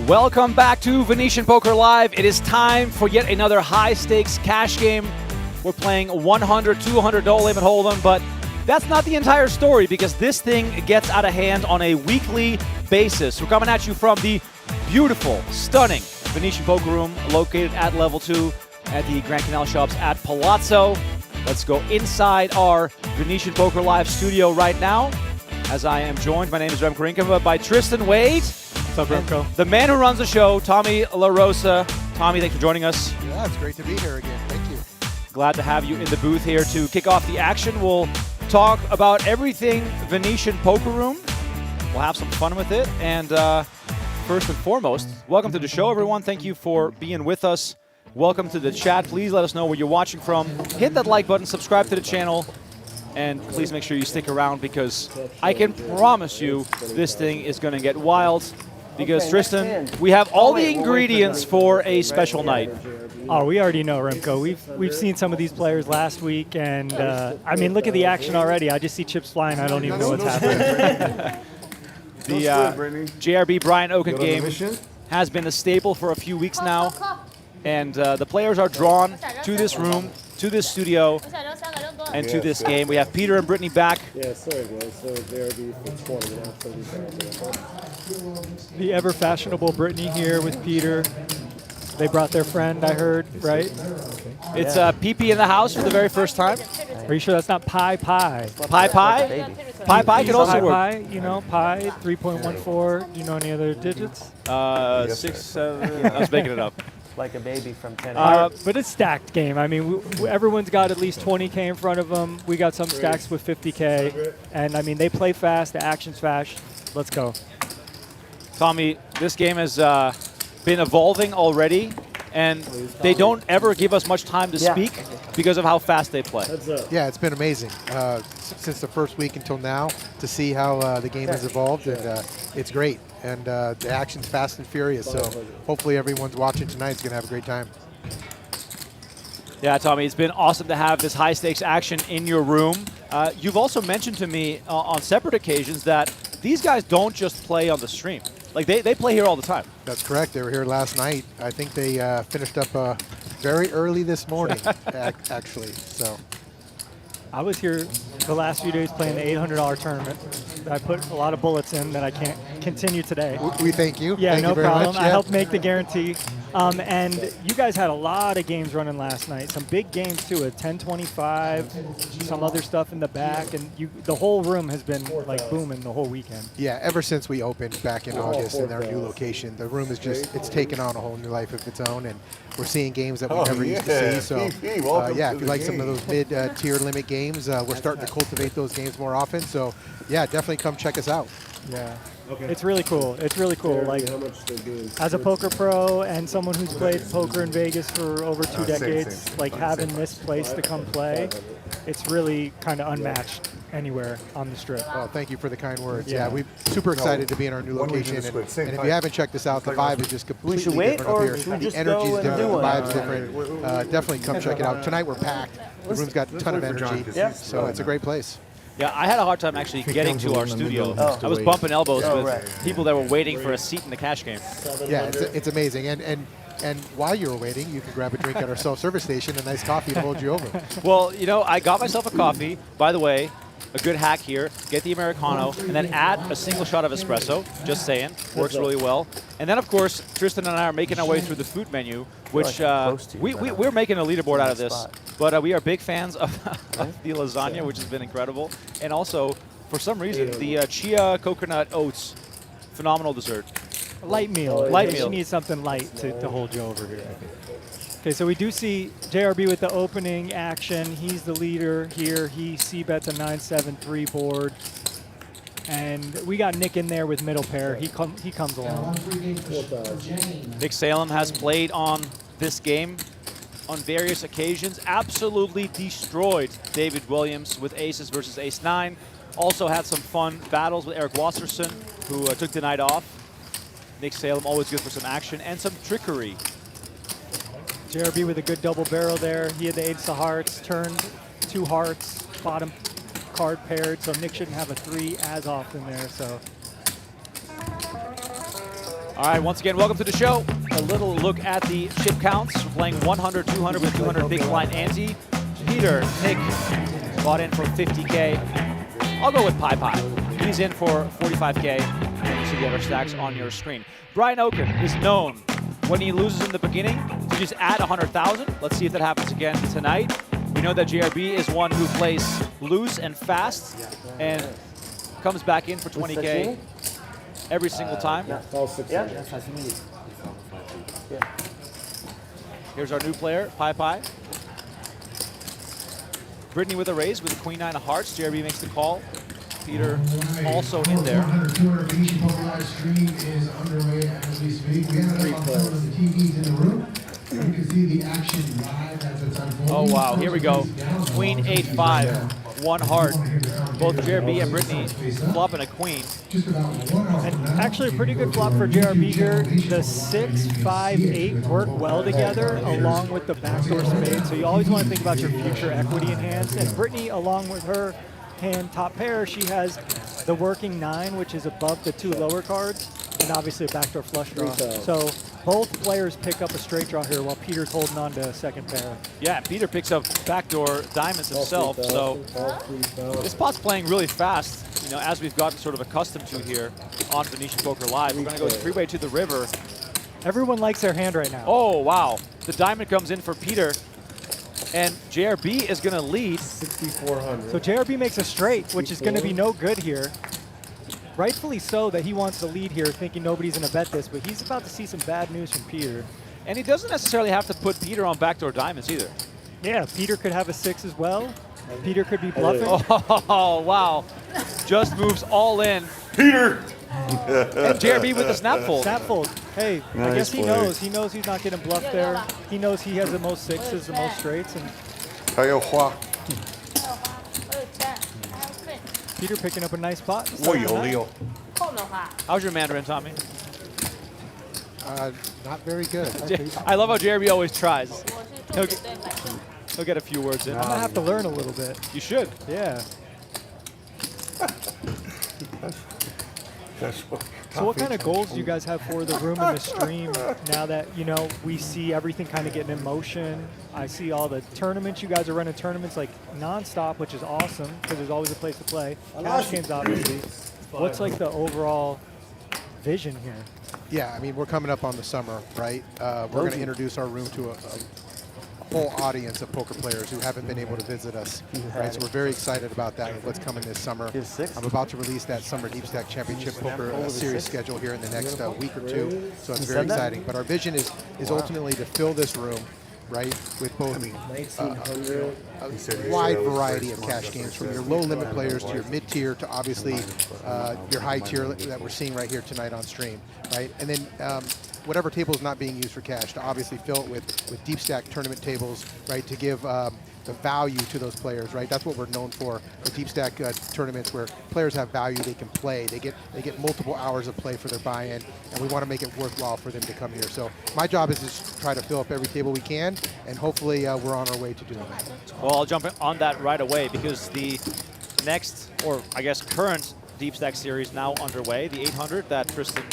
Welcome back to Venetian Poker Live. It is time for yet another high-stakes cash game. We're playing $100, $200 no limit hold'em, but that's not the entire story because this thing gets out of hand on a weekly basis. We're coming at you from the beautiful, stunning Venetian Poker Room located at level 2 at the Grand Canal Shops at Palazzo. Let's go inside our Venetian Poker Live studio right now as I am joined, my name is Rem Karinkova, by Tristan Wade. What's up, Remco? The man who runs the show, Tommy La Rosa. Tommy, thanks for joining us. Yeah, it's great to be here again. Thank you. Glad to have you in the booth here to kick off the action. We'll talk about everything Venetian Poker Room. We'll have some fun with it. And first and foremost, welcome to the show, everyone. Thank you for being with us. Welcome to the chat. Please let us know where you're watching from. Hit that like button, subscribe to the channel, and please make sure you stick around because I can promise you this thing is going to get wild. Because, Tristan, we have all the ingredients for a special night. Oh, we already know, Remco. We've seen some of these players last week, and I mean, look at the action already. I just see chips flying. I don't even know what's happening. The JRB Brian Oaken game has been a staple for a few weeks now, and the players are drawn to this room, to this studio, and to this game. We have Peter and Britney back. Yeah, sorry guys. So JRB for 20 now. The ever-fashionable Britney here with Peter. They brought their friend, I heard, right? It's PP in the house for the very first time. Are you sure that's not Pi Pi? Pi Pi? Pi Pi could also work. Pi, you know, Pi, 3.14. Do you know any other digits? 6, 7. I was making it up. Like a baby from 10. But it's stacked game. I mean, everyone's got at least 20K in front of them. We got some stacks with 50K. And, I mean, they play fast. The action's fast. Let's go. Tommy, this game has been evolving already, and they don't ever give us much time to speak because of how fast they play. Yeah, it's been amazing since the first week until now to see how the game has evolved, and it's great. And the action's fast and furious, so hopefully everyone's watching tonight is going to have a great time. Yeah, Tommy, it's been awesome to have this high-stakes action in your room. You've also mentioned to me on separate occasions that these guys don't just play on the stream. Like, they play here all the time. That's correct. They were here last night. I think they finished up very early this morning, actually. So I was here the last few days playing the $800 tournament. I put a lot of bullets in that I can't continue today. we thank you. Yeah, thank no you very problem. much. I helped make the guarantee. And you guys had a lot of games running last night. Some big games, too, a 1025, some other stuff in the back. And the whole room has been, like, booming the whole weekend. Yeah, ever since we opened back in August in our new location, the room is just, it's taken on a whole new life of its own, and we're seeing games that we never used to see. So, yeah, if you like some of those mid-tier limit games, we're starting to cultivate those games more often. So, yeah, definitely come check us out. Yeah. It's really cool. It's really cool. Like, as a poker pro and someone who's played poker in Vegas for over 2 decades, like having this place to come play, it's really kind of unmatched anywhere on the strip. Oh, thank you for the kind words. Yeah, we're super excited to be in our new location. And if you haven't checked us out, the vibe is just completely different up here. The energy is different, the vibe's different. Definitely come check it out. Tonight we're packed. The room's got a ton of energy, so it's a great place. Yeah, I had a hard time actually getting to our studio. I was bumping elbows with people that were waiting for a seat in the cash game. Yeah, it's amazing. And while you were waiting, you could grab a drink at our self-service station, a nice coffee to hold you over. Well, you know, I got myself a coffee. By the way, a good hack here, get the Americano, and then add a single shot of espresso. Just saying, works really well. And then, of course, Tristan and I are making our way through the food menu, which we're making a leaderboard out of this. But we are big fans of the lasagna, which has been incredible. And also, for some reason, the chia coconut oats, phenomenal dessert. Light meal. Light meal. You need something light to hold you over here. Okay, so we do see JRB with the opening action. He's the leader here. He c-bets a 9-7-3 board. And we got Nick in there with middle pair. He comes along. Nick Salem has played on this game on various occasions. Absolutely destroyed David Williams with aces versus ace-9. Also had some fun battles with Eric Wasserson, who took the night off. Nick Salem always good for some action and some trickery. JRB with a good double barrel there. He had the ace of hearts, turned 2 hearts, bottom card paired, so Nick shouldn't have a 3 as often there. So All right, once again, welcome to the show. A little look at the chip counts. We're playing 100, 200 with 200 big blind ante. Peter, Nick bought in for 50K. I'll go with Pi. He's in for 45K. And you see the other stacks on your screen. Brian Oaken is known when he loses in the beginning to just add 100,000. Let's see if that happens again tonight. We know that JRB is one who plays loose and fast and comes back in for 20K every single time. Here's our new player, Pi. Britney with a raise with queen 9 of hearts. JRB makes the call. Peter also in there. 200 Venetian Poker Live stream is underway as we speak. We have about 4 of the TVs in the room. You can see the action live as it's unfolding. Oh wow, here we go. Queen 8-5, 1 heart. Both JRB and Britney flopping a queen. And actually a pretty good flop for JRB here. The 6, 5, 8 work well together along with the backdoor spade. So you always want to think about your future equity in hands. And Britney, along with her hand top pair, she has the working 9, which is above the 2 lower cards, and obviously a backdoor flush draw. So both players pick up a straight draw here while Peter's holding on to a second pair. Yeah, Peter picks up backdoor diamonds himself, so this pot's playing really fast, you know, as we've gotten sort of accustomed to here on Venetian Poker Live. We're gonna go 3-way to the river. Everyone likes their hand right now. Oh, wow. The diamond comes in for Peter, and JRB is gonna lead. 6,400. So JRB makes a straight, which is gonna be no good here. Rightfully so that he wants to lead here, thinking nobody's going to bet this, but he's about to see some bad news from Peter. And he doesn't necessarily have to put Peter on backdoor diamonds either. Yeah, Peter could have a 6 as well. Peter could be bluffing. Oh, wow. Just moves all in. Peter! And JRB with the snap fold. Snap fold. Hey, I Nice guess he play. knows. He knows he's not getting bluffed there. He knows he has the most 6s, the most straights, and Peter picking up a nice pot. How's your Mandarin, Tommy? Not very good. I love how JRB always tries. He'll get a few words in. I'm going to have to learn a little bit. You should. Yeah. So what kind of goals do you guys have for the room and the stream now that, you know, we see everything kind of getting in motion? I see all the tournaments. You guys are running tournaments like nonstop, which is awesome because there's always a place to play. Cash games, obviously. What's like the overall vision here? Yeah, I mean, we're coming up on the summer, right? We're going to introduce our room to a whole audience of poker players who haven't been able to visit us, right? So we're very excited about that and what's coming this summer. I'm about to release that Summer Deep Stack Championship Poker series schedule here in the next week or 2, so it's very exciting. But our vision is ultimately to fill this room, right, with both a wide variety of cash games, from your low limit players to your mid tier to obviously your high tier that we're seeing right here tonight on stream, right? And then whatever table is not being used for cash, to obviously fill it with deep stack tournament tables, right, to give the value to those players, right? That's what we're known for, the deep stack tournaments where players have value, they can play, they get multiple hours of play for their buy-in, and we want to make it worthwhile for them to come here. So my job is to try to fill up every table we can, and hopefully we're on our way to doing that. Well, I'll jump on that right away because the next, or I guess current Deep Stack series now underway, the 800 that Tristan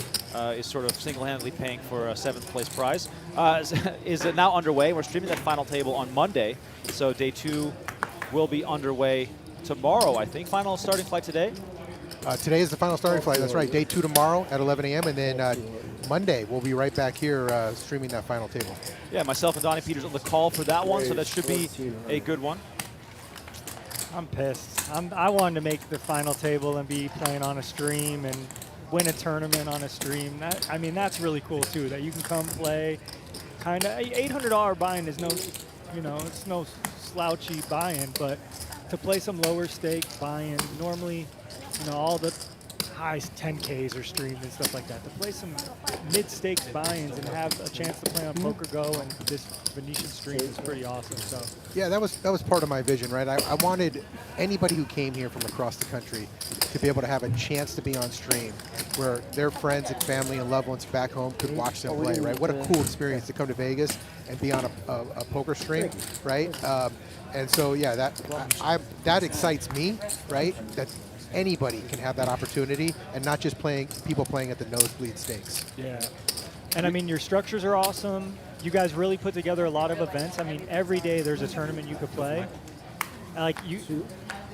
is sort of single-handedly paying for a 7th place prize, is now underway. We're streaming that final table on Monday, so day 2 will be underway tomorrow, I think. Final starting flight today? Today is the final starting flight. That's right. Day 2 tomorrow at 11 a.m. and then Monday we'll be right back here streaming that final table. Yeah, myself and Donnie Peters on the call for that one, so that should be a good one. I'm pissed. I wanted to make the final table and be playing on a stream and win a tournament on a stream. I mean, that's really cool too, that you can come play. Kind of $800 buy-in is no, you know, it's no slouchy buy-in, but to play some lower stake buy-in, normally, you know, all the high 10Ks are streamed and stuff like that. To play some mid-stakes buy-ins and have a chance to play on Poker Go and this Venetian stream is pretty awesome. So yeah, that was part of my vision, right? I wanted anybody who came here from across the country to be able to have a chance to be on stream where their friends and family and loved ones back home could watch them play, right? What a cool experience to come to Vegas and be on a poker stream, right? And so yeah, that excites me, right? anybody can have that opportunity, and not just people playing at the nosebleed stakes. Yeah. And I mean, your structures are awesome. You guys really put together a lot of events. I mean, every day there's a tournament you could play. Like, you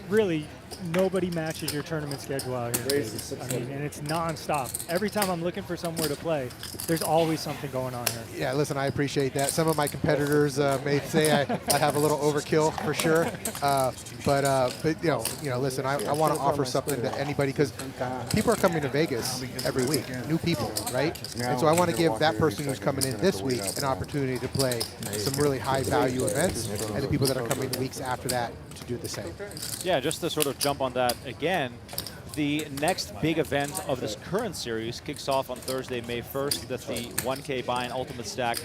really, nobody matches your tournament schedule out here. I mean, and it's nonstop. Every time I'm looking for somewhere to play, there's always something going on here. Yeah, listen, I appreciate that. Some of my competitors may say I have a little overkill for sure, but you know, listen, I want to offer something to anybody, because people are coming to Vegas every week, new people, right? And so I want to give that person who's coming in this week an opportunity to play some really high value events, and the people that are coming the weeks after that to do the same. Yeah, just to sort of jump on that again, the next big event of this current series kicks off on Thursday, May 1st. That's the 1K buy-in ultimate stack,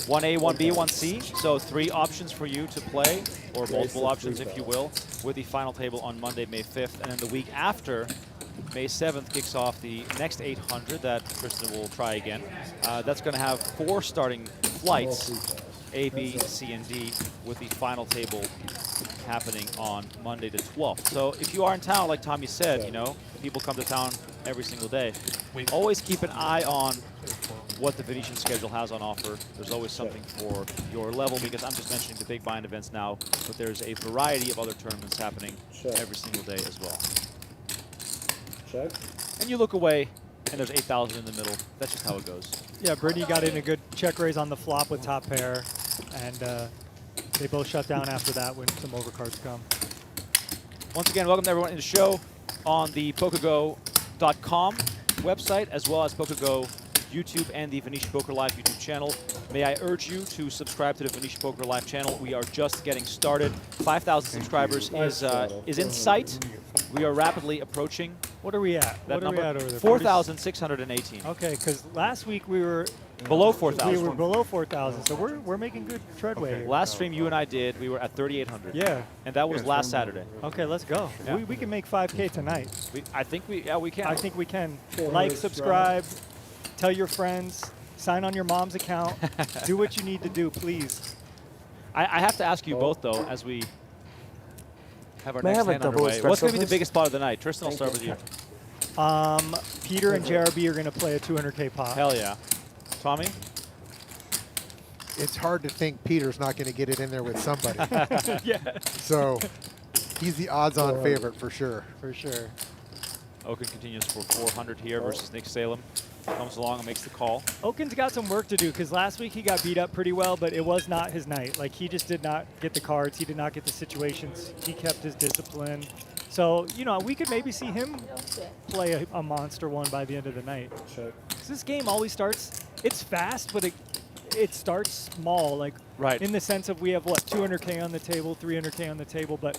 1A, 1B, 1C. So 3 options for you to play, or multiple options if you will, with the final table on Monday, May 5th. And then the week after, May 7th, kicks off the next 800 that Tristan will try again. That's going to have 4 starting flights, A, B, C, and D, with the final table happening on Monday the 12th. So if you are in town, like Tommy said, you know, people come to town every single day. Always keep an eye on what the Venetian schedule has on offer. There's always something for your level, because I'm just mentioning the big buy-in events now, but there's a variety of other tournaments happening every single day as well. Check. And you look away, and there's 8,000 in the middle. That's just how it goes. Yeah, Britney got in a good check raise on the flop with top pair, and they both shut down after that when some overcards come. Once again, welcome to everyone in the show on the PokerGo.com website, as well as PokerGo YouTube and the Venetian Poker Live YouTube channel. May I urge you to subscribe to the Venetian Poker Live channel. We are just getting started. 5,000 subscribers is in sight. We are rapidly approaching What are we at? that What are number. we at over there? 4,618. Okay, because last week we were Below we 4,000. were below 4,000, so we're making good treadway here. Last stream you and I did, we were at 3,800. Yeah. And that was last Saturday. Okay, let's go. Yeah. We can make 5K tonight. I think we can. I think we can. 400 Like, subscribe, tell your friends, sign on your mom's account, do what you need to do, please. I have to ask you both, though, as we have our May I next have a hand double underway. What's going to be the espresso, biggest pot of the night? Tristan, I'll start with you. Peter and JRB are going to play a 200K pot. Hell yeah. Tommy? It's hard to think Peter's not going to get it in there with somebody. Yeah, So he's the odds-on favorite for sure. for sure. Okin continues for 400 here versus Nick Salem. Comes along and makes the call. Okin's got some work to do, because last week he got beat up pretty well, but it was not his night. Like, he just did not get the cards. He did not get the situations. He kept his discipline. So, you know, we could maybe see him play a monster one by the end of the night. Check. 'Cause this game always starts, it's fast, but it starts small, like Right. in the sense of we have, what, 200K on the table, 300K on the table, but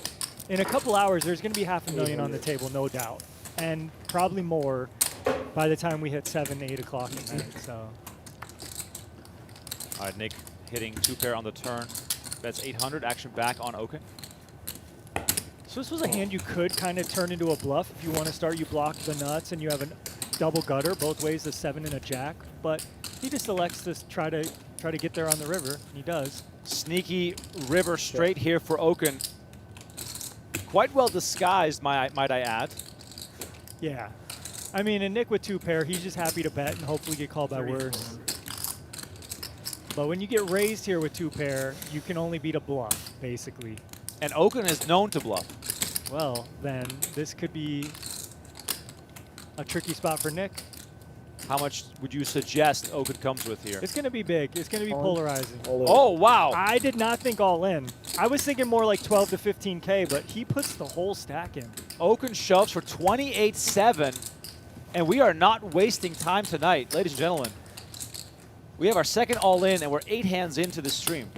in a couple hours, there's going to be 500,000 on the table, no doubt. And probably more by the time we hit 7, 8 o'clock at night, so. All right, Nick hitting 2-pair on the turn. That's 800. Action back on Okin. So this was a hand you could kind of turn into a bluff. If you want to start, you block the nuts and you have a double gutter, both ways, a 7 and a jack. But he just elects to try to get there on the river, and he does. Sneaky river straight here for Okin. Quite well disguised, might I add. Yeah. I mean, and Nick with 2-pair, he's just happy to bet and hopefully get called by worse. But when you get raised here with 2-pair, you can only beat a bluff, basically. And Okin is known to bluff. Well, then this could be a tricky spot for Nick. How much would you suggest Okin comes with here? It's going to be big. It's going to be polarizing. All in. Oh, wow. I did not think all in. I was thinking more like 12 to 15K, but he puts the whole stack in. Okin shoves for 28-7, and we are not wasting time tonight, ladies and gentlemen. We have our second all-in, and we're 8 hands into the stream.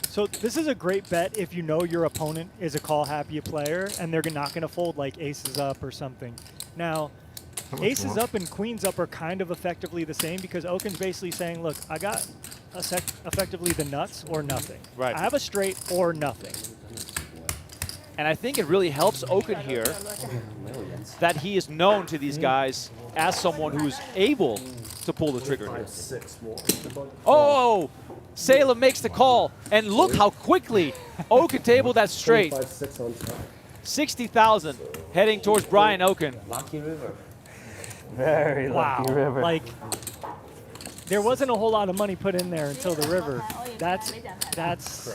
So this is a great bet if you know your opponent is a call-happy player, and they're not going to fold like aces up or something. Now, aces up and queens up are kind of effectively the same, because Okin's basically saying, look, I got effectively the nuts or nothing. Right. I have a straight or nothing. And I think it really helps Okin here that he is known to these guys as someone who's able to pull the trigger here. 6 more. Oh, Salem makes the call, and look how quickly Okin tabled that straight. 5, 6 on top. 60,000 heading towards Brian Oaken. Lucky River. Very lucky river. Like, there wasn't a whole lot of money put in there until the river. That's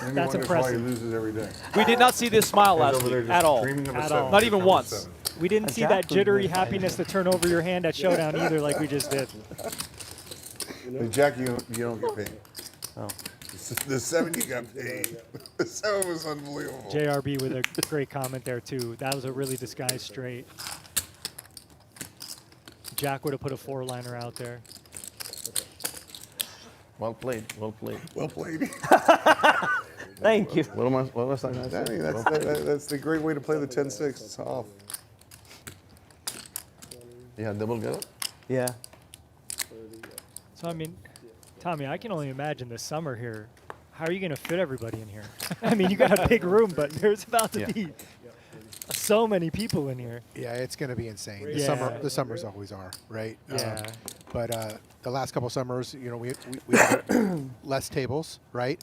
And you wonder why he impressive. loses every day. We did not see this smile He's last over there week just at all. dreaming of a At seven, all. Not even number once. 7. We didn't see Jack that was jittery really happiness to turn over your hand at Showdown either, like we just did. The Jack, you don't get paid. Oh. The 7 you got paid. The 7 was unbelievable. JRB with a great comment there too. That was a really disguised straight. Jack would have put a 4-liner out there. Well played. Well played. Well played. Thank you. What was I going to I say? mean, Well played. that's the great way to play the 10-6. It's off. You had double get up? Yeah. So I mean, Tommy, I can only imagine this summer here. How are you going to fit everybody in here? I mean, you got a big room, but there's about to be so many people in here. Yeah, it's going to be insane. The Yeah. the summers always are, right? Yeah. But the last couple summers, you know, we had less tables, right?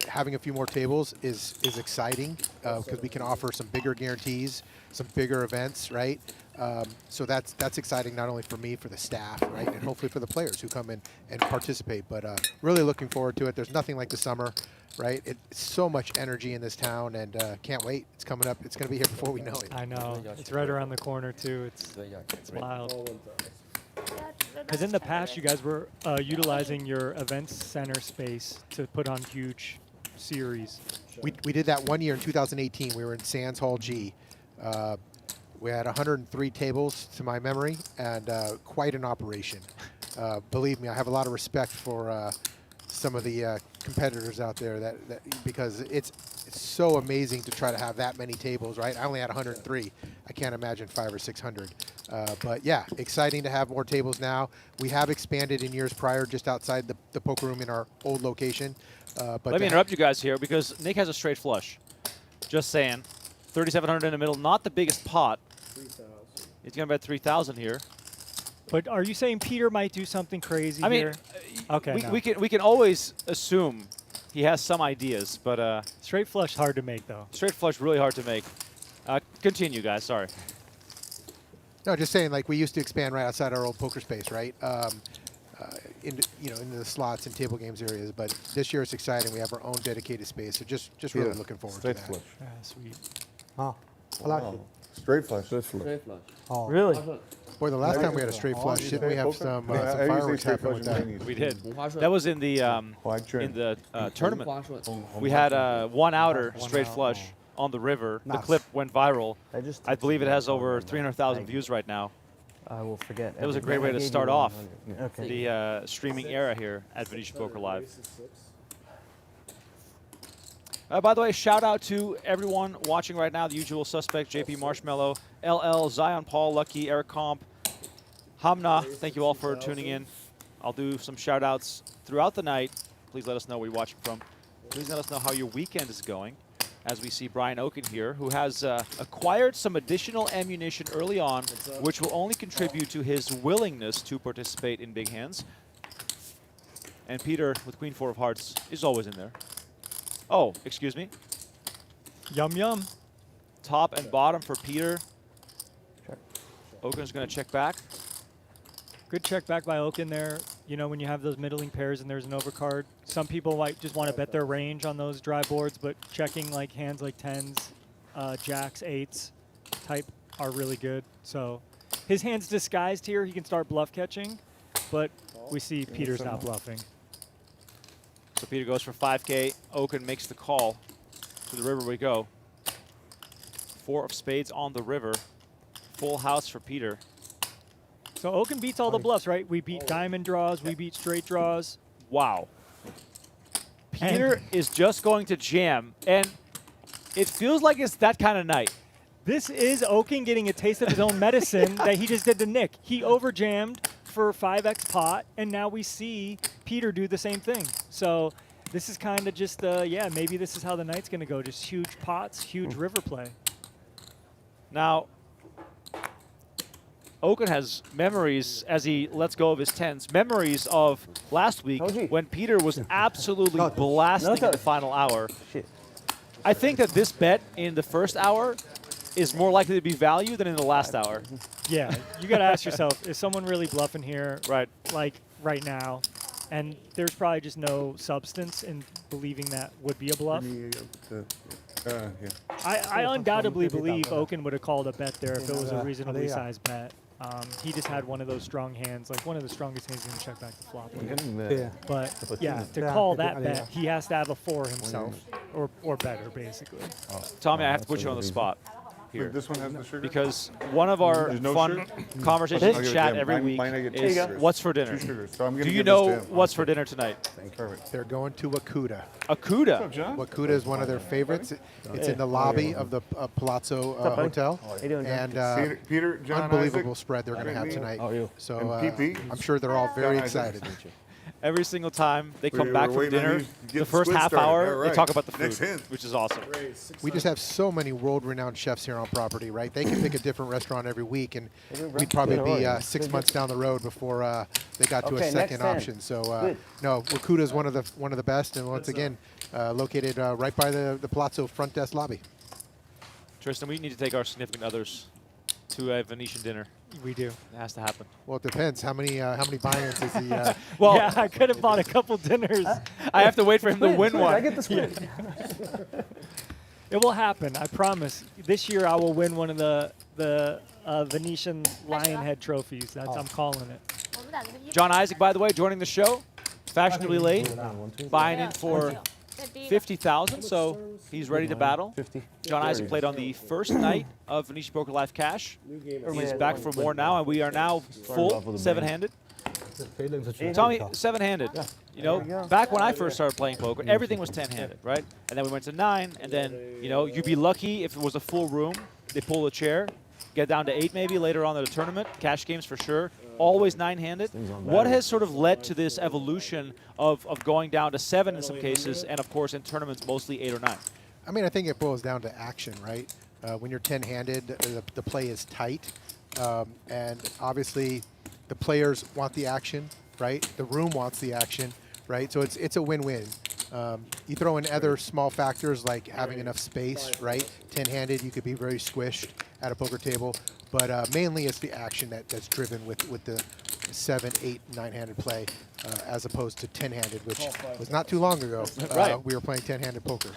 Having a few more tables is exciting because we can offer some bigger guarantees, some bigger events, right? So that's exciting not only for me, for the staff, right, and hopefully for the players who come in and participate. But really looking forward to it. There's nothing like the summer, right? It's so much energy in this town, and can't wait. It's coming up. It's going to be here before we know it. I know. It's right around the corner too. It's wild. Because in the past, you guys were utilizing your events center space to put on huge series. We did that 1 year in 2018. We were in Sands Hall G. We had 103 tables to my memory, and quite an operation. Believe me, I have a lot of respect for some of the competitors out there that because it's so amazing to try to have that many tables, right? I only had 103. I can't imagine 500 or 600. But yeah, exciting to have more tables now. We have expanded in years prior, just outside the poker room in our old location. But Let me interrupt you guys here because Nick has a straight flush. Just saying. 3,700 in the middle, not the biggest pot. 3,000. He's going to bet 3,000 here. But are you saying Peter might do something crazy I mean, here? Okay, no. we can always assume he has some ideas, but Straight flush hard to make though. straight flush really hard to make. Continue, guys. Sorry. No, just saying, like we used to expand right outside our old poker space, right? Into the slots and table games areas. But this year it's exciting. We have our own dedicated space. So just really looking forward to Straight that. flush. Ah, sweet. Oh, I like it. Straight flush. Straight flush. Oh. Really? Boy, the last time we had a straight flush, didn't we have some fireworks happen with that? We did. That was in the tournament. We had a one-outer straight flush on the river. The Nice. clip went viral. just I believe it has over 300,000 views right now. I will forget. That was a great everything. way I to gave start you off 100. Okay. the streaming era here at Venetian Poker Live. By the way, shout out to everyone watching right now, the usual suspects, JP Marshmallow, LL, Zion Paul, Lucky, Eric Comp, Hamna. Thank you all for tuning in. I'll do some shout outs throughout the night. Please let us know where you're watching from. Please let us know how your weekend is going. As we see Brian Oaken here, who has acquired some additional ammunition early on, which will only contribute to his willingness to participate in big hands. And Peter, with Queen 4 of Hearts, is always in there. Oh, excuse me. Yum yum. Top and bottom for Peter. Oaken's going to check back. Good check back by Oaken there. You know, when you have those middling pairs and there's an overcard, some people might just want to bet their range on those dry boards, but checking like hands like 10s, jacks, 8s type are really good. So his hand's disguised here. He can start bluff catching, but we see Peter's not bluffing. So Peter goes for 5K. Oaken makes the call. To the river we go. 4 of spades on the river. Full house for Peter. So Oaken beats all the bluffs, right? We beat diamond draws. We beat straight draws. Wow. Peter is just going to jam, and it feels like it's that kind of night. This is Oaken getting a taste of his own medicine that he just did to Nick. He overjammed for 5x pot, and now we see Peter do the same thing. So this is kind of just, yeah, maybe this is how the night's going to go. Just huge pots, huge river play. Now, Oaken has memories as he lets go of his 10s. Memories of last week when Peter was absolutely blasting in the final hour. Shit. I think that this bet in the first hour is more likely to be value than in the last hour. Yeah, you got to ask yourself, is someone really bluffing here? Right. Like right now? And there's probably just no substance in believing that would be a bluff. I undoubtedly believe Oaken would have called a bet there if it was a reasonably sized bet. He just had one of those strong hands, like one of the strongest hands in the check back to flop. But yeah, to call that bet, he has to have a 4 himself, or better, basically. Tommy, I have to put you on the spot here. This one has the sugar? Because one of our There's no fun sugar? conversations I'll in give it chat to him. every Mine- week mine I get two is sugars. what's for dinner? 2 sugars. So I'm gonna Do you give know this to him. what's for dinner tonight? Perfect. They're going to Wakuda. Akuda. Wakuda is one of their favorites. It's in the lobby of the Palazzo Hotel. And Peter, Jon unbelievable Isaac. spread they're going to have tonight. So And PP. I'm sure they're all very Jon Isaac. excited. Every single time they come We're back from waiting on dinner, you to get the the first squid half started. hour, All right. they talk about the Next food, hand. which is awesome. We just have so many world-renowned chefs here on property, right? They can pick a different restaurant every week, and we'd probably be 6 months down the road before they got to a second option. So no, Wakuda is one of the best, and once again, located right by the Palazzo front desk lobby. Tristan, we need to take our significant others to a Venetian dinner. We do. It has to happen. Well, it depends. How many buy-ins is he? Well, Yeah, I could have bought a couple dinners. I have to wait for him to win one. I get the squid. It will happen, I promise. This year I will win one of the Venetian lion head trophies. I'm calling it. Jon Isaac, by the way, joining the show, fashionably late, buying in for 50,000, so he's ready to battle. 50. Jon Isaac played on the first night of Venetian Poker Live Cash. He's back for more now, and we are now full 7-handed. Tommy, 7-handed. You know, back when I first started playing poker, everything was 10-handed, right? And then we went to 9, and then, you know, you'd be lucky if it was a full room. They pull a chair, get down to 8 maybe later on in the tournament. Cash games for sure. Always 9-handed. What has sort of led to this evolution of going down to 7 in some cases, and of course in tournaments mostly 8 or 9? I mean, I think it boils down to action, right? When you're 10-handed, the play is tight, and obviously the players want the action, right? The room wants the action, right? So it's a win-win. You throw in other small factors like having enough space, right? 10-handed, you could be very squished at a poker table, but mainly it's the action that's driven with the 7, 8, 9-handed play, as opposed to 10-handed, which was not too long ago. Right. We were playing 10-handed poker.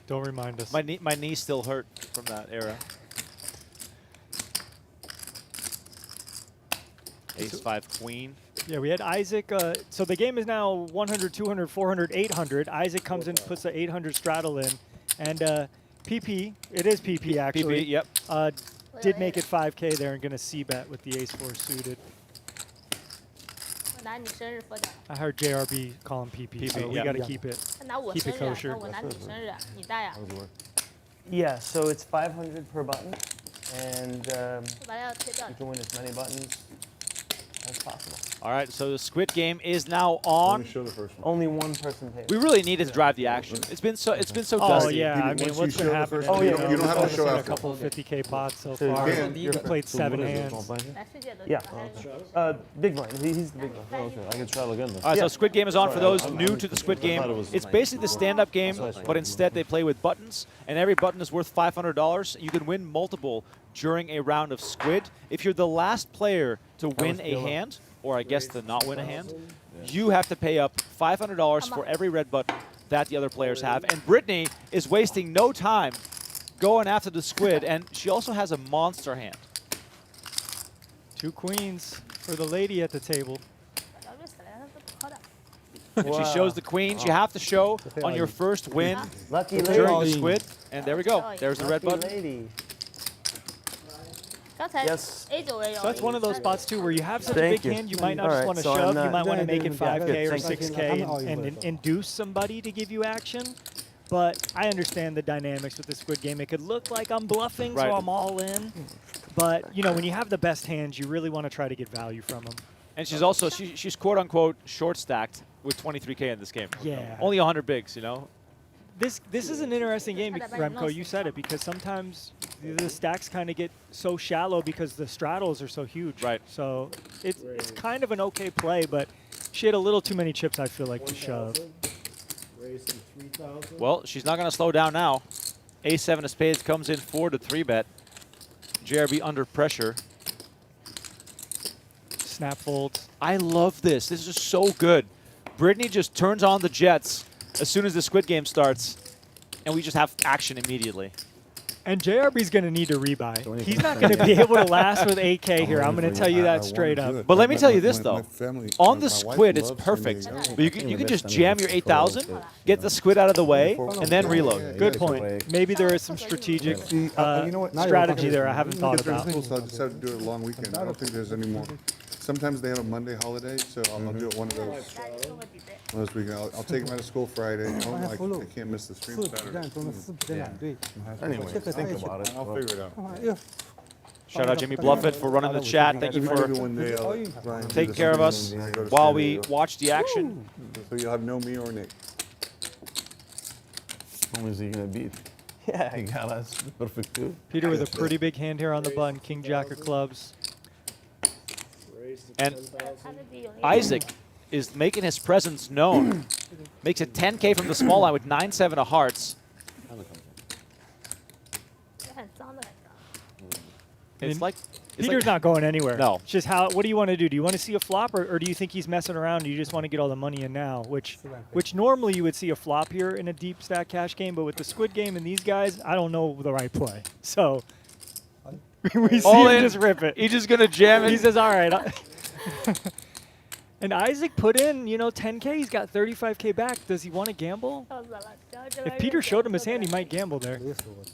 Don't remind us. My knee still hurt from that era. Ace-5 queen. Yeah, we had Isaac. So the game is now 100, 200, 400, 800. Isaac comes in, puts the 800 straddle in. And PP, it is PP actually. PP, yep. Did make it 5K there and going to c-bet with the ace-4 suited. I heard JRB call him PP, so we yeah. got to keep it kosher. Yeah, so it's 500 per button, and you can win as many buttons as possible. All right, so the squid game is now Let on. me show the first one. Only one person pays. We really needed to drive the action. It's been so Oh dusty. yeah, I Once mean, you what's show been the happening? first one, you know, don't- you don't have to we've show done a after. couple of 50K pots so So you far. can. You've played 7 hands. Yeah. Big blind. He's the big blind. Oh, okay. I can travel again then. All right, so Yeah. Squid Game is on for those new to the Squid I Game. thought it was- It's basically the stand-up game, but instead they play with buttons, and every button is worth $500. You can win multiple during a round of Squid. If you're the last player to win a hand, or I guess to not win a hand, you have to pay up $500 for every red button that the other players have. And Britney is wasting no time going after the Squid, and she also has a monster hand. 2 queens for the lady at the table. And she shows the queens. You have to show on your first win Lucky during the lady. Squid. And there we go. There's the red Lucky button. lady. Yes. So that's one of those spots too where you have such a Thank big you. hand, you might not All just right, want to so I'm shove, you not- might want to make it Yeah, 5K or good, thank you. 6K and induce somebody to give you action. But I understand the dynamics with the Squid Game. It could look like I'm bluffing, Right. so I'm all in. But you know, when you have the best hands, you really want to try to get value from them. And she's also, she's quote-unquote short-stacked with 23K in this game. Yeah. Only 100 bigs, you know? This is an interesting game, Remco. You said it, because sometimes the stacks kind of get so shallow because the straddles are so huge. Right. So it's kind of an okay play, but she had a little too many chips, I feel like, to shove. Raising 3,000. Well, she's not going to slow down now. A7 of spades comes in 4 to 3-bet. JRB under pressure. Snap folds. I love this. This is so good. Britney just turns on the jets as soon as the squid game starts, and we just have action immediately. And JRB's going to need to rebuy. He's not going to be able to last with 8K here. I'm going to tell you that straight up. But let me tell you this, though. On the squid, it's perfect. But you can just jam your 8,000, get the squid out of the way, and then reload. Good point. Maybe there is some strategic strategy there I haven't thought about. So I decided to do it a long weekend. I don't think there's any more. Sometimes they have a Monday holiday, so I'll do it one of those weekends. I'll take them out of school Friday. I can't miss the stream Saturday. Anyway, think about it. I'll figure it out. Shout out Jimmy Bluffett for running the chat. Thank you for taking care of us while we watch the action. So you'll have no me or Nick. Who is he gonna beat? Yeah. He got us. Perfect too. Peter with a pretty big hand here on the button. King Jack of clubs. And Isaac is making his presence known. Makes it 10K from the small line with 9-7 of hearts. It's like Peter's not going anywhere. No. It's just how. What do you want to do? Do you want to see a flop, or do you think he's messing around and you just want to get all the money in now? Which normally you would see a flop here in a deep stack cash game, but with the squid game and these guys, I don't know the right play. So we see all him in. just rip it. He's just gonna jam it. He says, "All right." And Isaac put in, 10K. He's got 35K back. Does he want to gamble? If Peter showed him his hand, he might gamble there.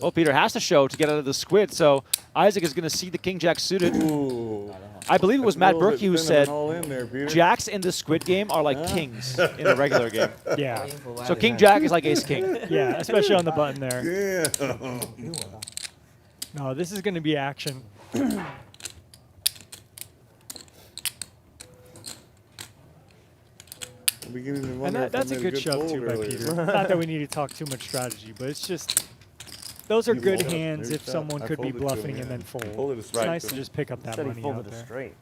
Well, Peter has to show to get out of the squid, so Isaac is going to see the king jack suited. Ooh. I believe it was Matt Berkey who said all in there, Peter. jacks in the squid game are like kings in a regular game. Yeah. So king jack is like ace king. Yeah, especially on the button there. Yeah. No, this is going to be action. And that's a good shove, too, by Peter. Not that we need to talk too much strategy, but it's just those are good hands if someone could be bluffing and then fold. It's nice to just pick up that money out there. Straight.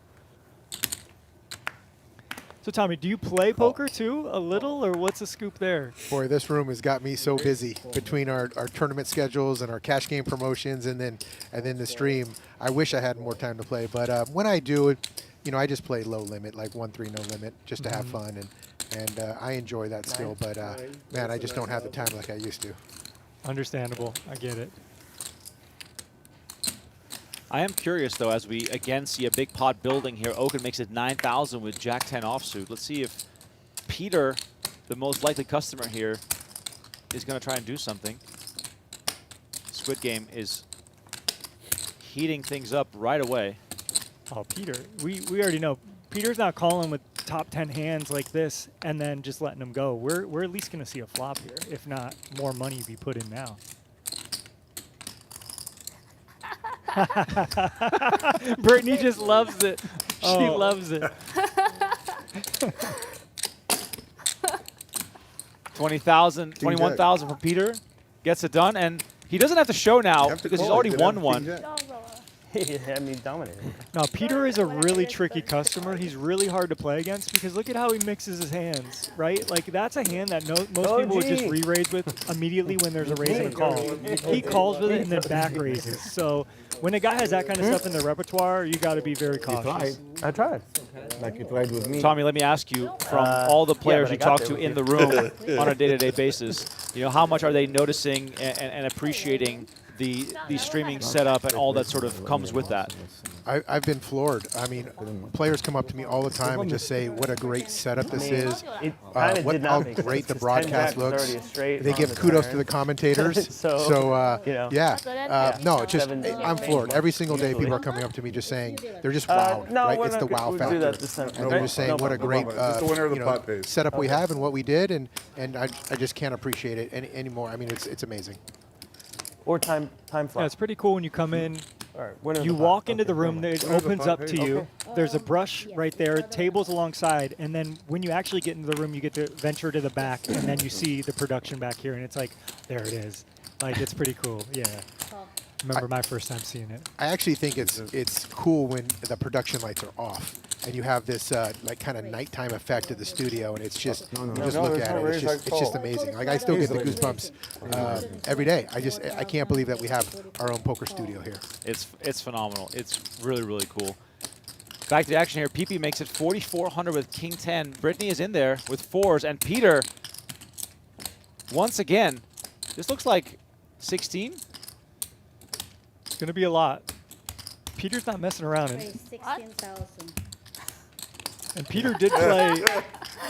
So, Tommy, do you play poker, too, a little, or what's the scoop there? Boy, this room has got me so busy between our tournament schedules and our cash game promotions and then the stream. I wish I had more time to play, but when I do, I just play low limit, like 1-3 no limit, just to have fun, and I enjoy that still. But man, I just don't have the time like I used to. Understandable. I get it. I am curious, though, as we again see a big pot building here. Oaken makes it 9,000 with Jack-10 offsuit. Let's see if Peter, the most likely customer here, is going to try and do something. Squid Game is heating things up right away. Oh, Peter, we already know. Peter's not calling with top 10 hands like this and then just letting them go. We're at least going to see a flop here, if not more money be put in now. Brittany just loves it. She loves it. 20,000, 21,000 from Peter. Gets it done, and he doesn't have to show now because he's already won one. I mean, dominated. Now, Peter is a really tricky customer. He's really hard to play against because look at how he mixes his hands, right? Like, that's a hand that most people would just re-raise with immediately when there's a raise and a call. He calls with it and then back raises. So when a guy has that kind of stuff in their repertoire, you got to be very cautious. I tried. Like you tried with me. Tommy, let me ask you, from all the players you talk to in the room on a day-to-day basis, how much are they noticing and appreciating the streaming setup and all that sort of comes with that? I've been floored. I mean, players come up to me all the time and just say what a great setup this is, how great the broadcast looks. They give kudos to the commentators. No, it's just, I'm floored. Every single day people are coming up to me just saying, they're just wowed, right? It's the wow factor. And they're just saying what a great setup we have and what we did, and I just can't appreciate it anymore. I mean, it's amazing. Or time flat. Yeah, it's pretty cool when you come in. You walk into the room, it opens up to you. There's a brush right there, tables alongside, and then when you actually get into the room, you get to venture to the back, and then you see the production back here, and it's like, there it is. Like, it's pretty cool, yeah. Remember my first time seeing it. I actually think it's cool when the production lights are off. and you have this like kind of nighttime effect of the studio, and it's just you just No, look there's at no it. raise, It's just amazing. Like I still get the goosebumps every day. I can't believe that we have our own poker studio here. It's phenomenal. It's really, really cool. Back to the action here. PP makes it 4,400 with King 10. Britney is in there with 4s, and Peter, once again, this looks like 16. It's going to be a lot. Peter's not messing around. Raise 16,000. And Peter did play We're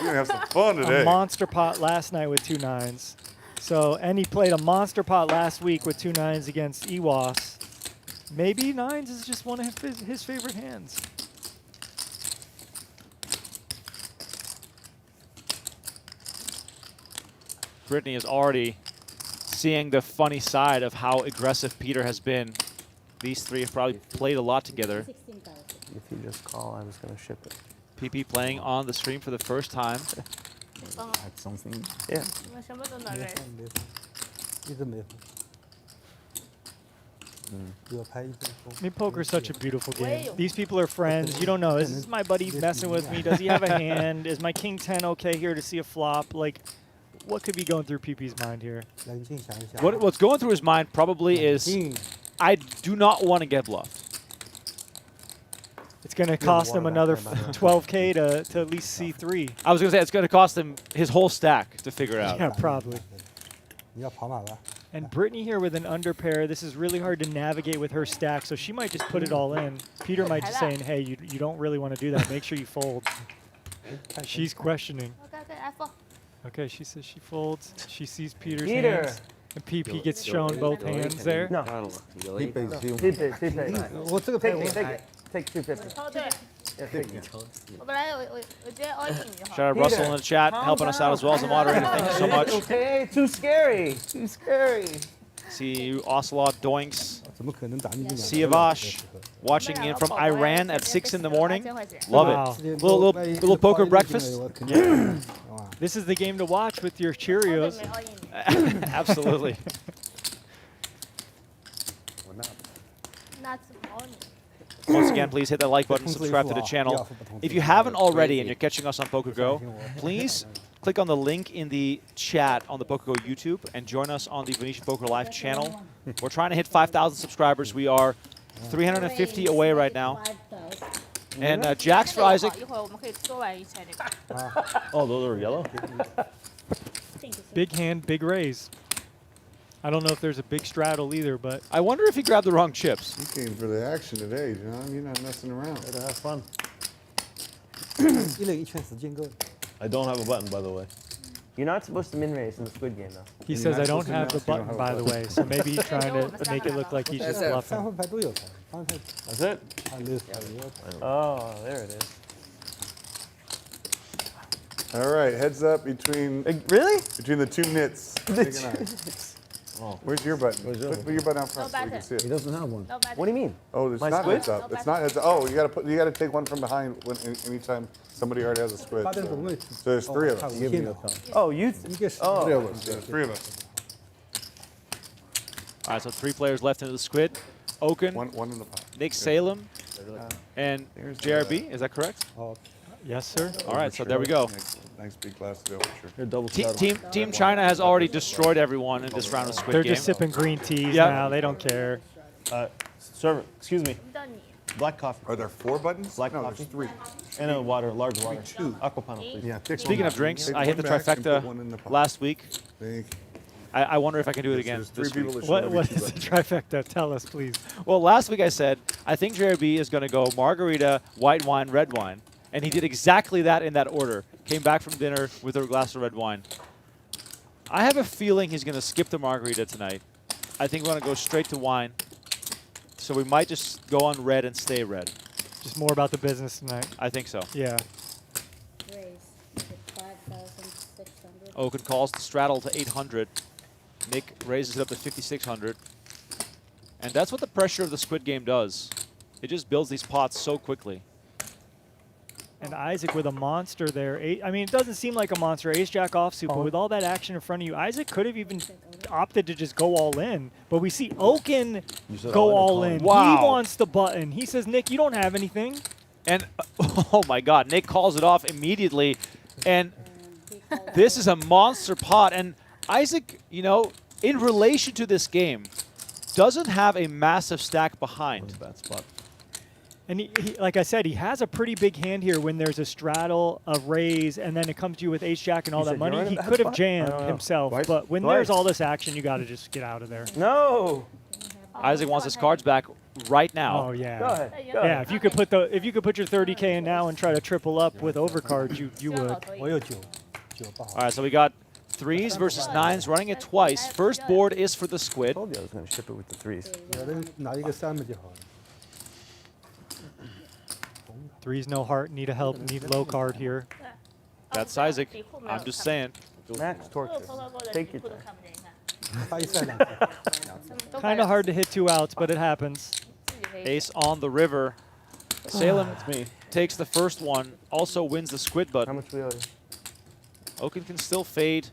gonna have some fun a today. monster pot last night with 2 9s. So, and he played a monster pot last week with 2 9s against Ewas. Maybe 9s is just one of his favorite hands. Britney is already seeing the funny side of how aggressive Peter has been. These three have probably played a lot together. 16,000. If you just call, I was going to ship it. PP playing on the stream for the first time. Add something. Yeah. 我什么都能 raise。一直没分。有拍一分钟。 I mean, poker is such a beautiful game. Wait. These people are friends. You don't know. Is this my buddy messing with me? Does he have a hand? Is my King 10 okay here to see a flop? Like, what could be going through PP's mind here? 冷静想一想。 What's going through his mind probably is, I do not want to get bluffed. It's going to cost him another 12K to at least see 3. I was going to say it's going to cost him his whole stack to figure out. Yeah, probably. 你要跑马吧？ And Britney here with an underpair. This is really hard to navigate with her stack, so she might just put it all in. Peter might just saying, hey, you don't really want to do that. Make sure you fold. She's questioning. Okay, she says she folds. She sees Peter's Peter. hands. And PP gets shown both hands there. No. 一辈子用。 Keep it, keep it. 我这个牌 Take 我 it, take it. Take 250. 哦，对， Yeah, take it. 我本来我直接 all in 就好。 Shout out Russell in the chat, helping us out as well as a moderator. Thank you so much. Okay, too scary. Too scary. See you, Ocelot, Doinks, 怎么可能打进去？ Siavash, watching in from Iran at 6 in the morning. Love Wow. it. Little poker breakfast. This is the game to watch with your Cheerios. 没 all in， Absolutely. 那是 all in。 Once again, please hit that like button, subscribe to the channel. If you haven't already and you're catching us on PokerGo, please click on the link in the chat on the PokerGo YouTube and join us on the Venetian Poker Live channel. We're trying to hit 5,000 subscribers. We are 350 away right now. 5,000。 And Jacks for Isaac. 一会儿我们可以说完一下那个。 Oh, those are yellow? Big hand, big raise. I don't know if there's a big straddle either, but I wonder if he grabbed the wrong chips. You came for the action today, John. You're not messing around. Gotta have fun. 一人一圈时间够。 I don't have a button, by the way. You're not supposed to min raise in the squid game, though. he You're says not I don't supposed to have the announce you don't button, have a by the button. way. So maybe he's trying to make it look like he's just 三 bluffing. 分牌都有牌，三分牌 That's it? 看六牌也有牌。 Oh, there it is. All right, heads up between Really? the two nits. Take an eye. Oh. Where's your button? Where's your Put your button out front No so we can button. see He it. doesn't have one. No bad. What do you mean? Oh, it's My not squid? heads up. No It's button. not heads up. Oh, you gotta take one from behind anytime somebody already has a squid. 八点钟位置。 So there's three of 看 us. 无线的。 Oh, you. 一个是 Oh. Three of us. There's three of us. All right, so 3 players left into the squid. Oaken, One in the pot. Nick Salem, and JRB. Is that correct? Oh, Yes, sir. All right, so there we go. Nice big glass of overture. Here, double Team, straddle. team China has already destroyed everyone in this round of Squid They're Game. just sipping green teas Yep. now. They don't care. Server, excuse me. 到你。 Black coffee. Are there 4 buttons? Black no, coffee? there's 3. And a water, large water. Two. Aquapano, please. Yeah, take Speaking one of drinks, Take I hit one the back and put one in the trifecta pot. last week. Thank you. I wonder if I can do it again There's 3 this people week. that should What have is the trifecta? Tell us, please. Well, last week I said, I think JRB is going to go margarita, white wine, red wine. And he did exactly that in that order. Came back from dinner with a glass of red wine. I have a feeling he's going to skip the margarita tonight. I think we're going to go straight to wine. So we might just go on red and stay red. Just more about the business tonight. I think so. Yeah. Raise to 5,600. Oaken calls the straddle to 800. Nick raises it up to 5,600. And that's what the pressure of the Squid Game does. It just builds these pots so quickly. And Isaac with a monster there. I mean, it doesn't seem like a monster. Ace-Jack offsuit, but with all that action in front of you, Isaac could have even opted to just go all in. But we see Okin You said go all all in in. or Wow. He wants the button. He says, Nick, you don't have anything. And, oh my God, Nick calls it off immediately. And this is a monster pot. And Isaac, you know, in relation to this game, doesn't have a massive stack behind. Bad spot. And like I said, he has a pretty big hand here when there's a straddle, a raise, and then it comes to you with ace-jack and all that money. He could have jammed himself, but when there's all this action, you got to just get out of there. No. Isaac wants his cards back right now. Oh yeah. Go ahead. Go Yeah, ahead. if you could put your 30K in now and try to triple up with overcards, you would. 我有9，9不好。 All right, so we got 3s versus 9s, running it twice. First board is for the squid. I told you I was going to ship it with the 3s. 拿一个3就好了。 Threes no heart, need a help, need low card here. That's Isaac. I'm just saying. Max torture. Take your time. 大一赛2次。 Kind of hard to hit 2 outs, but it happens. Ace on the river. Salem takes the first one, also wins the squid, but How much we owe you? Okin can still fade,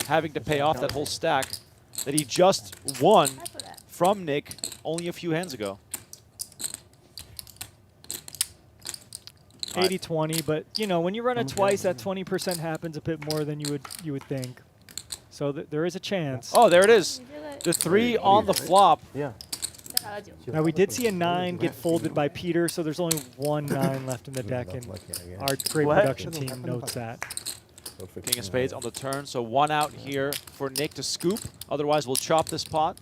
having to pay off that whole stack that he just won from Nick only a few hands ago. 80-20, but you know when you run it twice, that 20% happens a bit more than you would think. So there is a chance. Oh, there it is. The 3 on the flop. Yeah. Now we did see a 9 get folded by Peter, so there's only 1 9 left in the deck, and our great What? production team notes that. King of spades on the turn, so 1 out here for Nick to scoop. Otherwise, we'll chop this pot.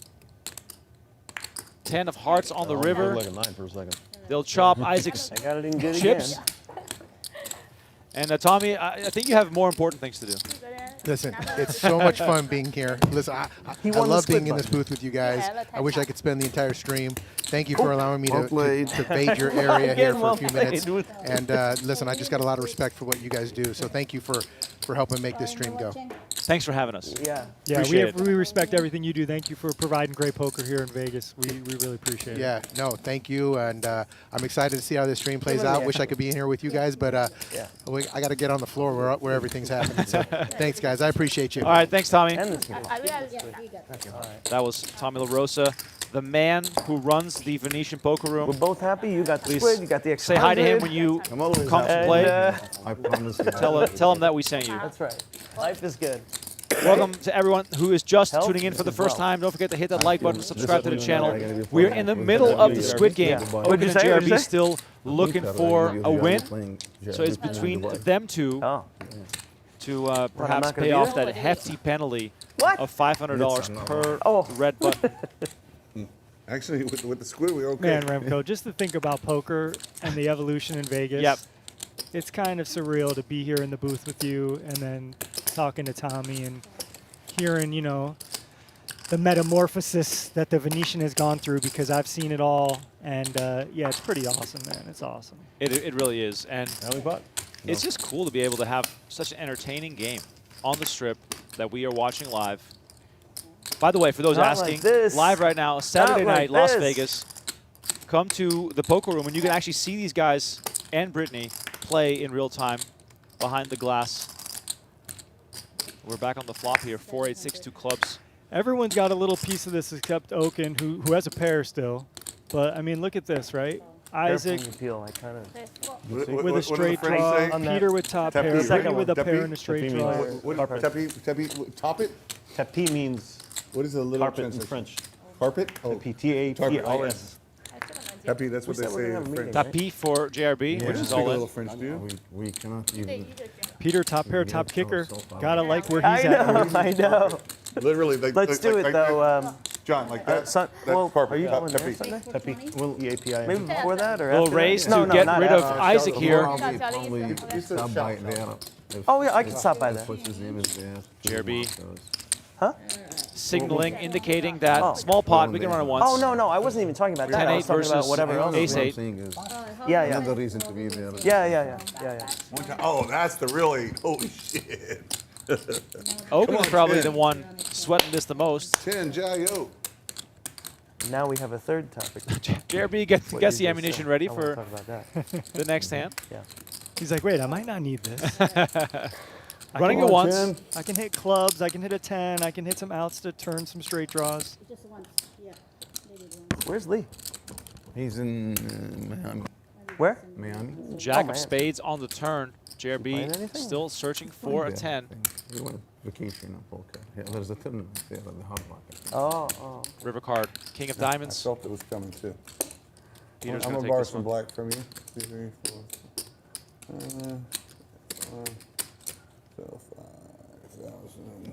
10 of hearts on the river. Like a 9 for a second. They'll chop Isaac's I got it in good chips. again. And Tommy, I think you have more important things to do. Listen, it's so much fun being here. Listen, I won the love squid being in this button. booth with you guys. I wish I could spend the entire stream. Thank you Oh, for allowing me well played. to bait your area here Again, for well a few minutes. played. And listen, I just got a lot of respect for what you guys do. So thank you for helping make this stream go. Thanks for having us. Yeah. Yeah, Appreciate it. we respect everything you do. Thank you for providing great poker here in Vegas. We really appreciate it. Yeah, no, thank you. And I'm excited to see how this stream plays out. Wish I could be in here with you guys, but Yeah. I got to get on the floor where everything's happening. So thanks, guys. I appreciate you. All right, thanks, Tommy. And this game. That was Tommy LaRosa, the man who runs the Venetian Poker We're Room. both happy. You got the Please squid. You got the say hi to him when 100. you I'm always come to happy. play. I promise you. Tell him that we sent you. That's right. Life is good. Welcome to everyone who is just Health tuning in for the as first well. time. Don't forget to hit that like button, subscribe to the This channel. afternoon, We're in the middle of the Squid Game. Yeah. Oaken What'd you and say? What'd you JRB say? still looking for a win. So it's between them two Oh. to not perhaps gonna pay be off there? that hefty penalty What? of $500 per Oh. red button. Actually, with the squid, we're okay. Man, Remco, just to think about poker and the evolution in Vegas. Yep. It's kind of surreal to be here in the booth with you and then talking to Tommy and hearing, you know, the metamorphosis that the Venetian has gone through, because I've seen it all. And yeah, it's pretty awesome, man. It's awesome. It really is. And How we bought? it's just cool to be able to have such an entertaining game on the strip that we are watching live. By the way, for those Not asking, like this. live right now, Saturday Not night, like Las this. Vegas. Come to the poker room and you can actually see these guys and Britney play in real time behind the glass. We're back on the flop here, 4-8, 6-2 clubs. Everyone's got a little piece of this except Oaken, who has a pair still. But, I mean, look at this, right? Isaac Careful when you peel. I kind of. with a straight draw, Peter with top Tapi, pair, right? Brittany with a Tapi? pair and a straight Tapi draw. means- Top it? Tapi means What is the little carpet in translation? French. Carpet? Oh, P-T-A-P-I-S. Tapi, that's what We they said we're say gonna have in a French. meeting. Tapi for JRB, which is Speak a all little in. French, do you? We cannot even. Peter, top pair, top kicker. Gotta like where I he's at. know. I know. Literally, like, Let's do it though. John, like that. Well, That's carpet. are you Top- going there tapi. Sunday? Tapi. Well, E-A-P-I-S. Maybe before that or Little after raise that? to get not rid of after. Isaac here. Probably stop by there. Oh yeah, I can stop by there. What's his name is there? JRB. Huh? Signaling, indicating that Oh. small pot, we can run it once. Oh no, I wasn't even talking about that. I 10-8 was talking about versus whatever else. ace What I'm 8. saying is Yeah, another yeah. reason to be there. Yeah. One time- Oh, that's the really, holy shit. Oaken is on, probably Ken. the one sweating this the most. 10, Jayo. Now we have a third topic. JRB gets What the you just ammunition said. ready I wanna for talk about that. the next hand. Yeah. He's like, wait, I might not need this. Running it once. I can hit clubs, I can hit a 10, I can hit some outs to turn some straight draws. Just once, yeah. Maybe once. Where's Lee? He's in Miami. Where? Miami. Jack Oh, of man. spades on the turn. playing JRB anything? still searching for a 10. We went vacation on poker. Yeah, there's a tournament there at the hard market. Oh. River card, king of I diamonds. felt it was coming too. Peter's I'm gonna gonna take borrow this some one. black from you. 2, 3, 4. So 5,000.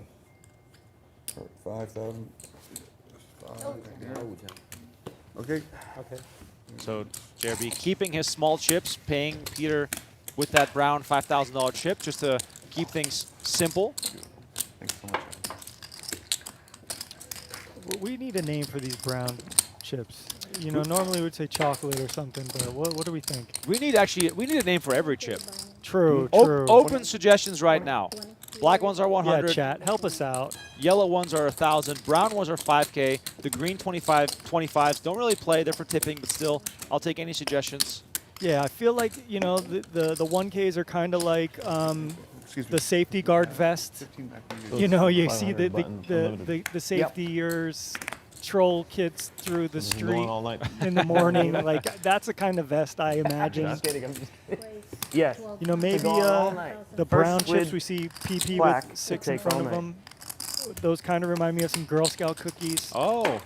Or 5,000. Okay. Okay. So JRB keeping his small chips, paying Peter with that brown $5,000 chip just to keep things simple. Thanks so much. We need a name for these brown chips. You know, normally we'd say chocolate or something, but what do we think? We need a name for every chip. True, true. Open suggestions right now. Black ones are 100. Yeah, chat, help us out. Yellow ones are 1,000. Brown ones are 5K. The green 25s don't really play. They're for tipping, but still, I'll take any suggestions. Yeah, I feel like, you know, the 1Ks are kind of like the safety guard vest. 15 back from You know, you see 500 buttons, unlimited. the safetyers troll kids through the Going street all night. in the morning. Like, that's the kind of vest I imagine. I'm kidding. I'm just yes. You know, maybe go all night. the First brown squid chips we see PP black with to 6 in take front all of night. them. Those kind of remind me of some Girl Scout cookies. Oh,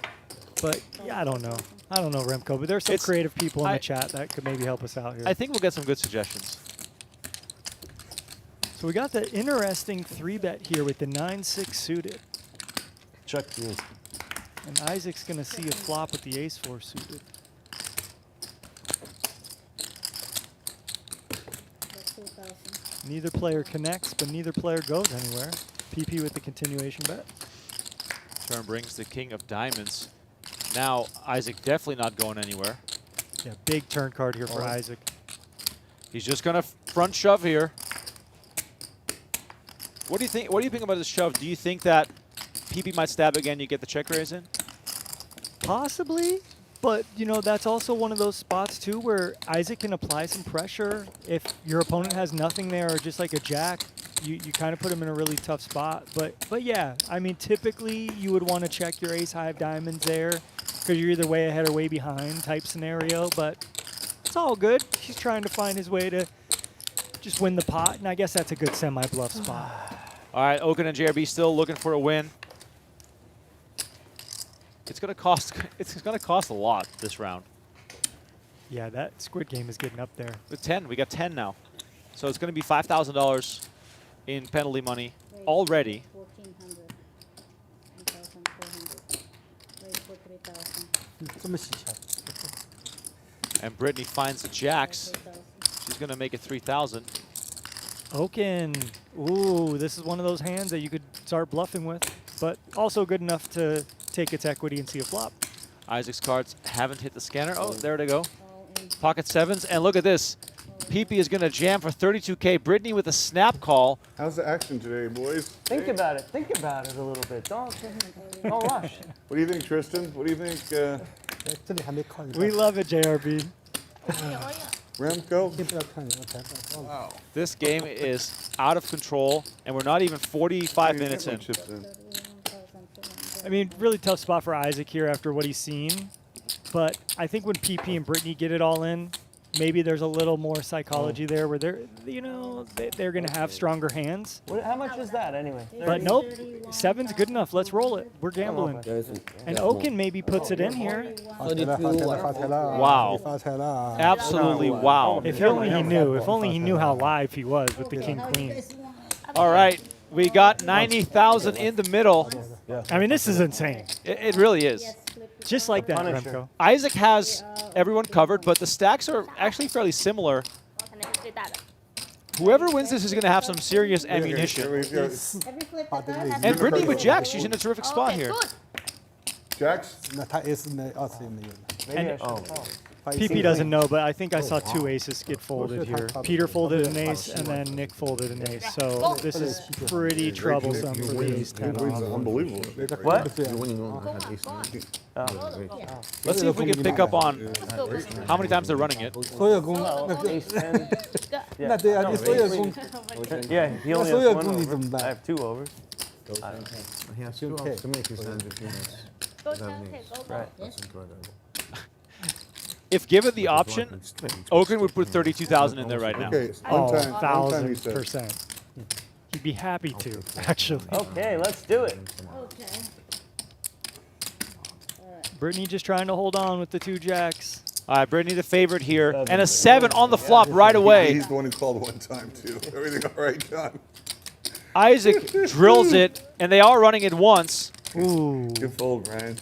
But yeah, I don't know. I don't know, Remco, but there's some It's- creative people in I- the chat that could maybe help us out here. I think we'll get some good suggestions. So we got the interesting 3-bet here with the 9-6 suited. Check this. And Isaac's going to see a flop with the ace-4 suited. That's 2,000. Neither player connects, but neither player goes anywhere. PP with the continuation bet. Turn brings the king of diamonds. Now, Isaac definitely not going anywhere. Yeah, big turn card here for Isaac. He's just going to front shove here. What do you think? What do you think about this shove? Do you think that PP might stab again? You get the check raise in. Possibly, but you know that's also one of those spots too where Isaac can apply some pressure. If your opponent has nothing there or just like a jack, you kind of put him in a really tough spot. But yeah, I mean typically you would want to check your ace high of diamonds there because you're either way ahead or way behind type scenario. But it's all good. He's trying to find his way to just win the pot, and I guess that's a good semi-bluff spot. All right, Okin and JRB still looking for a win. It's gonna cost. It's gonna cost a lot this round. Yeah, that squid game is getting up there. With 10, we got 10 now, so it's gonna be $5,000 in penalty money already. 1,400. 1,400. Wait for 3,000. 这么洗下。 And Britney finds the jacks. 3,000. She's gonna make it 3,000. Oaken. Ooh, this is one of those hands that you could start bluffing with, but also good enough to take its equity and see a flop. Isaac's cards haven't hit the scanner. Oh, there they go. All in. Pocket sevens, and look at this. PP is gonna jam for 32K. Britney with a snap call. How's the action today, boys? Think about it. Think about it a little bit. Don't rush. What do you think, Tristan? What do you think, 这里还没靠你。 We love it, JRB. Remco? 先不要看，我才看。哦 This game is out of control, and we're not even 45 minutes in. Chips in. 31,400. I mean, really tough spot for Isaac here after what he's seen, but I think when PP and Britney get it all in, maybe there's a little more psychology there where they're, you know, they're going to have stronger hands. How much is that anyway? But nope, 7's good enough. Let's roll it. We're gambling. And Oaken maybe puts it in here. 发财了，发财了，发财了！ Wow. 发财了！ Absolutely wow. If only he knew. If only he knew how live he was with the king queen. All right, we got 90,000 in the middle. I mean, this is insane. It really is. Yes, flip it. Just like that, Punisher. Remco. Isaac has everyone covered, but the stacks are actually fairly similar. Whoever wins this is going to have some serious ammunition. Every flip that I have. And Britney with jacks, she's in a terrific spot here. Jacks? 那他 S 没20也没有了。 Maybe I should call. PP doesn't know, but I think I saw 2 aces get folded here. Peter folded an ace, and then Nick folded an ace. So this is pretty troublesome for the ace 10 off. Unbelievable. What? You're winning on I had ace nine. Let's see if we can pick up on how many times they're running it. 所有公那个 Ace 10. 那对啊，你所有公 Yeah, he only 所有 has 公 one 你怎 over. 么 I 办？ have 2 overs. He has 2 outs to make his hand with units. Go down, take over. Right. Yes. That's incredible. if given the option, Okin would put 32,000 in there right now. Okay, Oh, one time he said. 1,000%. He'd be happy to, actually. Okay, let's do it. Okay. Brittany just trying to hold on with the 2 jacks. All right, Brittany the favorite here, and a 7 on the flop right away. He's the one who called one time, too. Everything all right, John? Isaac drills it, and they are running it once. Ooh. Good fold, Ryan.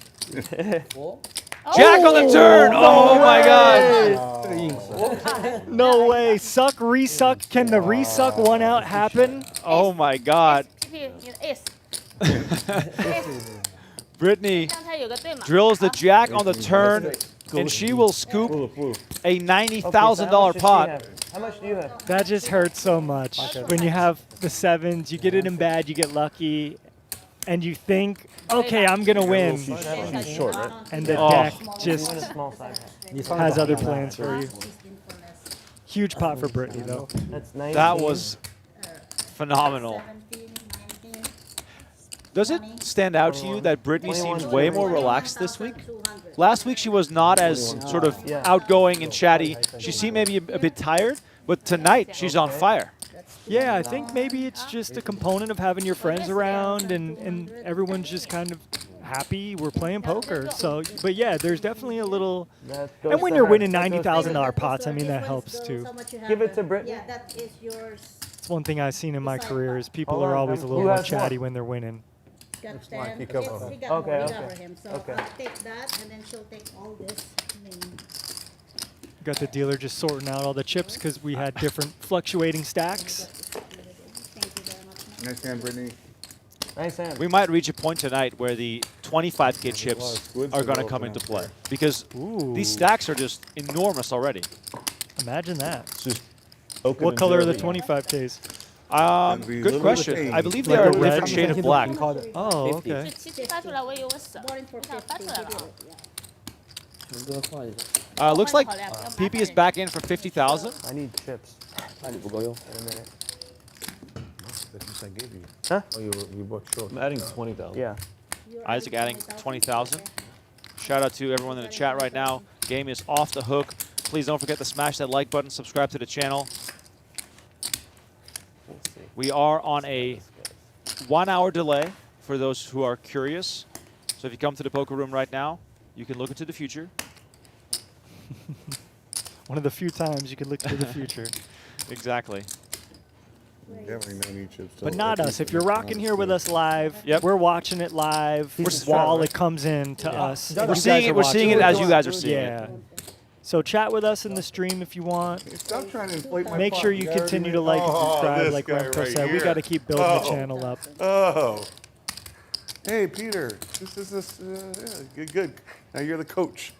Jack on the turn. Oh my God. No way. Suck, resuck. Can the resuck 1 out happen? Oh my God. Brittany drills the Jack on the turn, and she will scoop a $90,000 pot. How much do you have? That just hurts so much. When you have the 7s, you get it in bad, you get lucky, and you think, okay, I'm going to win. Short, right? And the Oh. deck just Small size. has other plans for you. Huge pot for Brittany, though. That's 19. That was phenomenal. 17, 19, Does it stand out to you that Brittany seems way more relaxed this week? 200. Last week she was not as sort of outgoing and chatty. She seemed maybe a bit tired, but tonight she's on fire. Yeah, I think maybe it's just a component of having your friends around and everyone's just kind of happy we're playing poker. So, but yeah, there's definitely a little. That goes And when to you're her. winning That goes to her. $90,000 pots, I mean that helps too. Give it to Brittany. Yeah, that is yours. It's one thing I've seen in my career is people Hold are on, always a who little more has chatty what? when they're winning. Got 10. he covered Yes, her. he got Okay, more. We okay. cover him. So Okay. I'll take that, and then she'll take all this. And then Got the dealer just sorting out all the chips because we had different fluctuating stacks. thank you very much. Nice hand, Brittany. Nice hand. We might reach a point tonight where the 25K chips squids are are going to low come now. into play because Ooh, these stacks are just enormous already. imagine that. Oaken What and color are the Jeremy. 25Ks? That'd be Good little question. change. I believe they Like are a a different red? shade of black. Oh, okay. 75出来我以为10 Born for 50. He did it, yeah. Looks like PP is back in for 50,000. I need chips. In a minute. That's what I gave you. Huh? Oh, you bought short. I'm adding 20,000. Yeah. You're Isaac adding 20,000. 20,000. Shout out to everyone in the chat right now. Game is off the hook. Please don't forget to smash that like button, subscribe to the channel. Let's see. We are on a 1-hour delay for those who are curious. So if you come to the poker room right now, you can look into the future. One of the few times you could look to the future. Exactly. Definitely no need chips. But not us. If you're rocking here with us live, Yep. we're watching it live while it comes in to us. We're seeing it as you guys are seeing it. Yeah. So chat with us in the stream if you want. Stop trying to inflate my Make pot. sure you already continue made- to like and Oh, subscribe this like guy Remco right said. We here. got to keep building the channel up. Oh. Hey, Peter. This is yeah, good. Now you're the coach.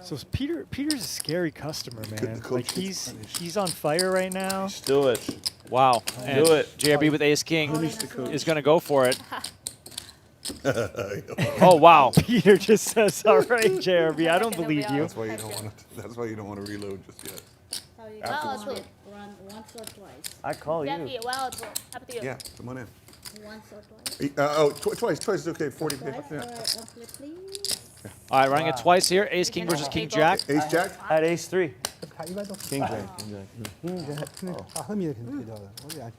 So Peter's a scary customer, man. the coach Like gets he's on fire right now. Just do it. Wow. And Do it. JRB with Ace King is going to go for it. Oh, wow. Peter just says, "All right, JRB, I don't believe you." That's why you don't want to. That's why you don't want to reload just yet. How you Afterwards. want it? Run once or twice? I call you. Yeah, come on in. Once or twice? Twice is okay. 40. Twice? Yeah. All right, please. All right, running it twice here. Ace King versus King Jack. Ace Jack. I had ace 3. King Jack. King Jack. Is this how you want it?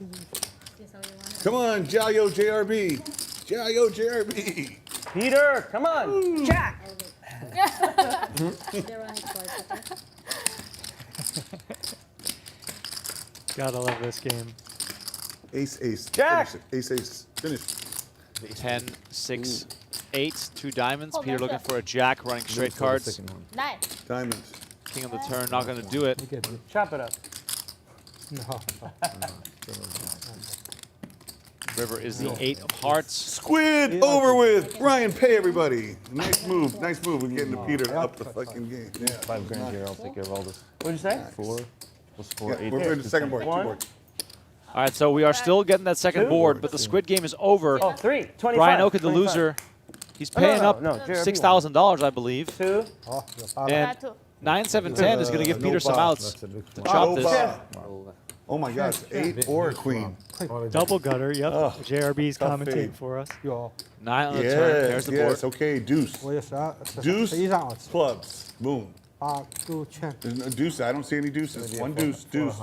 Come on, Jalyo JRB. Jalyo JRB. Peter, come on. Jack. They're running twice, okay? Gotta love this game. Ace. Jack. Finish it. Ace. Finish. 10, 6, 8, 2 diamonds. Peter looking for a jack, running straight cards. Diamond. King on the turn, not going to do it. Chop it up. River is the 8 of hearts. Squid over with. Ryan, pay everybody. Nice move. Nice move. We're getting to Peter up the fucking game. Yeah. $5,000 here. I'll take care of all this. What'd you say? 4 plus 4, Yeah, 8. we're in the second board. Two One. board. All right, so we are still getting that second Two? board, but the Squid game is over. Oh, 3. 25. Brian Oaken, the 25. loser, he's Oh, no, paying no, up no, JRB $6,000, I believe. 2. And 9, 7, 10 is going to give Peter some outs. That's a big to chop No this. ball. Oh my gosh, 8 or a queen. Double gutter, yep. Oh, JRB's tough commentating fade. for us. 9 on the turn. There's the board. Okay, deuce. Deuce, clubs, boom. There's no deuce, I don't see any deuces. One deuce, deuce.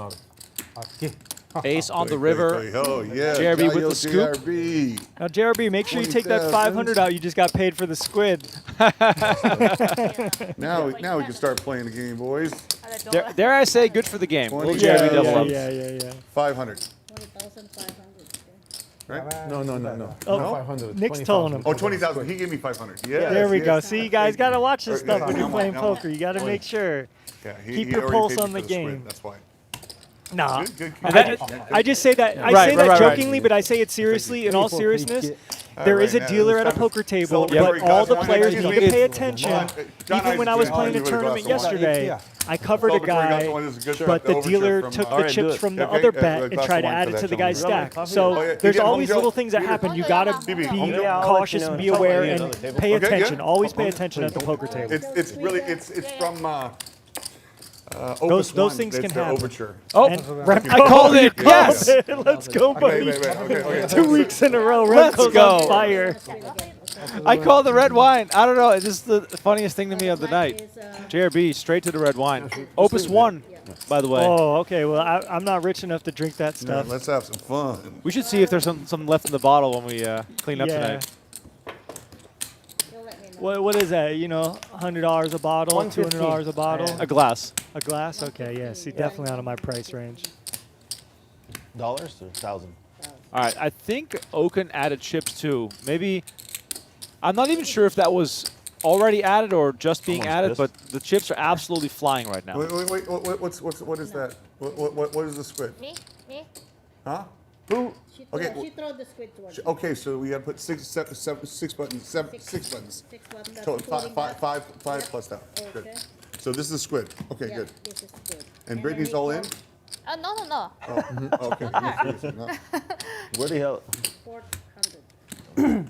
Ace on the river. Oh, yeah. JRB with Gallo the scoop. JRB. Now, JRB, make sure you take that 500 out. You just got paid for the squid. Now we can start playing the game, boys. Dare I say, good for the game. Little JRB double up. Yeah. 500. 20,500. Right? No. Oh, 500. Nick's telling him. Oh, 20,000. He gave me 500. Yeah. There we go. See, you guys got to watch this stuff when you're playing now poker. You got to make sure. Yeah, Keep he your already pulse paid me on the for squid, game. That's why. Nah. Good. I just say that. I Right, say right, that right. jokingly, but I say it seriously. In all seriousness, there is a Right, dealer yeah, at a poker table, celebrate but all the God's players wonder. need to pay attention. John Even when I was Isaac, playing a everybody tournament got someone. yesterday, I covered a guy, but the dealer took the chips from the other bet and tried to add it to the guy's stack. So there's always little things that happen. You gotta be cautious and be aware and pay attention. Always pay attention at the poker table. It's really it's from Those Opus things 1. can It's their happen. overture. Oh, Remco, I called it. Yes. Let's go, buddy. Okay. 2 weeks in a row. Let's Remco's go. on fire. I called the red wine. I don't know. It's just the funniest thing to me of the night. JRB straight to the red wine. Opus 1, by the way. Oh, okay. Well, I'm not rich enough to drink that Yeah, stuff. let's have some fun. We should see if there's some left in the bottle when we clean up Yeah. tonight. What is that? You know, $100 a bottle, $200 a bottle, A glass. a glass. Okay, yeah. See, definitely out of my price range. Dollars or 1,000? All right. I think Oaken added chips too. Maybe. I'm not even sure if that was already added or just being added, but the chips are absolutely flying right now. Wait. What is that? What is the squid? Me? Huh? She Okay, throw, she throw the squid towards me. Okay, so we got to put six buttons. Six buttons. Total, including that. five plus that. Good. Okay. So this is the squid. Okay, Yeah, good. this is good. And then Brittany's we all in? put No. Oh, okay. No. Where the hell? 400.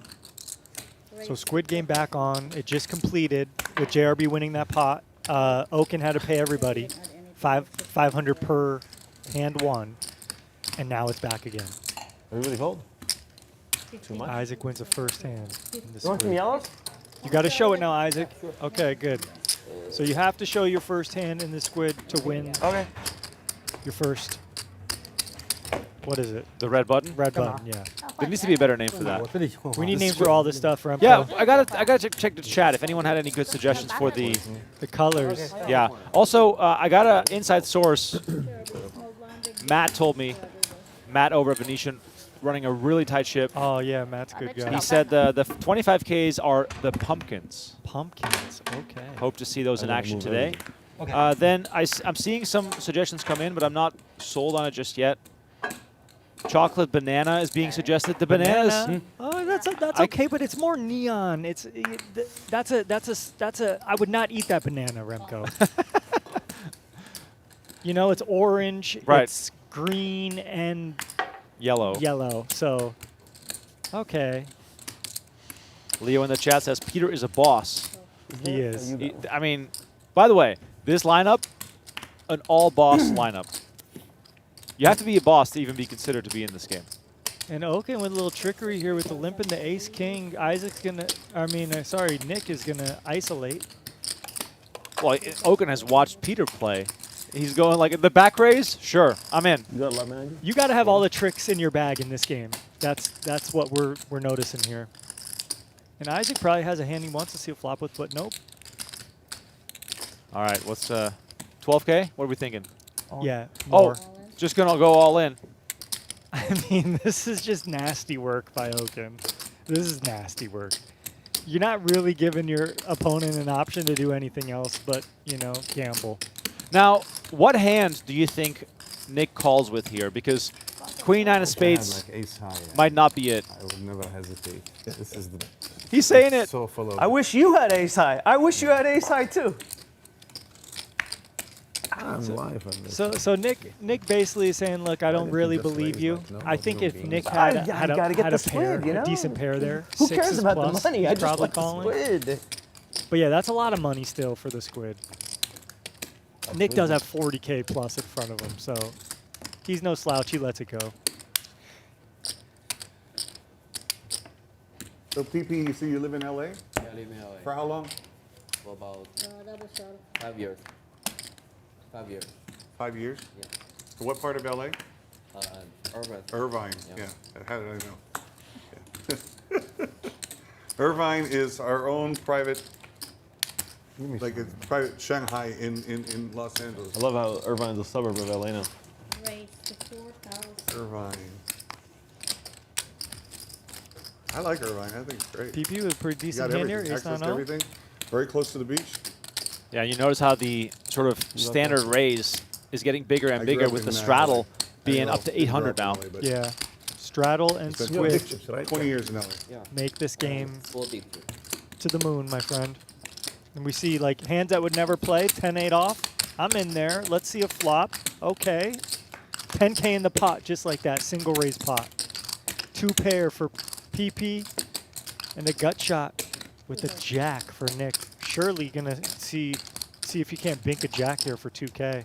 So Squid Game back on. It just completed with JRB winning that pot. Oaken had to pay everybody 500 per hand one, and now it's back again. Everybody hold? Too much? Isaac wins the first hand. In the You want some Squid. yellows? You got to show it now, Isaac. Okay, good. So you have to show your first hand in the Squid to win Okay. your first. What is it? The red button? Red button, yeah. There needs to be a better name for that. We need names for all this stuff, Remco. Yeah, I gotta check the chat if anyone had any good suggestions for the. The colors. Yeah. Also, I got an inside source. Matt told me, Matt over at Venetian, running a really tight ship. Oh, yeah, Matt's a good He guy. said the 25Ks are the pumpkins. Pumpkins, okay. Hope to see those in I'm gonna action move today. everything. Then I'm seeing some suggestions come in, but I'm not sold on it just yet. Chocolate banana is being suggested. The bananas. Oh, that's okay, but it's more neon. That's a. I would not eat that banana, Remco. You know, it's orange. Right. It's green and Yellow. yellow. So, okay, Leo in the chat says Peter is a boss. he is. I mean, by the way, this lineup, an all-boss lineup. You have to be a boss to even be considered to be in this game. And Okin with a little trickery here with the limp and the ace king. Isaac's gonna. Nick is gonna isolate. Well, Oaken has watched Peter play. He's going like the back raise. Sure, I'm in. You got a lot, man? You got to have all the tricks in your bag in this game. That's what we're noticing here. And Isaac probably has a hand he wants to see a flop with, but nope. All right, what's 12K? What are we thinking? Yeah. Oh, More. just gonna go all in. I mean, this is just nasty work by Oaken. This is nasty work. You're not really giving your opponent an option to do anything else but, gamble. Now, what hand do you think Nick calls with here? Because Queen Nine of Spades Like ace high. might not be it. I would never hesitate. This is the He's saying it. so full of. I wish you had ace high. I wish you had ace high too. I'm live on this. So Nick basically is saying, look, I don't didn't really just believe raise, you. like, no, I think no if beans. Nick I had a gotta get the pair, squid, you know? a decent pair there, Who sixes cares about plus, the money? I he's just probably want the calling. squid. But yeah, that's a lot of money still for the Squid. Nick does have 40K plus in front of him, so He's no slouch. He lets it go. So PP, you see you live in LA? Yeah, I live in LA. For how long? For about 5 years. 5 years. 5 years? Yeah. So what part of LA? Urban. Irvine, Yeah. yeah. How did I know? Yeah. Irvine is our own private, like a private Shanghai in Los Angeles. I love how Irvine's a suburb of LA now. Irvine. I like Irvine. I think it's great. PP was a pretty You got decent hand here. everything, Ace access to 9-0. everything. Very close to the beach. Yeah, you notice how the sort of standard raise is getting bigger and I bigger grew up with in the that straddle way. being I up to grew 800 now. up in LA, but Yeah. Straddle and it's been squid 20 years in LA. Yeah. make this game 40. to the moon, my friend. And we see like hands that would never play, 10-8 off. I'm in there. Let's see a flop. Okay. 10K in the pot, just like that, single raise pot. 2 pair for PP and a gut shot with a jack for Nick. Surely gonna see if you can't bink a jack here for 2K.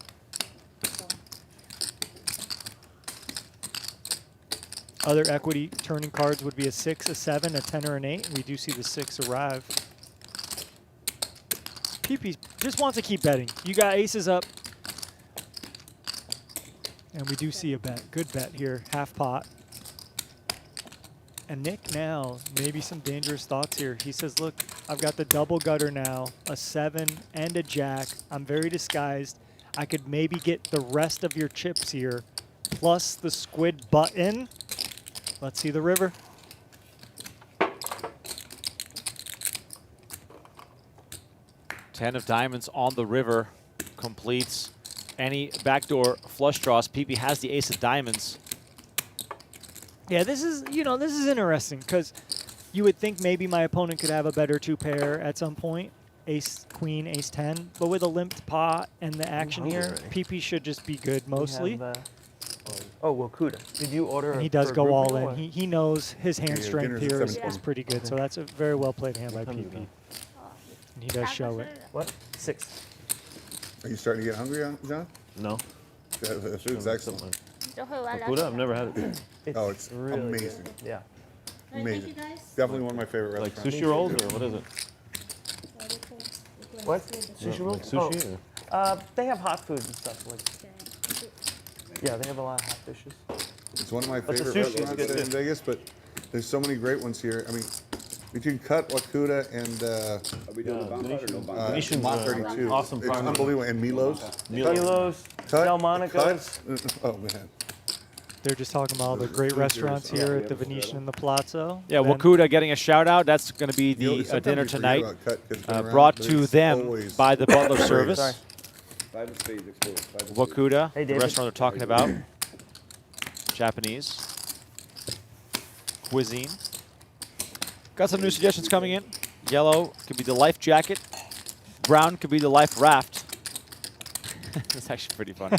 Other equity turning cards would be a 6, a 7, a 10, or an 8. We do see the 6 arrive. PP just wants to keep betting. You got aces up. And we do see a bet. Good bet here. Half pot. And Nick now, maybe some dangerous thoughts here. He says, look, I've got the double gutter now, a 7 and a jack. I'm very disguised. I could maybe get the rest of your chips here, plus the squid button. Let's see the river. Ten of diamonds on the river completes any backdoor flush draws. PP has the ace of diamonds. Yeah, this is, this is interesting because you would think maybe my opponent could have a better 2 pair at some point. Ace, queen, ace 10. But with a limped pot and the action here, PP should just be good mostly. Oh, well, Kuda. Did you order? And he does for a go group all meal, in. or- He knows his hand Yeah, strength dinner's at here is 7:20. pretty good. So that's a very well played hand by PP. And he does show it. What? 6. Are you starting to get hungry, John? No. That food's excellent. Kuda? I've never had it. Oh, it's really amazing. Good. Yeah. Amazing. Definitely one of my favorite Like restaurants. sushi rolls, or what is it? What? Sushi rolls? Like sushi? They have hot food and stuff. Like. Yeah, they have a lot of hot dishes. It's one of my But the favorite sushi's restaurants good in too. Vegas, but there's so many great ones here. I mean, between Cut, Wakuda, and Venetian Lot 32, awesome it's prime. unbelievable. And Milos. Milos, Cut, Delmonico's. Cut. Oh man. They're just talking about all the great restaurants here at the Venetian and the Palazzo. Yeah, Then- Wakuda getting a shout out. That's going to be You know, the sometimes dinner you forget tonight, about Cut 'cause it's been around, brought but to it's them always by the Butler great. Service. Sorry. Wakuda, Hey, the David. restaurant they're talking about. Japanese cuisine. Got some new suggestions coming in. Yellow could be the life jacket. Brown could be the life raft. That's actually pretty funny.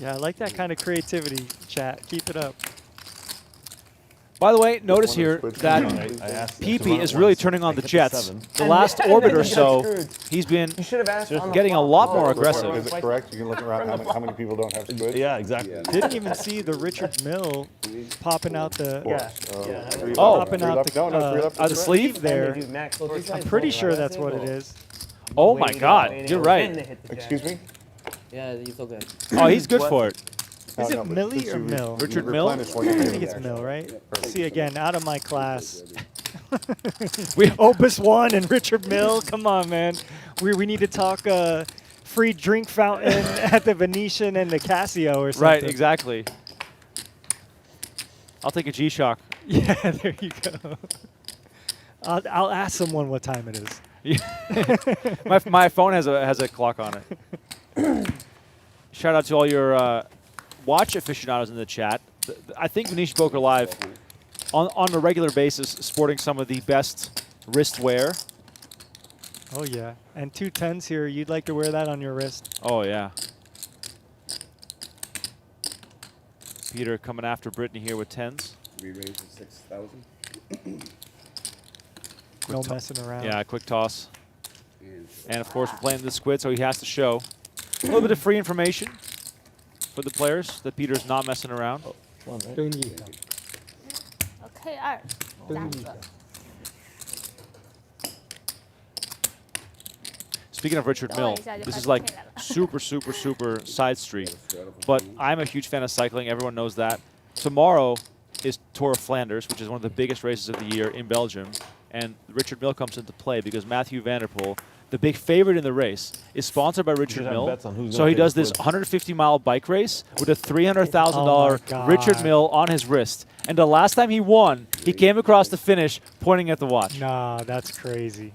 Yeah, I like that kind of creativity, chat. Keep it up. By the way, notice One of here the squid that things. I asked PP is really turning on the jets. The last and orbit then or he got so, screwed. he's been You should have asked. on the getting a flop. lot more Oh, aggressive. Is it correct? You can look around how many people don't have squid? Yeah, exactly. Didn't even see the Richard Mill popping out the Yeah. Three Oh. left. popping Three out left. the, No, three left. the sleeve. And there. they do max. Well, I'm pretty sure that's what it is. Oh my God, you're right. Excuse me? Yeah, it's okay. Oh, he's good for it. Is No, it but Millie since or you Mill? Richard you Mill? replenish what you I do, think it's actually. Mill, right? See, again, out of my class. We Opus 1 and Richard Mill. Come on, man. We need to talk free drink fountain at the Venetian and the Casio or something. Right, exactly. I'll take a G-Shock. Yeah, there you go. I'll ask someone what time it is. my phone has a clock on it. Shout out to all your watch aficionados in the chat. I think Venetian Poker Live, on a regular basis, sporting some of the best wristwear. Oh, yeah. And 2 10s here. You'd like to wear that on your wrist. Oh, yeah. Peter coming after Britney here with 10s. We raised to 6,000. No messing around. Yeah, quick toss. And of course, we're playing the squid, so he has to show a little bit of free information for the players that Peter's not messing around. 对你 OK 2打个。 Speaking of Richard Mill, this is like super, super, super side street. But I'm a huge fan of cycling. Everyone knows that. Tomorrow is Tour of Flanders, which is one of the biggest races of the year in Belgium. And Richard Mill comes into play because Mathieu van der Poel, the big favorite in the race, is sponsored by Richard Mill. So he does this 150-mile bike race with a $300,000 Richard Mill on his wrist. And the last time he won, he came across the finish pointing at the watch. Nah, that's crazy.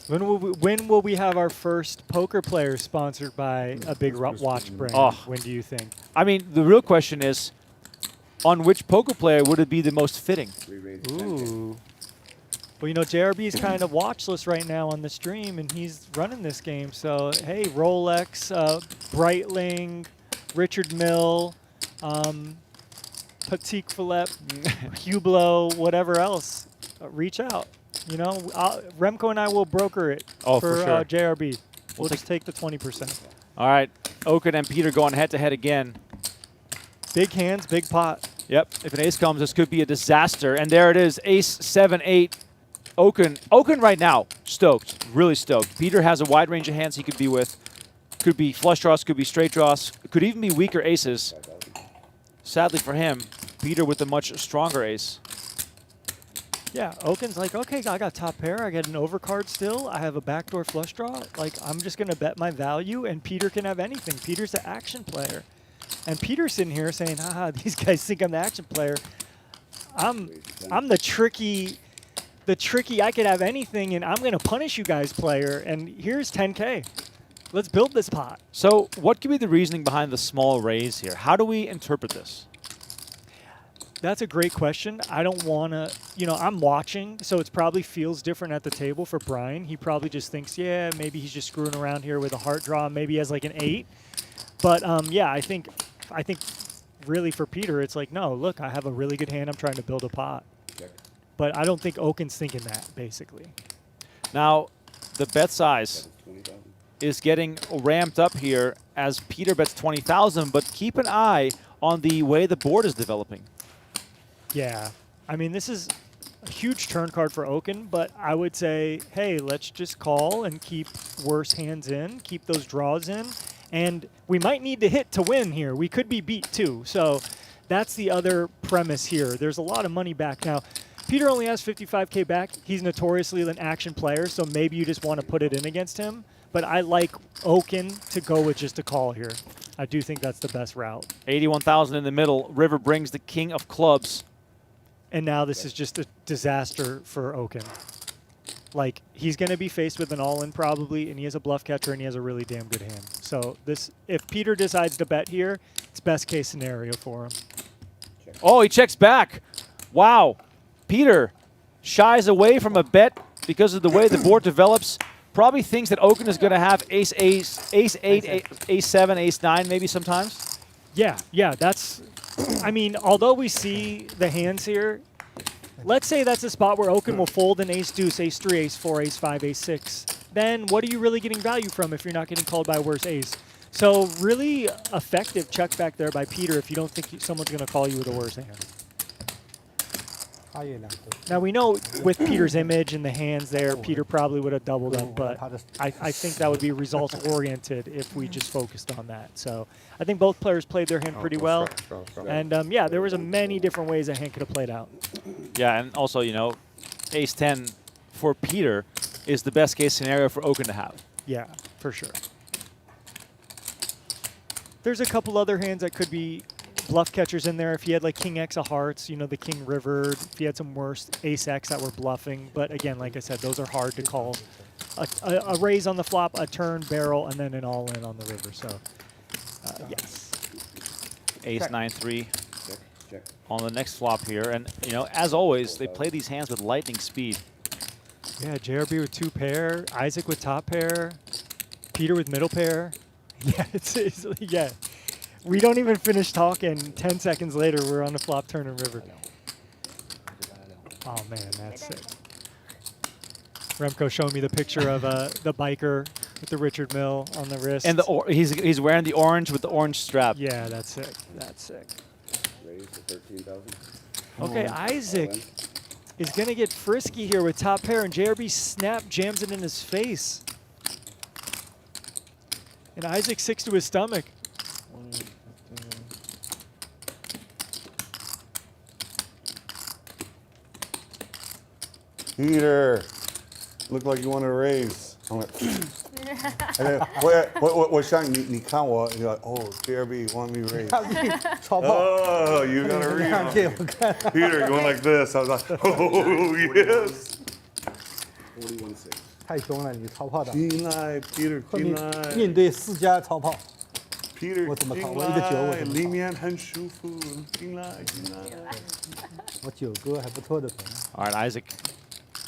When will we have our first poker player sponsored by a big watch brand? Oh. When do you think? I mean, the real question is, on which poker player would it be the most fitting? Ooh. Well, you know, JRB is kind of watchless right now on the stream, and he's running this game. So, hey, Rolex, Breitling, Richard Mill, Patek Philippe, Hublot, whatever else, reach out. You know, Remco and I will broker it for sure. JRB. We'll just take the 20%. All right, Okin and Peter going head-to-head again. Big hands, big pot. Yep, if an ace comes, this could be a disaster. And there it is, ace, 7, 8. Okin right now, stoked, really stoked. Peter has a wide range of hands he could be with. Could be flush draws, could be straight draws, could even be weaker aces. Sadly for him, Peter with a much stronger ace. Yeah, Okin's like, okay, I got top pair. I get an overcard still. I have a backdoor flush draw. Like, I'm just going to bet my value, and Peter can have anything. Peter's the action player. And Peter's sitting here saying, haha, these guys think I'm the action player. I'm the tricky, I could have anything, and I'm going to punish you guys player. And here's 10K. Let's build this pot. So what could be the reasoning behind the small raise here? How do we interpret this? That's a great question. I don't want to, you know, I'm watching, so it probably feels different at the table for Brian. He probably just thinks, yeah, maybe he's just screwing around here with a heart draw. Maybe he has like an 8. But yeah, I think really for Peter, it's like, no, look, I have a really good hand. I'm trying to build a pot. But I don't think Okin's thinking that, basically. Now, the bet size is getting ramped up here as Peter bets 20,000, but keep an eye on the way the board is developing. Yeah. I mean, this is a huge turn card for Okin, but I would say, hey, let's just call and keep worse hands in, keep those draws in, and we might need to hit to win here. We could be beat too. So that's the other premise here. There's a lot of money back now. Peter only has 55K back. He's notoriously an action player, so maybe you just want to put it in against him. But I like Okin to go with just a call here. I do think that's the best route. 81,000 in the middle. River brings the king of clubs. And now this is just a disaster for Okin. Like, he's going to be faced with an all-in probably, and he has a bluff catcher, and he has a really damn good hand. So this, if Peter decides to bet here, it's best case scenario for him. Oh, he checks back. Wow. Peter shies away from a bet because of the way the board develops. Probably thinks that Okin is going to have ace, 8, ace 7, ace 9 maybe sometimes. Yeah, that's... I mean, although we see the hands here, let's say that's a spot where Okin will fold an ace deuce, ace 3, ace 4, ace 5, ace 6. Then what are you really getting value from if you're not getting called by a worse ace? So really effective check back there by Peter if you don't think someone's going to call you with a worse hand. Now we know with Peter's image and the hands there, Peter probably would have doubled up, but I think that would be results-oriented if we just focused on that. So I think both players played their hand pretty well. And yeah, there was many different ways that hand could have played out. Yeah, and also, you know, ace 10 for Peter is the best case scenario for Okin to have. Yeah, for sure. There's a couple other hands that could be bluff catchers in there. If he had like King X of hearts, you know, the King River, if he had some worse Ace X that were bluffing. But again, like I said, those are hard to call. A raise on the flop, a turn, barrel, and then an all-in on the river. So, yes. Ace 9-3 on the next flop here. And, you know, as always, they play these hands with lightning speed. Yeah, JRB with 2 pair, Isaac with top pair, Peter with middle pair. Yeah, it's yeah. We don't even finish talking. 10 seconds later, we're on the flop, turn, and river. Oh, man, that's sick. Remco showing me the picture of the biker with the Richard Mille on the wrist. And he's wearing the orange with the orange strap. Yeah, that's sick. That's sick. Raise to 13,000. Okay, Isaac is going to get frisky here with top pair, and JRB snap jams it in his face. And Isaac six to his stomach. Peter, look like you want to raise. I'm like, and then, what shot? Ni看我, and you're like, oh, JRB want me to raise. Oh, you got to read. Peter, going like this. I was like, oh, yes. 41.6. 太凶了，你超炮的。进来 Peter, 进来。面对4家超炮， Peter, 我怎么跑？进我一个9，我来，怎么里面很舒服。进来，进来。跑？我9个还不错的朋友。 All right, Isaac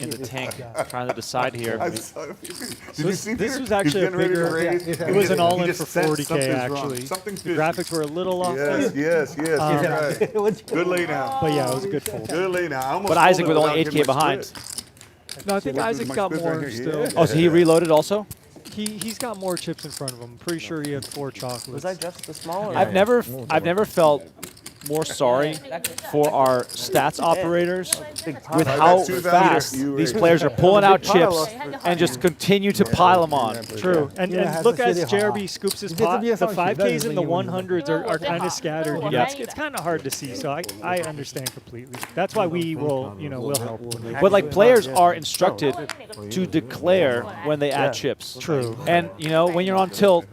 in the tank, trying to decide here. I saw it. Did So you see this Peter? was actually He's a getting ready to bigger. raise. It was an He all-in just for sensed 40K something's wrong. actually. Something's The fishy. graphics were a little off. Yes, you're right. Good lay down. But yeah, it was a good fold. Good lay down. I almost But Isaac folded with only without hitting 8K my behind. squid. No, I think This is Isaac's my got squid more right here. still. Yeah. Oh, so he reloaded also? He's got more chips in front of him. I'm pretty sure he had 4 chocolates. Was I just the smaller? I've never felt more sorry for our stats operators with how fast these players are pulling out chips and just continue to pile them on. True. And look as JRB scoops his pot, the 5Ks and the 100s are kind of scattered. You know, Yeah. it's kind of hard to see, so I understand completely. That's why we will, we'll help. But like players are instructed to declare when they add chips. True. And when you're on tilt,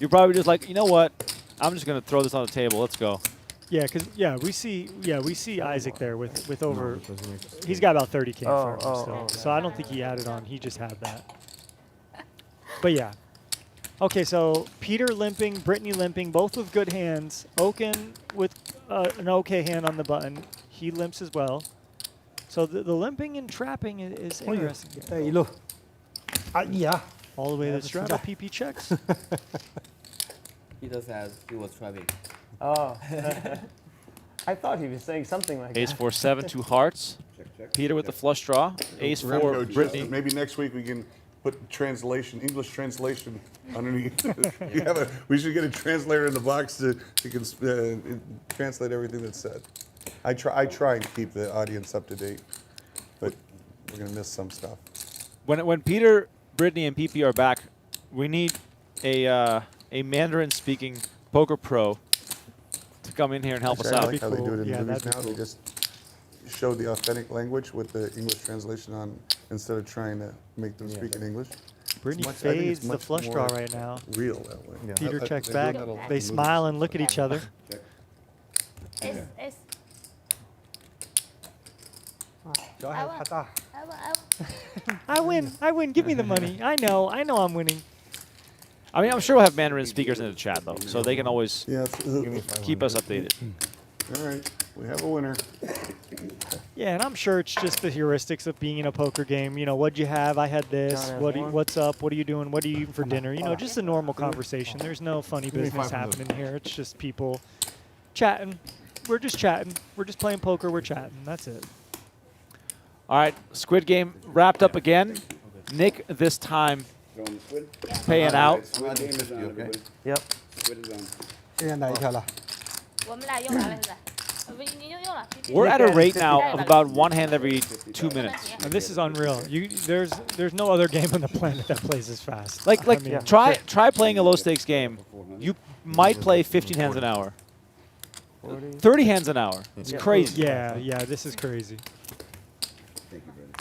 you're probably just like, you know what? I'm just gonna throw this on the table. Let's go. Yeah, because we see Isaac there with over. He's got about 30K in front of him still, so I don't think he added on. He just had that. But yeah. Okay, so Peter limping, Britney limping, both with good hands. Oaken with an okay hand on the button. He limps as well. So the limping and trapping is interesting. 这一路，哎呀， All the way to Strata PP checks. Peter says he was trapping. Oh. I thought he was saying something like Ace that. 4-7, 2 hearts. Peter with the flush draw. Ace 4, Remco, just Britney. maybe next week we can put translation, English translation underneath. We should get a translator in the box to translate everything that's said. I try and keep the audience up to date, but we're gonna miss some stuff. When Peter, Britney, and PP are back, we need a Mandarin-speaking poker pro to come in here and help us Actually, I out. like how they do it in Yeah, movies that'd now. be They just show the authentic language with the English translation on instead of trying to make them speak in English. Brittany I think it's fades the much flush draw more right now. Real that way. Peter checks They've back. done that a lot in They movies. smile and look at each other. S. 脚还太大。 I win. Give me the money. I know I'm winning. I mean, I'm sure we'll have Mandarin speakers in the chat, though, so they can always Yeah. keep us updated. All right, we have a winner. Yeah, and I'm sure it's just the heuristics of being in a poker game. What'd you have? I had this. John has one. What's up? What are you doing? What are you eating for dinner? Just a normal conversation. There's no funny business happening here. It's just people chatting. We're just chatting. We're just playing poker. We're chatting. That's it. All right, Squid Game wrapped up again. Nick this time paying out. Squid game is on, everybody. Yep. Squid is on. 现在哪一条了？ 我们俩用完了现在，你用了。 We're at a rate now of about one hand every 2 minutes. And this is unreal. There's no other game on the planet that plays as fast. Like I mean, try playing a low stakes game. You might play 15 hands an hour. 30 hands an hour. It's crazy. Yeah, this is crazy. Thank you, Brandon.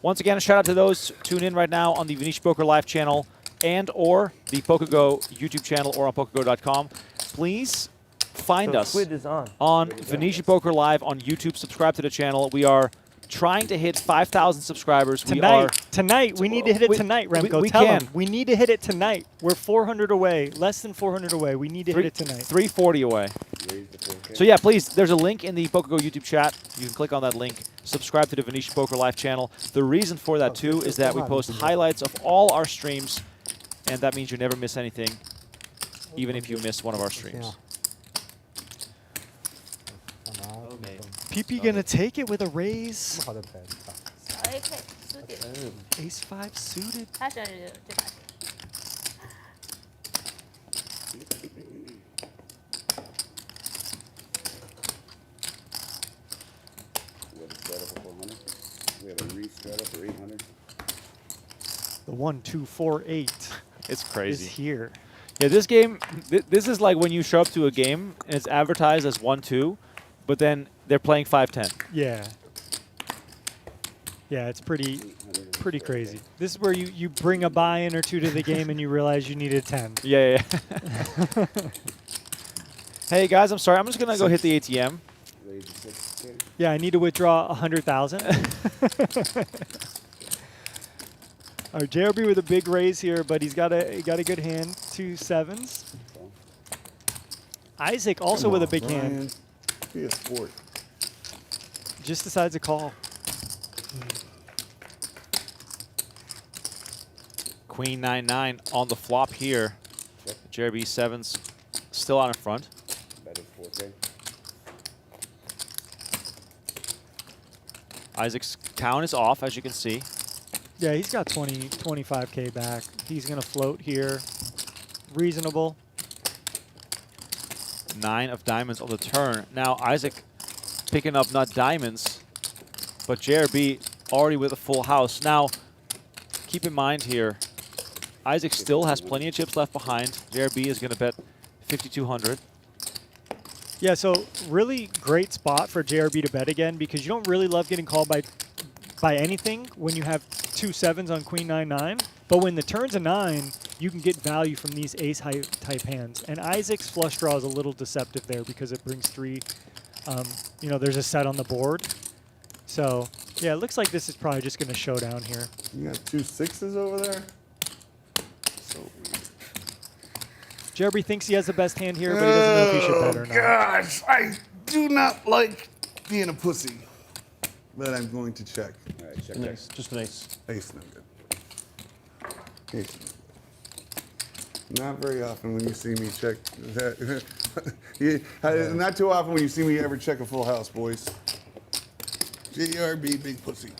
Once again, a shout out to those tuned in right now on the Venetian Poker Live channel and or the PokerGo YouTube channel or on PokerGo.com. Please find us Squid is on. Venetian Poker Live on YouTube. Subscribe to the channel. We are trying to hit 5,000 subscribers. Tonight, we need to hit it tonight, Remco. we Tell can. him. We need to hit it tonight. We're 400 away, less than 400 away. We need to hit it tonight. 340 away. Raise the 4K. So yeah, please, there's a link in the PokerGo YouTube chat. You can click on that link. Subscribe to the Venetian Poker Live channel. The reason for that, too, is that we post highlights of all our streams, and that means you never miss anything, even if you miss one of our streams. Okay. PP gonna take it with a raise. 不好的牌。小 AK 输 Ace 5 suited. 他喜欢这把。We have a reset up for 800. The 1, 2, 4, 8 It's is crazy. here. Yeah, this game, this is like when you show up to a game and it's advertised as 1-2, but then they're playing 5-10. Yeah. Yeah, it's pretty crazy. This is where you bring a buy-in or two to the game and you realize you need a 10. Yeah. Hey guys, I'm sorry. I'm just gonna go hit the ATM. Yeah, I need to withdraw 100,000. All right, JRB with a big raise here, but he got a good hand. 2 7s. Isaac also with a big hand. Be a sport. Just decides to call. Queen 9-9 on the flop here. JRB 7's still out in front. Isaac's count is off, as you can see. Yeah, he's got 25K back. He's going to float here. Reasonable. 9 of diamonds on the turn. Now Isaac picking up not diamonds, but JRB already with a full house. Now, keep in mind here, Isaac still has plenty of chips left behind. JRB is going to bet 5,200. Yeah, so really great spot for JRB to bet again because you don't really love getting called by anything when you have 2 7s on Queen 9-9. But when the turn's a 9, you can get value from these ace-high type hands. And Isaac's flush draw is a little deceptive there because it brings 3. You know, there's a set on the board. So, yeah, it looks like this is probably just going to showdown here. You got 2 6s over there? So JRB thinks he has the best hand here, but he doesn't know if he should bet or not. Gosh, I do not like being a pussy. But I'm going to check. All right, check. Nice. Just an ace. Ace no good. Ace no good. Not very often when you see me check that. Not too often when you see me ever check a full house, boys. JRB, big pussy.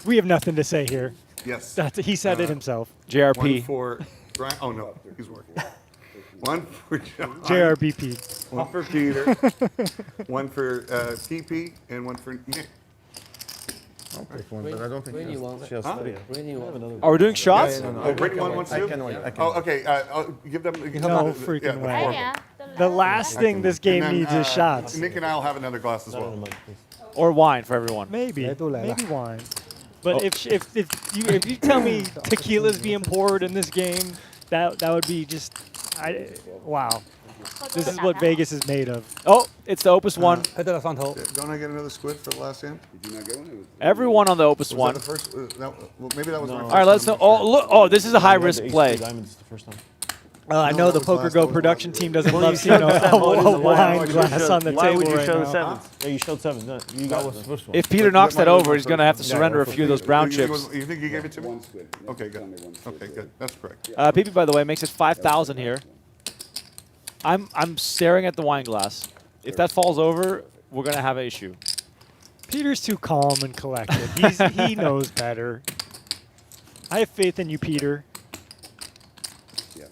We have nothing to say here. Yes. He said it himself. JRP. 1 for Brian. Oh no, he's working. 1 for John. JRBP. 1 for Peter. 1 for PP, and 1 for Nick. I'll pick one, but I don't think Brittany won. she has Huh? 30. Brittany won. Are we doing shots? Oh, Brittany wants to? I can wait. I can Oh, wait. okay. Give them. No freaking way.哎呀， The last thing this game And then, needs is shots. Nick and I will have another glass as Not in well. the mug, please. Or wine for everyone? Maybe. Yeah, do like Maybe that. wine. But if you tell me tequila's being poured in this game, that would be just wow. This is what Vegas is made of. Oh, it's the Opus 1. 黑对了上头。 Don't I get another squid for the last hand? Did you not get one? Everyone on the Opus Was 1. that the first? Well, maybe that was my No. first. All right, let's know. Oh, look. Oh, this is a high You had risk the ace play. two diamonds the first time. I No, know that the was Poker last Go one. production team doesn't Well, love you seeing showed the a seven. wine Why glass on the Why table would you right show the now. sevens? Yeah, you showed 7. No, you got was one. the first one. If Peter knocks that over, he's going to have to surrender a few of those brown You chips. think you gave it to me? One squid. Okay, Tell me good. one squid. Okay, good. That's correct. PP, by the way, makes it 5,000 here. I'm staring at the wine glass. If that falls over, we're going to have an issue. Peter's too calm and collected. He knows better. I have faith in you, Peter. Yeah.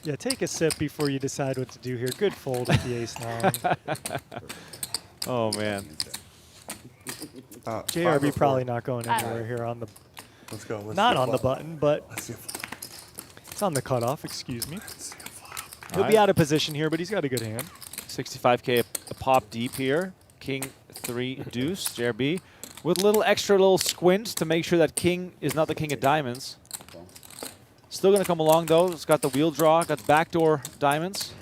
Yeah, take a sip before you decide what to do here. Good fold with the ace-9. Oh, man. JRB probably not going anywhere here on the Let's go. Let's not see a on the flop. button, but Let's see a flop. it's on the cutoff. Excuse me. Let's see a flop. He'll be out of position here, but he's got a good hand. 65K a pop deep here. King 3 deuce, JRB. With a little squint to make sure that king is not the king of diamonds. Still going to come along, though. It's got the wheel draw, got the backdoor diamonds.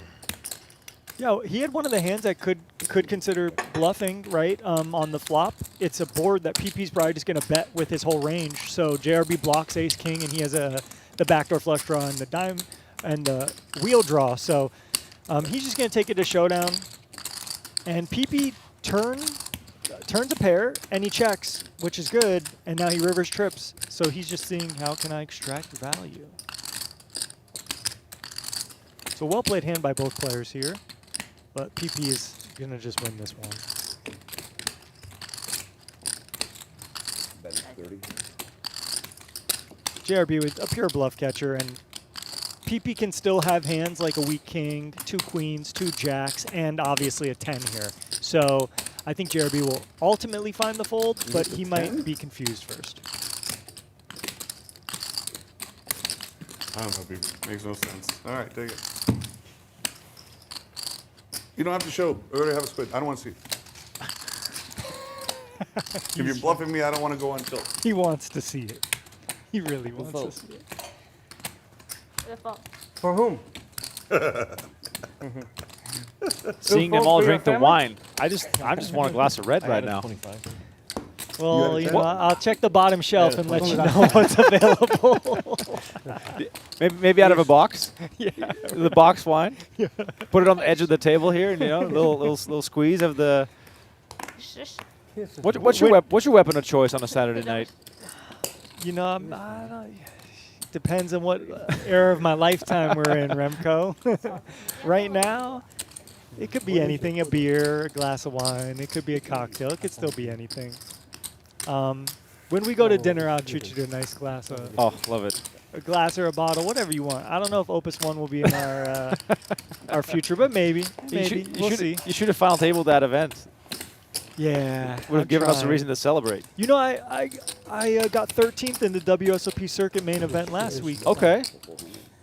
Yeah, he had one of the hands that could consider bluffing, right, on the flop. It's a board that PP's probably just going to bet with his whole range. So JRB blocks ace-king, and he has the backdoor flush draw and the dime and the wheel draw. So he's just going to take it to showdown. And PP turns a pair, and he checks, which is good. And now he rivers trips. So he's just seeing, how can I extract value? So well-played hand by both players here. But PP is going to just win this one. 30. JRB with a pure bluff catcher, and PP can still have hands like a weak king, 2 queens, 2 jacks, and obviously a 10 here. So I think JRB will ultimately find the fold, but he might be confused first. I don't know, people. Makes no sense. All right, take it. You don't have to show. I already have a squid. I don't want to see it. If you're bluffing me, I don't want to go on tilt. He wants to see it. He really wants to see it. For whom? Seeing them all drink the wine. I just want a glass of red right now. Well, you know, I'll check the bottom shelf and let you know what's available. Maybe out of a box. Yeah. The box wine. Yeah. Put it on the edge of the table here, and little squeeze of the. What's your weapon of choice on a Saturday night? You know, I don't, depends on what era of my lifetime we're in, Remco. Right now, it could be anything, a beer, a glass of wine. It could be a cocktail. It could still be anything. When we go to dinner, I'll treat you to a nice glass of love it. A glass or a bottle, whatever you want. I don't know if Opus 1 will be in our our future, but maybe. We'll see. You should have final tabled that event. Yeah. Would have given us a reason to celebrate. You know, I got 13th in the WSOP circuit main event last week. Okay.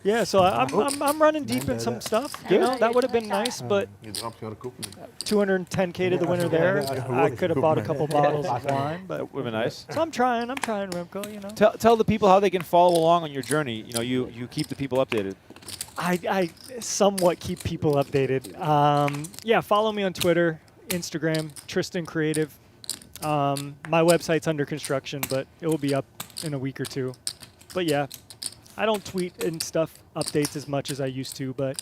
Yeah, so I'm running deep in some stuff. You know, that would have been nice, but 210K to the winner there. I could have bought a couple bottles of wine, but that would have been nice. So I'm trying, Remco. You know. Tell the people how they can follow along on your journey. You know, you keep the people updated. I somewhat keep people updated. Yeah, follow me on Twitter, Instagram, Tristan Creative. My website's under construction, but it will be up in a week or two. But yeah, I don't tweet and stuff updates as much as I used to, but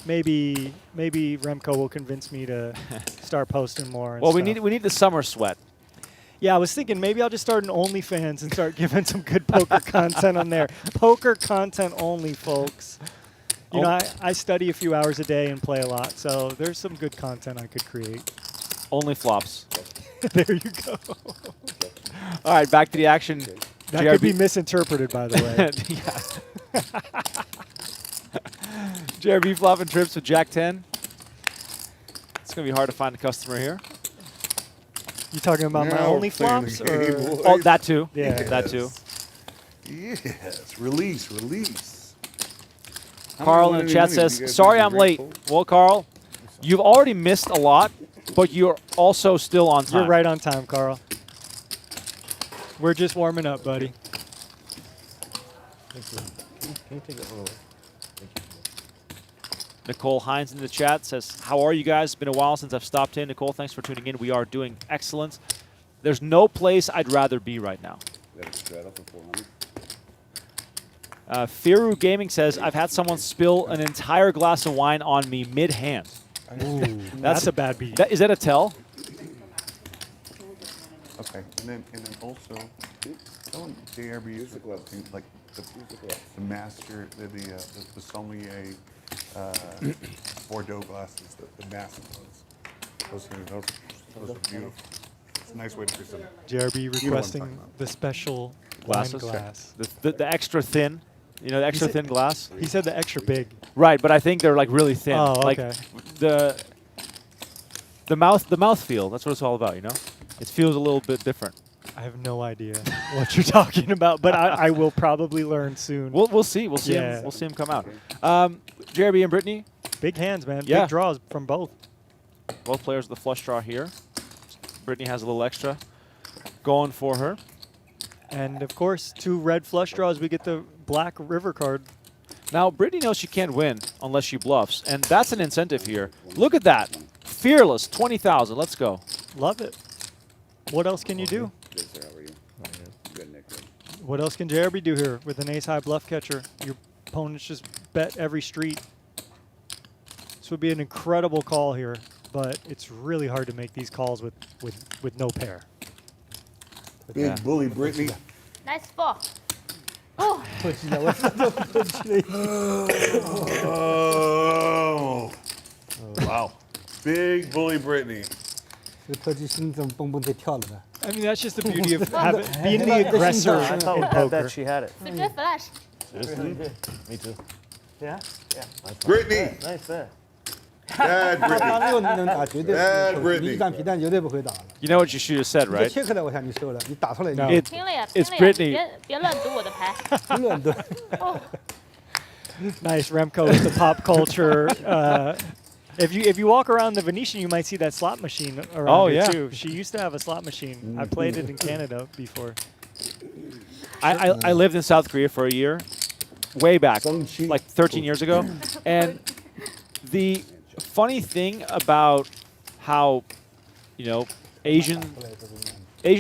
maybe Remco will convince me to start posting more. Well, we need the summer sweat. Yeah, I was thinking maybe I'll just start an OnlyFans and start giving some good poker content on there. Poker content only, folks. You know, I study a few hours a day and play a lot, so there's some good content I could create. Only flops. There you go. All right, back to the action. That could be misinterpreted, by the way. JRB flopping trips with Jack 10. It's going to be hard to find a customer here. You talking about my only flops? Or? Oh, that too. Yeah, yes. That too. Yes, release. Carl in the chat says, sorry I'm late. Well, Carl, you've already missed a lot, but you're also still on time. You're right on time, Carl. We're just warming up, buddy. Thank you. Can you take that one away? Thank you. Nicole Hines in the chat says, how are you guys? It's been a while since I've stopped in. Nicole, thanks for tuning in. We are doing excellent. There's no place I'd rather be right now. Firu Gaming says, I've had someone spill an entire glass of wine on me mid-hand. Ooh, that's a bad beat. Is that a tell? Okay, and then also, don't JRB like the master, the sommelier Bordeaux glasses, the massive ones. Those are beautiful. It's a nice way to present it. JRB requesting the special Glasses? wine glass. The extra thin. You know, the extra thin glass? He said the extra big. Right, but I think they're like really thin. Oh, like okay. The mouth feel, that's what it's all about, you know? It feels a little bit different. I have no idea what you're talking about, but I will probably learn soon. We'll see. We'll see him. We'll see him come out. JRB and Britney. Big hands, man. Yeah. Big draws from both. Both players with the flush draw here. Britney has a little extra going for her. And of course, 2 red flush draws, we get the black river card. Now, Britney knows she can't win unless she bluffs, and that's an incentive here. Look at that. Fearless, 20,000. Let's go. Love it. What else can you do? What else can JRB do here with an ace-high bluff catcher? Your opponents just bet every street. This would be an incredible call here, but it's really hard to make these calls with no pair. Big bully, Britney. Nice ball. Oh. Oh. Wow. Big bully, Britney. 这特技是那种蹦蹦在跳了的。I mean, that's just the beauty of being the aggressor I thought in with that bet poker. she had it. Good flash. Seriously? Me too. Yeah? Yeah. Brittany. Nice bet. Bad 他 Brittany. 6能打绝对 Bad 不，你 Britney 一张皮蛋绝对不会打了。 You know what you should have said, 你 right? 切克的，我想你收了，你打出来你 No. 就 It, 听了呀， it's 听了呀， Britney. 别乱读我的牌。乱炖。 哦， Nice, Remco with the pop culture. If you walk around the Venetian, you might see that slot machine around Oh, here yeah. too. She used to have a slot machine. I played it in Canada before. I lived in South Korea for a year, way back, like 13 years ago. And the funny thing about how, you know, Asian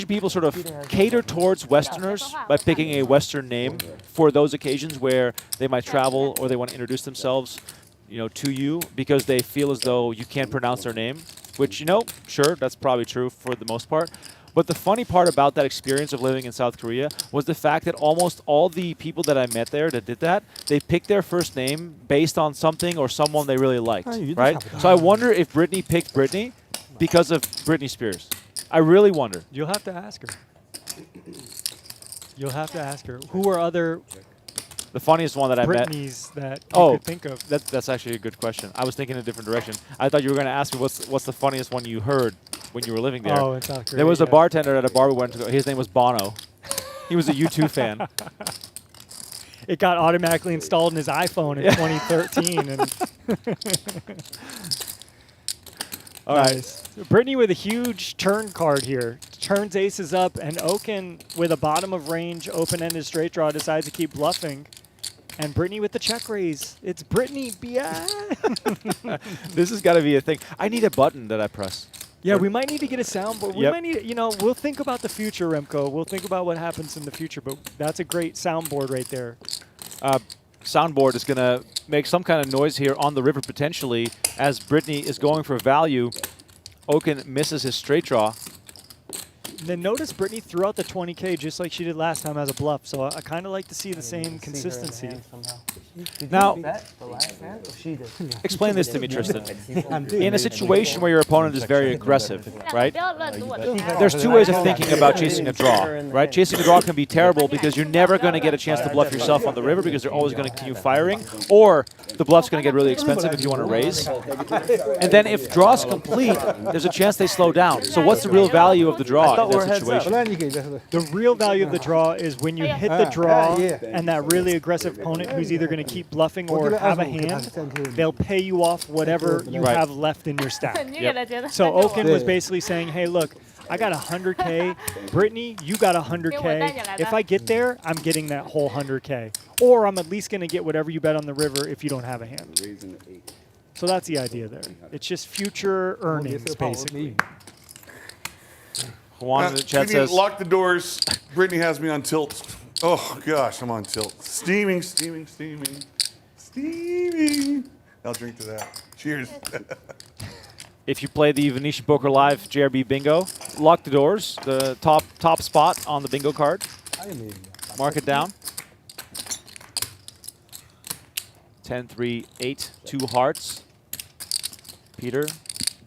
people sort of cater towards Westerners by picking a Western name for those occasions where they might travel or they want to introduce themselves, you know, to you because they feel as though you can't pronounce their name, which, you know, sure, that's probably true for the most part. But the funny part about that experience of living in South Korea was the fact that almost all the people that I met there that did that, they picked their first name based on something or someone they really liked, right? So I wonder if Britney picked Britney because of Britney Spears. I really wonder. You'll have to ask her. You'll have to ask her. Who are other The funniest one that I met. Britneys that you could think of? That's actually a good question. I was thinking in a different direction. I thought you were going to ask me what's the funniest one you heard when you were living there. Oh, in South Korea. There was a bartender at a bar we went to. His name was Bono. He was a U2 fan. It got automatically installed in his iPhone in 2013. And All right. nice. Britney with a huge turn card here. Turns aces up, and Oaken with a bottom of range open-ended straight draw decides to keep bluffing. And Britney with the check raise. It's Britney, yeah. This has got to be a thing. I need a button that I press. Yeah, we might need to get a soundboard. We Yep. might need, you know, we'll think about the future, Remco. We'll think about what happens in the future, but that's a great soundboard right there. Soundboard is going to make some kind of noise here on the river potentially as Britney is going for value. Oaken misses his straight draw. And then notice Britney threw out the 20K just like she did last time as a bluff, so I kind of like to see the same consistency. Now, The last hand? Or she did? explain this to me, Tristan. In a situation where your opponent is very aggressive, right? 不要乱读我的牌。 There's two ways of thinking about chasing a draw, right? Chasing a draw can be terrible because you're never going to get a chance to bluff yourself on the river because they're always going to continue firing, or the bluff's going to get really expensive if you want to raise. And then if draw's complete, there's a chance they slow down. So what's the real value of the draw in that situation? 不然你给这是 The real value of the draw is when you hit the draw and that really aggressive opponent who's either going to keep bluffing or have a hand, they'll pay you off whatever you Right. have left in your stack. 你给他觉得。 So Oaken was basically saying, hey, look, I got 100K. Brittany, you got 100K. If I get there, I'm getting that whole 100K. Or I'm at least going to get whatever you bet on the river if you don't have a hand. Raising at 8. So that's the idea there. It's just future earnings, basically. Juan in the we chat need to says, lock the doors. Brittany has me on tilt. Oh, gosh, I'm on tilt. Steaming, steaming, steaming, steaming. I'll drink to that. Cheers. if you play the Venetian Poker Live JRB Bingo, lock the doors, the top spot on the bingo card. Mark it down. 10, 3, 8, 2 hearts. Peter,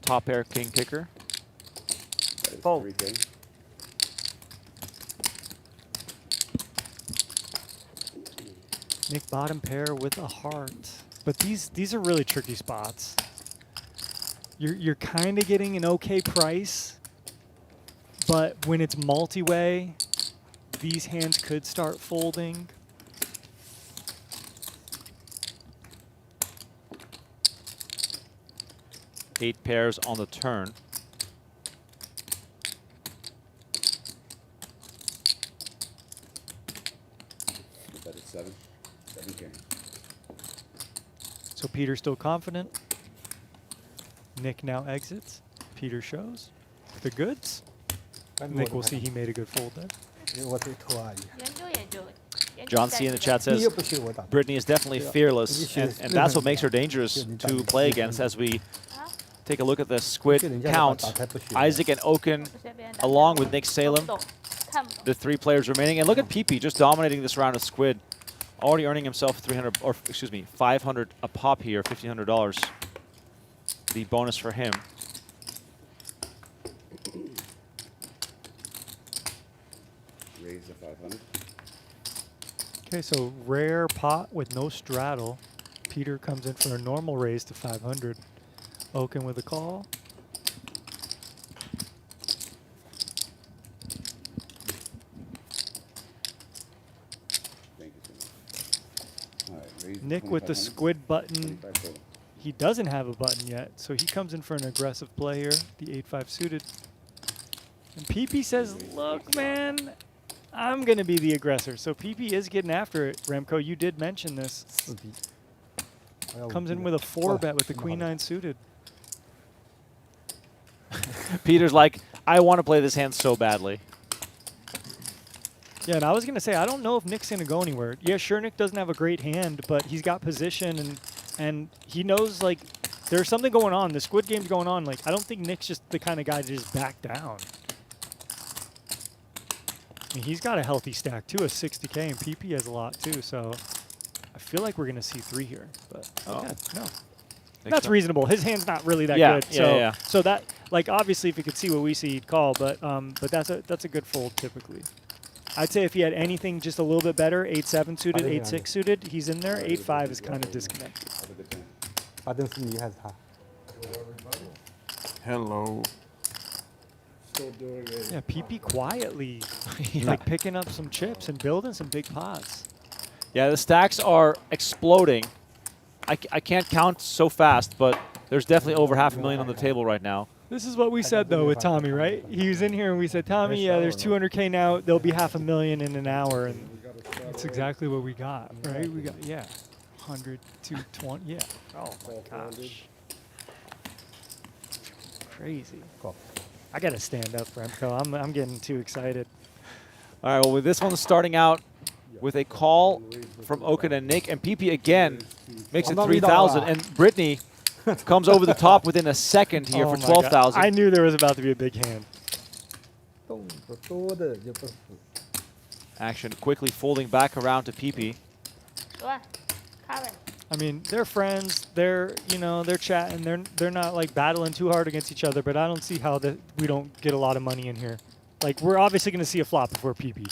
top pair, king kicker. Fold. 3K. Nick bottom pair with a heart. But these are really tricky spots. You're kind of getting an okay price, but when it's multi-way, these hands could start folding. Eight pairs on the turn. Bet at 7. 7K. So Peter's still confident. Nick now exits. Peter shows the goods. Nick will see he made a good fold there. 我得投而已。 研究研究。 John C in the chat says, Britney is definitely fearless, and that's what makes her dangerous to play against. As we take a look at the squid count, Isaac and Okin, along with Nick Salem, the 3 players remaining. And look at PP just dominating this round of squid, already earning himself 300, or excuse me, 500 a pop here, $1,500. The bonus for him. Okay, so rare pot with no straddle. Peter comes in for a normal raise to 500. Oaken with a call. Thank you so much. All right, raise Nick with the 2500. squid button. 25 total. He doesn't have a button yet, so he comes in for an aggressive play here, the 8-5 suited. And PP says, look, man, I'm going to be the aggressor. So PP is getting after it. Remco, you did mention this. Comes in with a 4-bet with the queen-9 suited. Peter's like, I want to play this hand so badly. Yeah, and I was going to say, I don't know if Nick's going to go anywhere. Yeah, sure, Nick doesn't have a great hand, but he's got position, and he knows, like, there's something going on. The squid game's going on. Like, I don't think Nick's just the kind of guy to just back down. I mean, he's got a healthy stack, too, a 60K, and PP has a lot, too, so I feel like we're going to see 3 here. But, okay, no. That's reasonable. His hand's not really that good. So, so that, like, obviously, if he could see what we see, he'd call, but that's a good fold, typically. I'd say if he had anything just a little bit better, 8-7 suited, 8-6 suited, he's in there. 8-5 is kind of disconnected. Hello. Still doing it. Yeah, PP quietly, like picking up some chips and building some big pots. Yeah, the stacks are exploding. I can't count so fast, but there's definitely over $500,000 on the table right now. This is what we said, though, with Tommy, right? He was in here and we said, Tommy, yeah, there's 200K now. There'll be $500,000 in an hour. And that's exactly what we got, right? We got, 100, 220, yeah. Oh, my gosh. Crazy. I got to stand up, Remco. I'm getting too excited. All right, well, with this one starting out with a call from Okin and Nick, and PP again makes it 3,000, and Britney comes over the top within a second here for 12,000. I knew there was about to be a big hand. Action quickly folding back around to PP. I mean, they're friends. They're they're chatting. They're not like battling too hard against each other. But I don't see how we don't get a lot of money in here. Like, we're obviously going to see a flop before PP,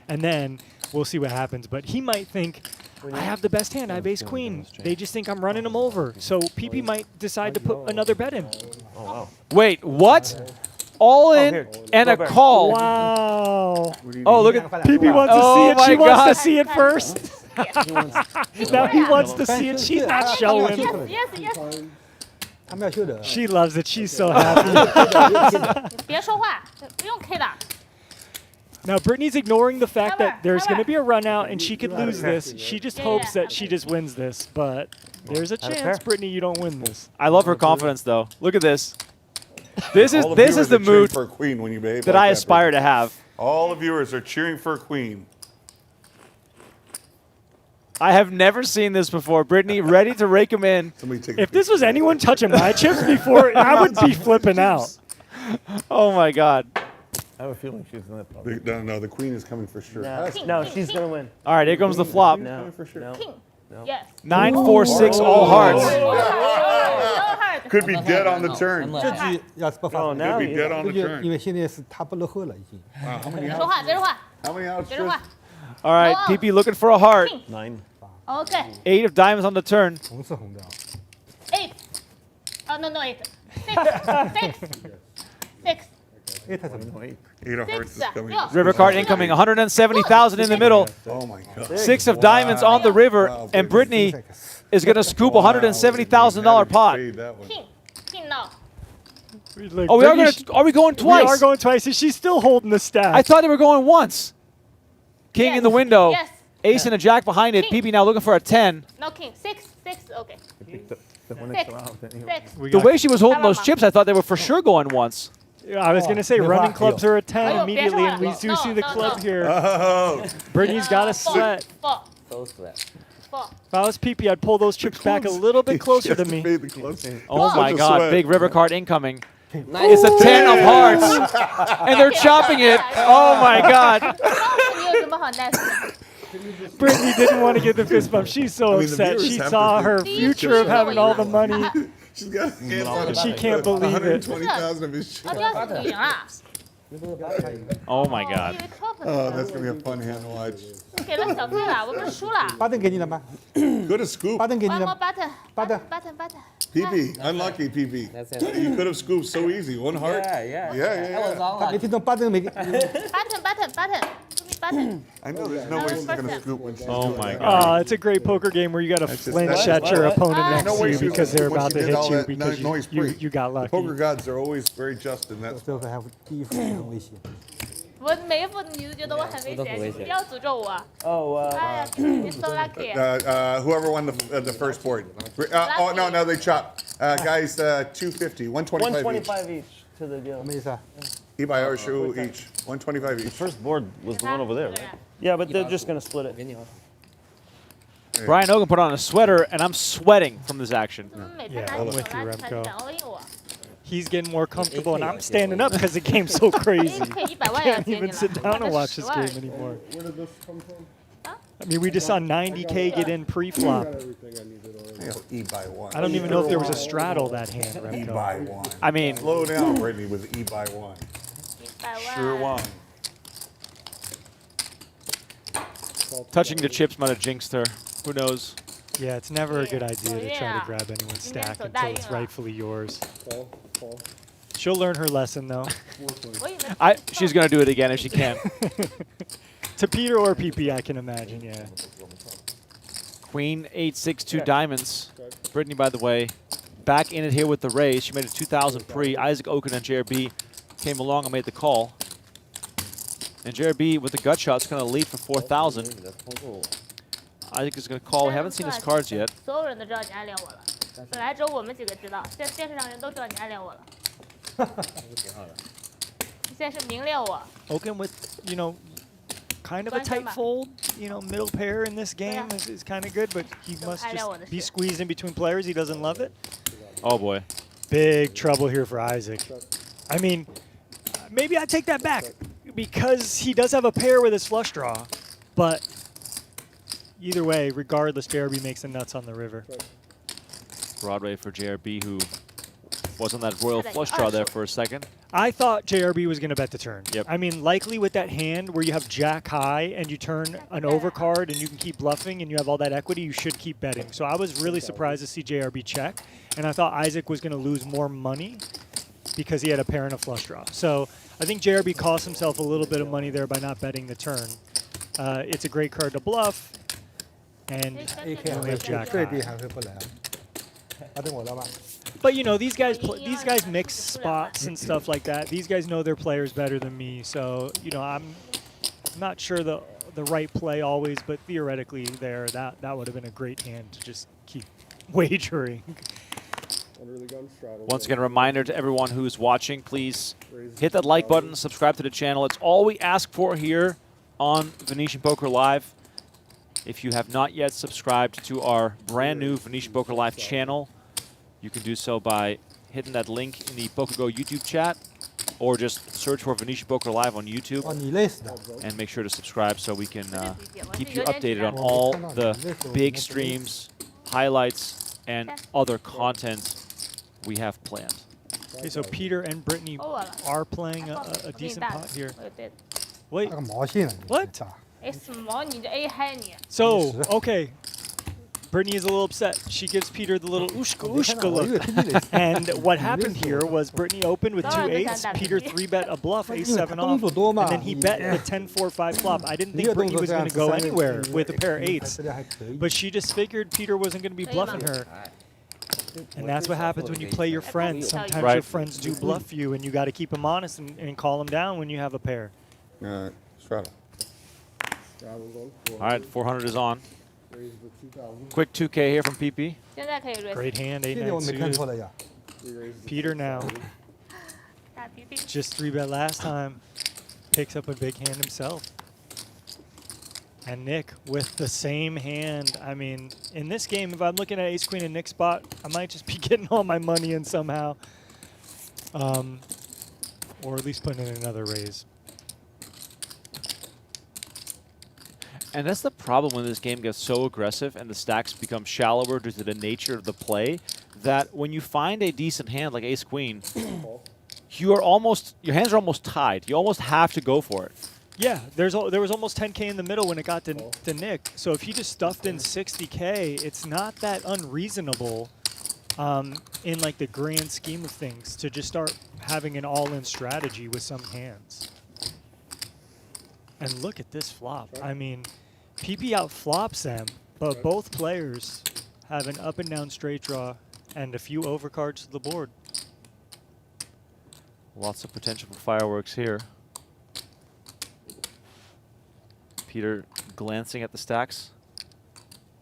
and then we'll see what happens. But he might think, I have the best hand. I have ace queen. They just think I'm running them over. So PP might decide to put another bet in. Oh, wow. Wait, what? All in and a call. Wow. Oh, look at PP wants to see it. She wants to see it first. Now he wants to see it. She's not showing. She loves it. She's so happy. Now, Brittany's ignoring the fact that there's going to be a run out and she could lose this. She just hopes that she just wins this. But there's a chance, Brittany, you don't win this. I love her confidence, though. Look at this. This is the mood for a queen when you behave that like I aspire to have. All the viewers are cheering for a queen. I have never seen this before. Brittany ready to rake him in. If this was anyone touching my chips before, I would be flipping out. Oh, my God. I have a feeling she's going to No, the queen is coming for sure. No, she's going to win. All right, here comes the flop. No, for sure. no. Yes. 9, 4, 6, all hearts. Could be dead on the turn. 这局要是不发 Could be dead on the 因 turn. 为现在是他不落后了已经。 Wow, how many 说话，接着话， How many outs? 接着话。 All right, PP looking for a heart. 9. Okay. 8 of diamonds on the turn. 红是红的。 8. Oh, no, 8. 6. 6. 8什么？ 8 of hearts is coming. River card incoming, 170,000 in the middle. Oh my God. 6 of diamonds on the river, and Britney is going to scoop $170,000 pot. King. King now. Oh, are we going twice? We are going twice, and she's still holding the stack. I thought they were going once. King in the window. Yes. Ace and a jack behind it. PP now looking for a 10. No king. 6. 6. Okay. The way she was holding those chips, I thought they were for sure going once. I was going to say running clubs are a 10 immediately, and we do see the club here. Oh. Brittany's got a set. 4. If I was PP, I'd pull those chips back a little bit closer to me. Oh my God, big river card incoming. It's a 10 of hearts, and they're chopping it. Oh my God. Brittany didn't want to get the fist bump. She's so upset. She saw her future of having all the money. She's got She can't believe it. 120,000 of his chips. Oh my God. Oh, that's gonna be a fun hand to watch. 给了小费了，我们输了。 button 给你了吗 Could have scooped. button 给你 One 了 more 吗 button. Button. PP, unlucky PP. That's it. You could have scooped so easy. One heart. Yeah. Yeah. That was all 你听懂 button 没？ Button. I know there's no way she's gonna scoop when she's Oh doing my that. God. It's a great poker game where you got to That's just- flinch that's- at your opponent There's next no way to she you was- because they're when about she to did hit all you that because noise you free. got The lucky. poker gods are always very just in that. 最后还第一副很危险。我每一副你都觉得我很危险，你不要诅咒我。 Oh, 哎呀，you're so lucky. Whoever won the first board. Oh no, they chop. Guys, 250, 125 each. 125 each to the deal. 什么意思啊？ Ibai or Shu each, 125 each. First board was the one over there, right? Yeah, but they're just gonna split it. 给你哦。 Brian Oaken put on a sweater, and I'm sweating from this action. 每次 Yeah, 拿 I'm 起 with 手 you, 来才 Remco. 想 all in 我。 He's getting more comfortable, and I'm standing up because the game's so crazy. 可以100万要 Can't 接你 even 了， sit down and watch this 10万 game anymore. Where did this come from? I mean, we just saw 90K get in pre-flop. Got everything I needed already. Ibai won. I don't even know if there was a straddle that hand, Remco. Ibai won. I mean, Slow down, Britney, with Ibai won. 100 Sure 万。 won. touching the chips might have jinxed her. Who knows? Yeah, it's never a good Yeah. idea to try Yeah. to grab anyone's stack so until it's that- rightfully yours. Call. She'll learn her lesson, though. 我以为 She's gonna do it again if she can. To Peter or PP, I can imagine, yeah. Queen 8-6-2 diamonds. Britney, by the way, back in it here with the raise. She made it 2,000 pre. Isaac, Okin, and JRB came along and made the call. And JRB with the gut shot is going to lead for 4,000. Isaac is going to call. We haven't seen his cards yet. 所有人都知道你暗恋我了。本来只有我们几个知道，现在电视上人都知道你暗恋我了。你现在是明恋我。 Okin with, kind of a tight fold, middle pair in this game is kind of good, but he must just be squeezed in between players. He doesn't love it. Oh, boy. Big trouble here for Isaac. I mean, maybe I take that back because he does have a pair with his flush draw, but either way, regardless, JRB makes the nuts on the river. Broadway for JRB, who was on that royal flush draw there for a second. I thought JRB was going to bet the turn. Yep. I mean, likely with that hand where you have jack high and you turn an overcard and you can keep bluffing and you have all that equity, you should keep betting. So I was really surprised to see JRB check, and I thought Isaac was going to lose more money because he had a pair and a flush draw. So I think JRB cost himself a little bit of money there by not betting the turn. It's a great card to bluff, and we have jack 对比 high. 还会不来啊？他等我了吗？ But these guys mix spots and stuff like that. These guys know their players better than me, so I'm not sure the right play always, but theoretically there that would have been a great hand to just keep wagering. Under the gun straddle. Once again, a reminder to everyone who's watching, please hit that like button, subscribe to the channel. It's all we ask for here on Venetian Poker Live. If you have not yet subscribed to our brand new Venetian Poker Live channel, you can do so by hitting that link in the PokerGo YouTube chat, or just search for Venetian Poker Live on YouTube 哦，你累死的。 and make sure to subscribe so we can keep you updated on all the big streams, highlights, and other content we have planned. Okay, so Peter and Brittany are playing a decent pot here. Wait, 那个毛线啊！你 What? 操 哎，什么？你这 A 嗨你？ so okay. Brittany is a little upset. She gives Peter the little ushka ushka look. And what happened here was Brittany opened with 2 8s. Peter 3-bet a bluff, ace-7 off. And then he bet the 10-4-5 flop. I didn't think Brittany was going to go anywhere with a pair of 8s. 这还可以。 But she just figured Peter wasn't going to be bluffing her. And that's what happens when you play your friends. Sometimes your friends do bluff you, and you got to keep them honest and call them down when you have a pair. Straddle. Straddle's on. All right, 400 is on. Raise the 2,000. Quick 2K here from PP. 现在可以 raise。 Great hand, 这点我 8-9 没看 suited. 错了呀。 We raise the Peter now. 大皮皮。 Just 3-bet last time. Picks up a big hand himself. And Nick with the same hand. I mean, in this game, if I'm looking at ace-queen and Nick's spot, I might just be getting all my money in somehow. Or at least putting in another raise. And that's the problem when this game gets so aggressive and the stacks become shallower due to the nature of the play, that when you find a decent hand like ace-queen, your hands are almost tied. You almost have to go for it. Yeah, there was almost 10K in the middle when it got to Nick. So if he just stuffed in 60K, it's not that unreasonable in like the grand scheme of things to just start having an all-in strategy with some hands. And look at this flop. I mean, PP out flops them, but both players have an up and down straight draw and a few overcards to the board. Lots of potential for fireworks here. Peter glancing at the stacks,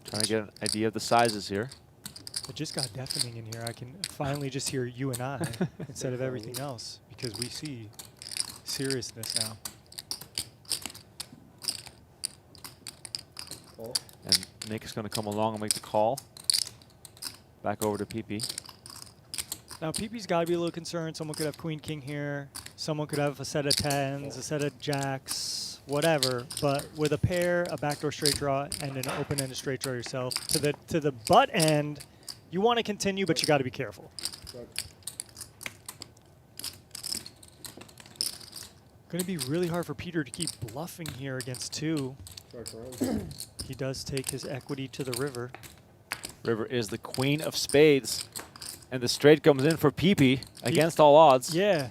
trying to get an idea of the sizes here. It just got deafening in here. I can finally just hear you and I instead of everything else because we see seriousness now. And Nick is going to come along and make the call. Back over to PP. Now PP's got to be a little concerned. Someone could have queen king here. Someone could have a set of tens, a set of jacks, whatever. But with a pair, a backdoor straight draw, and an open-ended straight draw yourself to the butt end, you want to continue, but you got to be careful. Going to be really hard for Peter to keep bluffing here against two. He does take his equity to the river. River is the queen of spades. And the straight comes in for PP against all odds. Yeah.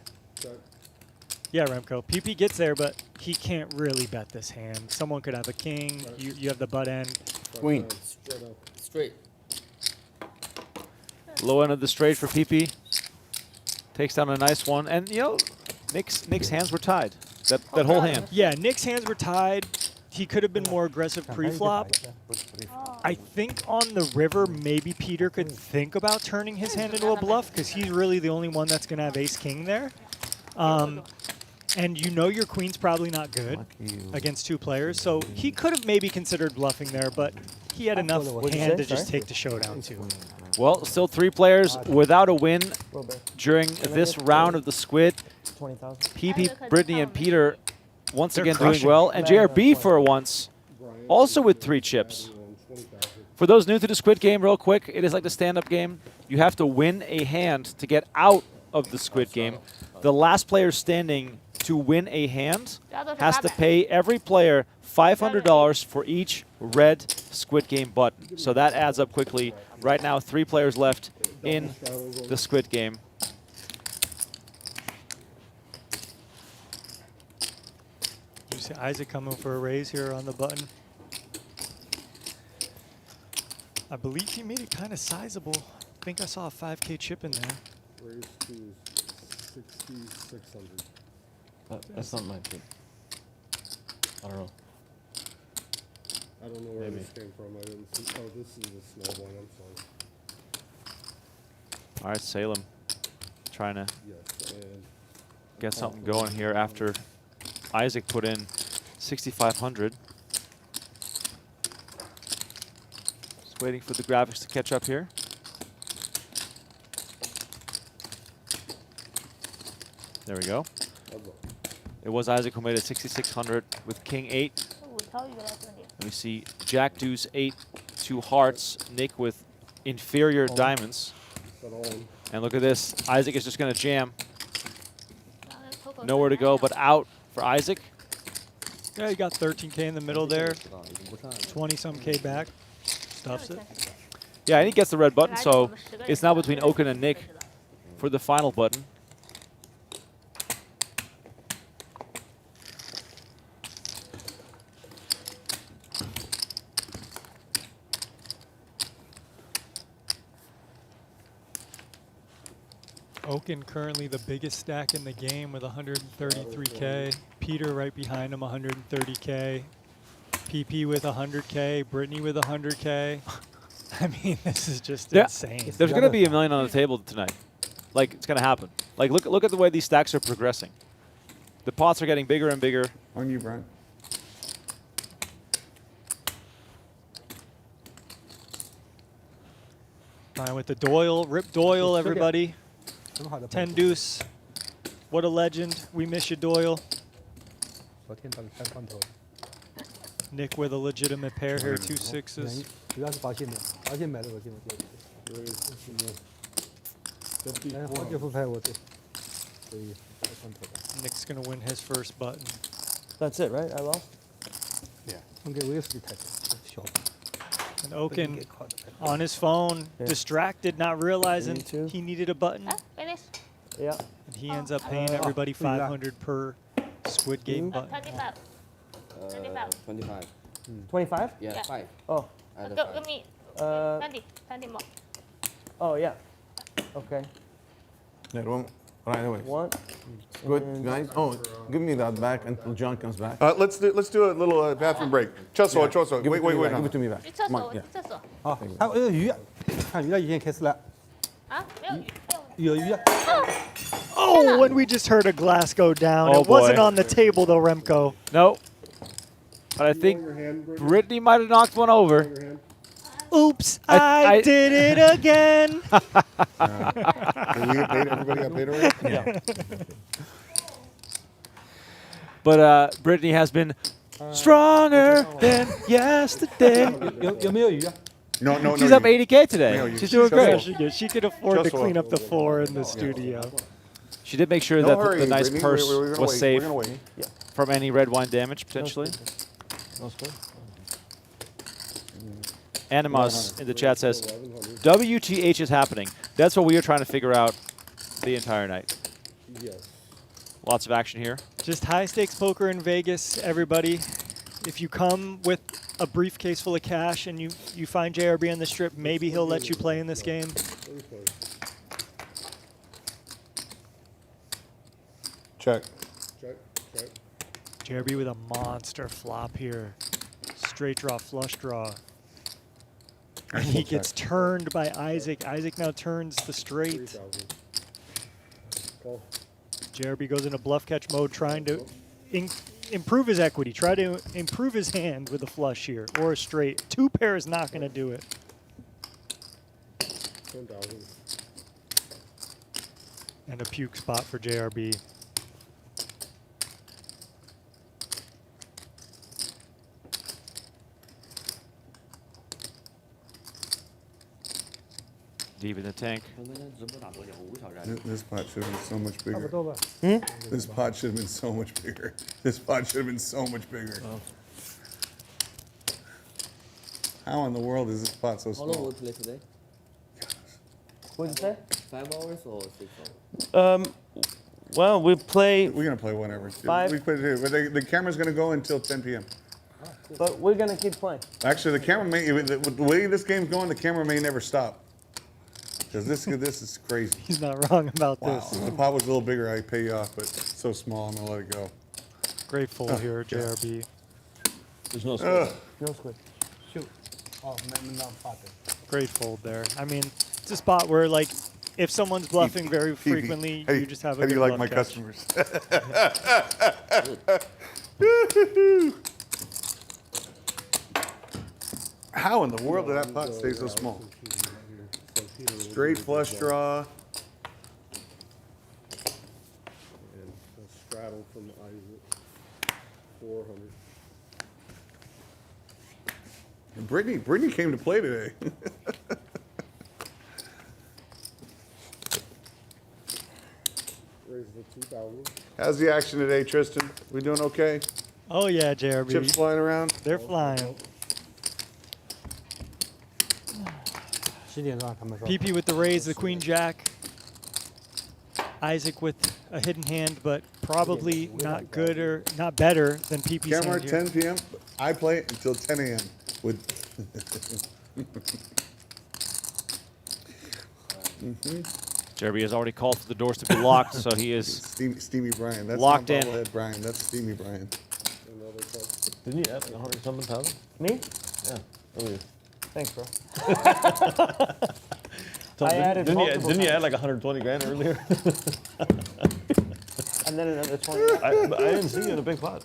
Yeah, Remco. PP gets there, but he can't really bet this hand. Someone could have a king. You have the butt end. Queen. Straight. Low end of the straight for PP. Takes down a nice one. And, you know, Nick's hands were tied. That whole hand. Yeah, Nick's hands were tied. He could have been more aggressive pre-flop. I think on the river, maybe Peter could think about turning his hand into a bluff because he's really the only one that's going to have ace-king there. And you know your queen's probably not good against two players, so he could have maybe considered bluffing there, but he had enough hand to just take the showdown too. Well, still 3 players without a win during this round of the squid. PP, Britney, and Peter once again doing well. And JRB for once also with 3 chips. For those new to the squid game, real quick, it is like the stand-up game. You have to win a hand to get out of the squid game. The last player standing to win a hand has to pay every player $500 for each red squid game button. So that adds up quickly. Right now, 3 players left in the squid game. You see Isaac coming for a raise here on the button. I believe he made it kind of sizable. I think I saw a 5K chip in there. Raise to 6,600. That's not my chip. I don't know. I don't know where this came from. I didn't see. Oh, this is a small one. I'm sorry. All right, Salem trying to Yes, and get something going here after Isaac put in 6,500. Just waiting for the graphics to catch up here. There we go. It was Isaac who made it 6,600 with King 8. And we see Jack Deuce 8, 2 hearts. Nick with inferior diamonds. And look at this. Isaac is just going to jam. Nowhere to go but out for Isaac. Yeah, you got 13K in the middle there. 20-some K back. Stuffs it. Yeah, and he gets the red button, so it's now between Okin and Nick for the final button. Oaken currently the biggest stack in the game with 133K. Peter right behind him, 130K. PP with 100K. Britney with 100K. I mean, this is just insane. There's going to be $1 million on the table tonight. Like, it's going to happen. Like, look at the way these stacks are progressing. The pots are getting bigger and bigger. On you, Brian. Fine with the Doyle. Rip Doyle, everybody. 10 deuce. What a legend. We miss you, Doyle. Nick with a legitimate pair here, 2 6s. Nick's going to win his first button. That's it, right? I lost? Yeah. And Okin on his phone, distracted, not realizing he needed a button. Finish. Yeah. And he ends up paying everybody 500 per Squid Game button. 25. 25. 25. 25? Yeah, Yeah. 5. Oh. Add a Go, 5. give me 20. 20 more. Oh, yeah. Okay. Yeah, right away. One. Good, guys. Oh, give me that back until John comes back. Let's do a little bathroom break. Choso. Give it Wait. to me back. Give it to me back. 去厕 Come 所， on, 我 yeah. 去厕所。好，还有鱼啊，看鱼了，已经开始了，啊，没有鱼，没有鱼。有鱼啊。 Oh, and we just heard a glass go down. Oh, It wasn't boy. on the table, though, Remco. No. But I think Britney might have knocked one over. Oops, I did it again. Did we get paid? Everybody got paid already? Yeah. But Britney has been stronger than yesterday. 有没有鱼啊？ No. She's up 80K today. No, you- She's doing Just great. one. She could afford to Just clean one. up the floor in the studio. She did make sure No that hurry, the nice Brittany. purse We're gonna was wait. safe We're gonna wait. from any red wine damage, potentially. No squid? Animas in the chat says, WTH is happening. That's what we are trying to figure out the entire night. Yes. Lots of action here. Just high stakes poker in Vegas, everybody. If you come with a briefcase full of cash and you find JRB on the strip, maybe he'll let you play in this game. Check. Check. JRB with a monster flop here. Straight draw, flush draw. And he gets turned by Isaac. Isaac now turns the straight. 3,000. Call. JRB goes into bluff catch mode, trying to improve his equity. Try to improve his hand with a flush here or a straight. Two pair is not going to do it. 10,000. And a puke spot for JRB. Deep in the tank. This pot should have been so much 差不 bigger. 多吧。 This pot should have been so much bigger. This pot should have been so much bigger. How in the world is this pot so How long will small? we play today? What'd you say? 5 hours or 6 hours? Well, we play, We're gonna play whenever. Five. We put it here, but the camera's gonna go until 10 p.m. but we're gonna keep playing. Actually, the camera may, the way this game's going, the camera may never stop. Because this is crazy. He's not wrong about Wow. this. If the pot was a little bigger, I'd pay you off, but it's so small, I'm gonna let it go. Great fold here, JRB. There's no squid. No squid. Shoot. Oh, not popping. Great fold there. I mean, it's a spot where, like, if someone's bluffing very frequently, you just have a How do good you like bluff my catch. customers? How in the world did that pot stay so small? Straight flush draw. And a straddle from Isaac. 400. And Britney came to play today. Raise the 2,000. How's the action today, Tristan? We doing okay? Oh, yeah, JRB. Chips flying around? They're flying. 10点让他们说。 PP with the raise, the queen jack. Isaac with a hidden hand, but probably not good or not better than PP's Camera hand here. 10 p.m. I play it until 10 a.m. with. JRB has already called for the doors to be locked, so he is Steamy Brian. That's locked not in. bobblehead Brian. That's Steamy Brian. Another call. Didn't you add like 100 something thousand? Me? Yeah. Earlier. Thanks, bro. So I added didn't multiple you add times. like 120 grand earlier? And then another 20. But I didn't see you in a big pot.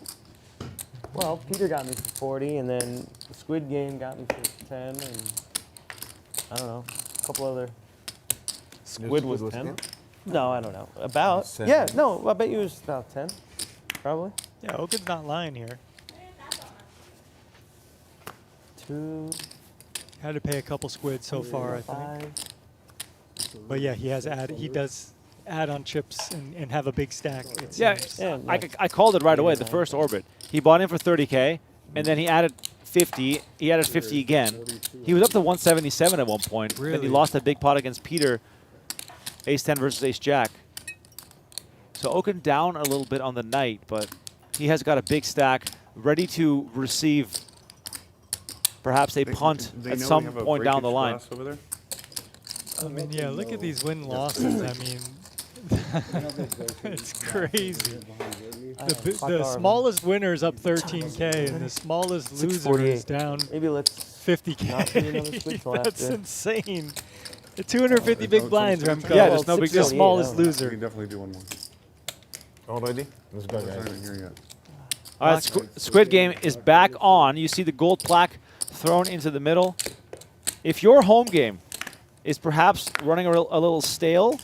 Well, Peter got me for 40, and then the Squid Game got me for 10, and I don't know, a couple other. Squid was 10? No, I don't know. About. Seven. Yeah, no, I bet you it was about 10, probably. Yeah, Okin's not lying here. 2, Had to pay a couple squid so far, I think. 5. But yeah, he has added. He does add on chips and have a big stack. It Yeah, seems. I called it right away, the first orbit. He bought in for 30K, and then he added 50. He added 50 again. He was up to 177 at one point. Then he Really? lost that big pot against Peter, ace-10 versus ace-jack. So Oaken down a little bit on the night, but he has got a big stack ready to receive perhaps a punt at some point down the line. Over there? I mean, yeah, look at these win-losses. I mean, it's crazy. The smallest winner is up 13K, and the smallest loser is down Maybe let's 50K. not do another squid till That's after. insane. The 250 big blinds, Remco. Yeah, there's no big The deal. smallest We loser. can definitely do one more. Already? Let's go, It's not guys. even here yet. All right, Squid Game is back on. You see the gold plaque thrown into the middle. If your home game is perhaps running a little stale,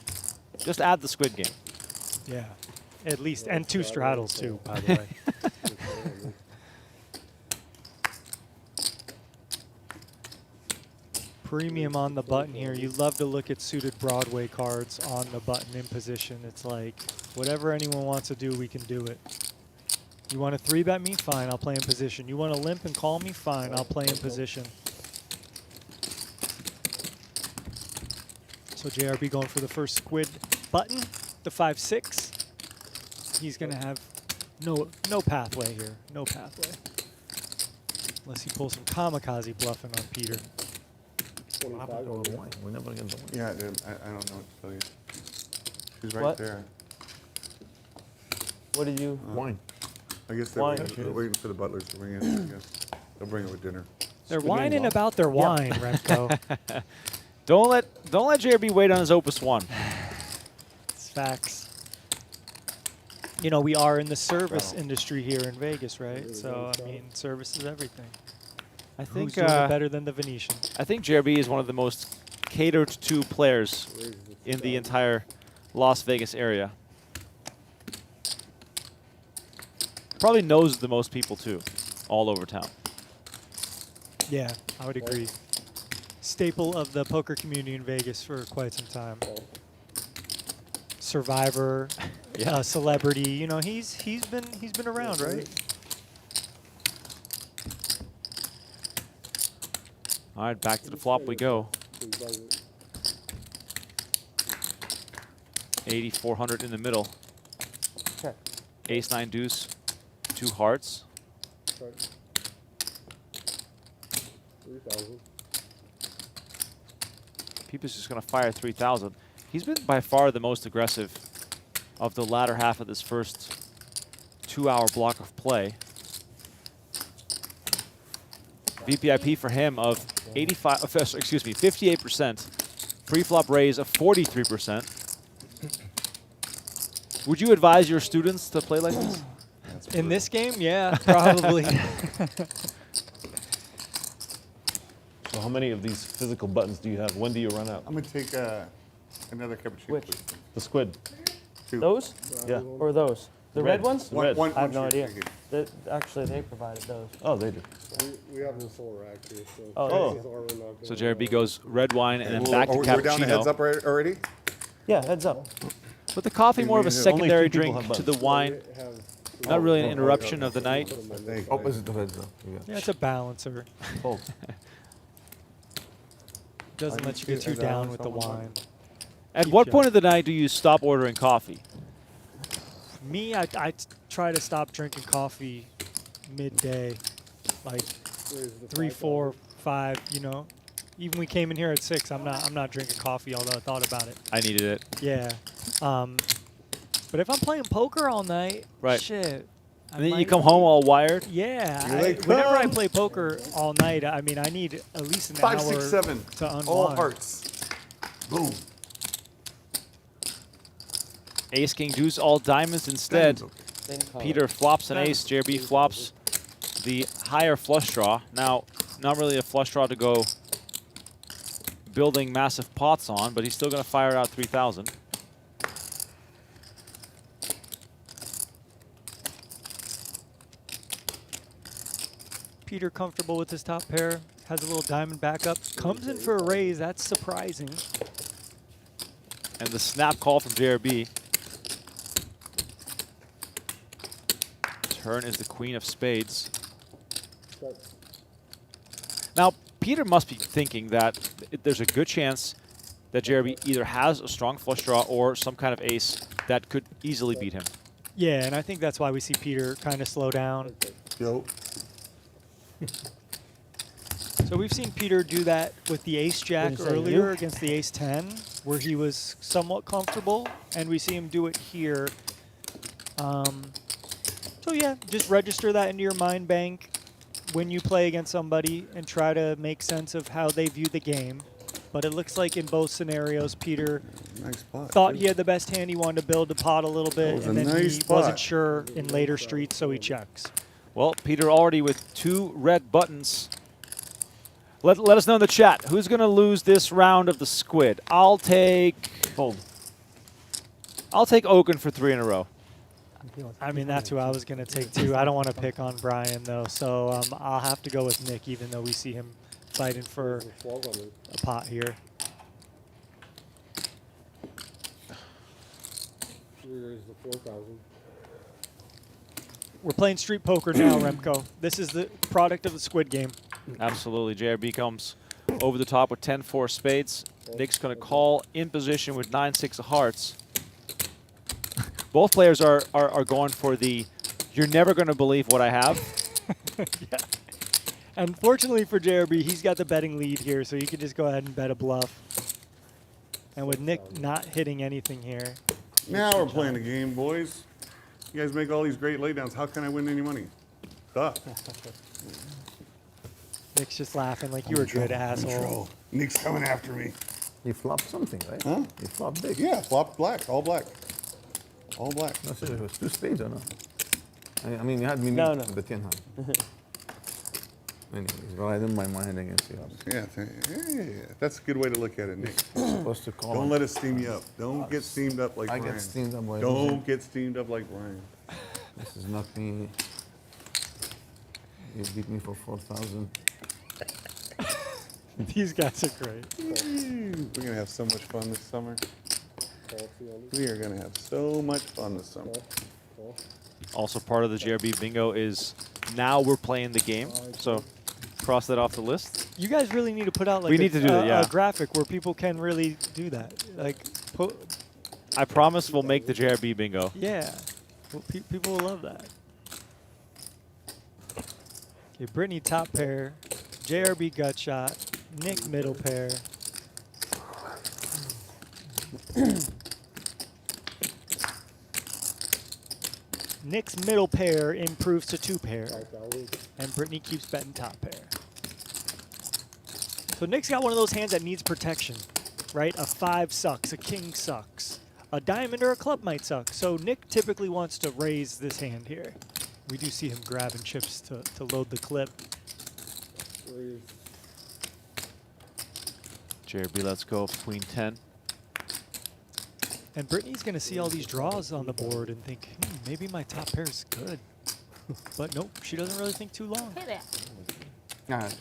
just add the Squid Game. Yeah, at least. And 2 straddles, too, by the way. Premium on the button here. You love to look at suited Broadway cards on the button in position. It's like, whatever anyone wants to do, we can do it. You want to 3-bet me? Fine, I'll play in position. You want to limp and call me? Fine, I'll play in position. So JRB going for the first squid button, the 5-6. He's going to have no pathway here, no pathway. Unless he pulls some kamikaze bluffing on Peter. We're never gonna do it. Yeah, I don't know what to tell you. She's right What? there. What did you? Wine. I guess they're Wine. waiting for the butlers to bring it. I guess they'll bring it with dinner. They're whining about their wine, Remco. Don't let JRB wait on his Opus 1. It's facts. You know, we are in the service industry here in Vegas, right? So, I mean, service is everything. I think Who's doing it better than the Venetian? I think JRB is one of the most catered to players in the entire Las Vegas area. Probably knows the most people too, all over town. Yeah, I would agree. Staple of the poker community in Vegas for quite some time. Survivor, celebrity. You know, he's been around, right? All right, back to the flop we go. 8,400 in the middle. Check. Ace 9 deuce, 2 hearts. 3,000. Peeper's just going to fire 3,000. He's been by far the most aggressive of the latter half of this first 2-hour block of play. VPIP for him of 58%. Pre-flop raise of 43%. Would you advise your students to play like this? In this game, yeah, probably. So how many of these physical buttons do you have? When do you run out? I'm gonna take another cappuccino. Which? Please. The squid. 2. Those? Yeah. Or those? The red ones? The red. I have no idea. Thank you. Actually, they provided those. Oh, they do. We have this whole rack here, so. Oh. chances are we're not gonna So JRB goes red wine and then Well, back to we're down to heads up cappuccino. already? Yeah, heads up. But the coffee more of a Only 2 secondary people drink have to the buttons. wine. have. Not really an interruption of the night. Opposite the heads, though. Yeah, it's a balancer. Doesn't let you get too down with the wine. At Keep what you- point of the night do you stop ordering coffee? Me, I try to stop drinking coffee midday, like 3, 4, 5. You know, even we came in here at 6. I'm not drinking coffee, although I thought about it. I needed it. Yeah, but if I'm playing poker all night, Right. shit. I And then you might- come home all wired? Yeah, Here they whenever I come. play poker all night, I mean, I need at least an 5, hour 6, 7. to unwind. All hearts. Boom. Ace, king, deuce, all diamonds instead. Diamonds, Same color. Peter flops an ace. JRB flops the higher flush draw. Now, not really a flush draw to go building massive pots on, but he's still going to fire out 3,000. Peter comfortable with his top pair, has a little diamond backup, comes in for a raise. That's surprising. And the snap call from JRB. Turn is the queen of spades. Now, Peter must be thinking that there's a good chance that JRB either has a strong flush draw or some kind of ace that could easily beat him. Yeah, and I think that's why we see Peter kind of slow down. Yo. So we've seen Peter do that with the ace-jack earlier against the ace-10, where he was somewhat comfortable, and we see him do it here. So yeah, just register that into your mind bank when you play against somebody and try to make sense of how they view the game. But it looks like in both scenarios, Peter thought he had the best hand. He wanted to build the pot a little bit, and then he wasn't sure in later streets, so he checks. Well, Peter already with 2 red buttons. Let us know in the chat, who's going to lose this round of the squid? I'll take... Fold. I'll take Oaken for 3 in a row. I mean, that's who I was going to take, too. I don't want to pick on Brian, though, so I'll have to go with Nick, even though we see him fighting for a pot here. Here's the 4,000. We're playing street poker now, Remco. This is the product of the squid game. Absolutely. JRB comes over the top with 10-4 spades. Nick's going to call in position with 9-6 of hearts. Both players are going for the, you're never going to believe what I have. Yeah. Unfortunately for JRB, he's got the betting lead here, so you can just go ahead and bet a bluff. And with Nick not hitting anything here. Now we're playing the game, boys. You guys make all these great laydowns. How can I win any money? Duh. Nick's just laughing like you were good, asshole. Nick's coming after me. You flopped something, right? Huh? You flopped big. Yeah, flopped black, all black. All black. No, seriously, it was 2 spades or no? I mean, you had me No, the 10 hand. Anyways, well, I didn't mind my hand against you. Yeah, that's a good way to look at it, Nick. Supposed to call. Don't let it steam you up. Don't get steamed up like Brian. I get steamed up. Don't get steamed up like Brian. This is not me. You beat me for 4,000. These guys are great. We're going to have so much fun this summer. We are going to have so much fun this summer. Also part of the JRB bingo is now we're playing the game. So cross that off the list. You guys really need to put out like a graphic where people can really do that. Like, I promise we'll make the JRB bingo. Yeah, well, people will love that. Okay, Britney top pair, JRB gut shot, Nick middle pair. Nick's middle pair improves to 2 pair, and Britney keeps betting top pair. So Nick's got one of those hands that needs protection, right? A 5 sucks, a king sucks, a diamond or a club might suck. So Nick typically wants to raise this hand here. We do see him grabbing chips to load the clip. JRB, let's go, queen 10. And Brittany's going to see all these draws on the board and think, maybe my top pair is good. But nope, she doesn't really think too long. And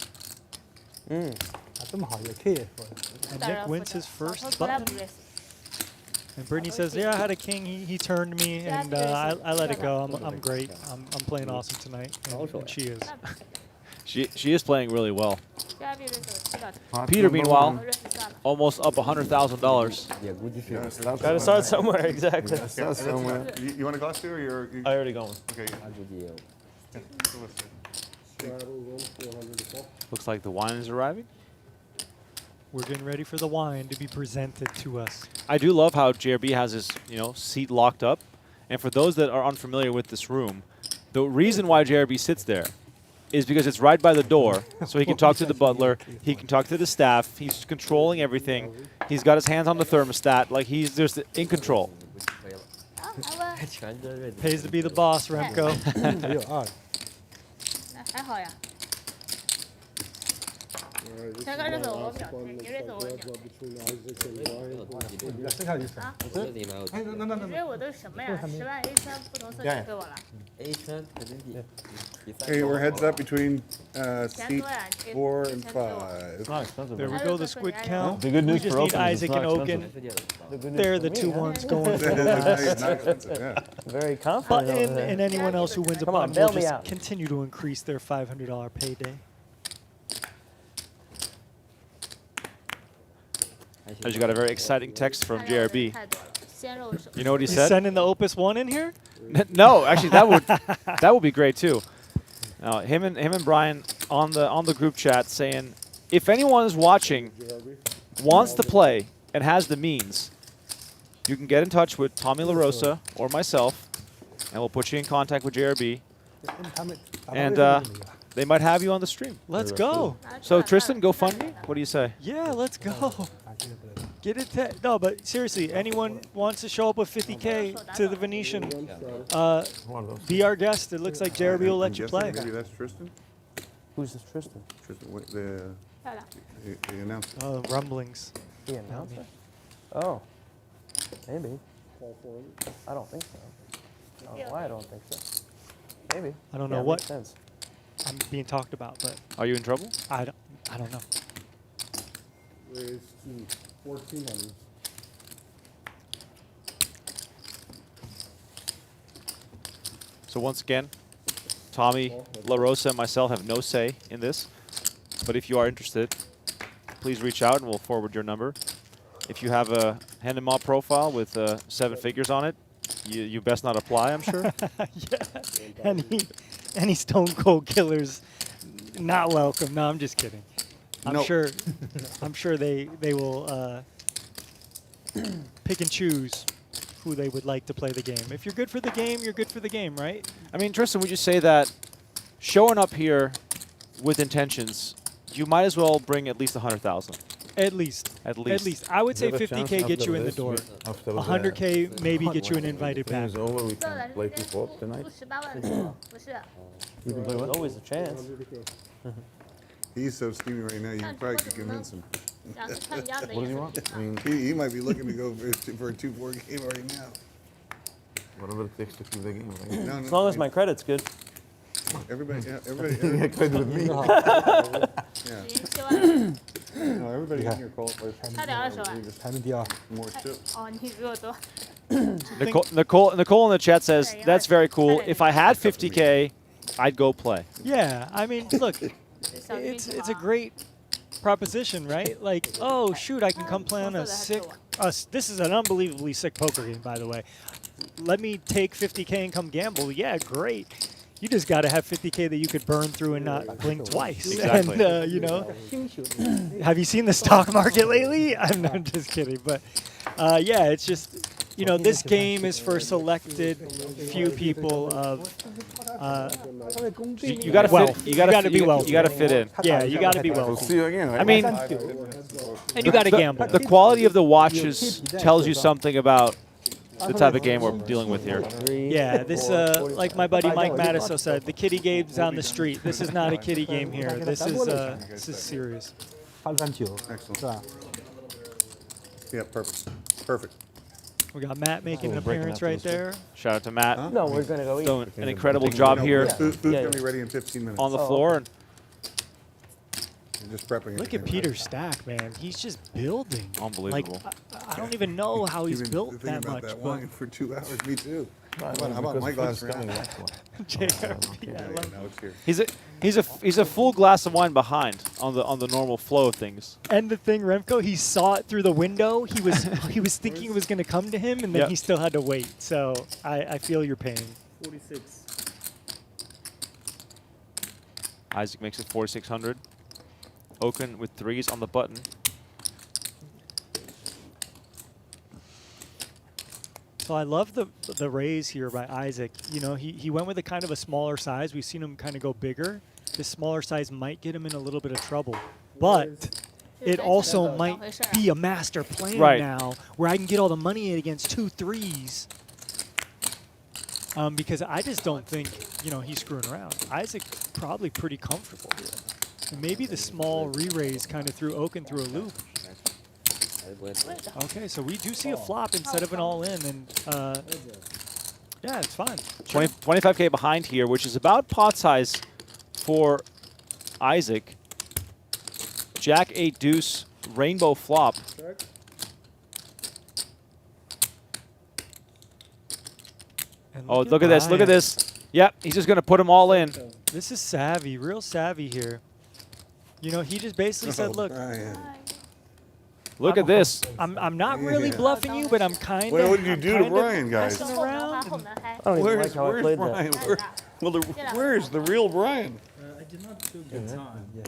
Nick wins his first button. And Brittany says, yeah, I had a king, he turned me, and I let it go. I'm great. I'm playing awesome tonight, and she is. She is playing really well. Peter, meanwhile, almost up $100,000. Gotta start somewhere, exactly. Start somewhere. You want a glass too, or you're? I already got one. Okay. Looks like the wine is arriving. We're getting ready for the wine to be presented to us. I do love how JRB has his seat locked up. And for those that are unfamiliar with this room, the reason why JRB sits there is because it's right by the door, so he can talk to the butler, he can talk to the staff, he's controlling everything, he's got his hands on the thermostat, like he's just in control. Pays to be the boss, Remco. Alright, this is 先 my 跟着走，我 last 表 fun. 情， Looks 绝对 like 走我 web 表 up between Isaac and Brian. Let's see how you feel. 啊！ That's it? Hey, no, no, no, 你 no. 觉得我都什么呀？10万 A 圈不同色系给我了。 A 圈肯定比 Okay, we're heads up between seat 钱 4 多 and 钱多。 It's 5. not expensive. There we right? go, the squid count. The good We news just for need Oaken is Isaac it's and not Oaken. expensive. The good news They're for the me, two huh? ones going for the It's last. not expensive, yeah. Very confident. Button over there. and anyone else who wins a Come on, button bail will me just out. continue to increase their $500 payday. I just got a very exciting text from JRB. 太多了，鲜肉手。 You know what he You said? sending the Opus 1 in here? No, actually, that would be great too. Now, him and Brian on the group chat saying, if anyone is watching, wants to play, and has the means, you can get in touch with Tommy LaRosa or myself, and we'll put you in contact with JRB, and they might have you on the stream. Let's go. So Tristan, GoFundMe. What do you say? Yeah, let's go. Get it. No, but seriously, anyone wants to show up with 50K to the Venetian, be our guest. It looks like JRB will let you play. Maybe that's Tristan? Who's this Tristan? Tristan, wait, the announcer. Oh, rumblings. The announcer? Oh. Maybe. I don't think so. I don't know why I don't think so. Maybe. I don't Yeah, know it what makes sense. I'm being talked about, but Are you in trouble? I don't know. Raised to 1400. So once again, Tommy LaRosa and myself have no say in this. But if you are interested, please reach out and we'll forward your number. If you have a hand and mob profile with 7 figures on it, you best not apply, I'm sure. Yeah. Any Stone Cold Killers not welcome. No, I'm just kidding. I'm Nope. sure they will pick and choose who they would like to play the game. If you're good for the game, you're good for the game, right? I mean, Tristan, would you say that showing up here with intentions, you might as well bring at least 100,000? At least. At least. At least. I would say You have a chance 50K gets after you in the this, door. after 100K maybe get you an invited Thing back. is over, we 对 can 了， play 人家 people 付 up tonight. 18万的，不是。 We can play There's what? always a chance. He's so steamy right now, you probably could convince him. 想去穿一样的 What 衣 does he 服 want? 去 I mean, He might be looking to go for a 2-4 game right now. whatever it takes to keep the game, right? No, As long as my credit's good. Everybody, yeah, You everybody, get credit with me. yeah. 17万， No, everybody in here qualifies 差点20万。 more too. 哦，你比我多。 Nicole in the chat says, that's very cool. If I had 50K, I'd go play. Yeah, I mean, look, it's a great proposition, right? Like, oh shoot, I can come play on a sick. This is an unbelievably sick poker game, by the way. Let me take 50K and come gamble. Yeah, great. You just got to have 50K that you could burn through and not blink twice. Exactly. And you know, have you seen the stock market lately? I'm not just kidding, but yeah, it's just. You know, this game is for selected few people of You got to wealth. fit. You got to be wealthy. You got to fit in. Yeah, you got to be We'll wealthy. see you again, right? I mean, And you got to gamble. the quality of the watches tells you something about the type of game we're dealing with here. Yeah, this, like my buddy Mike Matiso said, the kiddie game's on the street. This is not a kiddie game here. This is serious. Excellent. Yeah, perfect. Perfect. We got Matt making an appearance right there. Shout out to Matt. Huh? No, we're gonna go eat. Doing an incredible job here Food's gonna be ready in 15 minutes. on the floor. And You're just prepping. Look at Peter's stack, man. He's just building. Unbelievable. Like, I don't even know how he's You've been built thinking that about much. that But wine for 2 hours. Me too. How Because about my food glass is right coming now? next one. JRB, I love Now it's here. he's a full glass of wine behind on the normal flow of things. And the thing, Remco, he saw it through the window. He was thinking it was going to come to him, and then Yep. he still had to wait. So I feel your pain. 46. Isaac makes it 4,600. Oaken with 3s on the button. So I love the raise here by Isaac. You know, he went with a kind of a smaller size. We've seen him kind of go bigger. This smaller size might get him in a little bit of trouble. But it also might be a master plan now where I can get all the money in against 2 3s. Because I just don't think, you know, he's screwing around. Isaac's probably pretty comfortable here. And maybe the small re-raise kind of threw Oaken through a loop. Okay, so we do see a flop instead of an all-in, and yeah, it's fine. 25K behind here, which is about pot size for Isaac. Jack 8 deuce rainbow flop. Oh, look at this! Look at this! Yep, he's just gonna put them all in. This is savvy, real savvy here. You know, he just basically said, "Look, look at this." I'm not really bluffing you, but I'm kind of. What did you do to Brian, guys? Messing around. I don't even like how I played Brian? that. Where's the real Brian? I did not do good time. Yeah.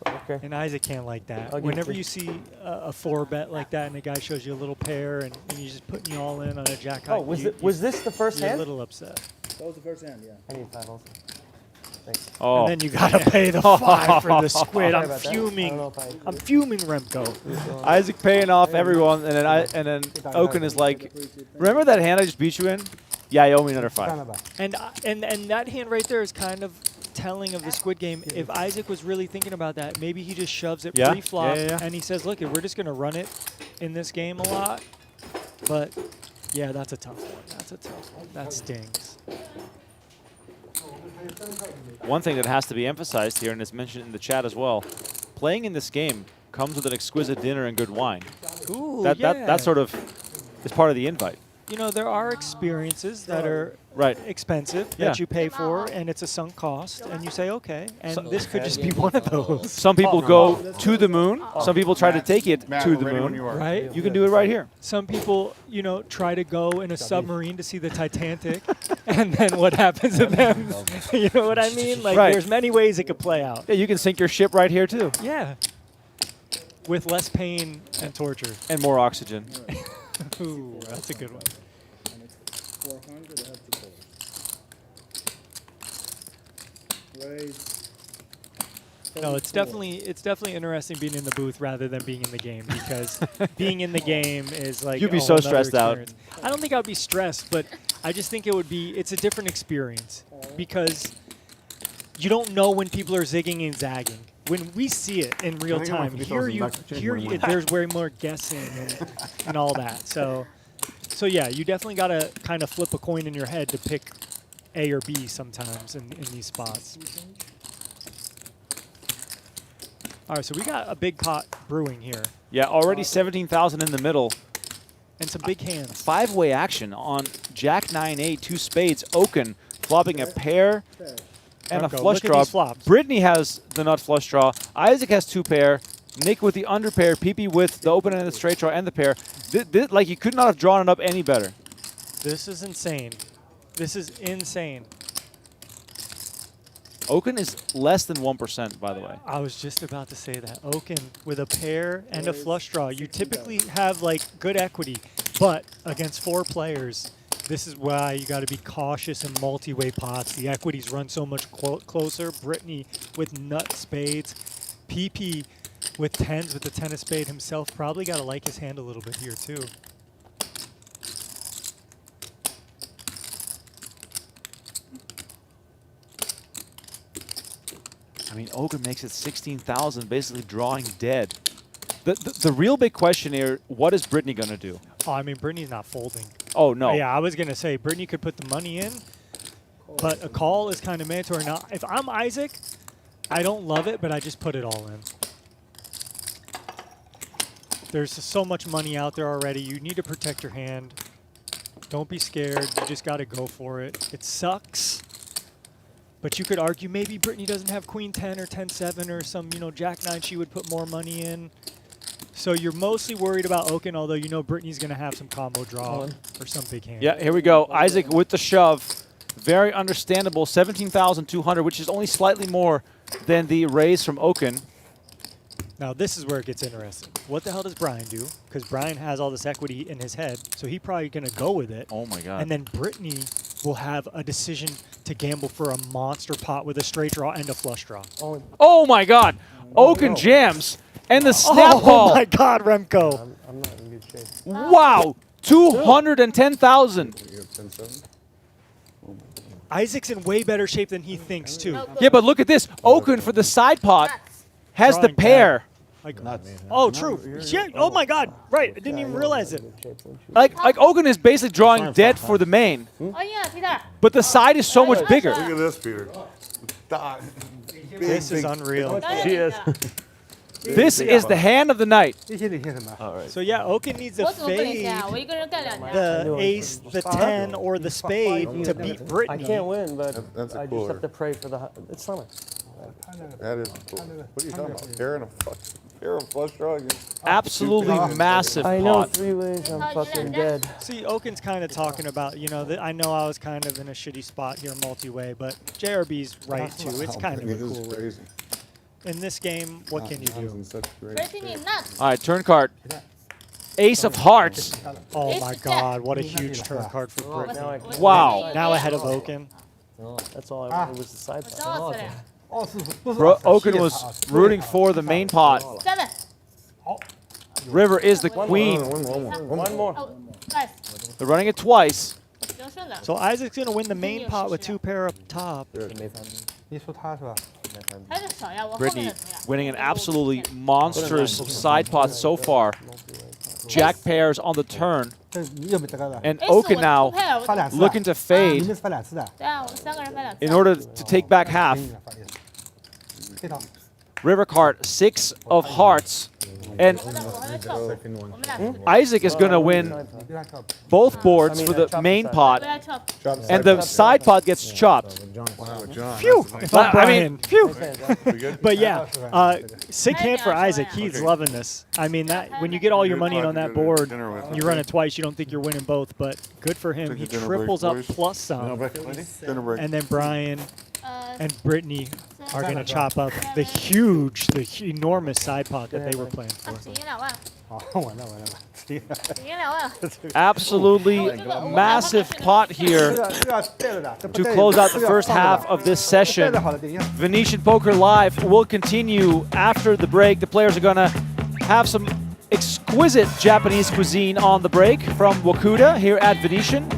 Okay. And Isaac can't like that. I'll give Whenever it you see a 4-bet like that and the guy shows you a little pair and he's just putting you all in on a jack high, Oh, was this the first you're hand? a little upset. That was the first hand, yeah. I need 5 also. Thanks. Oh. And then you gotta pay the 5 for the squid. Sorry I'm about that. I fuming. don't know if I'm fuming, Remco. Isaac paying off everyone, and then Oaken is like, "Remember that hand I just beat you in? Yeah, you owe me another 5." And that hand right there is kind of telling of the squid game. If Isaac was really thinking about that, maybe he just shoves it Yeah. pre-flop Yeah. and he says, "Look, we're just gonna run it in this game a lot." But yeah, that's a tough one. That's a tough one. That stings. One thing that has to be emphasized here, and is mentioned in the chat as well, playing in this game comes with an exquisite dinner and good wine. Ooh, That sort of is part of the invite. You know, there are experiences that are Right. expensive Yeah. that you pay for, and it's a sunk cost, and you say, okay, and this could just be one of those. Some people go to the moon. Some people try to take it Matt, to we're the ready when moon. you are. Right? You can do it right here. Some people, you know, try to go in a submarine to see the Titanic, and then what happens to them? You know what I mean? Like, Right. there's many ways it could play out. Yeah, you can sink your ship right here too, Yeah. With less pain and torture. and more oxygen. Ooh, that's a good one. And it's 400, I have to call. Raise. No, it's definitely interesting being in the booth rather than being in the game, because being in the game is like You'd be a so whole nother stressed out. experience. I don't think I'd be stressed, but I just think it's a different experience because you don't know when people are zigging and zagging. When we see it in real time, there's way more guessing and all that. So yeah, you definitely got to kind of flip a coin in your head to pick A or B sometimes in these spots. All right, so we got a big pot brewing here. Yeah, already 17,000 in the middle. And some big hands. 5-way action on Jack 9-8, 2 spades. Oaken flopping a pair and a Remco, flush look at draw. these flops. Brittany has the nut flush draw. Isaac has 2 pair. Nick with the under pair. PP with the open and the straight draw and the pair. Like, you could not have drawn it up any better. This is insane. This is insane. Oaken is less than 1%, by the way. I was just about to say that. Oaken with a pair and a flush draw. You typically have like good equity, but against 4 players, this is why you got to be cautious in multi-way pots. The equities run so much closer. Britney with nut spades. PP with 10s with the 10 of spade himself. Probably got to like his hand a little bit here too. I mean, Oaken makes it 16,000, basically drawing dead. The real big question here, what is Britney going to do? Oh, I mean, Britney's not folding. Oh, no. Yeah, I was going to say, Britney could put the money in, but a call is kind of mandatory. Now, if I'm Isaac, I don't love it, but I just put it all in. There's so much money out there already. You need to protect your hand. Don't be scared. You just got to go for it. It sucks. But you could argue maybe Britney doesn't have Queen 10 or 10-7 or some, you know, Jack 9 she would put more money in. So you're mostly worried about Oaken, although you know Britney's going to have some combo draw or some big hand. Yeah, here we go. Isaac with the shove. Very understandable. 17,200, which is only slightly more than the raise from Oaken. Now this is where it gets interesting. What the hell does Brian do? Because Brian has all this equity in his head, so he's probably going to go with it. Oh my God. And then Britney will have a decision to gamble for a monster pot with a straight draw and a flush draw. Oh my God. Oaken jams. And the snap ball. Oh my God, Remco. I'm not in good shape. Wow. 210,000. You have 10-7? Isaac's in way better shape than he thinks, too. Yeah, but look at this. Oaken for the side pot has the drawing pair. Like, oh, true. Shit. Oh my God. Right. I didn't even realize it. Like Okin is basically drawing dead for the main, 哦呀，Peter， but the side is so much bigger. Look at this, Peter. Dot. This is unreal. 当然你的 This is the hand of the night. 这些得写什么？ All right. So yeah, Okin needs 我 a 怎么不领 fade 先啊？我一个人干2家。 the ace, the 10, or the spade to beat I Britney. can't win, but That's a I just cooler. have to pray for the. It's summer. That is cool. What are you talking about? Pair of flush draw against Absolutely massive I know pot. 3 ways I'm fucking dead. See, Okin's kind of talking about, you know, that I know I was kind of in a shitty spot here multi-way, but JRB's right too. It's kind of a It is cool. crazy. In this game, what can you Tom's do? in such great Pretty me nuts。 All right, turn card. Ace of hearts. Oh my God, what a huge turn card for Britney. Now I, Wow. Now ahead of Okin. that's all I wanted was the side 我 pot. 知道死了。 哦，是不是 Bro, Okin was rooting for the main pot. 7。 River is the queen. One more. 哦，nice。 They're running it twice. 行，顺的。 So Isaac's going to win the main pot with 2 pair up top. 你说他是吧？还是少呀，我后面 Britney 的怎么样？ winning an absolutely monstrous side pot so far. Jack pairs on the turn. 这你有没有这个的？ And 哎，是我 Okin now 出配了，我发2次啊。 looking to 你 fade 们是发2次的。对啊，我们3个人拍2次。 in order to take back half. 给你的发1次。这套。 River card, 6 of hearts. And 我还没跳，我们俩。 Isaac is going to win both boards for the main 我 pot. 来跳。 And the side pot gets chopped. Wow, John. Phew! that's Thought I mean, Brian. phew. We good? But yeah, sick hand for Isaac. He's loving this. I mean, that when you get all your money in on that board, you run it twice, you don't think you're winning both, but good for him. Take a He dinner break, triples up boys. plus some. Dinner break. And then Brian 呃， and Britney are going to chop up the enormous side pot that they were playing for. 只赢2万，好，完了完了。只赢2万。 Absolutely massive pot 这 here 个这个要带着的。这不 to 带着 close out 这 the 个要 first 放着 half 的 of this 带 session. 着好了，等一下。 Venetian Poker Live will continue after the break. The players are going to have some exquisite Japanese cuisine on the break from Wakuda here at Venetian.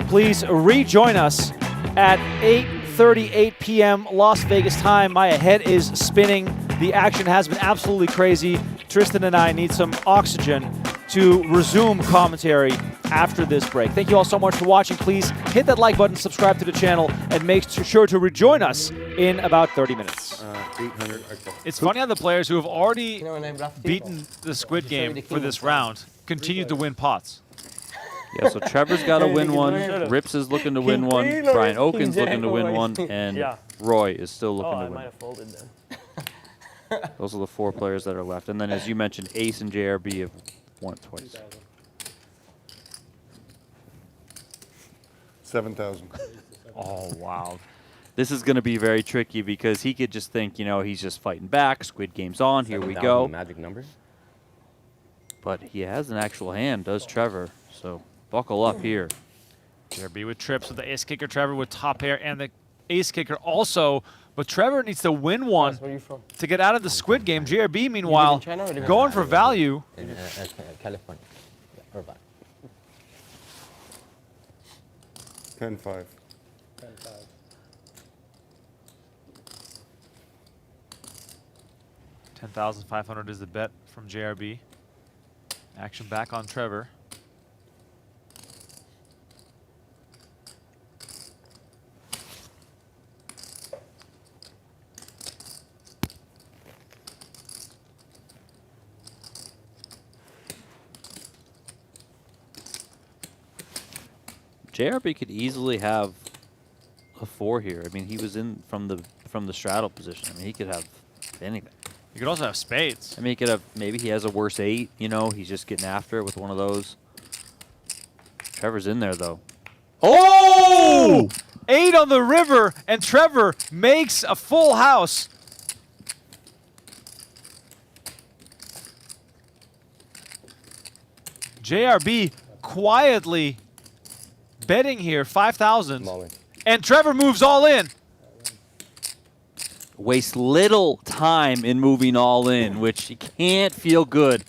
Please rejoin us at 8:38 p.m. Las Vegas time. My head is spinning. The action has been absolutely crazy. Tristan and I need some oxygen to resume commentary after this break. Thank you all so much for watching. Please hit that like button, subscribe to the channel, and make sure to rejoin us in about 30 minutes. 800. It's funny how the players who have already You know when I bluffed beaten the Squid show you Game the for king. this round continue to win pots. Yeah, so Trevor's got to win one. Rips is looking to win one. King Brian King Oaken's looking to win Jack. one. And Yeah. Roy is still looking Oh, I to might win. have folded then. Those are the 4 players that are left. And then, as you mentioned, Ace and JRB have won it twice. 7,000. Oh, wow. This is going to be very tricky because he could just think, you know, he's just fighting back. Squid Game's on. Here we go. Magic number. But he has an actual hand, does Trevor. So buckle up here. JRB with trips with the ace kicker, Trevor with top pair, and the ace kicker also. But Trevor needs to win one Where are you from? to get out of the Squid Game. JRB, meanwhile, China or do you live in going for value. In California. Irvine. 10-5. 10,500 is the bet from JRB. Action back on Trevor. JRB could easily have a 4 here. I mean, he was in from the straddle position. I mean, he could have anything. You could also have spades. I mean, he could have, maybe he has a worse 8, you know, he's just getting after it with one of those. Trevor's in there, though. Oh! 8 on the river, and Trevor makes a full house. JRB quietly betting here, 5,000. And Trevor moves all in. Waste little time in moving all in, which you can't feel good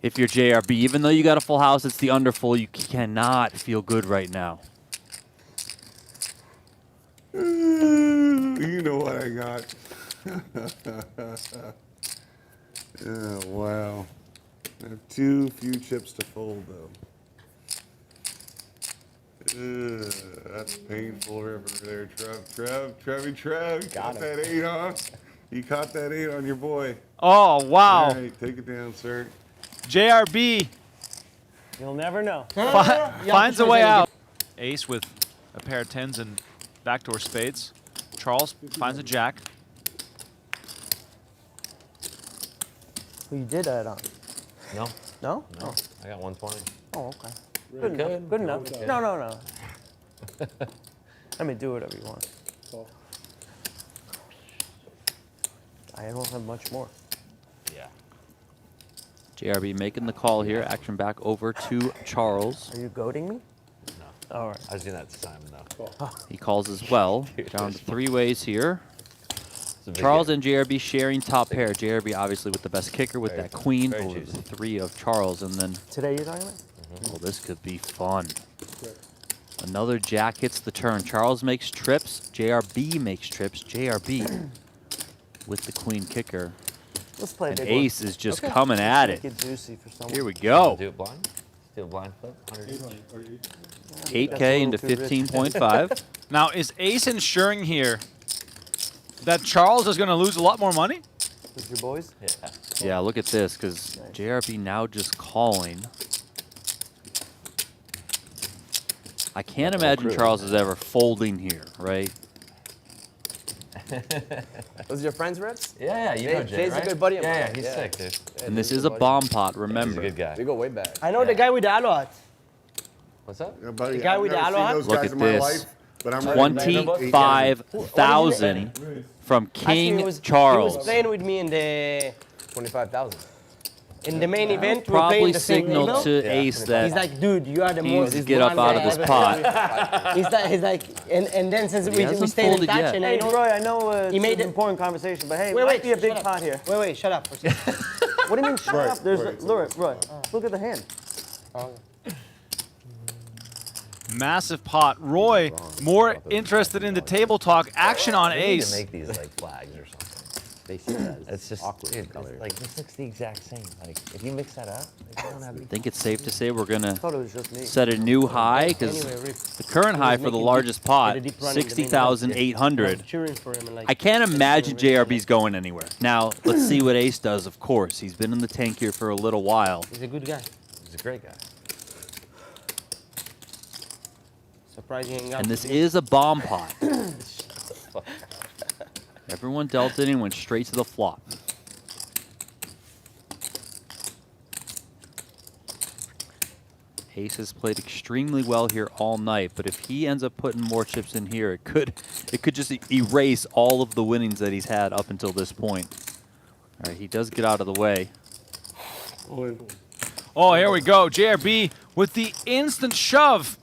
if you're JRB. Even though you got a full house, it's the underfull. You cannot feel good right now. You know what I got. Oh, wow. I have too few chips to fold, though. That's painful river there, Trev. You caught that 8, huh? You caught that 8 on your boy. Oh, wow. All right, take it down, sir. JRB You'll never know. finds a way out. Ace with a pair of 10s and backdoor spades. Charles finds a jack. Who you did that on? No. No? No. I got 120. Oh, okay. Good enough. Good enough. No. Let me do whatever you want. I don't have much more. Yeah. JRB making the call here. Action back over to Charles. Are you goading me? No. All right. I was doing that this time, though. He calls as well. Down to 3 ways here. It's a big Charles hit. and JRB sharing top pair. JRB obviously with the best kicker with that queen over the 3 of Charles. And then, Today you're talking about? oh, this could be fun. Another jack hits the turn. Charles makes trips. JRB makes trips. JRB with the queen kicker. Let's play a And big Ace one. is just coming at it. Make it juicy for someone. Here we go. Do it blind? Do a blind flip? 8K into 15.5. Now, is Ace ensuring here that Charles is going to lose a lot more money? With your boys? Yeah. Yeah, look at this, because JRB now just calling. I can't imagine Charles is ever folding here, right? Those are your friends, Rex? Yeah, you know Jay, Jay's right? a good buddy of mine. Yeah, he's sick, dude. And this is a bomb pot, He's remember. a good guy. We go way back. I know the guy with the alohat. What's up? Yeah, buddy, The guy I've with the never seen aloha? those Look guys at in my this. life, but I'm ready to make them 25,000 from King Charles. He was playing with me in the 25,000. In the main event, we played Probably the same signaled table. to Ace that He's like, dude, you are the he most. needs to get up out of this pot. he's like, and then since He we hasn't stayed in folded touch, yet. and Hey, I know Roy, I know he it's made an it- important conversation, but hey, Wait, might be a shut big up. pot here. Wait, shut up. For a second. What do you mean shut Right, up? There's right, Roy, look at the hand. Massive pot. Roy, more interested in the table talk. Action on We need to Ace. make these like flags or something. They see that as It's just awkward dude, color. like this looks the exact same. Like if you mix that up, like, you don't have I think it's safe to say we're going I to thought it was just me. set a new high, because Anyway, Rick, the current high for the largest pot, did a deep run in the main 60,800. cheering for him and like. I can't imagine JRB's going anywhere. Now, let's see what Ace does, of course. He's been in the tank here for a little while. He's a good guy. He's a great guy. Surprising he ain't got. And this is a bomb pot. Everyone dealt it and went straight to the flop. Ace has played extremely well here all night, but if he ends up putting more chips in here, it could just erase all of the winnings that he's had up until this point. All right, he does get out of the way. Oh, here we go. JRB with the instant shove.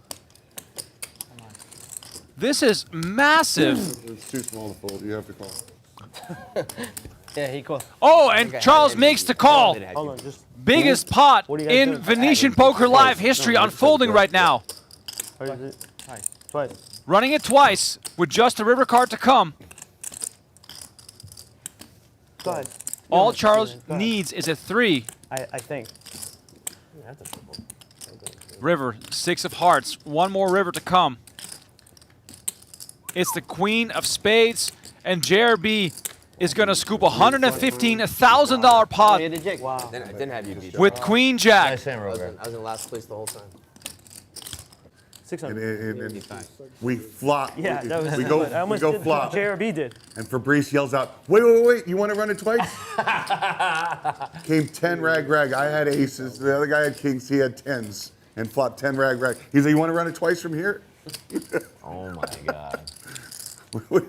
This is massive. It's too small to fold. You have to call. Yeah, he called. Oh, and Charles makes the call. Hold on, just Biggest pot What do you guys in do? Venetian Poker Live history unfolding right now. twice. Running it twice with just a river card to come. Go ahead. All Yeah, Charles go ahead. needs is a 3. I think. River, 6 of hearts. One more river to come. It's the queen of spades, and JRB is going to scoop a $115,000 pot Wow. I didn't have you beat. with queen jack. Nice hand, I was Robert. in last place the whole time. 600. And we flop. Yeah, that was. we go I almost we go did flop. JRB did. And Fabrice yells out, wait, you want to run it twice? Came 10 rag. I had aces. The other guy had kings. He had 10s. And flopped 10 rag. He said, you want to run it twice from here? Oh my God. What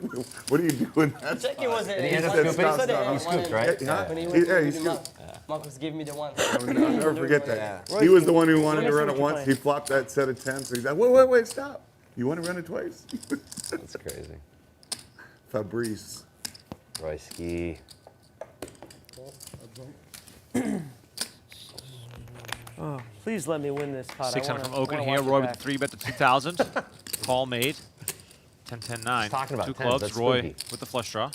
are you doing? That's Check it wasn't. Did he end up said scooping? stop, stop. He scooped, right? Yeah, When he he was yeah, he moving scooped. up, Marcus gave me the one. I'll never forget that. He was the one who wanted to run it once. He flopped that set of 10s. So he's like, wait, stop. You want to run it twice? That's crazy. Fabrice. Royski. Oh, please let me win this pot. 600 from Oaken I here. wanna Roy watch with the 3-bet to 2,000. Call made. 10-10-9. Talking about 2 tens, clubs. that's Roy spooky. with the flush draw.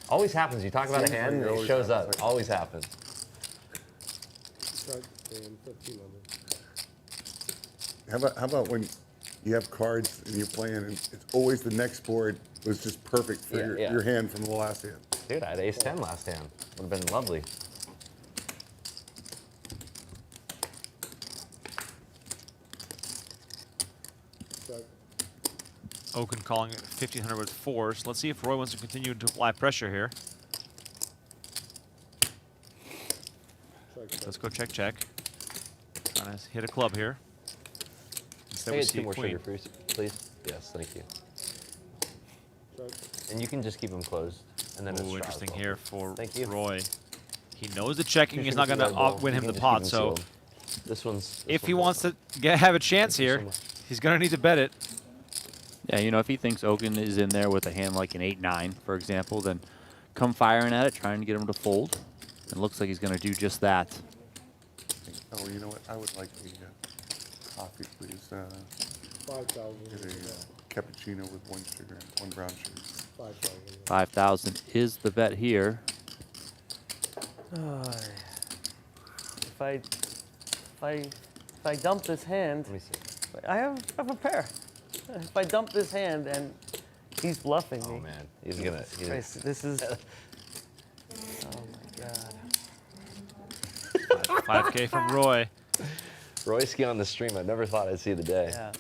Always happens. You talk about a hand, and it shows up. Always happens. Check and 1500. How about when you have cards and you're playing, and it's always the next board was just perfect for your hand from the last hand. Dude, I had ace-10 last hand. Would have been lovely. Oaken calling it 1500 with fours. Let's see if Roy wants to continue to apply pressure here. Let's go check, check. Trying to hit a club here. Instead we see a more queen. sugar, please. Yes, thank you. And you can just keep them closed. And then it's Interesting here for Thank you. Roy. He knows the checking is not going to win him the pot, so this one's. if he wants to have a chance here, he's going to need to bet it. Yeah, you know, if he thinks Okin is in there with a hand like an 8-9, for example, then come firing at it, trying to get him to fold. It looks like he's going to do just that. Oh, you know what? I would like a coffee, please. 5,000. Get a cappuccino with 1 sugar and 1 brown sugar. 5,000. 5,000 is the bet here. If I dump this hand, Let me see. I have a pair. If I dump this hand and he's bluffing me. Oh man, he's gonna. This is. Oh my God. 5K from Roy. Royski on the stream. I never thought I'd see the day. Yeah.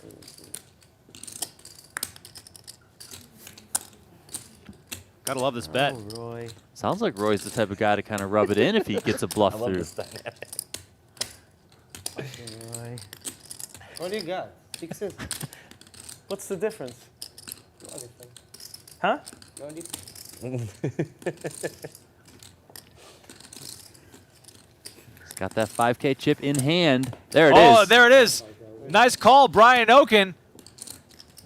Gotta love this bet. Oh, Roy. Sounds like Roy's the type of guy to kind of rub it in if he gets a bluff I love through. this dynamic. Roy. What do you got? Sixes? What's the difference? No different. Huh? No different. He's got that 5K chip in hand. There it is. Oh, there it is. Nice call, Brian Oaken.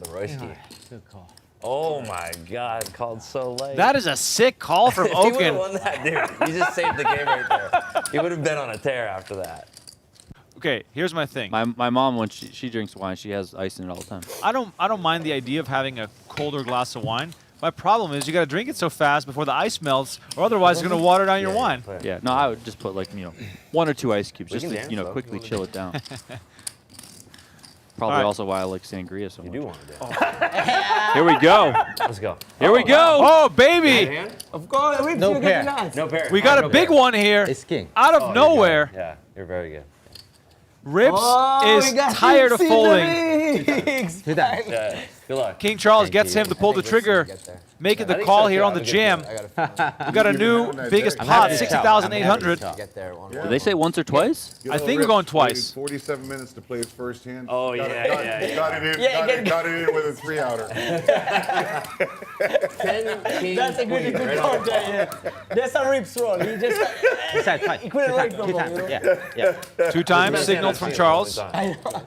The Royski. Good call. Oh my God, called so late. That is a sick call from If he would have Oaken. won that, dude, he just saved the game right there. He would have been on a tear after that. Okay, here's my thing. My mom, when she drinks wine, she has ice in it all the time. I don't mind the idea of having a colder glass of wine. My problem is you got to drink it so fast before the ice melts, or otherwise it's going to water down your wine. Yeah, no, I would just put like, 1 or 2 ice cubes We just can to, dance, though. quickly You chill wanna it down. All Probably right. also why I like sangria so You much. do want to dance. Here we go. Let's go. Here we go. Oh, baby. Hand? Of course, No pair. No pair. We got No a big pair. one here. It's king. Out of Oh, you're nowhere. good. Yeah, you're very good. Rips Oh, is tired of folding. Yeah, good luck. King Charles gets him to pull the trigger, making the call here on the jam. We got a new biggest pot, 60,800. Did they say once or twice? I think we're going twice. 47 minutes to play his first hand. Oh, Got yeah, it, yeah. Got it in. Yeah, got it in with a 3-outer. 10 king, That's a good queen, right on counter, the top. yeah. That's a Rips roll. He just. Decide twice. He couldn't wait no Two more. times. You know? Yeah. 2 times signaled from Charles. I know.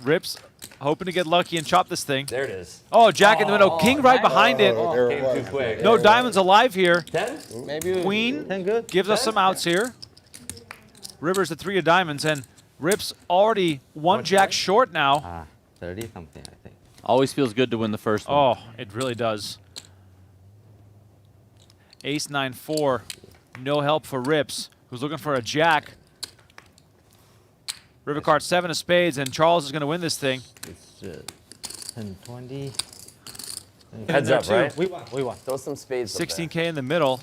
Rips hoping to get lucky and chop this thing. There it is. Oh, jack in the middle. King right behind it. There it Came was. too quick. No diamonds alive here. 10? Maybe Queen 10 good. gives us some outs here. River's the 3 of diamonds, and Rips already 1 jack short now. 30 something, I think. Always feels good to win the first one. Oh, it really does. Ace 9-4. No help for Rips, who's looking for a jack. River card 7 of spades, and Charles is going to win this thing. It's 10, 20. Heads there up, too. right? We won. Throw some spades up there. 16K in the middle.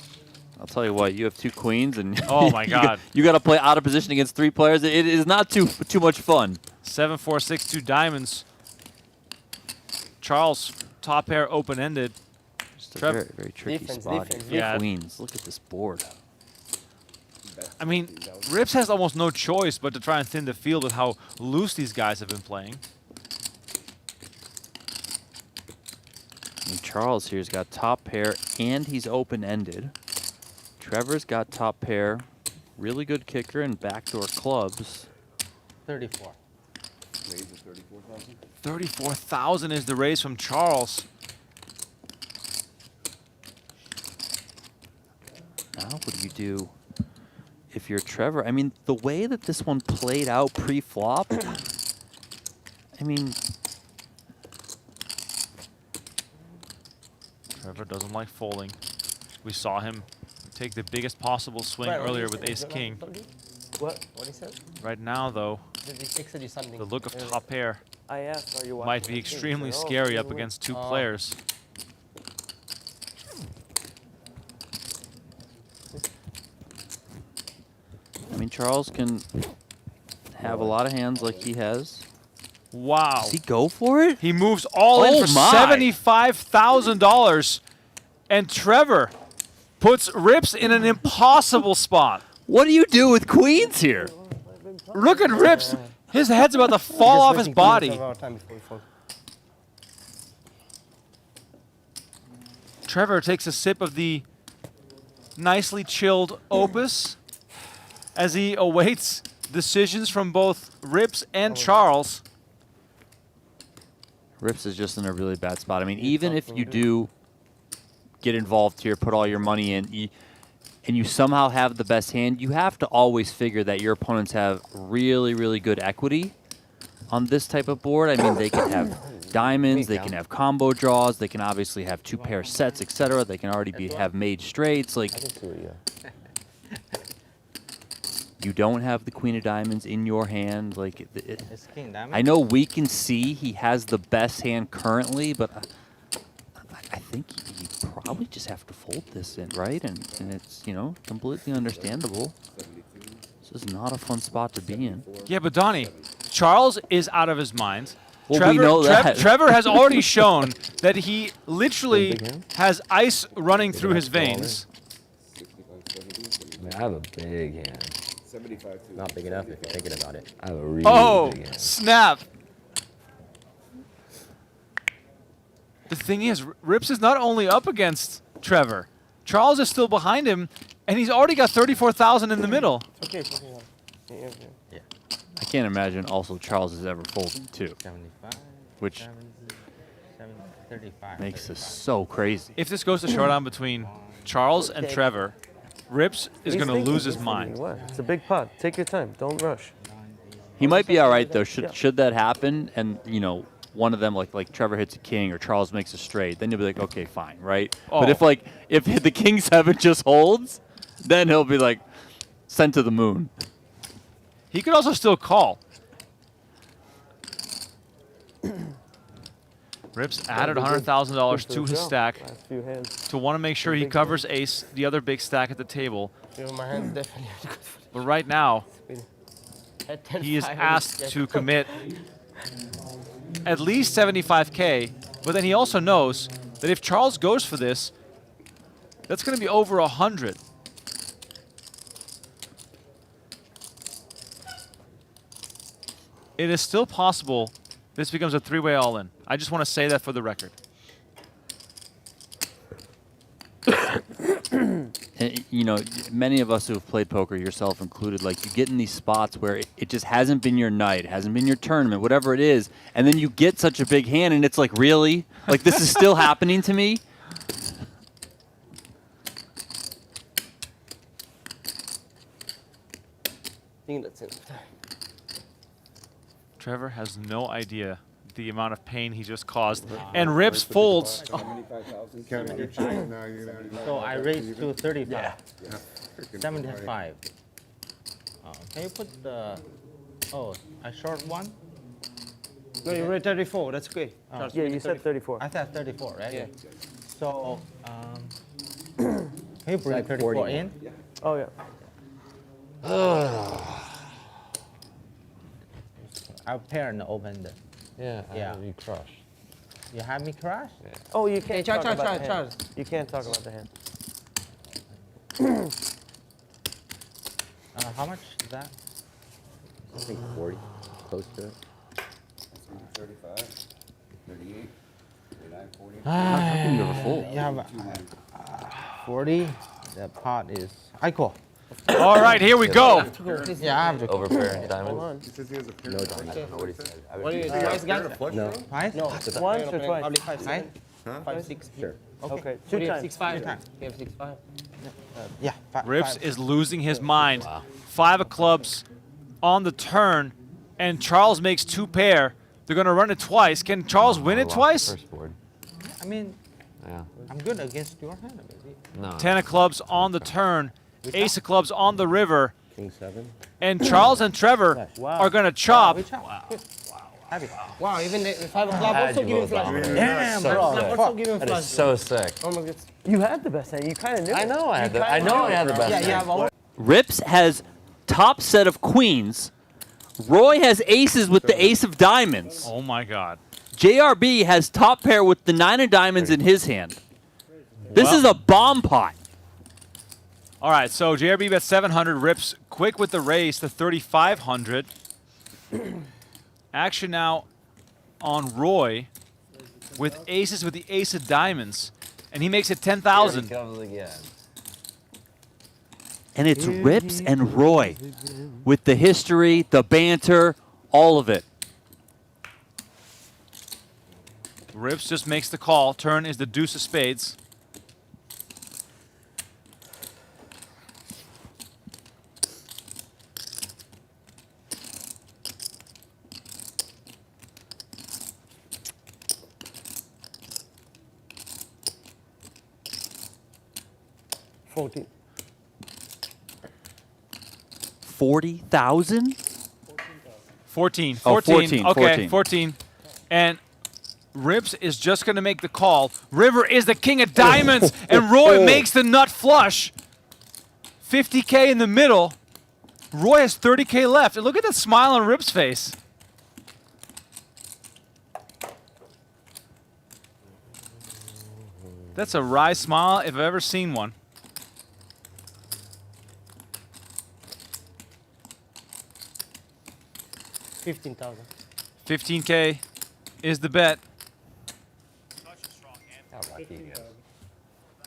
I'll tell you what, you have 2 queens, and Oh, my God. you got to play out of position against 3 players. It is not too much fun. 7-4, 6-2 diamonds. Charles, top pair open-ended. Just a Trev- very, very tricky Defense, spot defense, here. Yeah. Queens, look at this board. I mean, Rips has almost no choice but to try and thin the field with how loose these guys have been playing. And Charles here's got top pair, and he's open-ended. Trevor's got top pair, really good kicker, and backdoor clubs. 34. Raise to 34,000. 34,000 is the raise from Charles. Now what do you do if you're Trevor? I mean, the way that this one played out pre-flop, I mean... Trevor doesn't like folding. We saw him take the biggest possible swing earlier with ace-king. What he said? Right now, though, the look of top pair I asked, are you might be extremely scary up against two players. I mean, Charles can have a lot of hands like he has. Wow. Does he go for it? He moves all in for $75,000. And Trevor puts Rips in an impossible spot. What do you do with queens here? Look at Rips. His head's about to fall off his body. Trevor takes a sip of the nicely chilled Opus as he awaits decisions from both Rips and Charles. Rips is just in a really bad spot. I mean, even if you do get involved here, put all your money in, and you somehow have the best hand, you have to always figure that your opponents have really, really good equity on this type of board. I mean, they can have diamonds, they can have combo draws, they can obviously have two pair sets, etc. They can already have made straights. Like, you don't have the queen of diamonds in your hand. Like, I know we can see he has the best hand currently, but I think you probably just have to fold this in, right? And it's, you know, completely understandable. This is not a fun spot to be in. Yeah, but Donnie, Charles is out of his mind. Well, Trevor, we know that. Trevor has already shown that he literally has ice running through his veins. I have a big hand. Not big enough if you're thinking about it. I have a really big hand. Snap. The thing is, Rips is not only up against Trevor. Charles is still behind him, and he's already got 34,000 in the middle. Okay. I can't imagine also Charles has ever folded too, which makes this so crazy. If this goes to showdown between Charles and Trevor, Rips is going to lose his mind. It's a big pot. Take your time. Don't rush. He might be all right though. Should that happen, and you know, one of them like Trevor hits a king or Charles makes a straight, then you'll be like, okay, fine, right? Oh. But if the king seven just holds, then he'll be like sent to the moon. He could also still call. Rips added $100,000 to his stack to want to make sure he covers ace, the other big stack at the table. But right now, he is asked to commit at least 75K, but then he also knows that if Charles goes for this, that's going to be over 100. It is still possible this becomes a three-way all-in. I just want to say that for the record. And, you know, many of us who have played poker, yourself included, like you get in these spots where it just hasn't been your night, it hasn't been your tournament, whatever it is, and then you get such a big hand and it's like, really? Like this is still happening to me? I think that's it. Trevor has no idea the amount of pain he just caused. And Rips folds. So I raised to 35. Yeah. 75. Can you put the... Oh, a short one? No, you raised 34. That's okay. Yeah, you said 34. I said 34, right? Yeah. So, can you bring 34 in? Oh, yeah. I'll pair and open the... Yeah, I have you crush. You have me crush? Yeah. Oh, you can't talk about the hand. Charge. You can't talk about the hand. How much is that? I think 40, close to it. 35, 38, 39, 40. How can you ever fold? You have 40. The pot is... I call. All right, here we go. Yeah, I have to Over pair diamond. He says he has a pair. No diamond. I don't know what he said. What do you guys got? No. Five? No, once or twice? Probably 5, 6. Huh? 5, 6. Sure. Okay. Two times. 6, 5. You have 6, 5? Yeah. Rips is losing his mind. 5 of clubs on the turn, and Charles makes 2 pair. They're going to run it twice. Can Charles win it twice? First board. I mean, Yeah. I'm good against your hand. No. 10 of clubs on the turn, ace of clubs on the river, King 7. and Charles and Trevor are going to chop. Wow, even the 5 o'clock also giving flush. Damn, bro. Also giving That flush. is so sick. Oh my god. You had the best hand. You kind of knew. I know I had the. You I kinda know knew I had the it, best. bro. Yeah, you have all. Rips has top set of queens. Roy has aces with the ace of diamonds. Oh my God. JRB has top pair with the 9 of diamonds in his hand. This is a bomb pot. All right, so JRB bet 700, Rips quick with the raise to 3,500. Action now on Roy with aces with the ace of diamonds, and he makes it 10,000. Here he comes again. And it's Rips and Roy with the history, the banter, all of it. Rips just makes the call. Turn is the deuce of spades. $14. 40,000? 14. Oh, 14. 14. Okay, 14. 14. And Rips is just going to make the call. River is the king of diamonds, and Roy makes the nut flush. 50K in the middle. Roy has 30K left. And look at that smile on Rip's face. That's a wry smile if I've ever seen one. $15,000. 15K is the bet.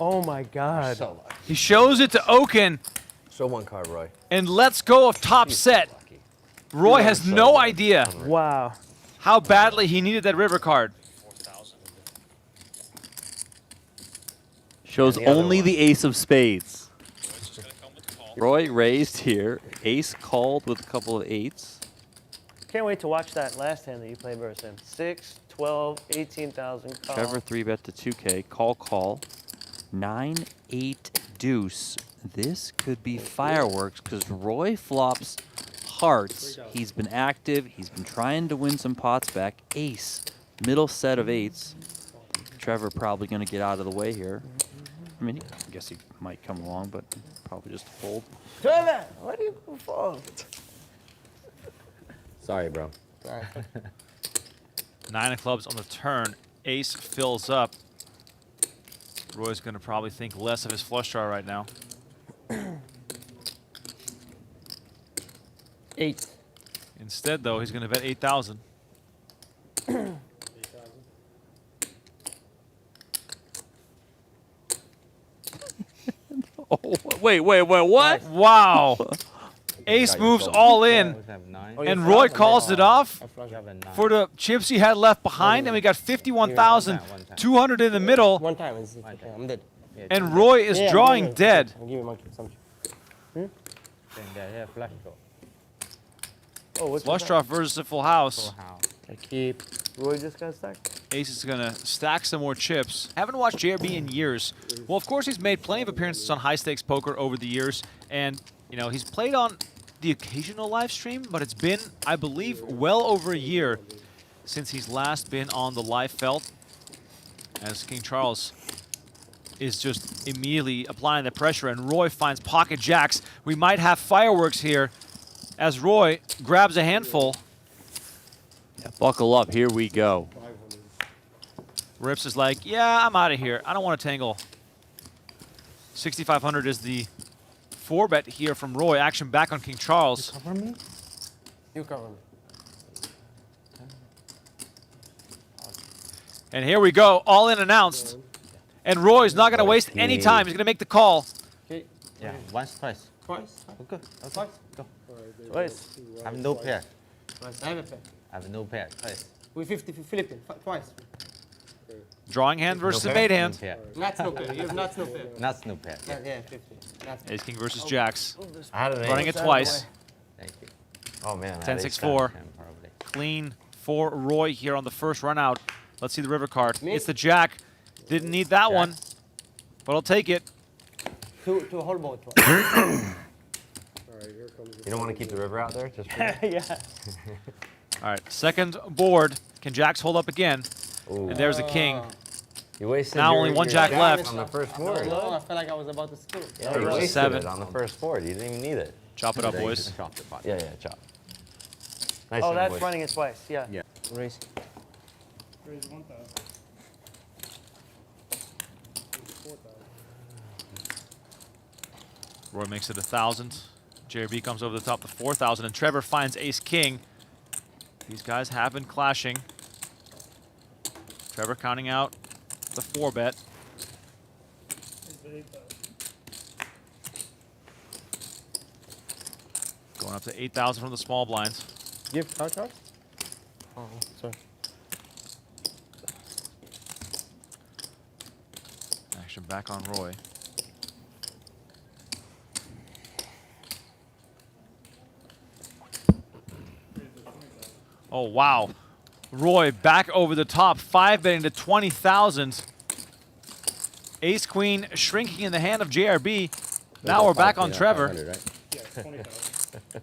Oh my God. He shows it to Oaken Show one card, Roy. and lets go of top set. Roy has no idea Wow. how badly he needed that river card. Shows And the other only one. the ace of spades. Roy raised here. Ace called with a couple of eights. Can't wait to watch that last hand that you played versus him. 6, 12, 18,000. Call. Trevor 3-bet to 2K. Call. 9, 8, deuce. This could be fireworks because Roy flops hearts. He's been active. He's been trying to win some pots back. Ace. Middle set of eights. Trevor probably going to get out of the way here. I mean, I guess he might come along, but probably just fold. Trevor, what do you go for? Sorry, bro. 9 of clubs on the turn. Ace fills up. Roy's going to probably think less of his flush draw right now. 8. Instead, though, he's going to bet 8,000. Oh, wait, what? Wow. Ace moves all in, Oh, and Roy calls it off You have a 9. for the chips he had left behind, and we got 51,200 in the middle, One time. I'm dead. and Roy is Yeah, drawing I'm dead. I'll give you monkey. Some. Yeah, flush draw. Oh, what's Flush draw versus a full house. I keep. Roy just got stacked. Ace is going to stack some more chips. Haven't watched JRB in years. Well, of course, he's made plenty of appearances on high-stakes poker over the years, and, you know, he's played on the occasional live stream, but it's been, I believe, well over a year since he's last been on the live felt, as King Charles is just immediately applying the pressure, and Roy finds pocket jacks. We might have fireworks here as Roy grabs a handful. Yeah, buckle up. Here we go. Rips is like, yeah, I'm out of here. I don't want to tangle. 6,500 is the 4-bet here from Roy. Action back on King Charles. Cover me? You cover me. And here we go, all in announced. And Roy's not going to waste any time. He's going to make the call. Okay. Yeah, once, twice. Twice. Okay, okay, go. Twice. I have no pair. Twice. I have a pair. I have no pair, twice. We 50 Philippine. Twice. Drawing hand versus no a pair? made hand. No pair. Nuts no pair. You have nuts no pair. Nuts, no pair. Yeah, 50. Nuts. Ace King versus Jacks. I had an Running ace. it twice. Thank you. Oh man, I 10, had 6, ace 4. ten, probably. Clean for Roy here on the first run out. Let's see the river card. Me? It's the Jack. Didn't need that one, but I'll take it. To hold both. All right, here comes the You don't want to keep the river out there? Just for Yeah. All right, second board. Can jacks hold up again? Ooh. And there's a king. You wasted Now your, only one your jack diamond left. on the first board. No, I felt like I was about to scoop. Yeah, you There's a wasted 7. it on the first board. You didn't even need it. Chop it up, boys. Chop it, yeah, chop. Nice Oh, one, that's boys. running it twice. Yeah. Yeah. Raise. Raise 1,000. 4,000. Roy makes it 1,000. JRB comes over the top to 4,000, and Trevor finds ace king. These guys have been clashing. Trevor counting out the 4-bet. Going up to 8,000 from the small blinds. Give card charge? Oh, sorry. Action back on Roy. Oh, wow. Roy back over the top, 5-betting to 20,000. Ace queen shrinking in the hand of JRB. Now we're back on Trevor. Right? Yeah, 20,000.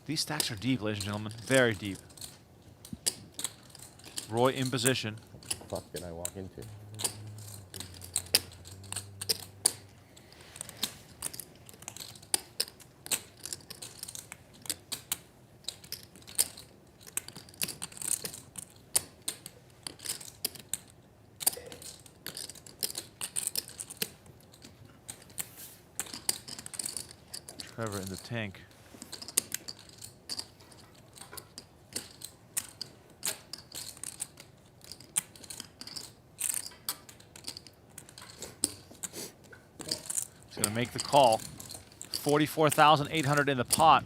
These stacks are deep, ladies and gentlemen. Very deep. Roy in position. What the fuck did I walk into? Trevor in the tank. He's going to make the call. 44,800 in the pot.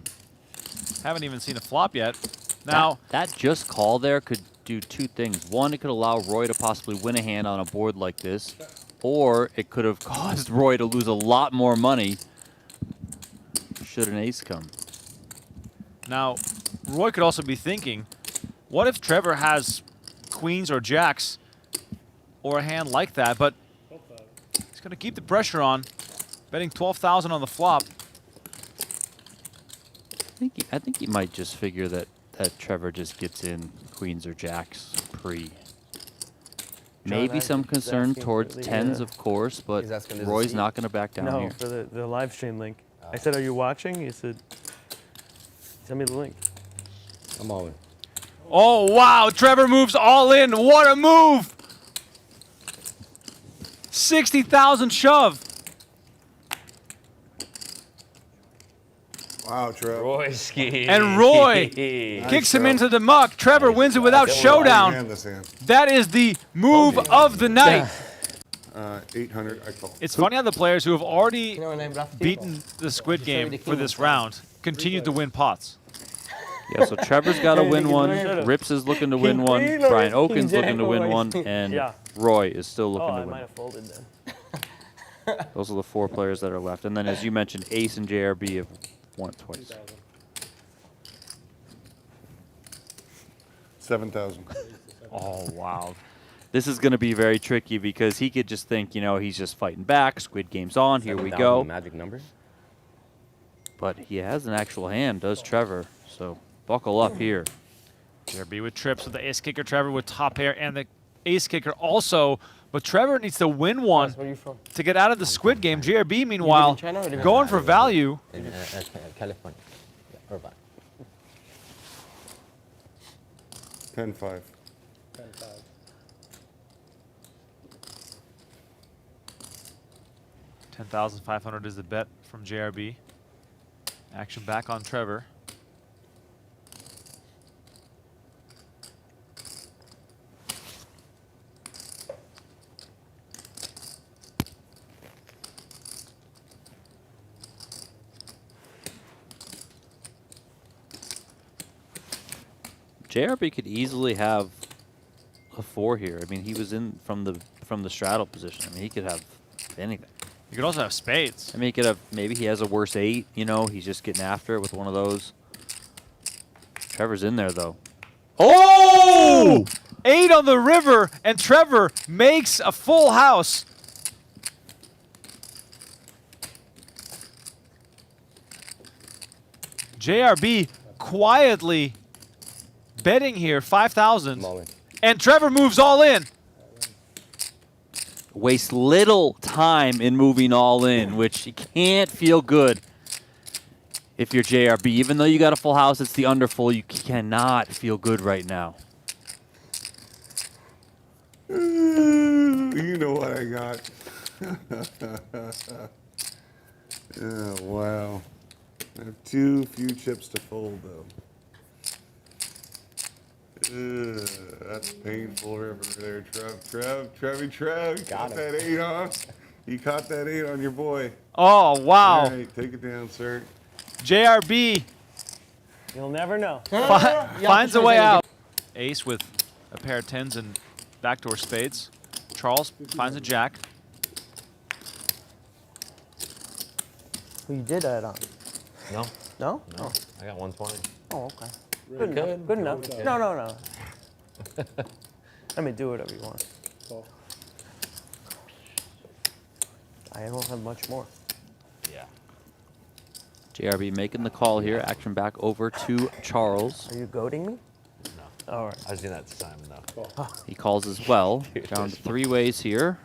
Haven't even seen a flop yet. Now, that just call there could do two things. One, it could allow Roy to possibly win a hand on a board like this, or it could have caused Roy to lose a lot more money should an ace come. Now, Roy could also be thinking, what if Trevor has queens or jacks or a hand like that, but he's going to keep the pressure on, betting 12,000 on the flop. I think he might just figure that Trevor just gets in queens or jacks pre. Maybe some concern towards tens, of course, but Roy's not going to back down no, here. for the live stream link. I said, "Are you watching?" He said, "Send me the link." I'm all in. Oh, wow. Trevor moves all in. What a move. 60,000 shove. Wow, Trev. Royski. And Roy kicks him into the muck. Trevor wins it without showdown. That is the move of the night. 800, I call. It's funny how the players who have already beaten the squid game for this round continue to win pots. Yeah, so Trevor's got to win one. Rips is looking to win one. Brian Oaken's looking to win one. And Roy is still looking to win. might have folded then. Those are the 4 players that are left. And then, as you mentioned, Ace and JRB have won it twice. 7,000. Oh, wow. This is going to be very tricky because he could just think, you know, he's just fighting back. Squid Game's on. Here we go. Magic number. But he has an actual hand, does Trevor. So buckle up here. JRB with trips with the ace kicker. Trevor with top pair and the ace kicker also. But Trevor needs to win one to get out of the squid game. JRB, meanwhile, going for value. In California. Yeah, Irvine. 10-5. 10,500 is the bet from JRB. Action back on Trevor. JRB could easily have a 4 here. I mean, he was in from the straddle position. I mean, he could have anything. You could also have spades. I mean, he could have, maybe he has a worse 8, you know, he's just getting after it with one of those. Trevor's in there, though. Oh! 8 on the river, and Trevor makes a full house. JRB quietly betting here, 5,000. And Trevor moves all in. Waste little time in moving all in, which you can't feel good if you're JRB. Even though you got a full house, it's the underfull. You cannot feel good right now. You know what I got. Oh, wow. I have too few chips to fold, though. That's painful river there, Trev. You caught that 8, huh? You caught that 8 on your boy. Oh, wow. All right, take it down, sir. JRB You'll never know. finds a way out. Ace with a pair of 10s and backdoor spades. Charles finds a jack. Who you did that on? No. No? No. Oh. I got 120. Oh, okay. Really Good enough. Good enough. Okay. No. Let me do whatever you want. I don't have much more. Yeah. JRB making the call here. Action back over to Charles. Are you goading me? No. All right. I was doing that to Simon, though. He calls as well. Down to 3 ways here.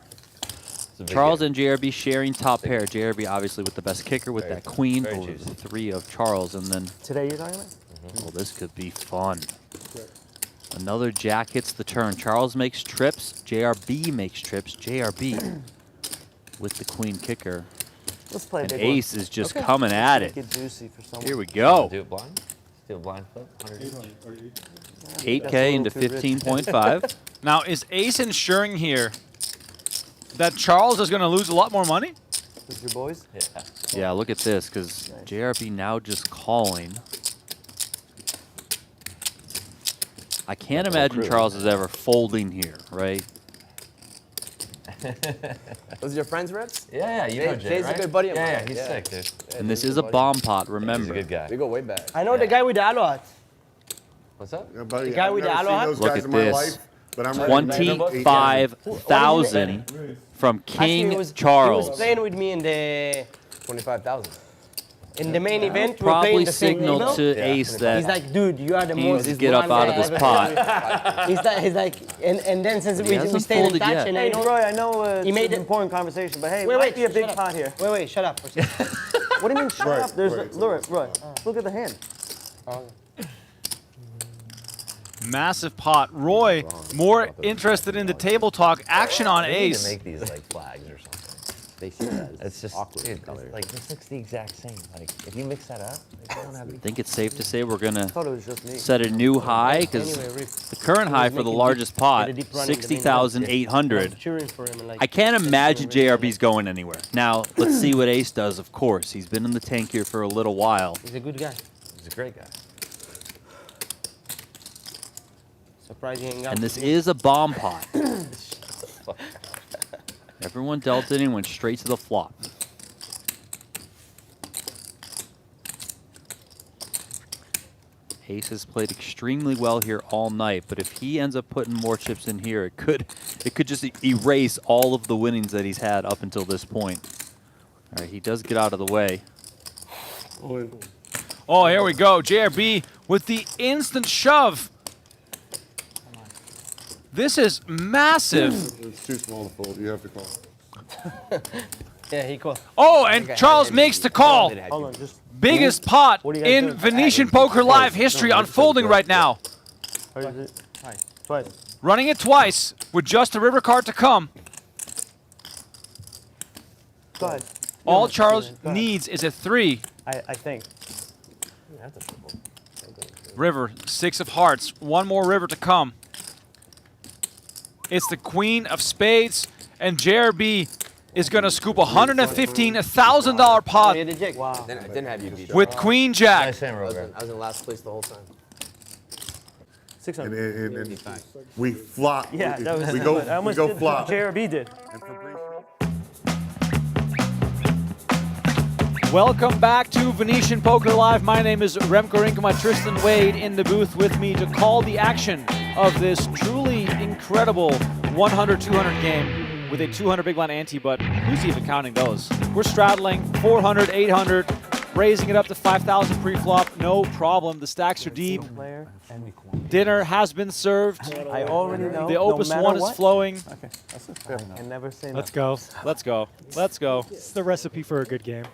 Charles and JRB sharing top pair. JRB obviously with the best kicker with that queen over the 3 of Charles. And then, Today you're talking about? well, this could be fun. Another jack hits the turn. Charles makes trips. JRB makes trips. JRB with the queen kicker. Let's play a And big Ace one. is just Okay. coming at Let's it. make it juicy for someone. Here we go. Do it blind? Do a blind flip? 8K into 15.5. Now, is Ace ensuring here that Charles is going to lose a lot more money? With your boys? Yeah. Yeah, look at this, because JRB now just calling. I can't imagine Charles is ever folding here, right? Those are your friends, Reds? Yeah, you know Jay, Jay's right? a good buddy of mine. Yeah, he's sick, dude. And this is a bomb pot, remember. He's a good guy. We go way back. I know the guy with the alohat. What's up? Yeah, buddy, The guy I've with the never seen aloha? those Look guys at in my this. life, but I'm ready to bet them 25,000 from King He Charles. was playing with me in the 25,000. main event. We're Probably playing the same signaled table. to Ace that He's like, dude, you are the he most. needs to get up out of this pot. he's like, and then since we hasn't stayed in folded touch, yet. and I Hey, know Roy, I know it's He made an it- important conversation, but hey, Wait, might be a big shut up. pot here. Wait, shut up. For a second. What do you mean shut Right, up? There's right, Roy, look at the hand. Massive pot. Roy, more interested in the table talk. Action on We need to Ace. make these like flags or something. They see that. It's just awkward dude, color. like this looks the exact same. Like if you mix that up, like, you don't have I think it's safe to say we're going I to thought it was just me. set a new high, because Anyway, Rick, the current high for the making largest deep- pot, get a deep run in the main event. 60,800. cheering for him and like. I can't that's imagine the reason, JRB's going anywhere. Now, let's see what Ace does, of course. He's been in the tank here for a little while. He's a good guy. He's a great guy. Surprised he ain't got. And this is a bomb pot. Everyone dealt it and went straight to the flop. Ace has played extremely well here all night, but if he ends up putting more chips in here, it could just erase all of the winnings that he's had up until this point. All right, he does get out of the way. Oh, here we go. JRB with the instant shove. This is massive. It's too small to fold. You have to call. Yeah, he called. Oh, and Charles makes the call. Hold on, just Biggest pot What do you guys in do? Venetian Poker Live history unfolding right now. twice. Running it twice with just a river card to come. Go ahead. All Yeah, Charles go ahead. needs is a 3. I think. River, 6 of hearts. One more river to come. It's the queen of spades, and JRB is going to scoop a $115,000 pot Wow. I didn't have you beat. with queen jack. Nice hand, I was Robert. in last place the whole time. 600. And we flop. Yeah, that was. we go I almost we go did flop. JRB did. Welcome back to Venetian Poker Live. My name is Remco Rinkema, Tristan Wade in the booth with me to call the action of this truly incredible 100, 200 game with a 200 big blind ante, but who's even counting those? We're straddling 400, 800, raising it up to 5,000 pre-flop, no problem. The stacks are deep. Dinner has been served. I already know. The Opus no 1 is what, flowing. Okay, that's a fair. I never say no. Let's go. Let's go. Let's go. It's the recipe for a good game.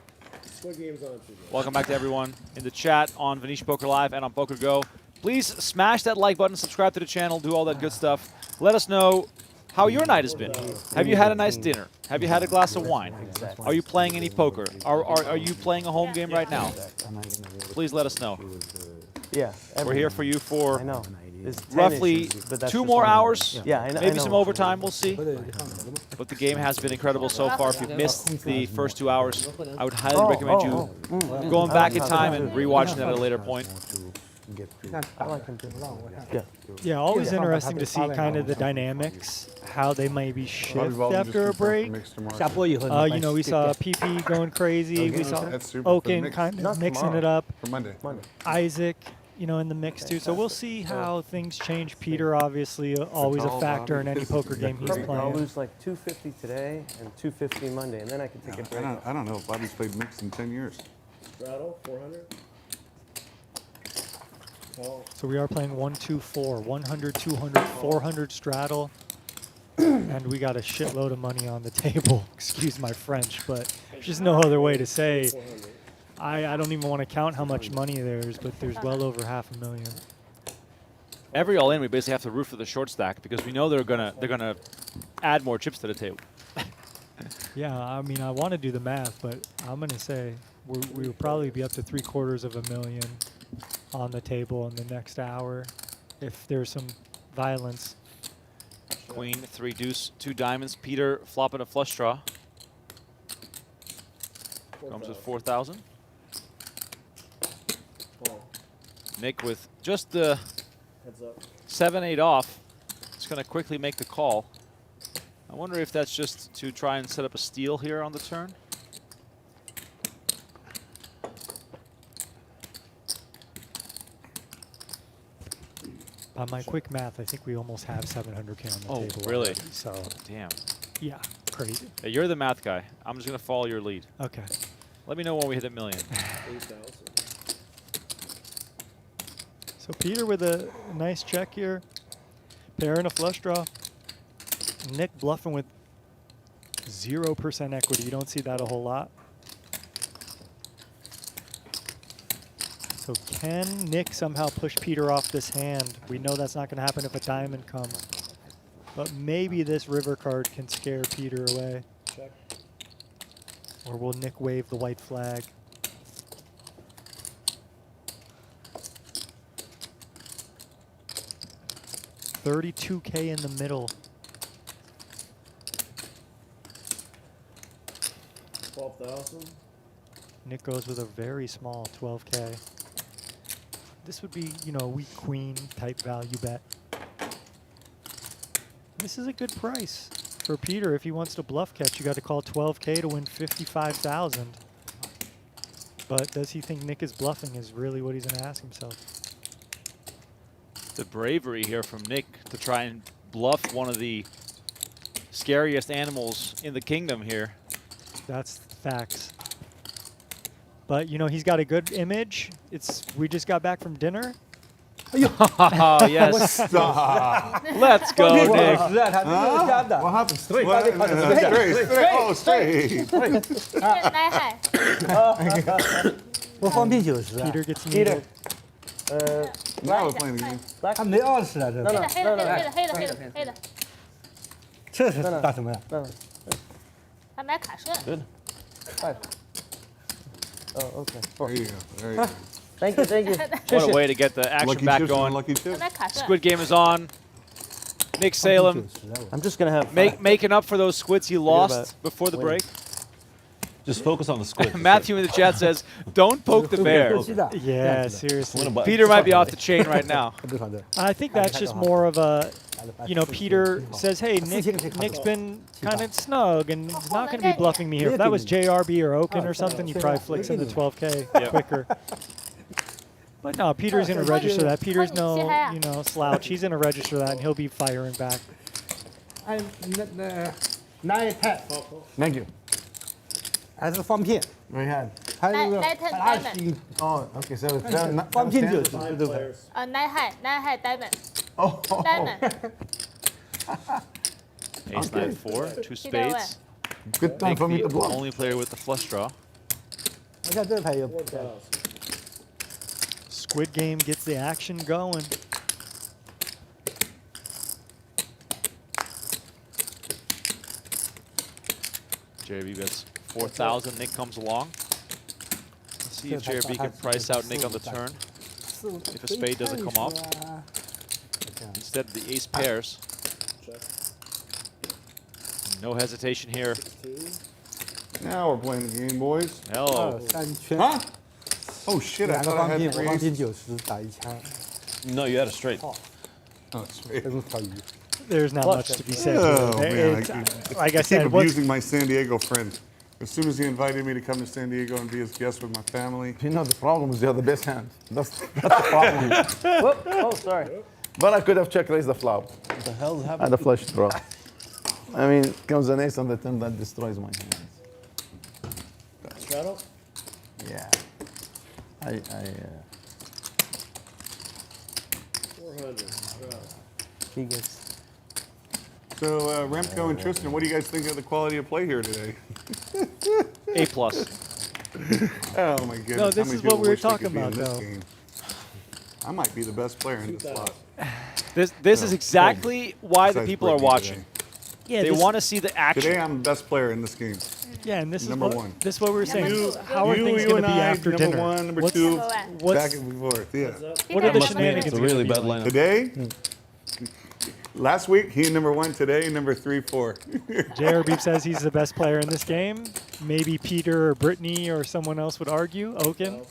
Squid game's on too. Welcome back to everyone in the chat on Venetian Poker Live and on Poker Go. Please smash that like button, subscribe to the channel, do all that good stuff. Let us know how your night has been. Have you had a nice dinner? Have you had a glass of wine? Are you playing any poker? Are you playing a home game right now? Please let us know. Yeah. We're here for you for I know. There's 10 roughly issues, but that's 2 just more one. hours. Yeah, I know. Maybe some overtime, we'll see. But the game has been incredible so far. If you've missed the first 2 hours, I would highly recommend you going back in time and rewatching that at a later point. I like him too. Yeah. Yeah, always interesting to see kind of the dynamics, how they might be shift after a break. You know, we saw PP going crazy. We saw Okin kind of mixing it up. For Monday. Isaac, you know, in the mix too. So we'll see how things change. Peter, obviously, always a factor in any poker game he's I'll playing. lose like 250 today and 250 Monday, and then I can take a break. I don't know if Bobby's played mix in 10 years. Straddle, 400. So we are playing 1, 2, 4, 100, 200, 400 straddle. And we got a shitload of money on the table. Excuse my French, but there's just no other way to say. I don't even want to count how much money there is, but there's well over $500,000. Every all in, we basically have to root for the short stack because we know they're gonna add more chips to the table. Yeah, I mean, I want to do the math, but I'm gonna say we will probably be up to $750,000 on the table in the next hour if there's some violence. Queen, 3 deuce, 2 diamonds. Peter flopping a flush draw. Comes with 4,000. Nick with just the 7-8 off. It's going to quickly make the call. I wonder if that's just to try and set up a steal here on the turn. By my quick math, I think we almost have $700K on the table. Oh, really? Already, so, damn. Yeah, crazy. Hey, you're the math guy. I'm just going to follow your lead. Okay. Let me know when we hit $1 million. So Peter with a nice check here. Pair and a flush draw. Nick bluffing with 0% equity. You don't see that a whole lot. So can Nick somehow push Peter off this hand? We know that's not going to happen if a diamond comes. But maybe this river card can scare Peter away. Check. Or will Nick wave the white flag? $32K in the middle. 12,000. Nick goes with a very small 12K. This would be, you know, a weak queen type value bet. This is a good price for Peter. If he wants to bluff catch, you got to call 12K to win 55,000. But does he think Nick is bluffing is really what he's going to ask himself. The bravery here from Nick to try and bluff one of the scariest animals in the kingdom here. That's facts. But, you know, he's got a good image. We just got back from dinner. Oh, yes. Stop. Let's go, Nick. What happened? Straight. Straight. 奶海。我放啤酒吃啊。 Peter gets Peter. Now we're playing the game. 他没20了，这黑的个。黑的黑的黑的黑的黑的，这是打什么呀？他买卡顺。 Good. 5. Oh, okay. 4. There you go. There you go. Thank you, thank you. What a way to get the action Lucky back chips going. and lucky chips. 他买卡顺。 Squid game is on. Nick Salem I'm just going to have making up for those squids he lost before the break. Just focus on the squid. Matthew in the chat says, don't poke the bear. Yeah, seriously. Peter might be off the chain right now. I think that's just more of a, you know, Peter says, hey, Nick's been kind of snug and he's not going to be bluffing me here. If that was JRB or Oaken or something, he probably flicks in the 12K quicker. But no, Peter's going to register that. Peter's no, you know, slouch. He's going to register that and he'll be firing back. 哎，那一太，Thank you，还是放片，你看，还有个20哦，OK，so 放片就是对不对？nine high diamond。Oh. Diamond。 Ace 9-4, 2 spades. Good time for me Nick, to the bluff. only player with the flush draw. 我看这牌有。 Squid game gets the action going. JRB bets 4,000. Nick comes along. Let's see if JRB can price out Nick on the turn. If a spade doesn't come off. Instead, the ace pairs. No hesitation here. Now we're playing the game, boys. Hello. Huh? Oh shit! I thought I had three aces. No, you had a straight. Oh, straight. There's not much to be said. Oh, here. man, Like I said, keep abusing my San Diego friend. As soon as he invited me to come to San Diego and be his guest with my family. You know, the problem is you have the best hand. That's the problem. Whoop. Oh, sorry. But I could have check raised the flop. What the hell's happening? And the flush draw. I mean, comes an ace on the turn that destroys my hands. Straddle? Yeah. 400. Straddle. He gets. So, Remco and Tristan, what do you guys think of the quality of play here today? A+. Oh my goodness. No, this How many is people what we were wish they talking could be in about, this though. game? I might be the best player in this slot. This is exactly why the Besides people are Britney watching. today. Yeah, They want to see the action. Today I'm the best player in this game. Yeah, and this Number is what, one. This is what we were saying. You- How are things going to be after number dinner? one, number What's- two, what's- back and forth. Yeah. What are the Must be- shenanigans? It's a really gonna bad be like? lineup. Today, last week he number one. Today number 3, 4. JRB says he's the best player in this game. Maybe Peter or Brittany or someone else would argue. Oaken.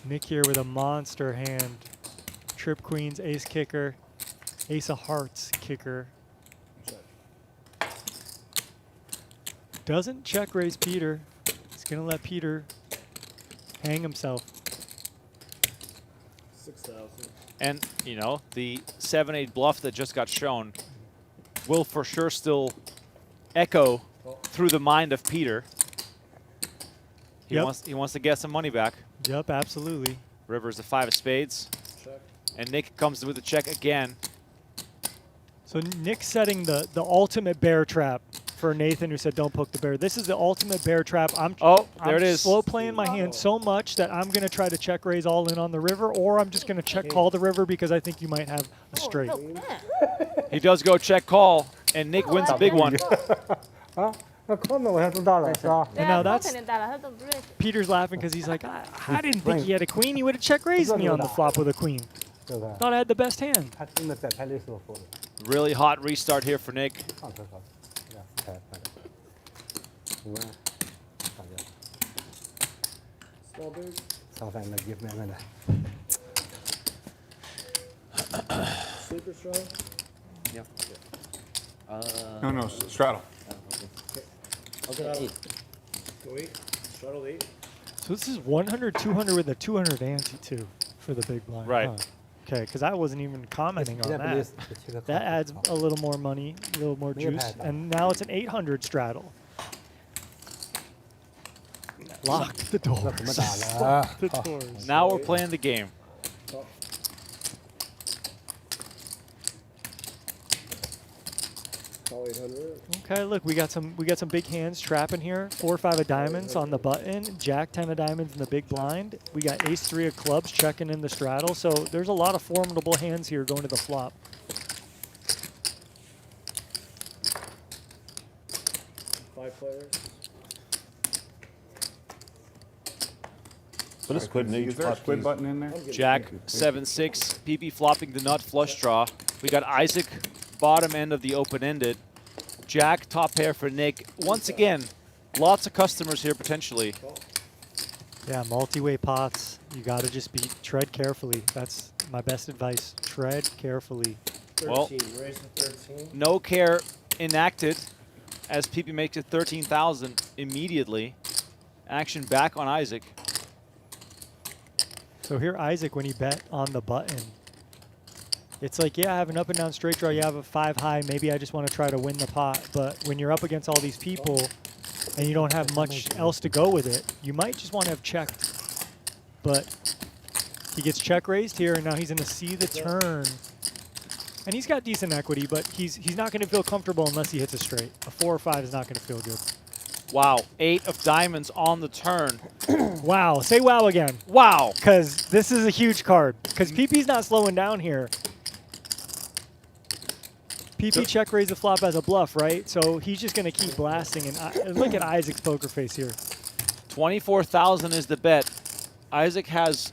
Nick here with a monster hand. Trip queens, ace kicker, ace of hearts kicker. Doesn't check raise Peter. He's going to let Peter hang himself. 6,000. And, you know, the 7-8 bluff that just got shown will for sure still echo through the mind of Peter. He wants to get some money back. Yep, absolutely. River's the 5 of spades. Check. And Nick comes with a check again. So Nick's setting the ultimate bear trap for Nathan, who said don't poke the bear. This is the ultimate bear trap. I'm there it is. Slow playing my hand so much that I'm going to try to check raise all in on the river, or I'm just going to check call the river because I think you might have a straight. He does go check call, and Nick wins a big one. 啊，那空的我还知道了，是吧？ And now that's Peter's laughing because he's like, I didn't think he had a queen. He would have check raised me on the flop with a queen. 对不对？ Thought I had the best hand. 他真的在拍6手服了。 Really hot restart here for Nick. 放手放，拍。5万，好的。 Small big. 烧饭那 give me a minute. Sleeper straddle? Yeah. No, straddle. Okay. Go 8. Straddle 8. So this is 100, 200 with a 200 ante too for the big blind. Right. Huh? Okay, because I wasn't even commenting on that. That adds a little more money, a little more juice, and now it's an 800 straddle. Lock the doors. Lock the doors. Now we're playing the game. Call 800. Okay, look, we got some big hands trapping here. 4 or 5 of diamonds on the button, Jack 10 of diamonds in the big blind. We got ace 3 of clubs checking in the straddle. So there's a lot of formidable hands here going to the flop. Five players. What is squid? Is there a squid button in there? Jack 7-6, PP flopping the nut flush draw. We got Isaac, bottom end of the open-ended. Jack, top pair for Nick. Once again, lots of customers here potentially. Yeah, multi-way pots. You got to just tread carefully. That's my best advice. Tread carefully. 13. Well, Raise to 13. no care enacted as PP makes it 13,000 immediately. Action back on Isaac. So here Isaac, when he bet on the button, It's like, yeah, I have an up and down straight draw. You have a 5 high. Maybe I just want to try to win the pot. But when you're up against all these people and you don't have much else to go with it, you might just want to have checked. But he gets check raised here, and now he's going to see the turn. And he's got decent equity, but he's not going to feel comfortable unless he hits a straight. A 4 or 5 is not going to feel good. Wow, 8 of diamonds on the turn. Wow, say wow again. Wow. Because this is a huge card. Because PP's not slowing down here. PP check raise the flop as a bluff, right? So he's just going to keep blasting. And look at Isaac's poker face here. 24,000 is the bet. Isaac has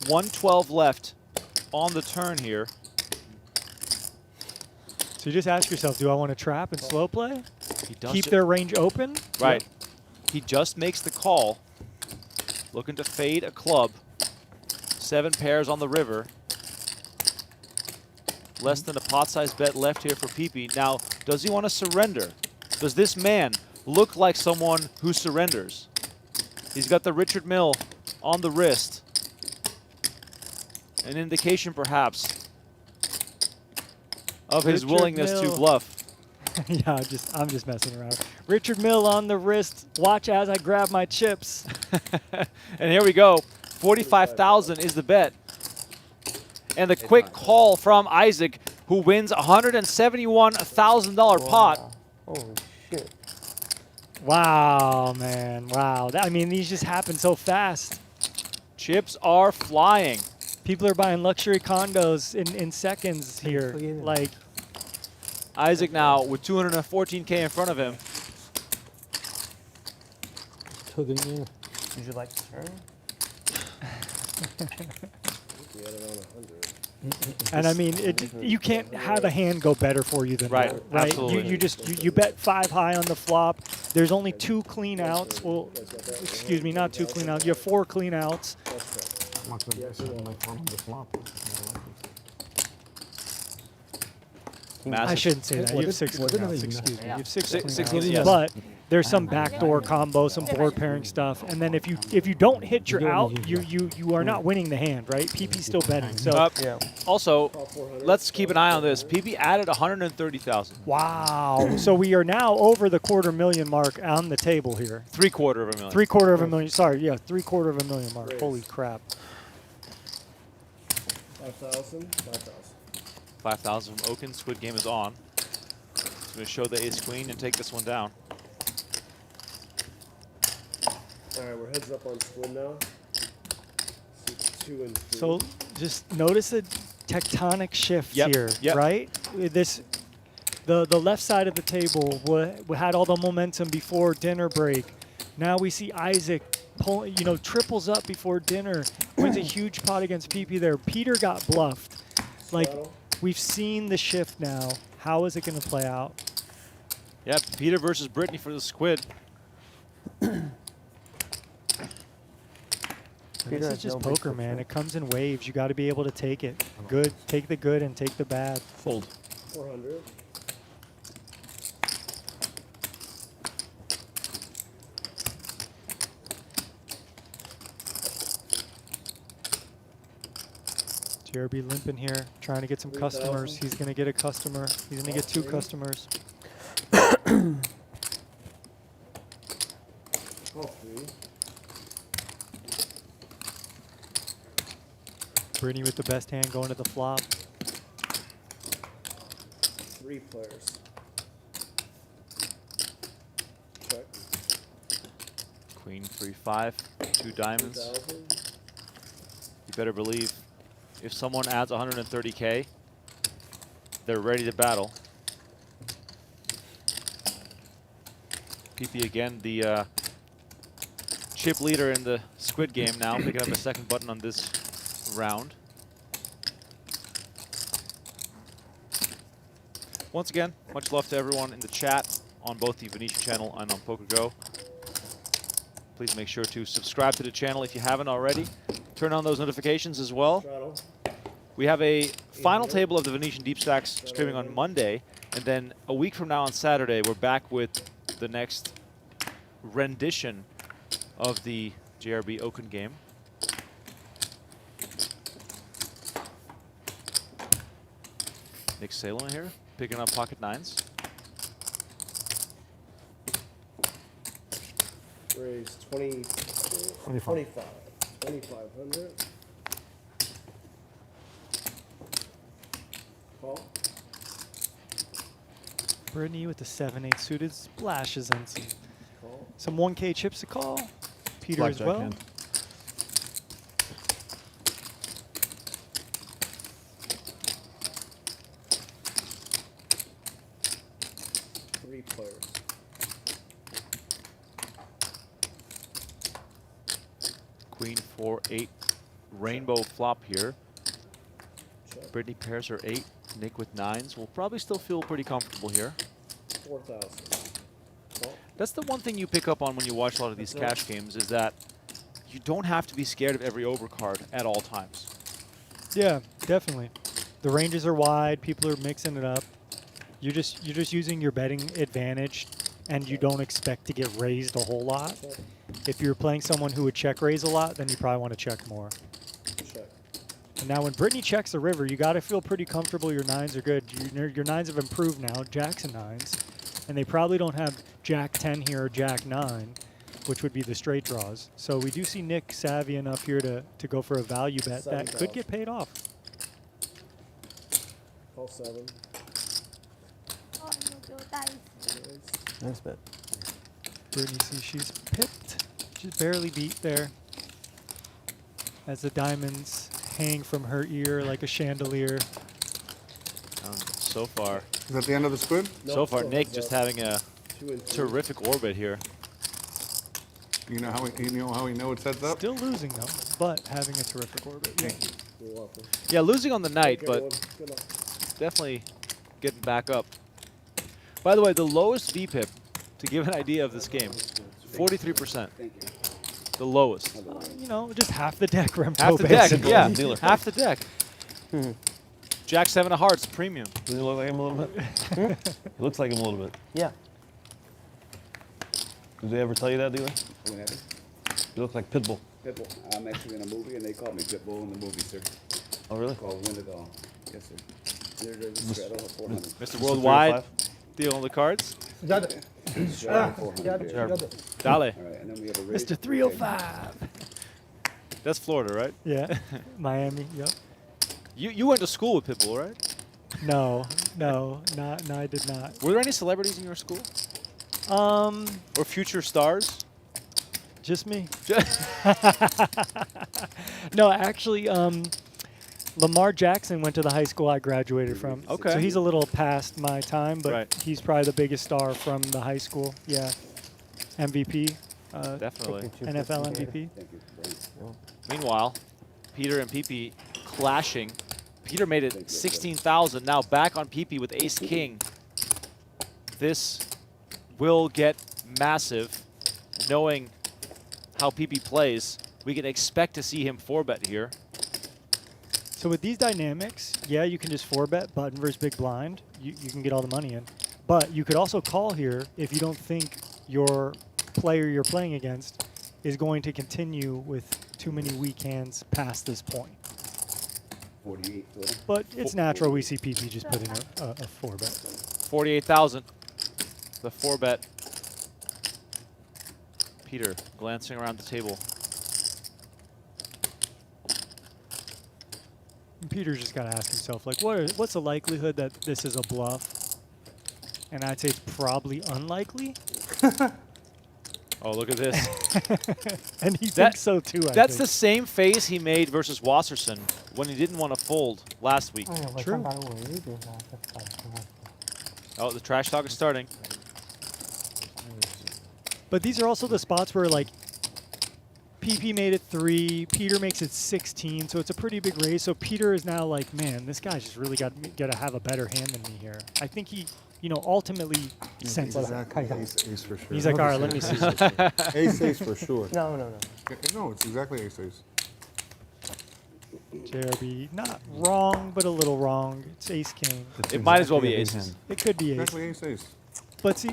112 left on the turn here. So you just ask yourself, do I want to trap and slow play? He does Keep their range open? Right. He just makes the call. Looking to fade a club. 7 pairs on the river. Less than a pot-sized bet left here for PP. Now, does he want to surrender? Does this man look like someone who surrenders? He's got the Richard Mille on the wrist. An indication, perhaps, of his willingness to bluff. Yeah, I'm just messing around. Richard Mille on the wrist. Watch as I grab my chips. And here we go. 45,000 is the bet. And the quick call from Isaac, who wins $171,000 pot. Holy shit. Wow, man. Wow. I mean, these just happen so fast. Chips are flying. People are buying luxury condos in seconds here. Like, Isaac now with 214K in front of him. Would you like to turn? and I mean, you can't have a hand go better for you than that, right? Absolutely. You bet 5 high on the flop. There's only 2 clean outs. Well, excuse me, not 2 clean outs. You have 4 clean outs. I shouldn't say that. You have 6 clean outs. Excuse me. You have 6 clean outs. But there's some backdoor combo, some board pairing stuff, and then if you don't hit your out, you are not winning the hand, right? PP's still betting. So also, let's keep an eye on this. PP added 130,000. Wow. So we are now over the $250,000 mark on the table here. $750,000. $750,000. Sorry, yeah, $750,000 mark. Holy crap. 5,000. 5,000 from Oaken. Squid game is on. He's going to show the ace queen and take this one down. All right, we're heads up on squid now. 2 and 3. So just notice a tectonic shift here, right? The left side of the table had all the momentum before dinner break. Now we see Isaac triples up before dinner, wins a huge pot against PP there. Peter got bluffed. Like, we've seen the shift now. How is it going to play out? Yep, Peter versus Britney for the squid. This is just poker, man. It comes in waves. You got to be able to take it. Good, take the good and take the bad. Fold. 400. JRB limping here, trying to get some customers. He's going to get a customer. He's going to get 2 customers. Britney with the best hand going to the flop. 3 players. Check. Queen 3-5, 2 diamonds. 2,000. You better believe if someone adds 130K, they're ready to battle. PP again, the chip leader in the squid game now, picking up a second button on this round. Once again, much love to everyone in the chat on both the Venetian channel and on Poker Go. Please make sure to subscribe to the channel if you haven't already. Turn on those notifications as well. We have a final table of the Venetian Deep Stacks streaming on Monday, and then a week from now on Saturday, we're back with the next rendition of the JRB Oaken game. Nick Salem here, picking up pocket nines. Raise 2,500. Call. Britney with the 7-8 suited splashes in some 1K chips to call. Peter as well. Hand. Three players. Queen 4-8 rainbow flop here. Check. Britney pairs her 8. Nick with 9s. Will probably still feel pretty comfortable here. 4,000. Call. That's the one thing you pick up on when you watch a lot of these cash games is that you don't have to be scared of every overcard at all times. Yeah, definitely. The ranges are wide. People are mixing it up. You're just using your betting advantage, and you don't expect to get raised a whole lot. If you're playing someone who would check raise a lot, then you probably want to check more. Check. And now when Britney checks the river, you got to feel pretty comfortable your 9s are good. Your 9s have improved now, jacks and 9s. And they probably don't have jack 10 here or jack 9, which would be the straight draws. So we do see Nick savvy enough here to go for a value bet that could get paid off. Call 7. Nice bet. Britney sees she's pipped. She's barely beat there. As the diamonds hang from her ear like a chandelier. So far. Is that the end of the squid? So far, Nick just having a terrific orbit here. You know how we know it sets up? Still losing though, but having a terrific orbit. Thank you. You're welcome. Yeah, losing on the night, Okay, but well, good luck. definitely getting back up. By the way, the lowest VPIP, to give an idea of this game, 43%. The lowest. You know, just half the deck, Remco. Half the deck, basically. yeah. Half the deck. Jack 7 of hearts, premium. Does he look like him a little bit? He looks like him a little bit. Yeah. Did they ever tell you that, dealer? Whenever. You look like Pitbull. Pitbull. I'm actually in a movie, and they call me Pitbull in the movie, sir. Oh, really? Called Win It All. Yes, sir. There's a straddle of 400. Mr. Worldwide, deal on the cards. Straddle 400 there. Dale. All right, and then we have a raise. Mr. 305. That's Florida, right? Yeah. Miami, yep. You went to school with Pitbull, right? No, I did not. Were there any celebrities in your school? Or future stars? Just me. No, actually, Lamar Jackson went to the high school I graduated from. Okay. So he's a little past my time, but Right. he's probably the biggest star from the high school. Yeah. MVP. Definitely. NFL MVP. Thank you. Meanwhile, Peter and PP clashing. Peter made it 16,000. Now back on PP with Ace King. This will get massive. Knowing how PP plays, we can expect to see him 4-bet here. So with these dynamics, yeah, you can just 4-bet button versus big blind. You can get all the money in. But you could also call here if you don't think your player you're playing against is going to continue with too many weak hands past this point. 48 total. But it's natural we see PP just putting a 4-bet. 48,000. The 4-bet. Peter glancing around the table. And Peter's just got to ask himself, like, what's the likelihood that this is a bluff? And I'd say it's probably unlikely. Oh, look at this. And he thinks so too, I That's think. the same face he made versus Wasserson when he didn't want to fold last week. True. Oh, the trash talk is starting. But these are also the spots where, like, PP made it 3, Peter makes it 16, so it's a pretty big raise. So Peter is now like, man, this guy's just really got to have a better hand than me here. I think he, ultimately senses Exactly. that. Ace for sure. He's like, all right, let me see. Ace for sure. No. No, it's exactly ace. JRB, not wrong, but a little wrong. It's ace king. It might as well be aces. It could be ace. Exactly ace. But see,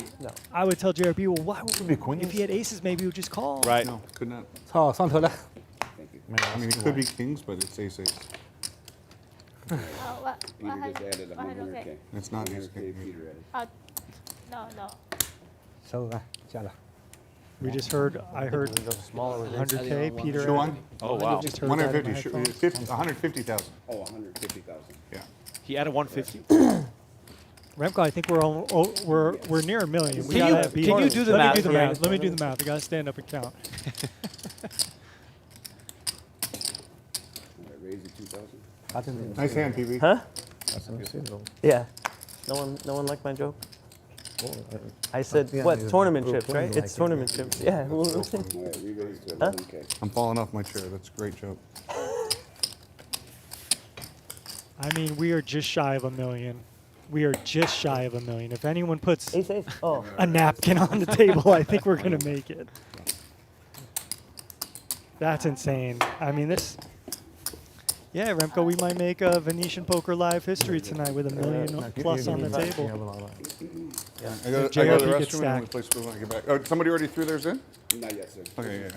I would tell JRB, well, why would be queens. if he had aces, maybe he would just call. Right. No, could not. 好，上车了。 I mean, it could be kings, but it's ace. Oh, what? Peter just added 100K. It's not his 100K Peter added. No. So, chala. We just heard, I heard smaller 100K, Peter. Show one? Oh, wow. Just heard that in my 150,000. Oh, 150,000. Yeah. He added 150. Remco, I think we're near $1 million. We Can gotta you do the math? Let me do the math. I gotta stand up and count. All right, raise it 2,000. Nice hand, PB. Huh? Yeah. No one liked my joke. I said, what? Tournament chips, right? It's tournament chips. Yeah. All right, we raised to 11K. I'm falling off my chair. That's a great joke. I mean, we are just shy of $1 million. We are just shy of $1 million. If anyone puts a napkin on the table, I think we're gonna make it. That's insane. I mean, this. Yeah, Remco, we might make a Venetian Poker Live history tonight with $1 million plus on the table. I go to the restroom and we play spoon when I get back. Oh, somebody already threw theirs in? Not yet, sir. Okay, yeah.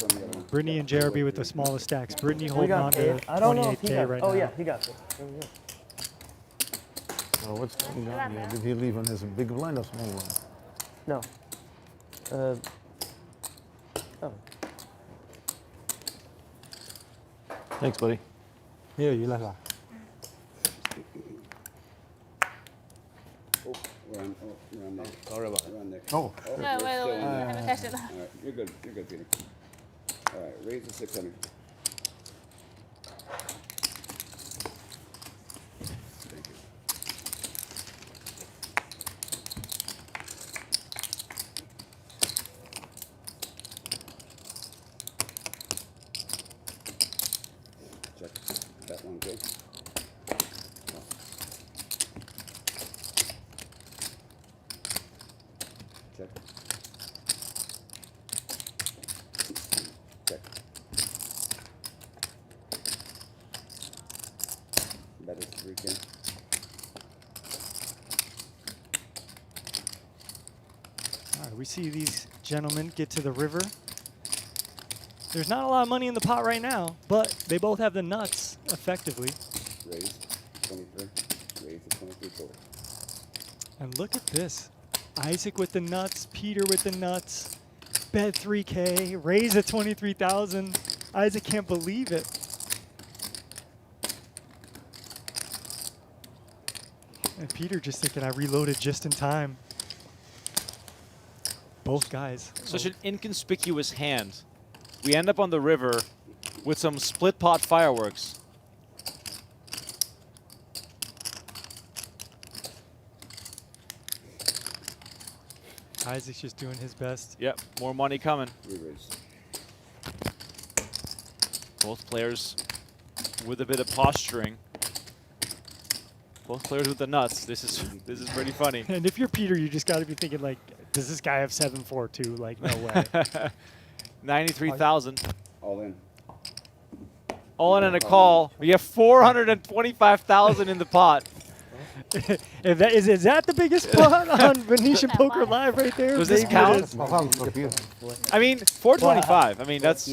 Brittany and JRB with the smallest stacks. Brittany We holding got on to paid. I don't know if he 28K got. right Oh now. yeah, he got it. There we go. Oh, what's going on here? Did he leave on his big blind or small blind? No. Oh. Thanks, buddy. Here, you like that. Oh, we're on next. Sorry about that. We're on next. Oh. No, wait, haven't touched it. All right, you're good, Peter. All right, raise to 600. Thank you. Check that one, okay? Check. Check. That is 3K. All right, we see these gentlemen get to the river. There's not a lot of money in the pot right now, but they both have the nuts, effectively. Raise 23. Raise to 23 total. And look at this. Isaac with the nuts, Peter with the nuts. Bet 3K, raise at 23,000. Isaac can't believe it. And Peter just thinking, I reloaded just in time. Both guys. Such an inconspicuous hand. We end up on the river with some split pot fireworks. Isaac's just doing his best. Yep, more money coming. Re-raise. Both players with a bit of posturing. Both players with the nuts. This is pretty funny. And if you're Peter, you just got to be thinking like, does this guy have 7-4 too? Like, no way. 93,000. All in. All in and a call. We have 425,000 in the pot. If that is that the biggest pot on Venetian Poker Live right there? Does this count? Maybe I mean, 425. I mean, that's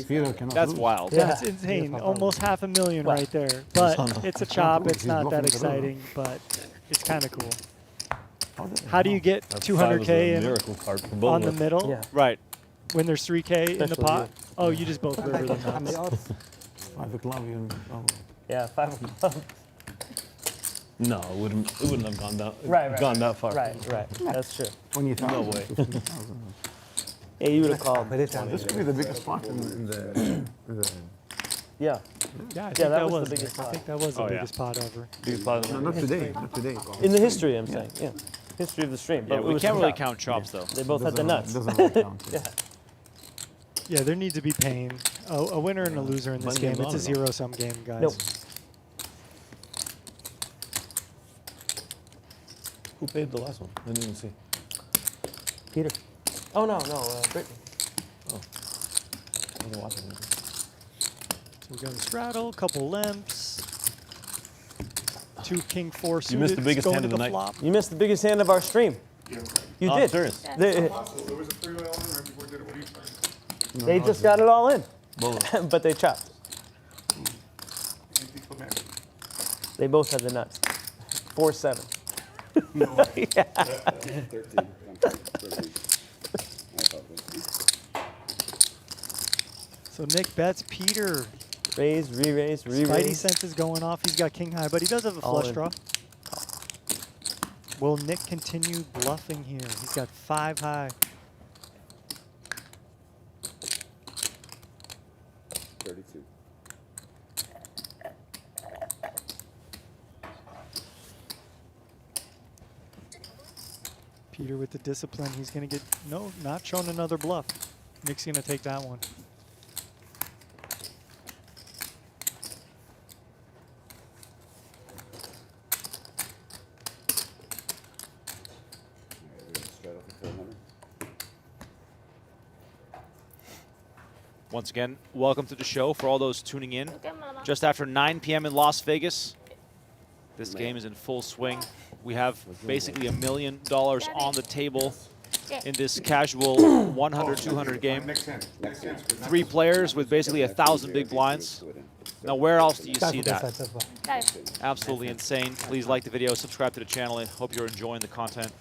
wild. That's insane. Almost $500,000 right there. But it's a chop. It's not that exciting, but it's kind of cool. How do you get 200K on the middle? Yeah. Right. When there's 3K in the pot? Oh, you just both river the nuts. Yeah, 5 o'clock. No, it wouldn't have gone down. Right. Gone that far. Right. That's true. No way. Yeah, you would have called. This could be the biggest pot in the Yeah. Yeah, I think that was the biggest pot. I think that was the biggest pot ever. Biggest pot. No, not today. Not today. In the history, I'm saying. Yeah. History of the stream. Yeah, But it we was can't the really chop. count chops, though. They both had the nuts. Doesn't really count. Yeah. Yeah, there needs to be pain. A winner and a loser in this Money game. game's It's a on, though. zero-sum game, guys. Nope. Who paid the last one? I didn't even see. Peter. Oh, no, Britney. Oh. I wasn't watching it. So we got a straddle, couple limps. 2 king 4 suited. You missed the biggest going hand to of the the night. flop. You missed the biggest hand of our stream. You Oh, did. serious? They, There was a 3-way all in right before we did it. What do you think? they just got it all in. Bolo. But they chopped. They both had the nuts. 4-7. Yeah. 13. So Nick bets Peter. Raise, re-raise, re-raise. Spidey sense is going off. He's got king high, but he does have a flush draw. Will Nick continue bluffing here? He's got 5 high. 32. Peter with the discipline. He's going to get, no, not showing another bluff. Nick's going to take that one. Once again, welcome to the show for all those tuning in. Just after 9 p.m. in Las Vegas, this game is in full swing. We have basically $1 million on the table in this casual 100-200 game. 3 players with basically 1,000 big blinds. Now, where else do you see that? Absolutely insane. Please like the video, subscribe to the channel. I hope you're enjoying the content.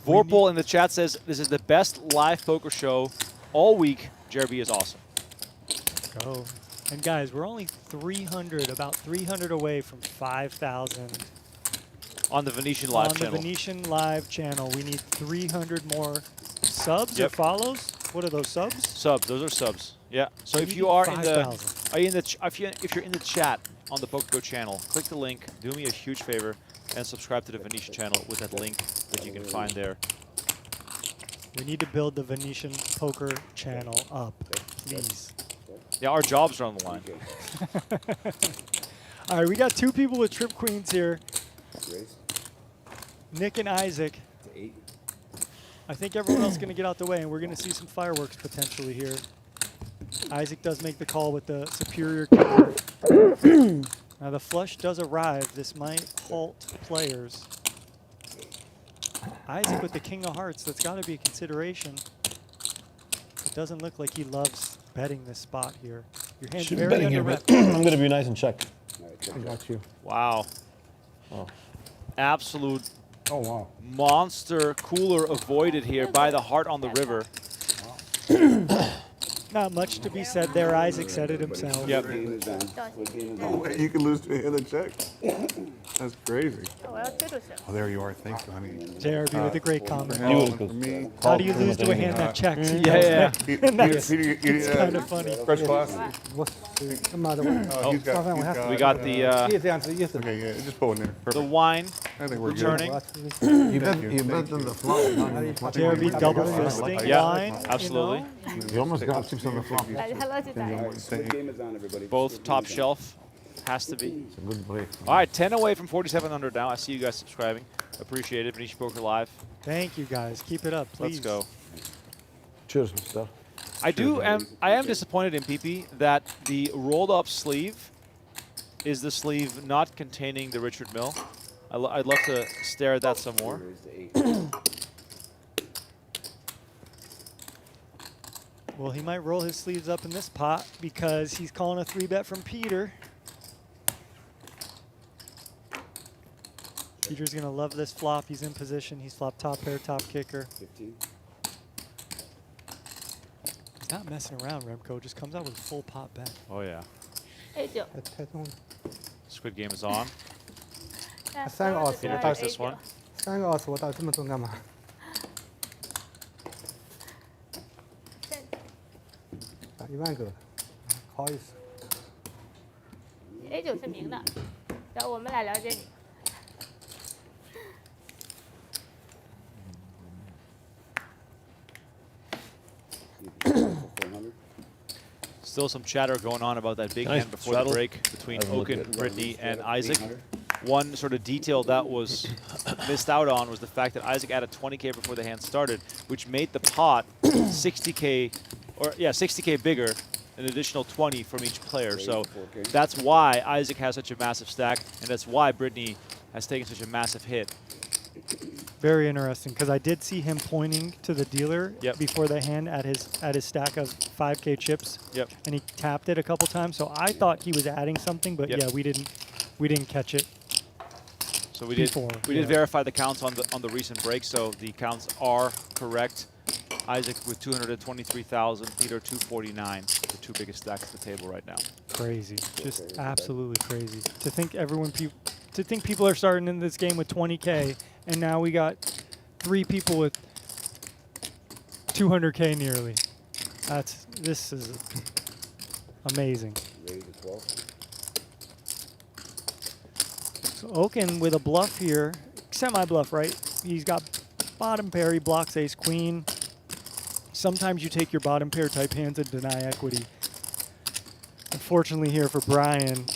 Vorpal in the chat says, this is the best live poker show all week. JRB is awesome. Go. And guys, we're only 300, about 300 away from 5,000. On the Venetian Live channel. On the Venetian Live channel. We need 300 more subs or follows. What are those subs? Subs. Those are subs. Yeah. So if you are in the, if you're in the chat on the PokerGo channel, click the link. Do me a huge favor and subscribe to the Venetian channel with that link that you can find there. We need to build the Venetian poker channel up, please. Yeah, our jobs are on the line. All right, we got 2 people with trip queens here. Nick and Isaac. I think everyone else is going to get out the way, and we're going to see some fireworks potentially here. Isaac does make the call with the superior kicker. Now the flush does arrive. This might halt players. Isaac with the king of hearts. That's got to be a consideration. It doesn't look like he loves betting this spot here. Your hand's very betting here, but I'm going to be nice and check. I got you. Wow. Oh. Absolute wow. monster cooler avoided here by the heart on the river. Not much to be said there. Isaac said it himself. Yep. No way you can lose to a hand of check. That's crazy. Oh, there you are. Thank you, honey. JRB with a great comment. Me. How do you lose to a hand that checks? Yeah. It's kind of funny. Fresh class. Oh, we got the Okay, yeah, just pull in there. Perfect. the wine I think we're returning. good. You bet on the flop. JRB double fisting Yeah, line. absolutely. You almost got 6 on the flop. Game is on, everybody. Both top shelf. Has to be. It's a good break. All right, 10 away from 4,700 now. I see you guys subscribing. Appreciate it. Venetian Poker Live. Thank you guys. Keep it up, please. Let's go. Cheers, mister. I am disappointed in PP that the rolled up sleeve is the sleeve not containing the Richard Mill. I'd love to stare at that some more. Well, he might roll his sleeves up in this pot because he's calling a 3-bet from Peter. Peter's going to love this flop. He's in position. He's flop top pair, top kicker. 15. He's not messing around, Remco. Just comes out with a full pot bet. Oh, yeah. 89. Squid game is on. 3个Peter takes this one. 3个20，我打这么重干嘛？打1万个，不好意思。 A9是明的，然后我们来了解你。 Still some chatter going on about that big hand before the break between Okin, Britney, and Isaac. One sort of detail that was missed out on was the fact that Isaac added 20K before the hand started, which made the pot 60K, or yeah, 60K bigger, an additional 20 from each player. So that's why Isaac has such a massive stack, and that's why Britney has taken such a massive hit. Very interesting, because I did see him pointing to the dealer Yep. before the hand at his stack of 5K chips. Yep. And he tapped it a couple times, so I thought he was adding something, but Yep. yeah, we didn't catch it. So we did before, we did yeah. verify the counts on the recent break, so the counts are correct. Isaac with 223,000, Peter 249, the two biggest stacks at the table right now. Crazy, just absolutely crazy. To think people are starting in this game with 20K, and now we got 3 people with 200K nearly. This is amazing. Raise to 12. So Oaken with a bluff here, semi-bluff, right? He's got bottom pair, he blocks ace queen. Sometimes you take your bottom pair type hands and deny equity. Unfortunately here for Brian,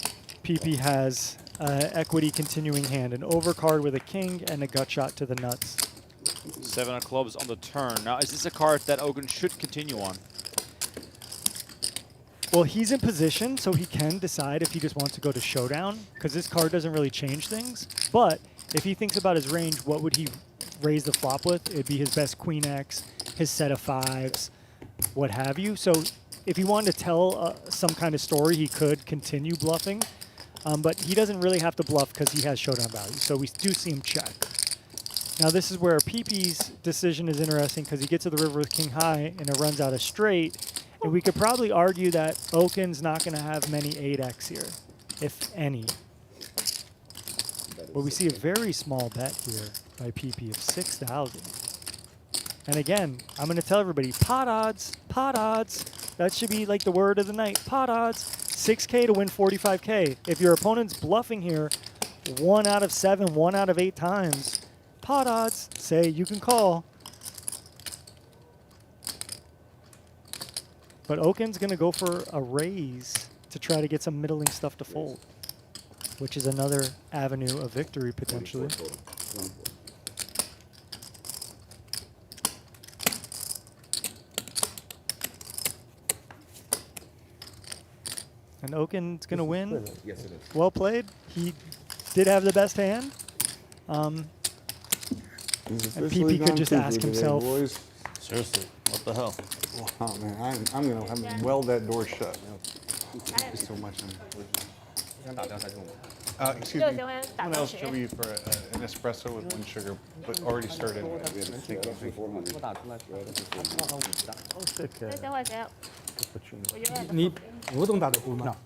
PP has equity continuing hand, an overcard with a king and a gut shot to the nuts. 7 of clubs on the turn. Now, is this a card that Oaken should continue on? Well, he's in position, so he can decide if he just wants to go to Showdown, because this card doesn't really change things. But if he thinks about his range, what would he raise the flop with? It'd be his best Queen X, his set of 5s, what have you. So if he wanted to tell some kind of story, he could continue bluffing. But he doesn't really have to bluff because he has Showdown value. So we do see him check. Now this is where PP's decision is interesting, because he gets to the river with king high and it runs out a straight. And we could probably argue that Oaken's not going to have many 8x here, if any. But we see a very small bet here by PP of 6,000. And again, I'm going to tell everybody, pot odds, pot odds. That should be like the word of the night, pot odds. 6K to win 45K. If your opponent's bluffing here 1 out of 7, 1 out of 8 times, pot odds, say you can call. But Oaken's going to go for a raise to try to get some middling stuff to fold, which is another avenue of victory potentially. And Oaken's going to win. Yes, it is. Well played. He did have the best hand. And PP could just ask himself. Boys. Seriously, what the hell? Oh man, I'm gonna have to weld that door shut. There's so much in excuse me. Someone else show you for an espresso with 1 sugar, but already stirred in. Thank you. 你5洞打得过吗？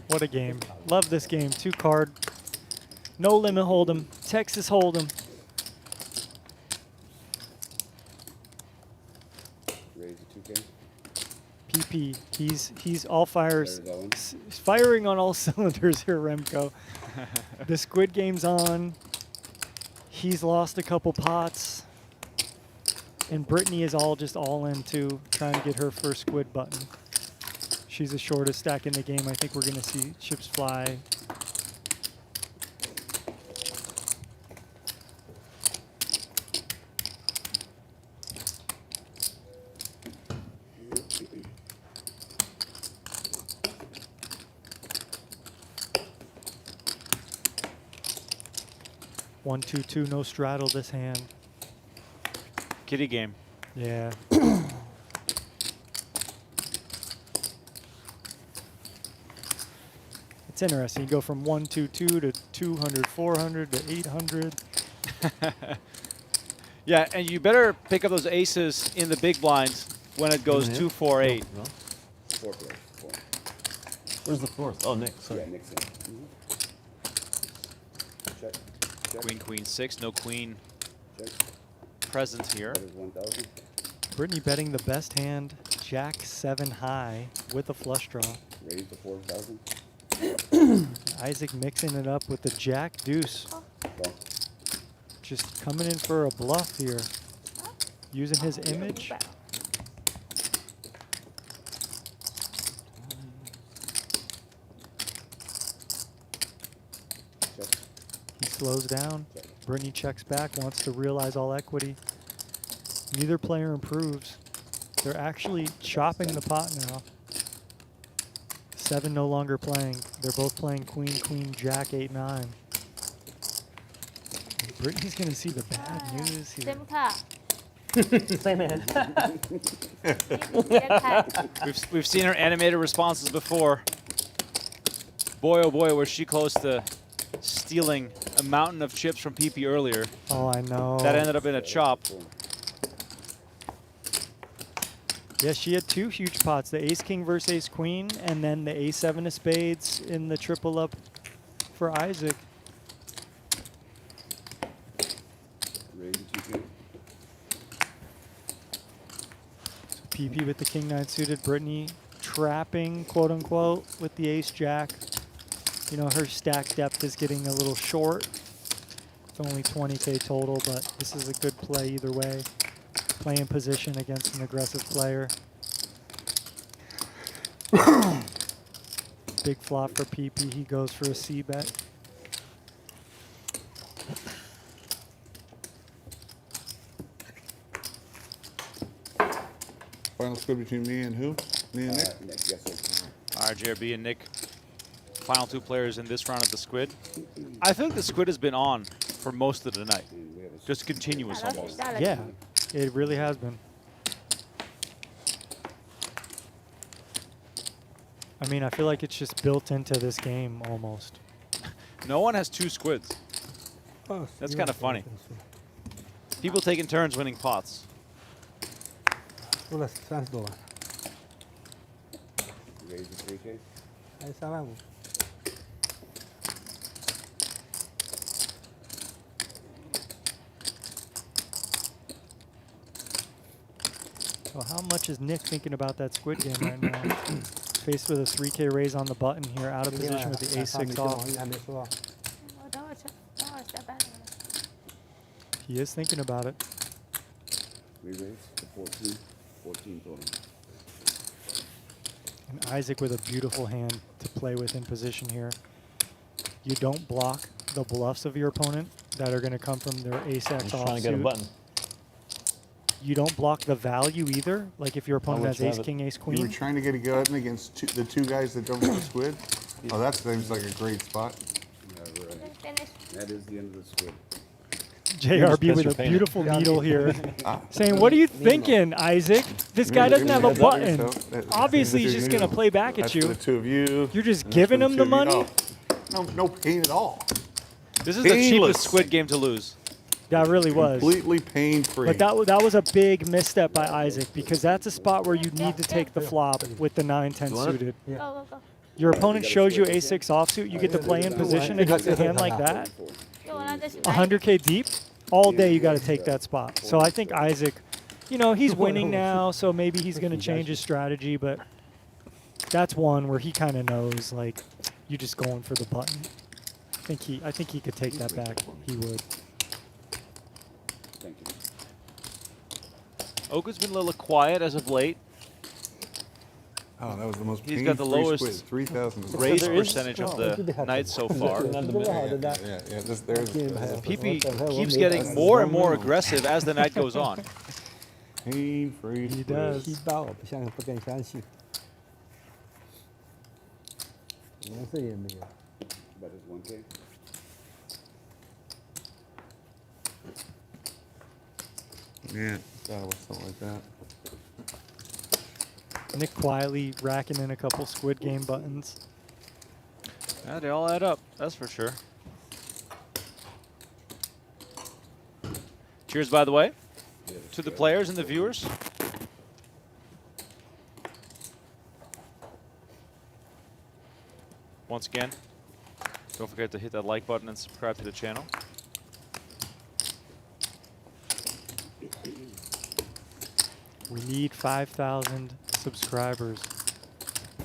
What a game. Love this game. 2 card. No limit hold'em. Texas hold'em. Raise to 2K. PP. He's all fires. Firing on all cylinders here, Remco. The Squid Game's on. He's lost a couple pots. And Britney is all in too, trying to get her first Squid button. She's the shortest stack in the game. I think we're going to see chips fly. One, two, two, no straddle this hand. Kitty game. Yeah. It's interesting. You go from 122 to 200, 400 to 800. Yeah, and you better pick up those aces in the big blinds when it goes 2, 4, 8. No? 4 players. 4. Where's the 4th? Oh, Nick. Sorry. Yeah, Nick's in. Check. Check. Queen, queen, 6. No queen Check. present here. That is 1,000. Brittany betting the best hand, Jack 7 high with a flush draw. Raise to 4,000. Isaac mixing it up with the Jack Deuce. Call. Just coming in for a bluff here. Using his image. He slows down. Brittany checks back, wants to realize all equity. Neither player improves. They're actually chopping the pot now. 7 no longer playing. They're both playing queen, queen, jack, 8-9. Brittany's going to see the bad news here. Same card. Same hand. We've seen her animated responses before. Boy, oh boy, was she close to stealing a mountain of chips from PP earlier. Oh, I know. That ended up in a chop. Yeah, she had 2 huge pots, the ace-king versus ace-queen, and then the a7 of spades in the triple up for Isaac. PP with the king-9 suited, Brittany trapping, quote-unquote, with the ace-jack. You know, her stack depth is getting a little short. It's only 20K total, but this is a good play either way. Play in position against an aggressive player. Big flop for PP. He goes for a C bet. Final squid between me and who? Me and Nick? All right, JRB and Nick, final 2 players in this round of the squid. I think the squid has been on for most of the night. Just continuous almost. Yeah, it really has been. I mean, I feel like it's just built into this game almost. No one has 2 squids. That's kind of funny. People taking turns winning pots. $3. Raise the 3K. Ahí sabemos. So how much is Nick thinking about that squid game right now? Faced with a 3K raise on the button here, out of position with the ace-6 off. He is thinking about it. We raise to 14. 14 total. And Isaac with a beautiful hand to play with in position here. You don't block the bluffs of your opponent that are going to come from their ace-x offsuit. Trying to get a button. You don't block the value either. Like if your opponent has ace-king, ace-queen. You were trying to get a gun against the 2 guys that don't have the squid? Oh, that seems like a great spot. Yeah, right. That is the end of the squid. JRB with a beautiful needle here, saying, what are you thinking, Isaac? This guy doesn't have a button. Obviously, he's just going to play back at you. The 2 of you. You're just giving him the money? No pain at all. This is the cheapest squid game to lose. That really was. Completely pain-free. But that was a big misstep by Isaac, because that's a spot where you need to take the flop with the 9-10 suited. Go. Your opponent shows you ace-6 offsuit, you get to play in position against a hand like that. 100K deep, all day you got to take that spot. So I think Isaac, you know, he's winning now, so maybe he's going to change his strategy, but that's one where he kind of knows, like, you're just going for the button. I think he could take that back. He would. Thank you. Okin's been a little quiet as of late. Oh, that was the most He's got the lowest 3,000 raise percentage of the night so far. PP keeps getting more and more aggressive as the night goes on. Pain-free. He does. But it's 1K. Yeah, that was something like that. Nick quietly racking in a couple squid game buttons. Yeah, they all add up, that's for sure. Cheers, by the way, to the players and the viewers. Once again, don't forget to hit that like button and subscribe to the channel. We need 5,000 subscribers.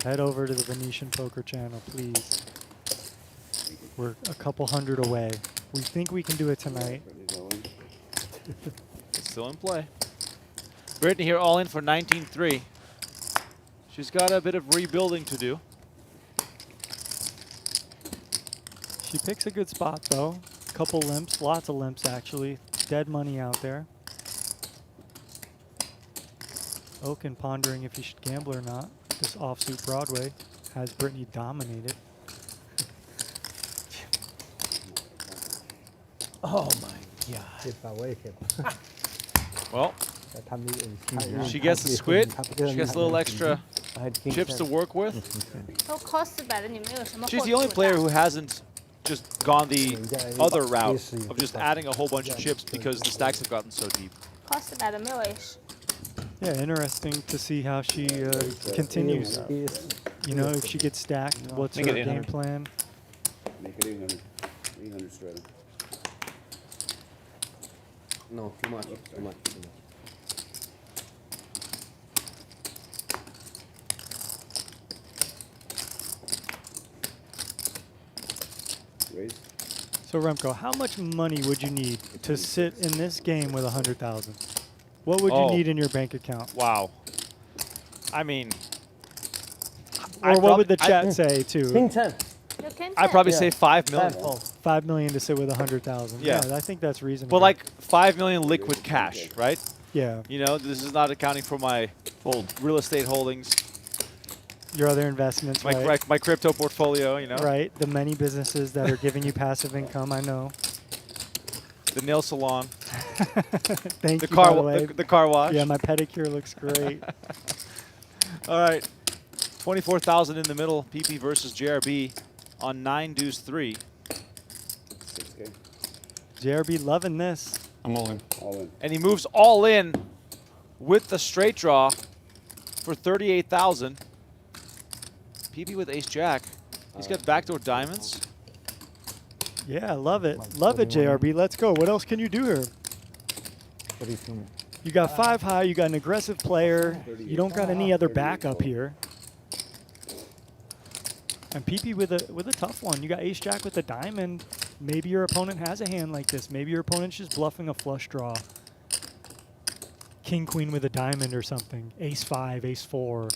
Head over to the Venetian Poker channel, please. We're a couple hundred away. We think we can do it tonight. It's still in play. Britney here all in for 19-3. She's got a bit of rebuilding to do. She picks a good spot, though. Couple limps, lots of limps, actually. Dead money out there. Oaken pondering if he should gamble or not. This offsuit Broadway. has Britney dominated. Oh my god. Well, she gets the squid. She gets a little extra chips to work with. 都 cost 100的，你们有什么？ She's the only player who hasn't just gone the other route of just adding a whole bunch of chips because the stacks have gotten so deep. cost 100的没有 ace。 Yeah, interesting to see how she continues. You know, if she gets stacked, what's her Make it game 800. plan? Make it 800. 800 straight. No, too much. Too much. Too much. Raise. So Remco, how much money would you need to sit in this game with 100,000? What would you need in your bank account? Wow. I mean, or what would the chat say too? King 10. I'd probably say 5 million. 5 million to sit with 100,000. Yeah. I think that's reasonable. But like 5 million liquid cash, right? Yeah. You know, this is not accounting for my real estate holdings, Your other investments, my right? my crypto portfolio. You know, Right. The many businesses that are giving you passive income. I know. the nail salon, Thank the you. car, by the way. the car wash. Yeah, my pedicure looks great. All right, 24,000 in the middle. PP versus JRB on 9 deuce 3. 6K. JRB loving this. I'm all in. All in. And he moves all in with the straight draw for 38,000. PP with ace jack. He's got backdoor diamonds. Yeah, love it. Love it, JRB. Let's go. What else can you do here? You got 5 high. You got an aggressive player. You don't got any other backup here. And PP with a tough one. You got ace jack with a diamond. Maybe your opponent has a hand like this. Maybe your opponent's just bluffing a flush draw. King queen with a diamond or something. Ace 5, ace 4.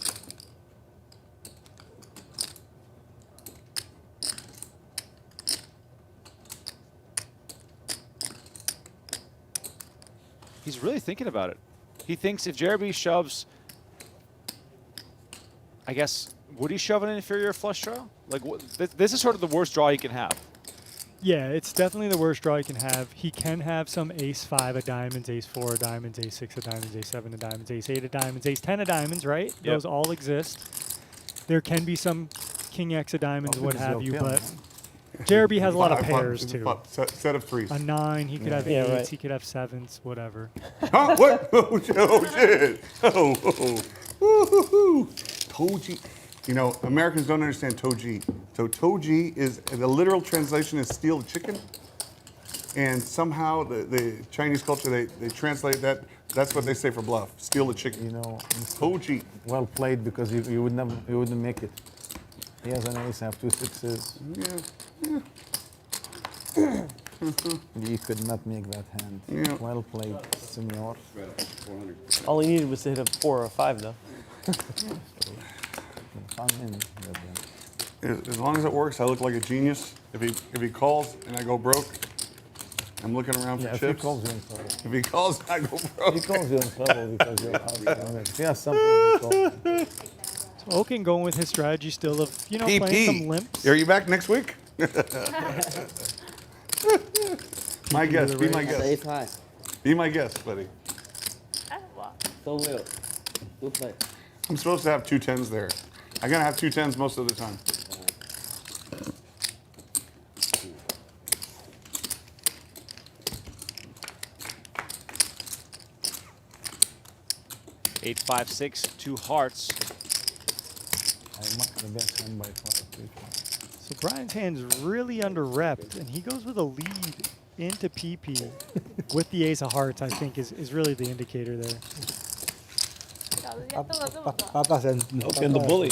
He's really thinking about it. He thinks if JRB shoves, I guess, would he shove an inferior flush draw? Like, this is sort of the worst draw he can have. Yeah, it's definitely the worst draw he can have. He can have some ace 5 of diamonds, ace 4 of diamonds, ace 6 of diamonds, ace 7 of diamonds, ace 8 of diamonds, ace 10 of diamonds, right? Yep. Those all exist. There can be some king X of diamonds, what have you, but JRB has a lot of pairs too. Set of threes. A 9, he could have 8s, he could have 7s, whatever. Huh? What? Oh, shit. Oh, Toji. You know, Americans don't understand Toji. So Toji is, the literal translation is steal the chicken. And somehow the Chinese culture, they translate that. That's what they say for bluff. Steal the chicken. You know, Toji. well played, because you wouldn't make it. He has an ace, I have 2 6s. Yeah. You could not make that hand. Yeah. Well played, senor. All he needed was to hit a 4 or a 5, though. As long as it works, I look like a genius. If he calls and I go broke, I'm looking around for If chips. he calls you in trouble. If he calls, I go broke. He calls you in trouble because you're out. If he has something to call. So Okin going with his strategy still of, you know, playing some limps. Are you back next week? My guess. Be my guess. Ace high. Be my guest, buddy. So will. Good play. I'm supposed to have 2 10s there. I'm gonna have 2 10s most of the time. Eight, 5, 6, 2 hearts. I mark the best hand by far. So Brian's hand's really under-repped, and he goes with a lead into PP with the ace of hearts, I think, is really the indicator there. Okin the bully.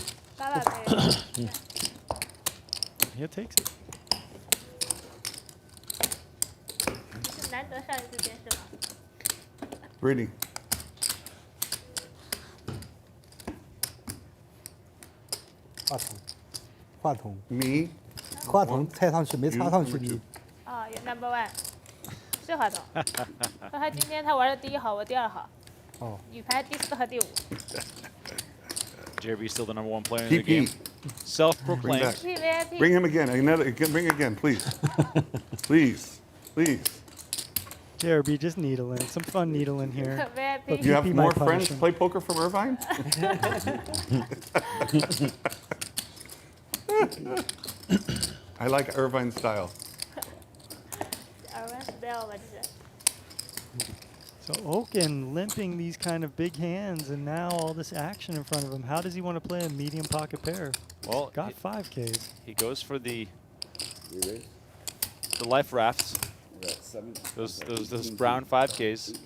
He takes it. 是难得上一次电视吗？ Britney. 话筒 Me. 话筒插上去没插上去你。啊，有 number one，是话筒。说他今天他玩的第1号，我第2号。哦。女排第4和第5。JRB still the #1 player in the game. Self-proclaimed. Bring him again. Bring again, please. Please. Please. JRB, just needling. Some fun needling here. But You have PP more might punish friends him. play poker from Irvine? I like Irvine style. So Okin limping these kind of big hands, and now all this action in front of him. How does he want to play a medium pocket pair? Well, got 5Ks. He goes for the life rafts. Those brown 5Ks.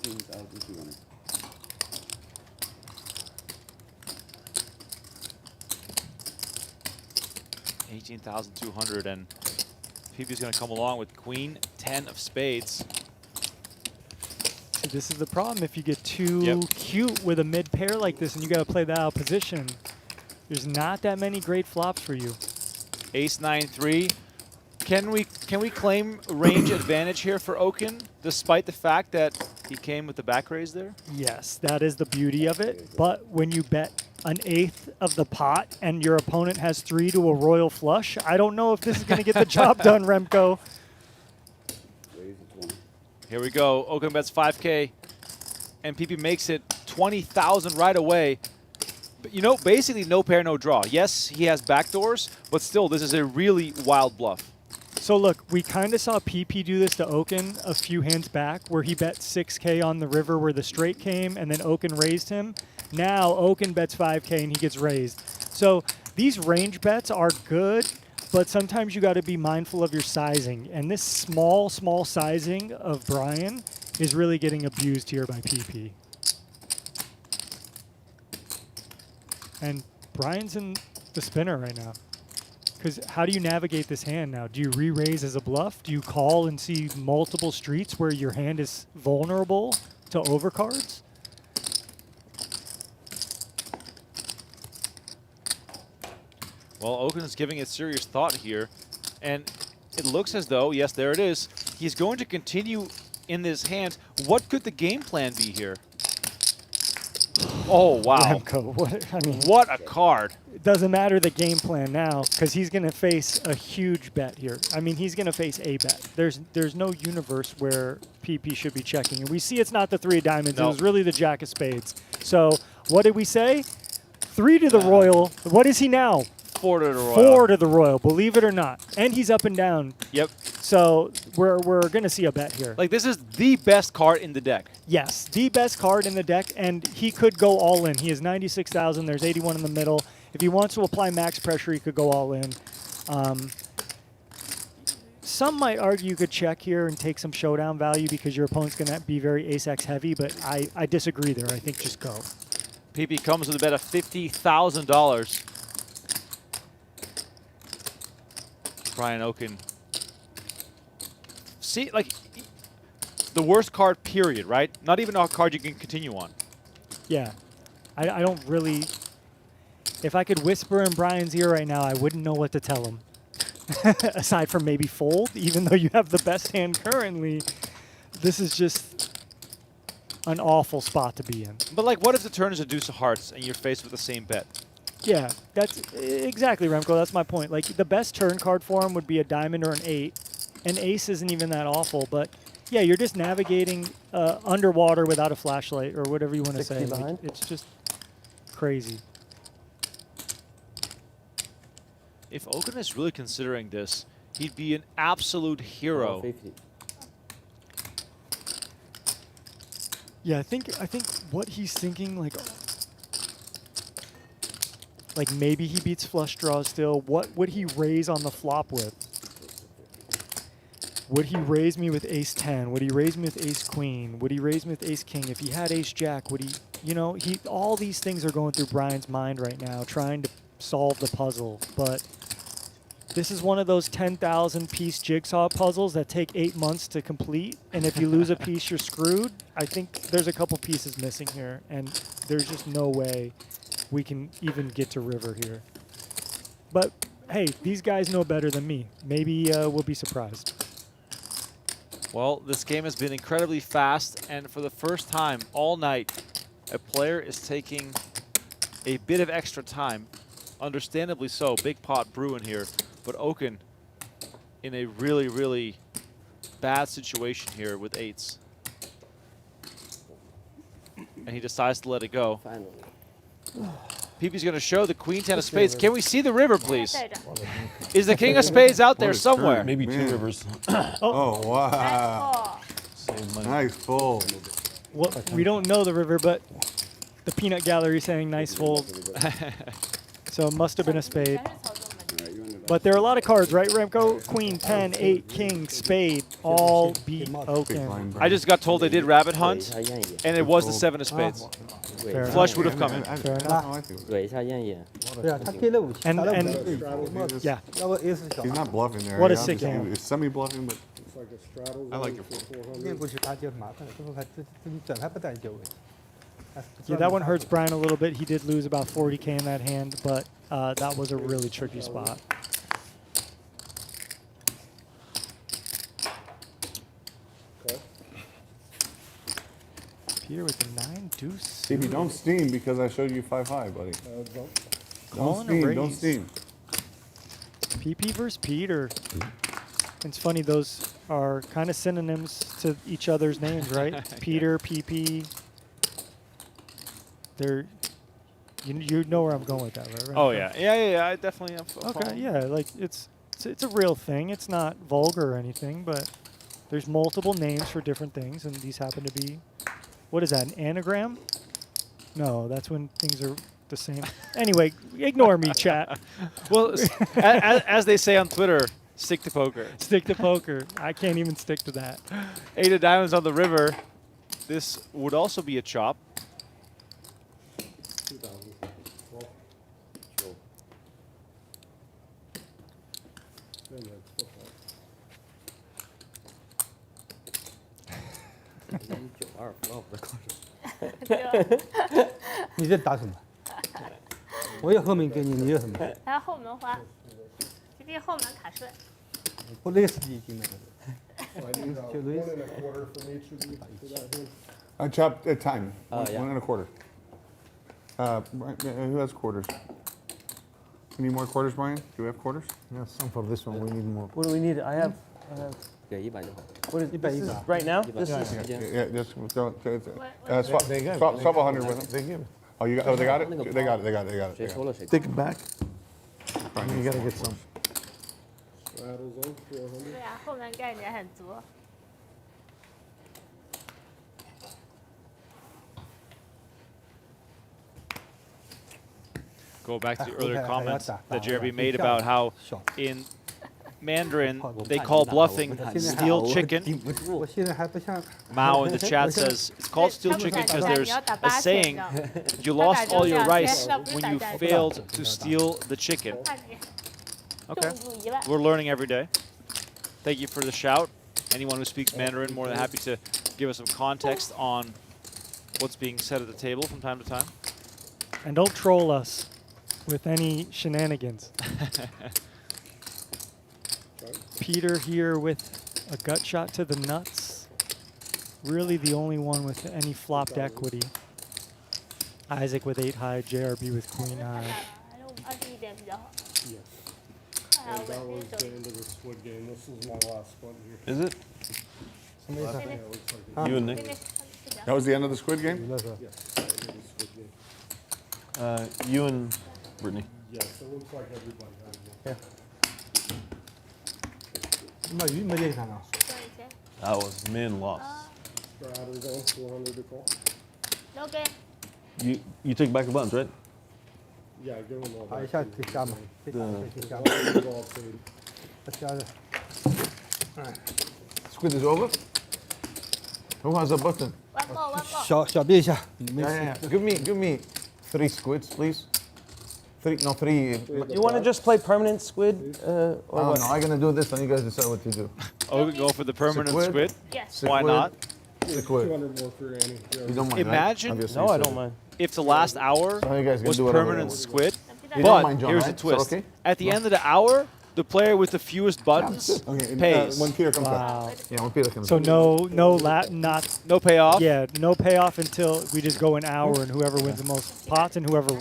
18,200. $18,200, and PP's going to come along with Queen 10 of spades. See, this is the problem. If you get too cute with a mid pair like this, and you got to play that out of position, there's not that many great flops for you. Ace 9-3. Can we claim range advantage here for Okin, despite the fact that he came with the back raise there? Yes, that is the beauty of it. But when you bet an eighth of the pot and your opponent has 3 to a royal flush, I don't know if this is going to get the job done, Remco. Here we go. Okin bets 5K, and PP makes it 20,000 right away. But, you know, basically no pair, no draw. Yes, he has backdoors, but still, this is a really wild bluff. So look, we kind of saw PP do this to Okin a few hands back, where he bet 6K on the river where the straight came, and then Okin raised him. Now Okin bets 5K and he gets raised. So these range bets are good, but sometimes you got to be mindful of your sizing. And this small sizing of Brian is really getting abused here by PP. And Brian's in the spinner right now. Because how do you navigate this hand now? Do you re-raise as a bluff? Do you call and see multiple streets where your hand is vulnerable to overcards? Well, Okin is giving it serious thought here, and it looks as though, yes, there it is, he's going to continue in this hand. What could the game plan be here? Oh, wow. Remco, what a card. It doesn't matter the game plan now, because he's going to face a huge bet here. I mean, he's going to face a bet. There's no universe where PP should be checking. And we see it's not the 3 of diamonds. No. It was really the jack of spades. So what did we say? 3 to the royal. What is he now? 4 to the royal. 4 to the royal, believe it or not. And he's up and down. Yep. So we're going to see a bet here. Like, this is the best card in the deck. Yes, the best card in the deck, and he could go all in. He has 96,000. There's 81 in the middle. If he wants to apply max pressure, he could go all in. Some might argue you could check here and take some showdown value because your opponent's going to be very ace-x heavy, but I disagree there. I think just go. PP comes with a bet of $50,000. Brian Okin. See, like, the worst card, period, right? Not even a card you can continue on. Yeah. I don't really... If I could whisper in Brian's ear right now, I wouldn't know what to tell him. Aside from maybe fold, even though you have the best hand currently, this is just an awful spot to be in. But, like, what if the turn is a deuce of hearts and you're faced with the same bet? Yeah, that's exactly, Remco. That's my point. Like, the best turn card for him would be a diamond or an 8. An ace isn't even that awful, but yeah, you're just navigating underwater without a flashlight or whatever you want to say. Like, it's just crazy. If Okin is really considering this, he'd be an absolute hero. Yeah, I think what he's thinking, like maybe he beats flush draws still. What would he raise on the flop with? Would he raise me with ace 10? Would he raise me with ace queen? Would he raise me with ace king? If he had ace jack, would he, you know, all these things are going through Brian's mind right now, trying to solve the puzzle. But this is one of those 10,000 piece jigsaw puzzles that take 8 months to complete. And if you lose a piece, you're screwed. I think there's a couple pieces missing here, and there's just no way we can even get to river here. But hey, these guys know better than me. Maybe we'll be surprised. Well, this game has been incredibly fast, and for the first time all night, a player is taking a bit of extra time Understandably so. Big pot brewing here. But Oaken in a really, really bad situation here with eights. And he decides to let it go. PP's going to show the queen 10 of spades. Can we see the river, please? Is the king of spades out there somewhere? Maybe two rivers. Oh, wow. Nice fold. Well, we don't know the river, but the peanut gallery is saying nice fold. So it must have been a spade. But there are a lot of cards, right, Remco? Queen, 10, 8, king, spade, all beat Oaken. I just got told they did rabbit hunt, and it was the 7 of spades. Flush would have come in. Fair enough. And yeah. He's not bluffing there. What a sick hand. It's semi-bluffing, but It's like a straddle. I like it. Yeah, that one hurts Brian a little bit. He did lose about 40K in that hand, but that was a really tricky spot. Peter with the 9 deuce. CB, don't steam because I showed you 5-5, buddy. Calling Don't a steam. Don't raise. steam. PP versus Peter. It's funny, those are kind of synonyms to each other's names, right? Peter, PP. They're, you know where I'm going with that, right? Oh, yeah. Yeah, I definitely am. Okay, yeah, like it's a real thing. It's not vulgar or anything, but there's multiple names for different things, and these happen to be, what is that, an anagram? No, that's when things are the same. Anyway, ignore me, chat. Well, as they say on Twitter, stick to poker. Stick to poker. I can't even stick to that. 8 of diamonds on the river. This would also be a chop.他后门花，PP 后门卡顺。不累死你今天。 I chopped at time. Oh, yeah. 1 1/4. Who has quarters? You need more quarters, Brian? Do we have quarters? Yeah, some for this one. We need more. What do we need? I have. What is this is right now? This is. Yeah, just swap 100 with them. They give it. Oh, you got? Oh, they got it. They got it. They got it. They got it. Take it back. You gotta get some. Straddles on 400. 对啊，后门概念很足。 Go back to the earlier comments that Jeremy made about how in Mandarin they call bluffing steel chicken. Mao in the chat says it's called steel chicken because there's a saying, you lost all your rice when you failed to steal the chicken. Okay, we're learning every day. Thank you for the shout. Anyone who speaks Mandarin, more than happy to give us some context on what's being said at the table from time to time. And don't troll us with any shenanigans. Peter here with a gut shot to the nuts. Really the only one with any flopped equity. Isaac with 8 high, JRB with queen high. Yes. And that was the end of the squid game. This is my last one here. Is it? Yeah, it looks like it. You and Nick? That was the end of the squid game? Yes, the end of the squid game. You and Brittany. Yes, it looks like everybody has one. That was min loss. Uh, Straddles on 400 to call. No game. You take back the buttons, right? Yeah, give them all I back. shot the camera. Squid is over. Who has a button? One more, one more. 小别一下， Yeah. Give me 3 squids, please. 3. You want to just play permanent squid? Or what? No, I'm gonna do this, and you guys decide what to do. Oh, we go for the permanent squid? Yes. Why not? Squid. 200 more for Annie. You don't mind, Imagine right? Obviously No, you I said don't it. mind. if the last hour So you guys can was do whatever permanent you want. squid. You don't But mind, John, here's right? the twist. Is that okay? At the end of the hour, the player with the fewest buttons Okay, pays. when Peter comes back. Wow. Yeah, when Peter comes So back. No payoff? Yeah, no payoff until we just go an hour and whoever wins the most pots and whoever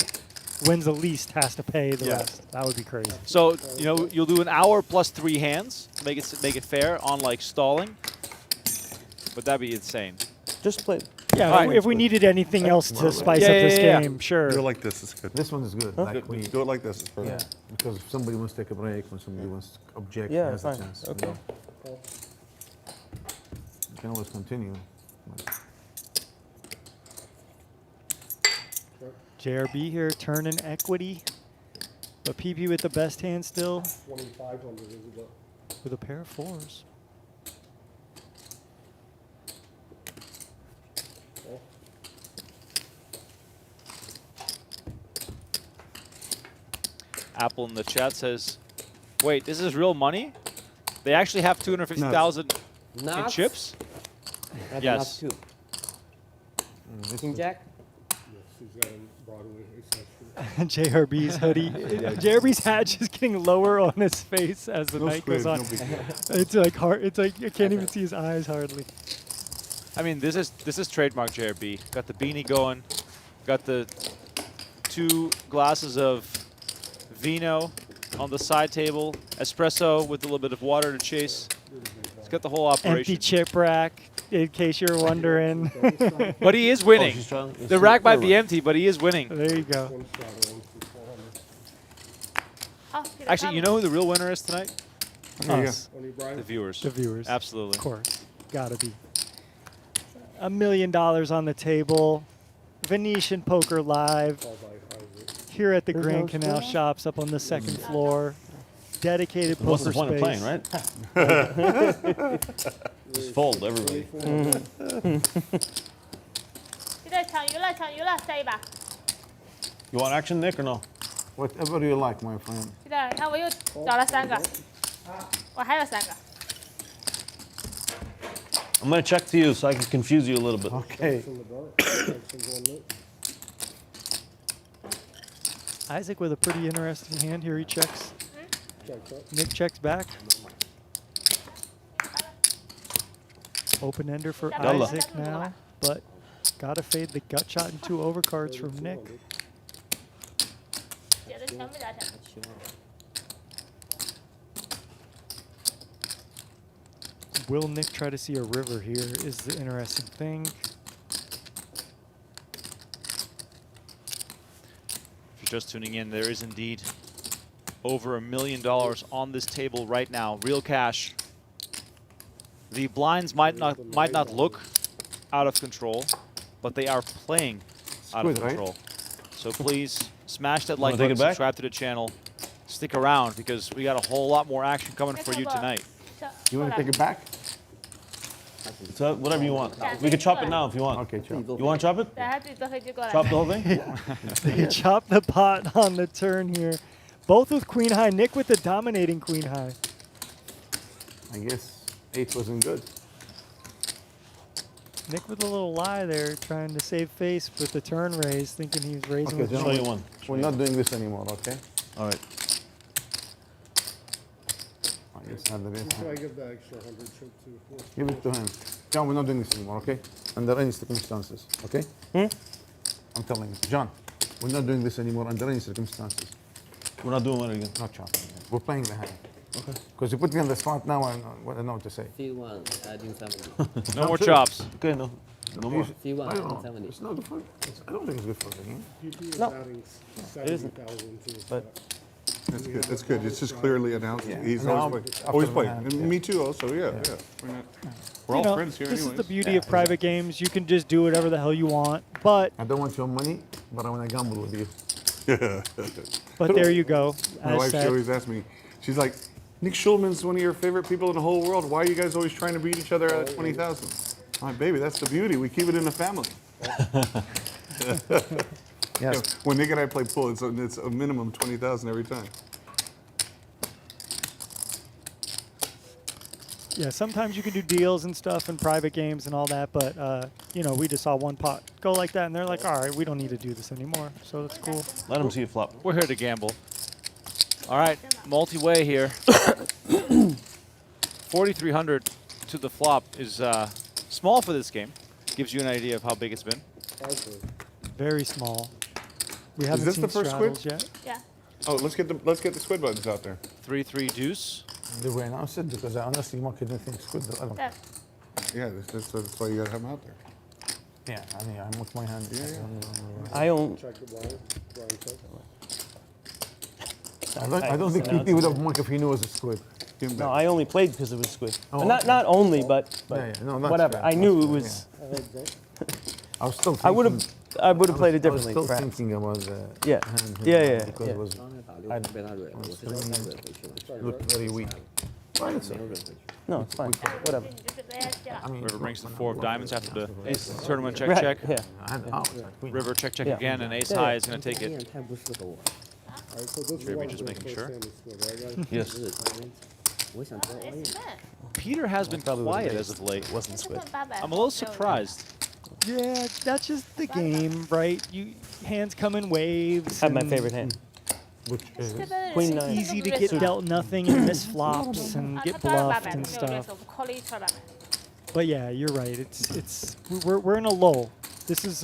wins the least has to pay the rest. That would be crazy. So, you know, you'll do an hour plus 3 hands to make it fair on like stalling. But that'd be insane. Just play. Yeah, if we needed anything else to spice up this game, sure. Do it like this. It's good. This one is good. Like we, Do it like this. It's perfect. yeah, because if somebody wants to take a break, when somebody wants to object, Yeah, has fine. a chance. Okay. You can always continue. JRB here, turning equity. But PP with the best hand still. 2,500 is about. With a pair of 4s. Apple in the chat says, wait, this is real money? They actually have 250,000 in chips? Yes. King Jack? Yes, he's got a Broadway JRB's hoodie. JRB's hat just getting lower on his face as the night goes on. It's like hard. It's like you can't even see his eyes hardly. I mean, this is trademark JRB. Got the beanie going. Got the 2 glasses of vino on the side table. Espresso with a little bit of water to chase. It's got the whole operation. Empty chip rack, in case you're wondering. But he is winning. The rack might be empty, but he is winning. There you go. Actually, you know who the real winner is tonight? Us. The viewers. The viewers. Absolutely. Of course. Gotta be. $1 million on the table. Venetian Poker Live. Here at the Grand Canal Shops up on the 2nd floor. Dedicated poker What's the space. point of playing, right? Just fold, everybody. 现在抢鱼了，抢鱼了，下一把。 You want action, Nick, or no? Whatever you like, my friend. 现在你看我又找了3个，我还有3个。 I'm going to check to you so I can confuse you a little bit. Okay. Isaac with a pretty interesting hand here. He checks. Nick checks back. Open ender for Yalla. Isaac now, but gotta fade the gut shot and 2 overcards from Nick. Will Nick try to see a river here is the interesting thing. If you're just tuning in, there is indeed over $1 million on this table right now, real cash. The blinds might not look out of control, but they are playing out of Squid, right? control. So please smash that Wanna like take button, it back? subscribe to the channel, stick around because we got a whole lot more action coming for you tonight. You want to take it back? So whatever you want. We can chop it now if you want. Okay, chop. You want to chop it? 对，他自己坐飞机过来。 Chop the whole thing? They chop the pot on the turn here. Both with queen high. Nick with the dominating queen high. I guess 8 wasn't good. Nick with a little lie there, trying to save face with the turn raise, thinking he was raising Okay, with Show you one. We're not doing this anymore, okay? All right. I guess have the best Should I hand. give the extra 100 chip to? Give it to him. John, we're not doing this anymore, okay? Under any circumstances, okay? I'm telling you. John, we're not doing this anymore under any circumstances. We're not doing one again. Not chopping. We're playing the hand. Okay. Because you put me on the spot now, I don't know what to say. C1, adding 70. No more chops. Okay, no more. C1, I don't know. adding 70. It's not good for. I don't think it's good for the game. PP is No, adding it isn't. 70,000 to his But That's good. That's good. It's just clearly announced. Yeah. He's Now, always played. after Always the played. hand, And yeah. me too. Also, yeah. We're all friends here, this anyways. is the beauty of private games. You can just do whatever the hell you want. But I don't want your money, but I want to gamble with you. but there you go. My As wife, she said. always asks me, she's like, Nick Schulman's one of your favorite people in the whole world. Why are you guys always trying to beat each other at 20,000? I'm like, baby, that's the beauty. We keep it in the family. Yes. When Nick and I play pool, it's a minimum 20,000 every time. Yeah, sometimes you can do deals and stuff in private games and all that, but you know, we just saw one pot go like that, and they're like, all right, we don't need to do this anymore, so it's cool. Let him see it flop. We're here to gamble. All right, multi-way here. 4,300 to the flop is small for this game. Gives you an idea of how big it's been. Very small. We haven't this seen the first straddles squid? yet. Yeah. Oh, let's get the squid buttons out there. 3-3 deuce. The way I said because I honestly market anything squid. I don't. Yeah. Yeah, that's why you gotta have them out there. Yeah, I mean, I'm with my hand. I own. Check the blind. Blind check. I don't think PP would have marked if he knew it was a squid. No, I only played because it was squid. Oh, Not only, but Yeah, no, that's whatever. fair. I knew it That's fair, was. I was still. I would have. I would have played it I was differently. still perhaps. thinking about Yeah. hand Yeah, here yeah, because yeah. it was looked very weak. No, it's fine. Whatever. River brings the 4 of diamonds after the ace tournament check, Right, check. yeah. River check, check Yeah. again, and ace Yeah, high yeah. is going to take it. Alright, so this Jeremy is just making the sure. first hand of squid, right, guys? Yes. Peter has been quiet as of late. Wasn't squid. I'm a little surprised. Yeah, that's just the game, right? You hands come in waves. Have my and favorite hand. Which is Queen It's 9. easy to get dealt nothing and miss flops and get bluffed and stuff. But yeah, you're right. We're in a lull. This is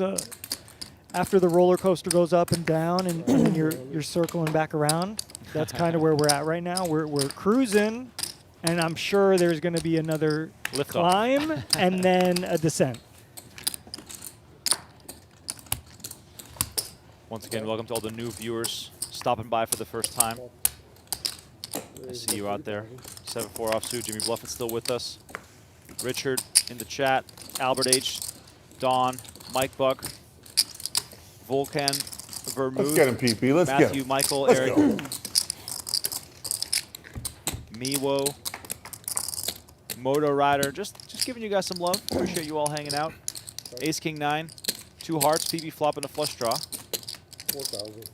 after the roller coaster goes up and down, and then you're circling back around. That's kind of where we're at right now. We're cruising, and I'm sure there's going to be another Lift off. climb and then a descent. Once again, welcome to all the new viewers stopping by for the first time. I see you out there. 7-4 offsuit. Jimmy Bluffett still with us. Richard in the chat. Albert H. Don. Mike Buck. Volcan. Vermouth. Let's get him, PP. Let's get Matthew, him. Michael, Let's Eric. go. Miwo. Moto Rider. Just giving you guys some love. Appreciate you all hanging out. Ace King 9. 2 hearts. PP flop and a flush draw. 4,000.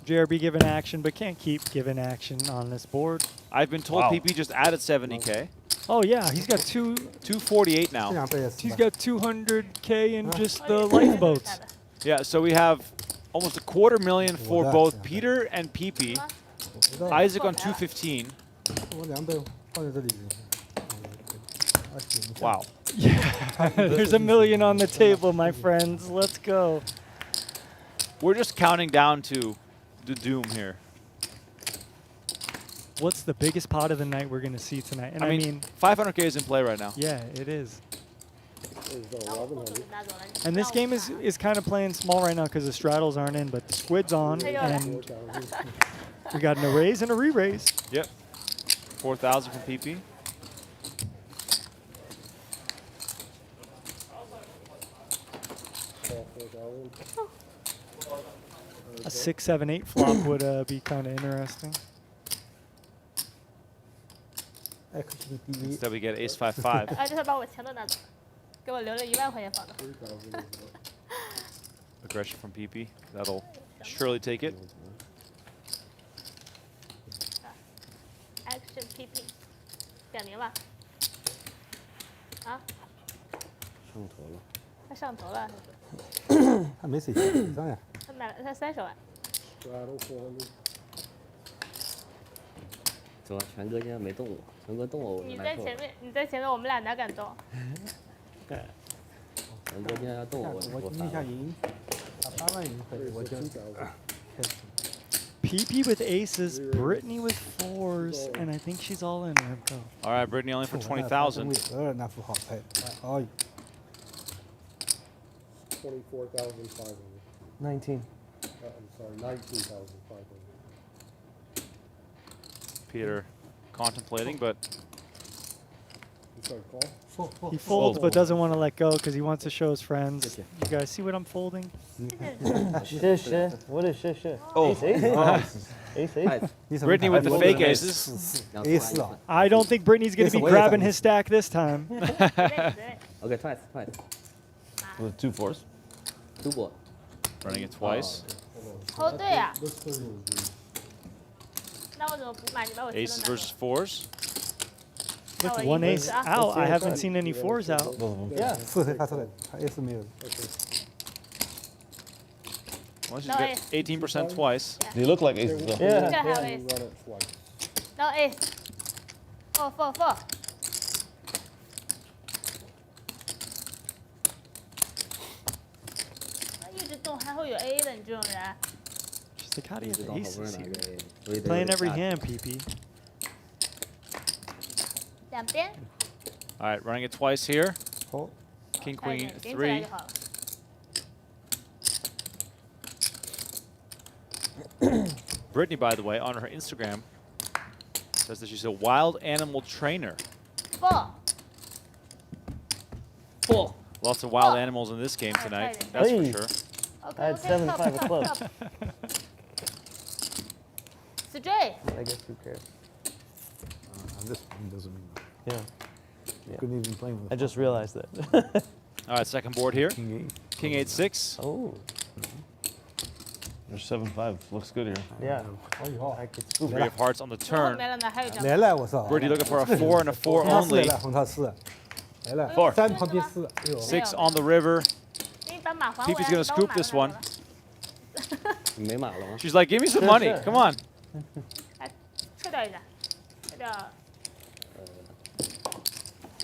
JRB giving action, but can't keep giving action on this board. I've been told PP just added 70K. Oh yeah, he's got 248 now. He's got 200K in just the lifeboats. Yeah, so we have almost $250,000 for both Peter and PP. Isaac on 215. Wow. Yeah, there's $1 million on the table, my friends. Let's go. We're just counting down to the doom here. What's the biggest pot of the night we're going to see tonight? And I mean 500K is in play right now. Yeah, it is. There's 1,100. And this game is kind of playing small right now because the straddles aren't in, but the squid's on, and we got an raise and a re-raise. Yep. 4,000 from PP. A 6, 7, 8 flop would be kind of interesting. Instead we get ace 5-5. 哎，这是把我钱都拿走，给我留了1万块钱放着。 Aggression from PP. That'll surely take it. Action PP，点名吧。啊？上头了。他上头了。他没谁上呀。他买了他30万。 Straddle 400. 走啊，全哥现在没动我，全哥动我我就你难受了。在前面，你在前面，我们俩哪敢动？全哥现在要动我，我今天想赢，他8万赢回，我就。 PP with aces, Britney with 4s, and I think she's all in. Go. All right, Britney only for 20,000. 那副好牌，哦。 24,500. 19. I'm sorry, 19,500. Peter contemplating, but You sorry, call? He folds but doesn't want to let go because he wants to show his friends. You guys see what I'm folding? Shit. What is shit? Oh. Ace 8? Ace 8? Brittany with the fake aces. I don't think Brittany's going to be grabbing his stack this time. Okay, twice. With 2 4s. 2 board. Running it twice. 哦，对呀。那我怎么不买？你把我钱都 Aces 拿走。 versus 4s. With one ace out, I haven't seen any 4s out. Yeah. 4他出来，他也是没有。 Once you get 18% twice. They look like aces though. Yeah. Gotta have ace. No ace. 4. 一直动还会有 A 的，你这种人。 She's like, how do you have aces here? 所以 Playing every hand, PP. 两边。 All right, running it twice here. Fold. King, 快 queen, 点顶起来 3. 就好了。 Britney, by the way, on her Instagram, says that she's a wild animal trainer. 4。 Full. Lots of wild animals in this game tonight, that's for sure. I had 7-5 of clubs. Straight. I guess who cares? This one doesn't mean nothing. Yeah. Couldn't even play with. I just realized that. All right, second board here. King 8. King 8-6. Oh. There's 7-5. Looks good here. Yeah. I could scoop 3 of hearts on the turn. 没了呢，还有一张。 来了，我操！ Britney looking for a 4 and a 4 红塔四 only. 来了，红塔四，来了。 4. 3旁边4，哎呦。 6 on the river. 你把马还我呀。 Fifi's gonna scoop this one. 没马了吗？ She's like, give me some money. Come on. 来，撤掉一下，撤掉。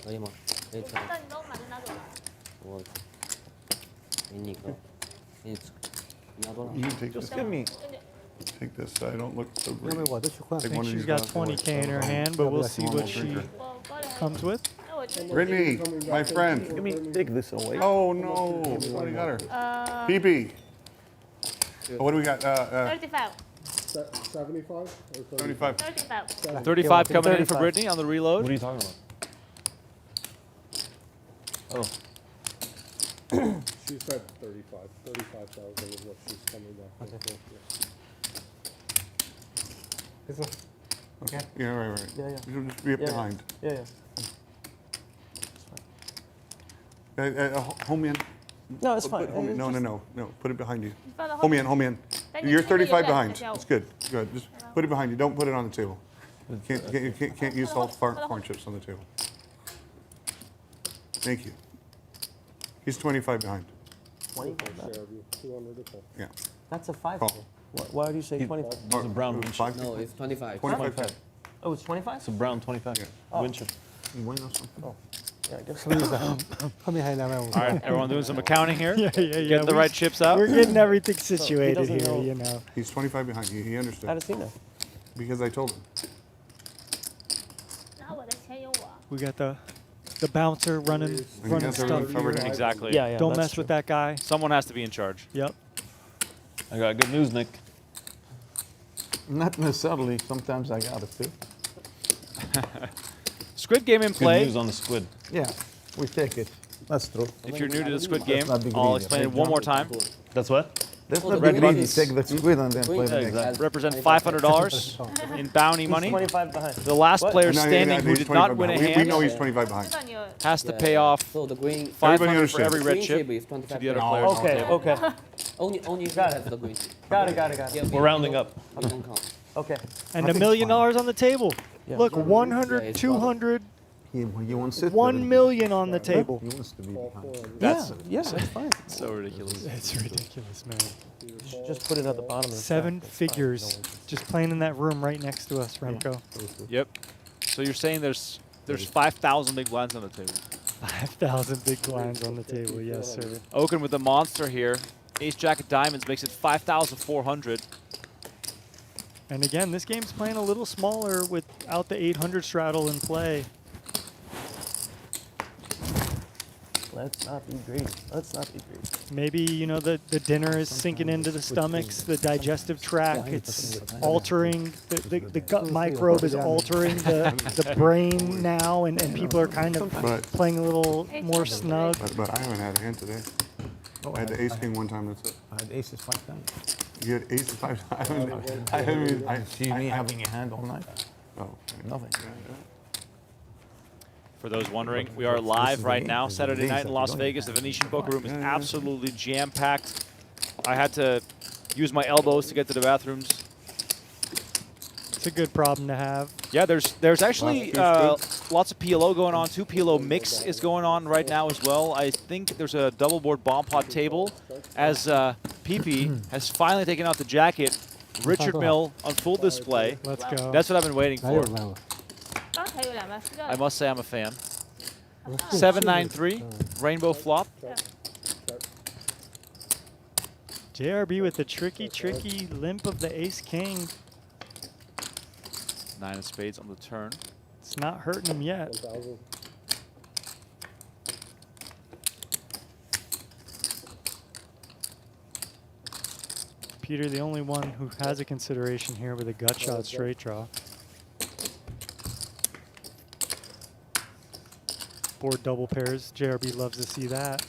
可以吗？可以撤。那你把我马就拿走了。我给你个，给你拿多少？ You can take this. Just give me. Take this so I don't look so 要 great. 不我就去换。 Take I one think of she's these got guys for 20K in her it. hand, but we'll see what she Drinker. comes with. 那我就。 Brittany, my friend. Give me. Take this away. Oh no! Somebody got her. PP. Oh, what do we got? 35. 75 or 75. 35. 35 coming in for Britney on the reload. What are you talking about? Oh. She said 35. 35,000 is what she's coming back with. This one. Okay. Yeah, right. Yeah. You just be up behind. Yeah. Home in. No, it's fine. No. Put it behind you. Further Home in. Thank you. You're 35 Thank you. behind. Yeah. It's good. Just put it behind you. Don't put it on the table. You can't use salt corn chips on the table. Thank you. He's 25 behind. 25. Share of you. 200 to call. Yeah. That's a 5. Call. Why do you say 25? It's a brown win chip. No, it's 25. 25. Oh, it's 25? It's a brown 25 win chip. You win or something? Oh. Yeah, I guess. 后面还250。 All right, everyone doing some accounting here. Yeah. Getting the right chips out. We're getting everything situated doesn't here, know. you know. He's 25 behind. He How understood. does he know? Because I told him. 拿我的钱有我。 We got the bouncer running got stuff everything covered here. in. Exactly. Yeah. Don't that's mess with that guy. Someone has to be in charge. Yep. I got good news, Nick. Not necessarily. Sometimes I got it too. Squid game in Good play. news on the squid. Yeah, we take it. That's true. If you're new to the Squid game, not be I'll greedy. explain it one more time. That's what? Let's Oh, not the be green greedy. is- Take the squid and then play the Yeah, next. exactly. Represent $500 in bounty He's money. 25 behind. The last What? player No, standing who he's did 25 not win a behind. We hand know he's 25 behind. 知道你有。 has to pay off So the green. 500 for every understands. red Green chip chip is to 25. the other players on the Okay, table. okay. Only Got it. has the green chip. Got it. Yeah, We're rounding up. You don't count. Okay. And I $1 think million it's fine. on the table. Yeah. Look, Yeah, 100, it's 200, He wants it. 1 million on the table. He wants to be behind. That's Yeah, that's fine. so ridiculous. It's ridiculous, man. Just put it at the bottom of the 7 stack. It's fine. figures just playing in that room right next to us, Remco. Yep. So you're saying there's 5,000 big blinds on the table. 5,000 big blinds on the table, yes, sir. Oaken with the monster here. Ace Jack of Diamonds makes it 5,400. And again, this game's playing a little smaller without the 800 straddle in play. Let's not be greedy. Let's not be greedy. Maybe, you know, the dinner is sinking into the stomachs, the digestive tract, it's altering, the gut microbe is altering the brain now, and people are kind of But- playing a little more snug. But I haven't had a hand today. I had the ace king one time. That's it. I had aces 5 times. You had ace 5 times. I haven't. See me having a hand all night? Oh. Nothing. For those wondering, we are live the right game. now, This is the Saturday days night in that Las we don't Vegas. The have. Venetian Poker Room is absolutely jam-packed. I had to use my elbows to get to the bathrooms. It's a good problem to have. Yeah, there's actually lots of PLO going on too. PLO mix is going on right now as well. I think there's a double board bomb pot table as PP has finally taken out the jacket. Richard Mill on full display. Let's go. That's what I've been waiting for. 刚才有2万4 I must say I'm a fan. 793, rainbow flop. JRB with the tricky limp of the ace-king. 9 of spades on the turn. It's not hurting him yet. 1,000. Peter, the only one who has a consideration here with a gut shot straight draw. Board double pairs. JRB loves to see that.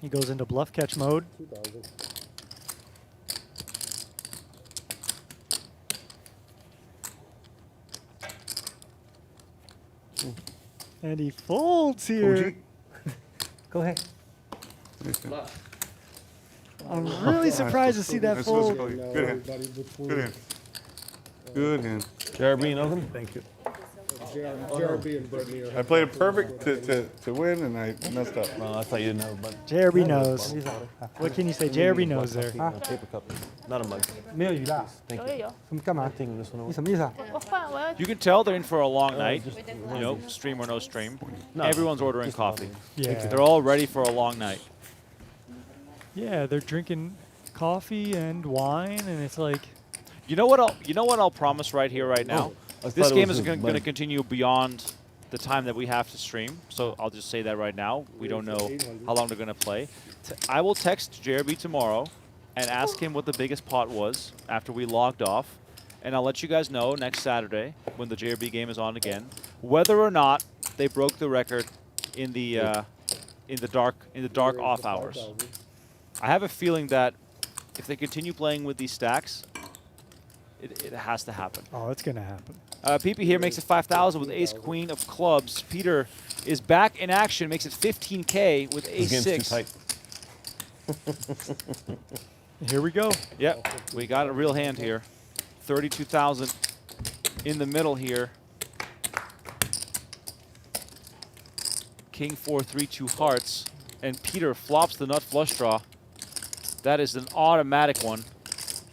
He goes into bluff catch mode. 2,000. And he folds here. Go ahead. I'm really surprised to see that fold. Good hand. Good hand. Good hand. JRB and Oaken? Thank you. JRB and Britney are. I played it perfect to win, and I messed up. Well, I thought you didn't have a button. JRB knows. What can you say? JRB knows there. Paper cup. Not a mug. 没有鱼啦， Thank 有 you. 有有，你干嘛？ I'm taking this one 你 over. 什么意思啊？我换我要 You can tell they're in for a long night. You know, stream or no stream. No, Everyone's ordering just coffee. Yeah. They're all ready for a long night. Yeah, they're drinking coffee and wine, and it's like, You know what I'll promise right here, right now. I thought This it game was is his going money. to continue beyond the time that we have to stream. So I'll just say that right now. We don't know how long they're going to play. I will text JRB tomorrow and ask him what the biggest pot was after we logged off. And I'll let you guys know next Saturday when the JRB game is on again, whether or not they broke the record in the dark off hours. I have a feeling that if they continue playing with these stacks, it has to happen. oh, it's going to happen. PP here makes it 5,000 with ace queen of clubs. Peter is back in action, makes it 15K with ace This game's 6. too tight. Here we go. Yep, we got a real hand here. 32,000 in the middle here. King 4, 3, 2 hearts, and Peter flops the nut flush draw. That is an automatic one.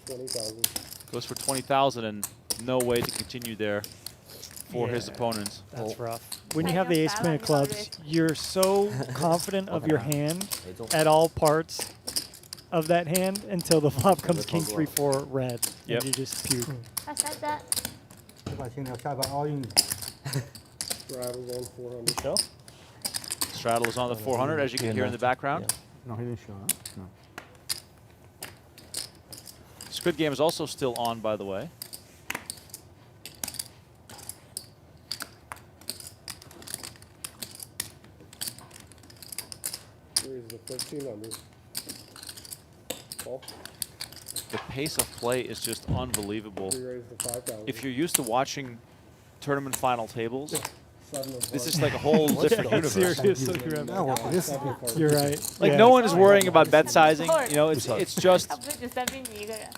20,000. Goes for 20,000 and no way to continue there for his opponents. That's rough. When you have the ace queen of clubs, you're so confident of your hand at all parts of that hand until the flop comes king 3, 4 red. Yep. And you just puke. I said that. 这把青鸟下把奥运。 Straddles on 400. Straddle is on the 400, as you can hear in the background. No, he didn't show up. No. Squid Game is also still on, by the way. Here's the 1,300. Call. The pace of play is just unbelievable. Re-raise the 5,000. If you're used to watching tournament final tables, 7 of this hearts. is like a whole different universe. Seriously, you're right. Like Yeah. no one is worrying about bet sizing. You know, it's just 他不是只三比你一个人。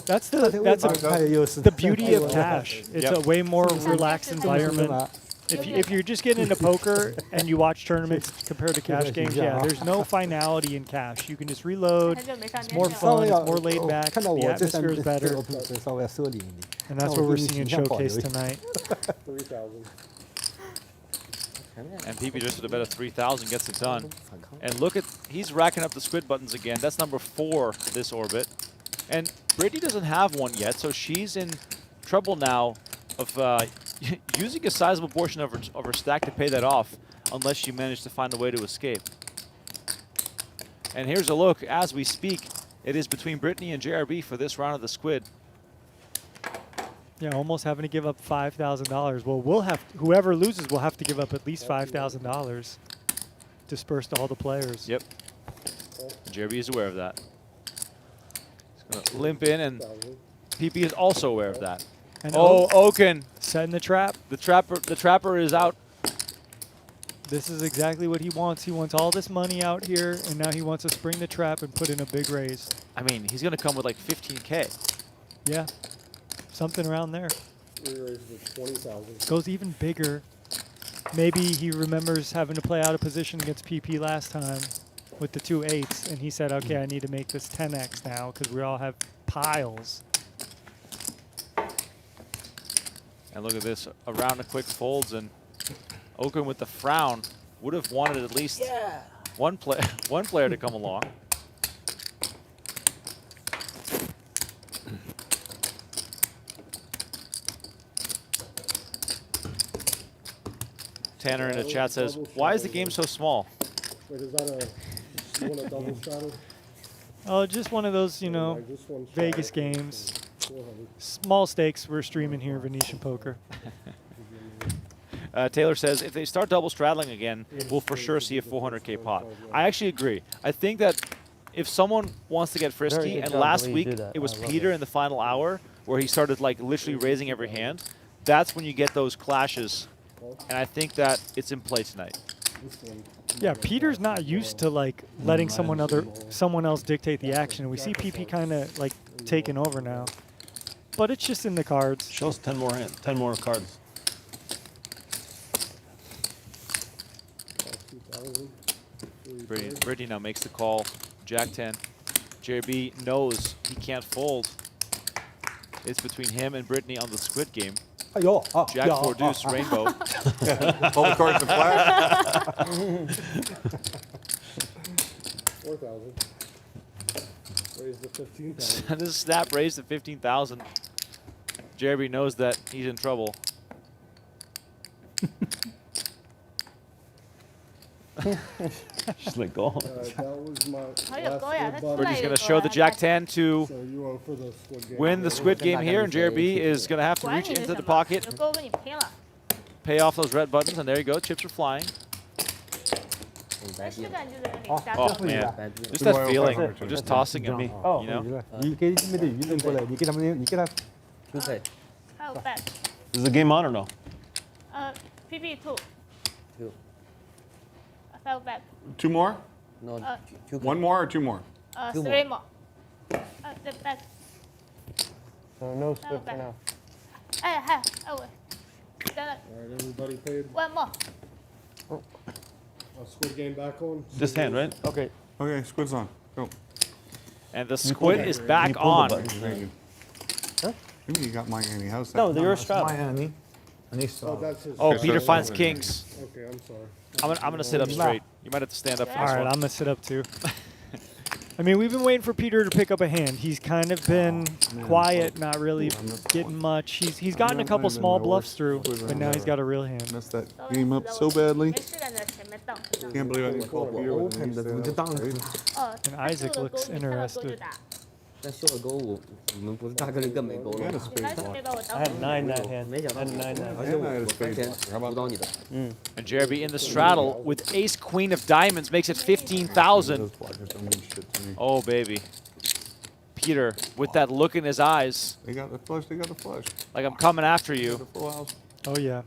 That's the beauty of cash. It's a way more relaxed environment. If you're just getting into poker and you watch tournaments compared to cash games, yeah, there's no finality in cash. You can just reload. It's more fun. It's more laid back. The atmosphere is better. 稍微收敛一点。 And that's what we're seeing showcase tonight. 3,000. and PP just with a bet of 3,000 gets it done. And look at, he's racking up the squid buttons again. That's number 4 this orbit. And Britney doesn't have one yet, so she's in trouble now of using a sizable portion of her stack to pay that off, unless she managed to find a way to escape. And here's a look as we speak. It is between Britney and JRB for this round of the squid. Yeah, almost having to give up $5,000. Well, whoever loses will have to give up at least $5,000 dispersed to all the players. Yep. JRB is aware of that. He's going to limp in, and PP is also aware of that. And Oaken setting the trap. The trapper is out. This is exactly what he wants. He wants all this money out here, and now he wants to spring the trap and put in a big raise. I mean, he's going to come with like 15K. Yeah, something around there. Re-raise the 20,000. Goes even bigger. Maybe he remembers having to play out of position against PP last time with the 2 8s, and he said, okay, I need to make this 10x now because we all have piles. And look at this, a round of quick folds, and Okin with the frown would have wanted at least one player to come along. Tanner in the chat says, why is the game so small? Wait, is that you want a double straddle? Oh, just one of those, you know, Vegas games. Small stakes. We're streaming here, Venetian Poker. Taylor says, if they start double straddling again, we'll for sure see a 400K pot. I actually agree. I think that if someone wants to get frisky, and last week it was Peter in the final hour where he started like literally raising every hand, that's when you get those clashes. And I think that it's in play tonight. Yeah, Peter's not used to like letting someone else dictate the action. We see PP kind of like taking over now, but it's just in the cards. Show us 10 more cards. Brilliant. Britney now makes the call. Jack 10. JB knows he can't fold. It's between him and Britney on the squid game. Jack 4 deuce rainbow. All the cards are flash. 4,000. Raise the 15,000. This snap raised to 15,000. JB knows that he's in trouble. Just let go. That was my Britney's going to show the Jack 10 to win the squid game here, and JRB is going to have to reach into the pocket, pay off those red buttons, and there you go. Chips are flying. Oh, man. Just that feeling of just tossing at me, you know? Is the game on or no? PP 2. I fell back. 2 more? No. 1 more or 2 more? 3 more. Step back. So no squid for now. Hey, oh. All right, everybody paid. 1 more. Squid game back on. This hand, right? Okay. Okay, squid's on. Go. And the squid is back on. Huh? Maybe you got Miami. How's that? No, they're a straddle. Miami. Oh, Peter finds kings. Okay, I'm sorry. I'm gonna sit up straight. You might have to stand up for All this right, one. I'm gonna sit up too. I mean, we've been waiting for Peter to pick up a hand. He's kind of been quiet, not really getting much. He's gotten a couple small bluffs through, but now he's got a real hand. Messed that game up so badly. Can't believe I didn't call Peter with And Isaac looks interested. I had 9 that hand. I had 9 that hand. And JRB in the straddle with ace queen of diamonds makes it 15,000. Oh, baby. Peter with that look in his eyes. They got the flush. They got the flush. Like I'm coming after you. Oh, yeah.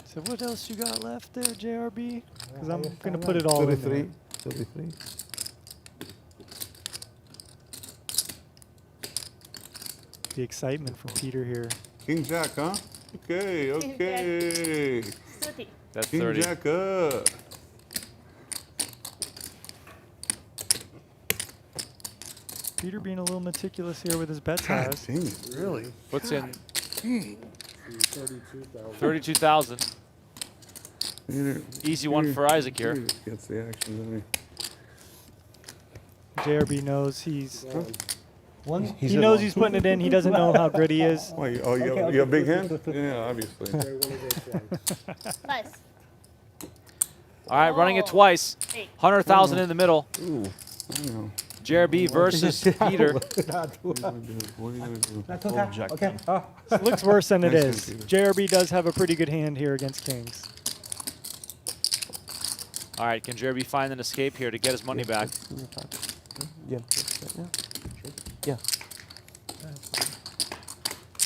So what else you got left there, JRB? Because I'm going to put it all in there. 33. The excitement from Peter here. King Jack, huh? Okay, okay. That's King 30. Jack up. Peter being a little meticulous here with his bet size. Dang it, really? Puts in 32,000. 32,000. Easy one for Isaac here. Gets the action, doesn't JRB knows he's putting it in. He doesn't know how good he is. Why, you got a big hand? Yeah, obviously. Nice. All right, running it twice. 100,000 in the middle. Ooh. JRB versus Peter. It looks worse than it is. JRB does have a pretty good hand here against kings. All right, can JRB find an escape here to get his money back? Yeah.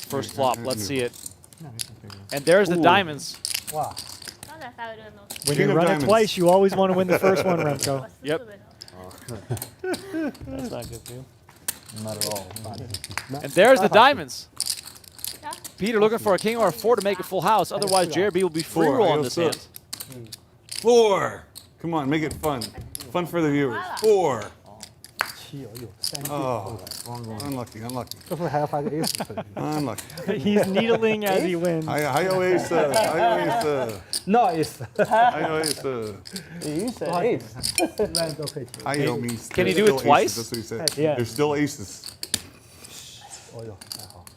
First flop, let's see it. And there's the diamonds. Wow. When you run it twice, you always want to win the first one, Remco. Yep. That's not good for you. Not at all. And there's the diamonds. Peter looking for a king or a 4 to make a full house. Otherwise, JRB will be free roll on this hand. 4. Come on, make it fun. Fun for the viewers. 4. Oh, unlucky. Unlucky. He's needling as he wins. Nice. You said ace. Can he do it twice? That's what he said. Yeah. There's still aces.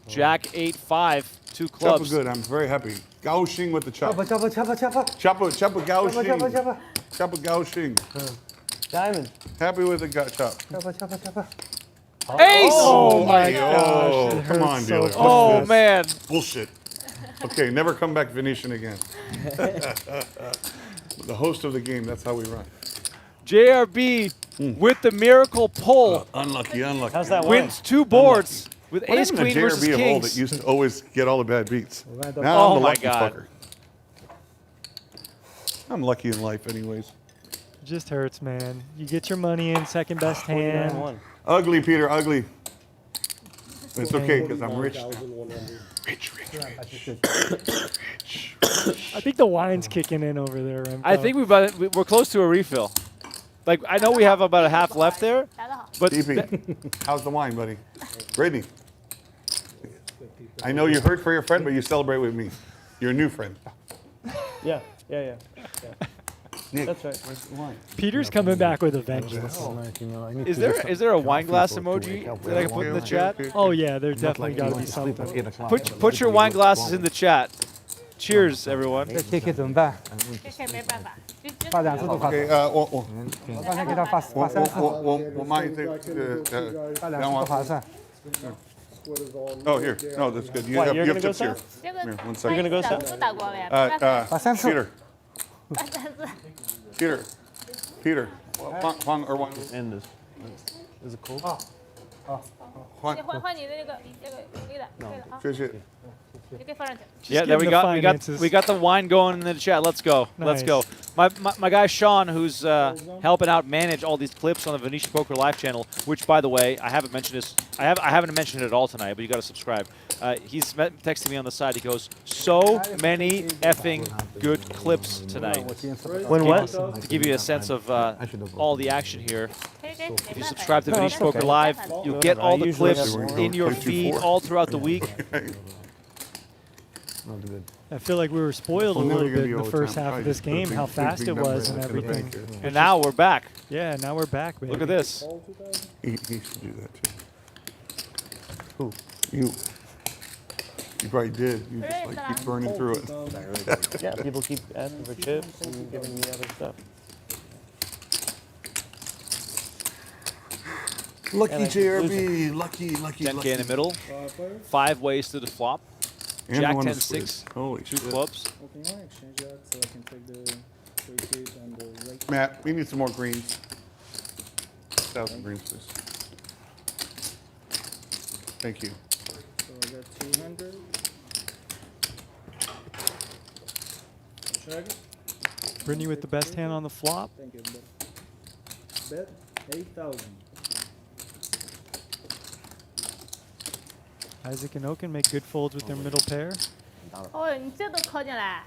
Jack 8-5. 2 Chopper clubs. good. I'm very happy. Gao Xing with the chop. Chopper. Chopper Gao Xing. Chopper Gao Xing. Diamond. Happy with the chop. Chopper. Ace! Oh my gosh. Oh, it come hurts on, so dealer. bad. Oh, man. Bullshit. Okay, never come back Venetian again. The host of the game, that's how we run. JRB with the miracle pull. Unlucky. How's that Wins 2 boards with What ace happened to queen versus JRB of old that kings. used to always get all the bad beats? Now Oh I'm the my lucky God. fucker. I'm lucky in life anyways. It just hurts, man. You get your money in, second best hand. 49-1. Ugly, Peter, ugly. It's okay, because I'm rich. Rich. I think the wine's kicking in over there, Remco. I think we're close to a refill. Like, I know we have about a half left there, but DP, how's the wine, buddy? Britney, I know you hurt for your friend, but you celebrate with me. You're a new friend. Yeah. Nick, That's right. where's the wine? Peter's coming back with a vengeance. is there a wine glass emoji that I can put in the chat? Oh yeah, there's definitely got to be something. Put your wine glasses in the chat. Cheers, everyone. 这 KK 怎么办？这些没办法，就发2次都发。 Okay, 我刚才给他发3次。我卖这个发2次都罚算。 Oh, here. No, that's good. You What, have, you're you gonna have go tips here. 这个 Here, one ，You're second. gonna go 早 set? 就打光了呀，没办法，罚3次。 Peter. Peter. Huang or Huang. And this. Is it cold? 换换你的那个可以的啊，谢谢。你可以放上去。 Yeah, give there him we the got finances. we got the wine going in the chat. Let's go. Let's go. My guy Sean, who's helping out manage all these clips on the Venetian Poker Live channel, which by the way I haven't mentioned this. I haven't mentioned it at all tonight, but you got to subscribe. He's texting me on the side. He goes, "So many effing good clips tonight." When what? To give you a sense of all the action here. 可以可以， If you 没办法。 subscribe to No, Venetian it's Poker okay. Live, you'll get all the usually clips have- in your feed all throughout the week. Not good. I feel like we were spoiled a Well, never little gonna bit be in the all the first time. half of Probably this just put a game, big- how big, fast big it number was and in the everything. bank here. And now we're back. Yeah, now we're back, baby. Look at this. He should do that too. Who? You. You probably did. You just like keep burning through it. Yeah, people keep asking for chips and giving me other stuff. Lucky And I keep JRB. Lucky. 10K in the middle. 5 ways to the flop. And Jack one 10 of squid. 6. Holy 2 shit. clubs. Matt, we need some more greens. 1,000 greens, please. Thank you. So I got 200. Check. Britney with the best hand on the flop. Thank you. Bet 8,000. Isaac and Oaken make good folds with their middle pair. 哦，你这都扣进来。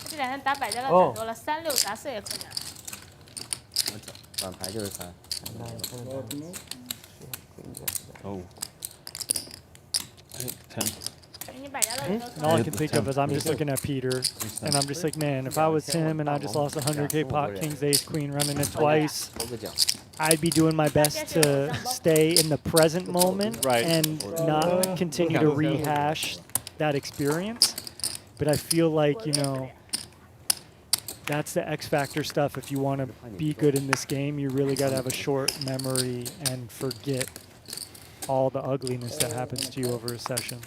这两天打百家乐打多了，36打4也扣进来。反牌就是3。 Oh. I think 10. 你百家乐也都 And 扣 all I 了。 can think of is I'm just looking at Peter, and I'm just like, man, if I was him and I just lost 100K pot, kings, ace, queen, running it twice, I'd be doing my best to stay in the present moment and not continue to rehash that experience. But I feel like, you know, that's the X factor stuff. If you want to be good in this game, you really got to have a short memory and forget all the ugliness that happens to you over a session.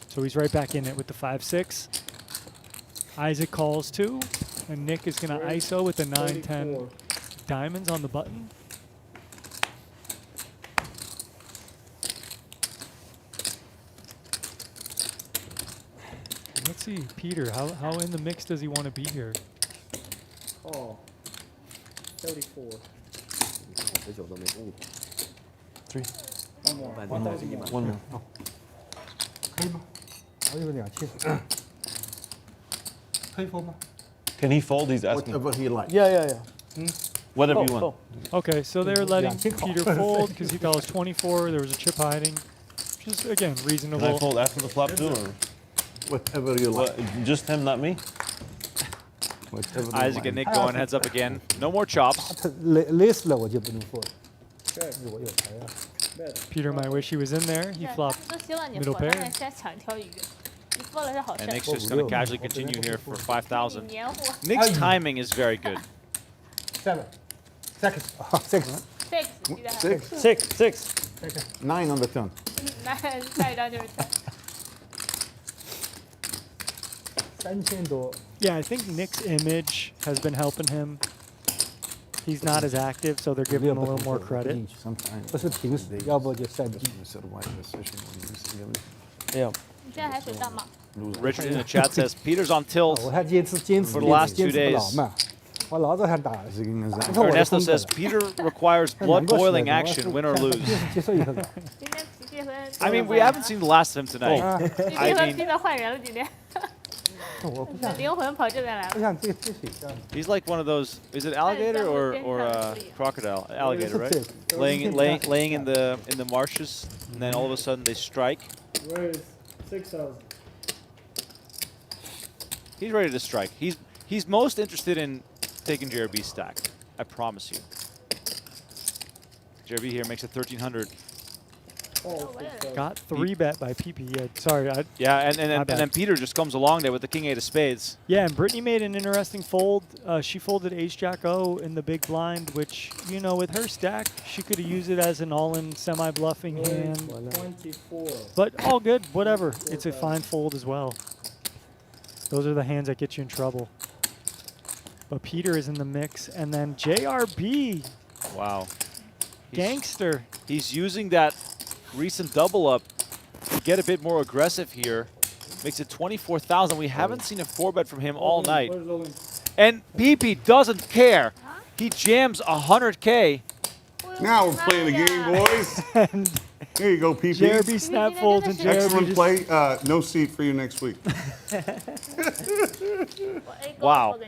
So he's right back in it with the 5-6. Isaac calls 2, and Nick is going to ISO with the 9-10 diamonds on the button. Let's see, Peter, how in the mix does he want to be here? Oh, 34. 3. One more. 1 more. 可以吗？我有2000。可以 fold 吗？ Can he fold? He's asking. Whatever he likes. Yeah. Whatever you want. Okay, so they're letting Peter fold because he thought it was 24. There was a chip hiding. Just, again, Can I reasonable. fold after the flop too? Or? Whatever you like. What, just him, not me? Whatever you Isaac like. and Nick going heads up again. No more chops. 他勒死了我就不能 fold。 Okay. 我有牌啊。Peter might wish he was in there. He 对， flopped 他们都希望你 middle 活，但 pair. 是现在抢一条鱼，你付了是好事 And。Nick's 你 just going to casually continue here for 5,000. 黏糊。 Nick's timing is very good. 7 seconds. 6. Six，记得还 Six. 9 on the turn. 那下一张就是1000。3000多。 Yeah, I think Nick's image has been helping him. He's not as active, so they're giving him a little more credit. Sometimes. 不是平时，要不就赛季。 Yeah. 你现在还水上吗？ Richard in the chat says Peter's on tilt 我还坚持 for the last 2 不老 days. 嘛，我老早想打。 Ernesto says Peter requires blood boiling action, win or lose. 接受一个。 今天皮皮和 I mean, we haven't seen the last of him tonight. 皮 I 皮和 mean, 皮特换人了，今天。我不想。灵魂跑这边来了。不想这水上。 he's like one of those. Is it alligator or crocodile? Alligator, right? Laying in the marshes, and then all of a sudden they strike. Where is 6,000? He's ready to strike. He's most interested in taking JRB's stack. I promise you. JRB here makes it 1,300. Got 3-bet by PP. Yeah, sorry. Yeah, and then Peter just comes along there with the king 8 of spades. Yeah, and Britney made an interesting fold. She folded Ace-Jack-O in the big blind, which, you know, with her stack, she could have used it as an all-in semi-bluffing hand. 24. But all good, whatever. It's a fine fold as well. Those are the hands that get you in trouble. But Peter is in the mix, and then JRB. Wow. Gangster. He's using that recent double up to get a bit more aggressive here. Makes it 24,000. We haven't seen a 4-bet from him all night. And PP doesn't care. He jams 100K. Now we're playing the game, boys. Here you go, PP. JRB snap folds and JRB Excellent play. No seat for you next week. Wow.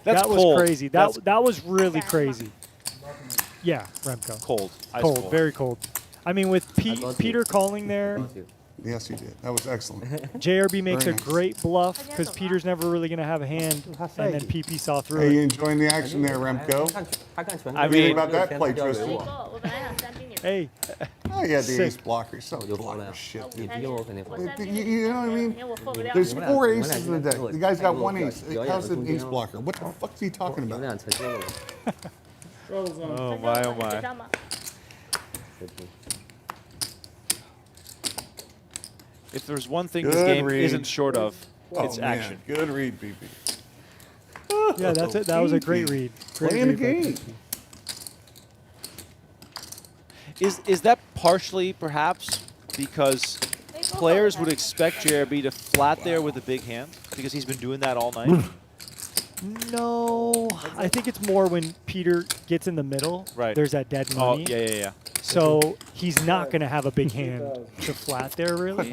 That's that was cold. crazy. That was really crazy. Yeah, Remco. Cold. Ice Cold, cold. very cold. I mean, with Peter calling there, Yes, you did. That was excellent. JRB makes Very a nice. great bluff because Peter's never really going to have a hand, and then PP saw through Hey, you it. enjoying the action there, Remco? I What do you think mean, about that play, Tristan? Hey. Oh, yeah, the Sick. ace blocker. So blocker shit, dude. You know what I mean? There's There's 4 aces in the deck. The guy's got 1 ace. How's an ace blocker? What the fuck is he talking about? Oh my, oh my. If there's one thing this Good game read. isn't short of, Oh, it's man. action. Good read, PP. Yeah, that's it. That was a great read. Great Playing the read by game. PP. Is that partially perhaps because players would expect JRB to flat there with a big hand because he's been doing that all night? No, I think it's more when Peter gets in the middle. Right. There's that dead Oh, money. yeah. So he's not going to have a big hand to flat there, really.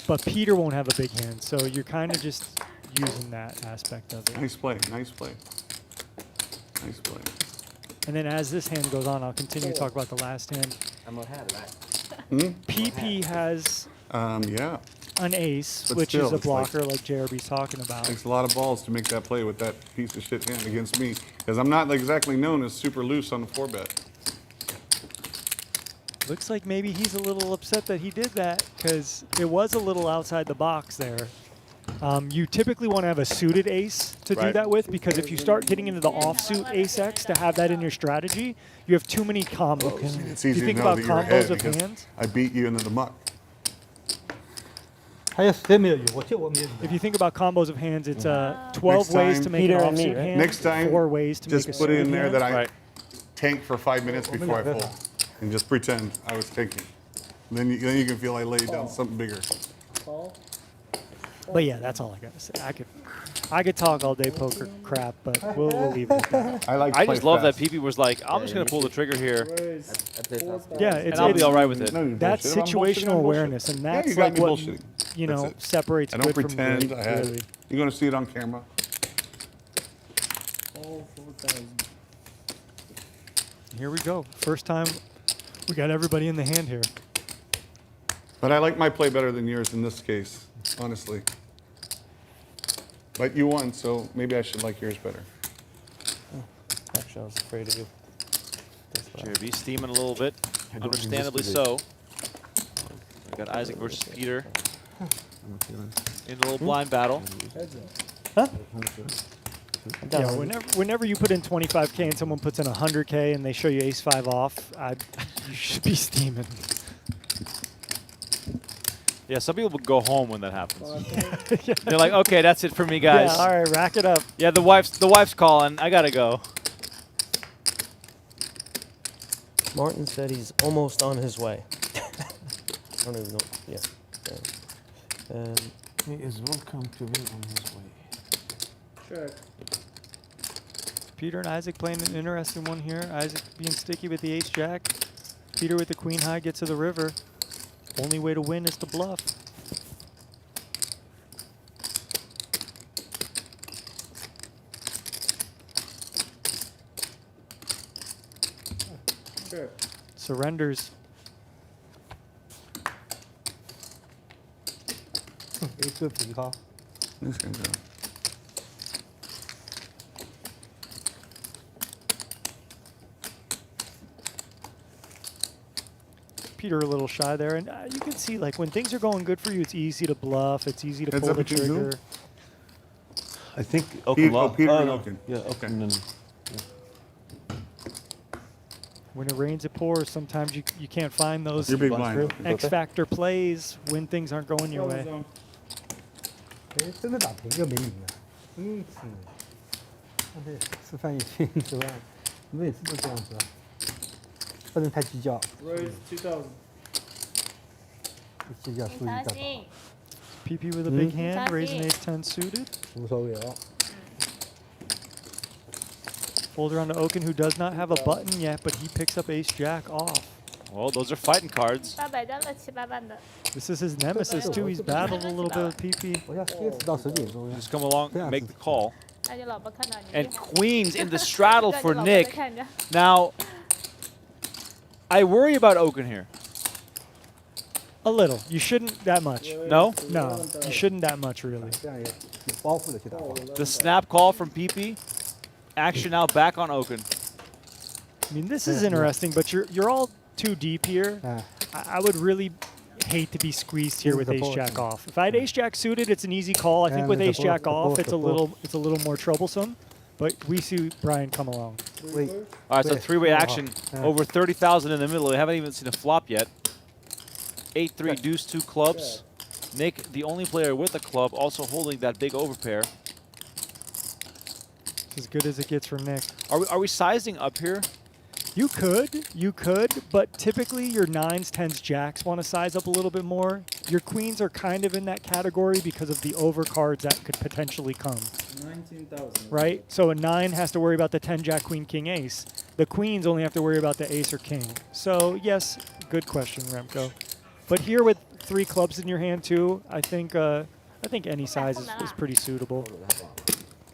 But Peter won't have a big hand, so you're kind of just using that aspect of it. Nice play. Nice play. Nice play. And then as this hand goes on, I'll continue to talk about the last hand. PP has Yeah. an ace, But which still, is a it's like- blocker like JRB's talking about. Takes a lot of balls to make that play with that piece of shit hand against me, because I'm not exactly known as super loose on the 4-bet. Looks like maybe he's a little upset that he did that because it was a little outside the box there. You typically want to have a suited ace to do Right. that with because if you start getting into the offsuit ace-X to have that in your strategy, you have too many combos. It's you easy think to know about that you're combos ahead of because hands? I beat you into the muck. 还有谁没有有？我记得我没有。 If you think about combos of hands, it's 12 Next ways time- to make an Peter and me, offsuit right? hand, Next time, 4 ways to just make a put suited in there hand. that I Right. tank for 5 minutes before I fold, and just pretend I was tanking. Then you can feel I laid down something bigger. But yeah, that's all I got to say. I could talk all day poker crap, but we'll leave it at that. I just love that PP was like, I'm just going to pull the trigger here, Yeah, and it's I'll be all right with it. No, you're that's bullshitting. I'm bullshitting, situational I'm awareness, bullshitting. and Yeah, that's you got like me what bullshitting. you know That's it. separates I don't good pretend from I great, had. really. You're going to see it on camera. Here we go. First time we got everybody in the hand here. But I like my play better than yours in this case, honestly. But you won, so maybe I should like yours better. Actually, I was afraid of you. JRB steaming a little bit. Understandably so. We got Isaac versus Peter in a little blind battle. Huh? Yeah, whenever you put in 25K and someone puts in 100K and they show you ace-5 off, you should be steaming. Yeah, some people go home when that happens. They're like, okay, that's it for me, guys. Yeah, all right, rack it up. Yeah, the wife's calling. I gotta go. Martin said he's almost on his way. I don't even know. Yeah. He is welcome to be on his way. Check. Peter and Isaac playing an interesting one here. Isaac being sticky with the ace-jack. Peter with the queen high gets to the river. Only way to win is to bluff. Sure. Surrenders. It's good for you, huh? This can go. Peter a little shy there, and you can see like when things are going good for you, it's easy to bluff. It's easy to Heads pull up the between who? trigger. I think Peter Oaken. and Oaken. Yeah, Oaken. And When it rains, it pours. Sometimes you can't find those You're big blind. X factor plays when things aren't going your way. 哎，真的打平又没赢啊！是，对，吃饭也去吃饭，每次都这样子啊，不能太计较， Raise 2000. 计较输赢大把， PP with a big hand, raising ace-10 suited. 无所谓哦。 Fold around to Oaken, who does not have a button yet, but he picks up ace-jack off. Well, those are fighting cards. 800张了7、8万的。 This is his nemesis too. He's battled a little bit with PP. 我要歇止到10点钟。 Just come along, make the call. 让你老婆看到你。 And queens in the straddle 让 for 你老婆在 Nick. 看着。 Now, I worry about Oaken here. A little. You shouldn't that much. No? No, you shouldn't that much really. 这样有包袱的去打。 The snap call from PP. Action now back on Oaken. I mean, this is interesting, but you're all too deep here. I would really hate to be squeezed here with ace-jack off. If I had ace-jack suited, it's an easy call. I think with ace-jack off, it's a little more troublesome. But we see Brian come along. All right, so three-way action. Over 30,000 in the middle. We haven't even seen a flop yet. 8-3 deuce 2 clubs. Nick, the only player with a club, also holding that big overpair. As good as it gets from Nick. Are we sizing up here? You could, but typically your 9s, 10s, jacks want to size up a little bit more. Your queens are kind of in that category because of the overcards that could potentially come. 19,000. Right? So a 9 has to worry about the 10, jack, queen, king, ace. The queens only have to worry about the ace or king. So yes, good question, Remco. But here with 3 clubs in your hand too, I think any size is pretty suitable.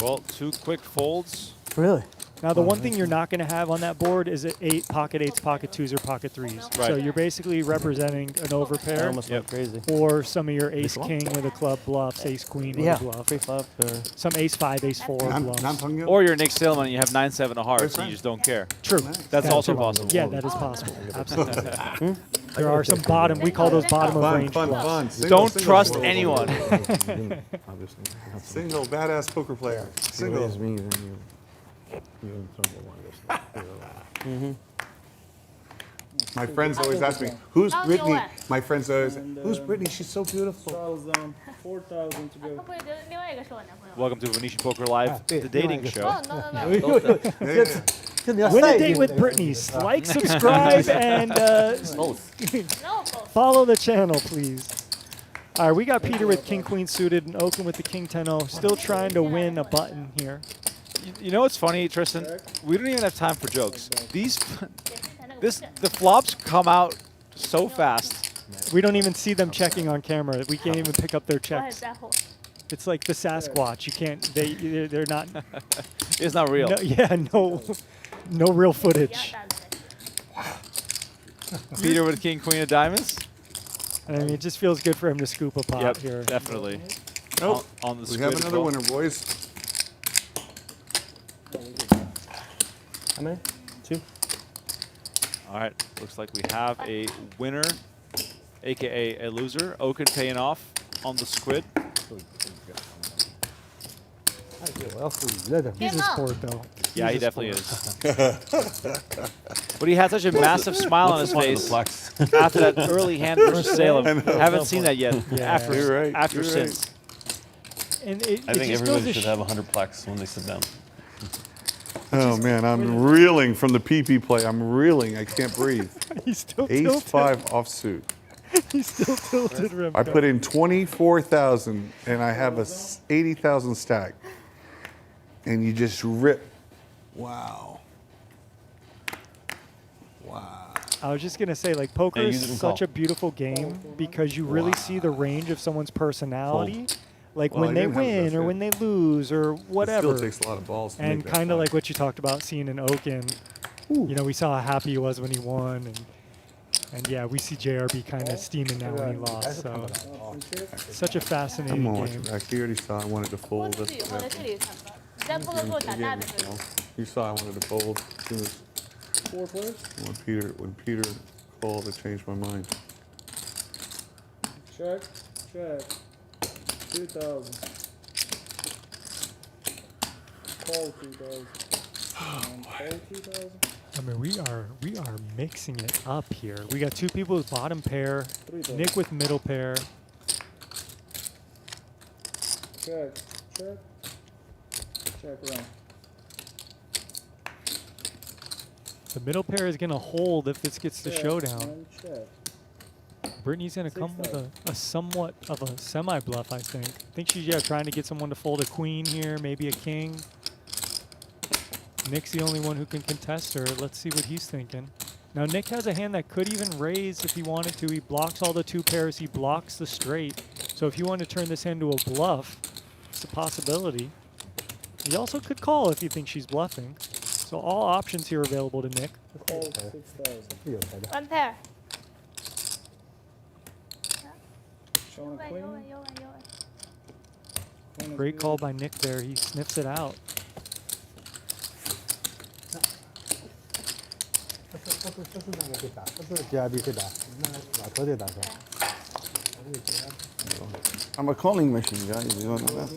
Well, 2 quick folds. Really? Now, the one thing you're not going to have on that board is pocket 8s, pocket 2s, or pocket 3s. Right. So you're basically representing an overpair. Almost went crazy. Or some of your ace-king with a club bluffs, ace-queen with a bluff. Pre-flop. Some ace-5, ace-4 bluffs. Or you're Nick Salem and you have 9-7 of hearts and you just don't care. True. That's also possible. Yeah, that is possible. Absolutely. There are some bottom, we call those bottom of range bluffs. Don't trust anyone. Single, badass poker player. Single. My friends always ask me, who's Britney? My friends always, who's Britney? She's so beautiful. 4,000 to go. 会不会觉得另外一个是我男朋友？ Welcome to Venetian Poker Live, the dating show. Oh, no. Win a date with Britney. Like, subscribe, and follow the channel, please. All right, we got Peter with king-queen suited and Oaken with the king-10-0. Still trying to win a button here. You know what's funny, Tristan? We don't even have time for jokes. The flops come out so fast. We don't even see them checking on camera. We can't even pick up their checks. It's like the Sasquatch. You can't. They're not. It's not real. No, yeah, no real footage. Peter with king, queen of diamonds. I mean, it just feels good for him to scoop a pot here. Definitely. Nope. On the we have another winner, boys. How many? 2. All right, looks like we have a winner, aka a loser. Okin paying off on the squid. He's a sport, though. Yeah, he definitely is. But he had such a massive smile on his face after that early hand versus Salem. Haven't seen that yet. Yeah. After since. And I think everybody should have 100 plex when they sit down. Oh man, I'm reeling from the PP play. I'm reeling. I can't breathe. He's still Ace tilted. 5 offsuit. He's still tilted, Remco. I put in 24,000 and I have a 80,000 stack. And you just rip. Wow. Wow. I was just gonna say, like, poker Yeah, you is didn't such call. a beautiful game because you really see the range of someone's personality, like Well, I when they didn't have the win best or hit. when they lose or whatever. It still takes a lot of balls to and make that kind of play. like what you talked about seeing in Oaken. You know, we saw how happy he was when he won, and yeah, we see JRB kind of steaming now when he lost. So such a fascinating Come on, game. back. He already saw I wanted to fold. 自己我在这里唱歌，你在不能给我长大的时候。 You saw I wanted to fold. As soon as 4 players? when Peter called, it changed my mind. Check, check. 2,000. Call 2,000. Call 2,000. I mean, we are mixing it up here. We got two people with bottom pair, Nick with middle pair. Check, check. Check around. The middle pair is gonna hold if this gets to Check, showdown. and check. Brittany's gonna come with a somewhat of a semi-bluff, I think. I think she's trying to get someone to fold a queen here, maybe a king. Nick's the only one who can contest her. Let's see what he's thinking. Now Nick has a hand that could even raise if he wanted to. He blocks all the two pairs. He blocks the straight. So if you want to turn this into a bluff, it's a possibility. He also could call if you think she's bluffing. So all options here available to Nick. Call 6,000. One pair. Showing a queen. Great call by Nick there. He sniffs it out. I'm a calling machine, guys. You don't know that.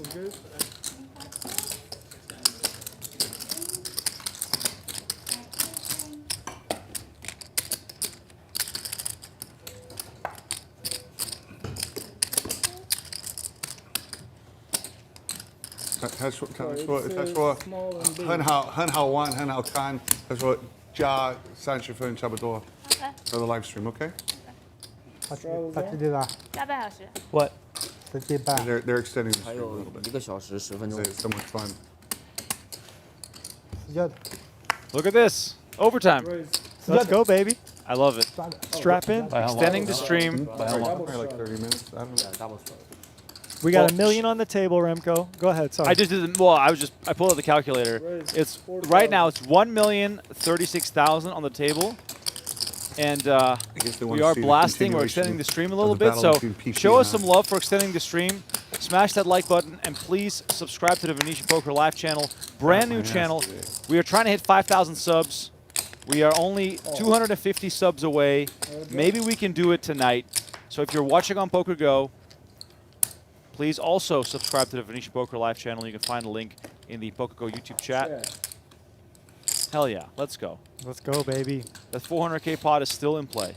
他说 很好玩，很好看。他说加30分差不多。For the live stream, okay? 加半小时。 What? They're extending the stream a little bit. 1个小时10分钟。 It's so much fun. Look at this. Overtime. Let's go, baby. I love it. Strap in. Extending the stream. Probably like 30 minutes. I don't know. We got $1 million on the table, Remco. Go ahead. Sorry. I just did. Well, I pulled out the calculator. It's right now. It's 1,036,000 on the table, and guess they we wanna are see the blasting. We're continuation extending the stream a of little the bit. battle So between PP show and us some love for extending the stream. Smash that like button and please subscribe to the Venetian Poker Live channel. Brand new channel. We are trying to hit 5,000 subs. We are only 250 subs away. Maybe we can do it tonight. So if you're watching on Poker Go, please also subscribe to the Venetian Poker Live channel. You can find the link in the Poker Go YouTube chat. Hell yeah, let's go. Let's go, baby. That 400K pot is still in play.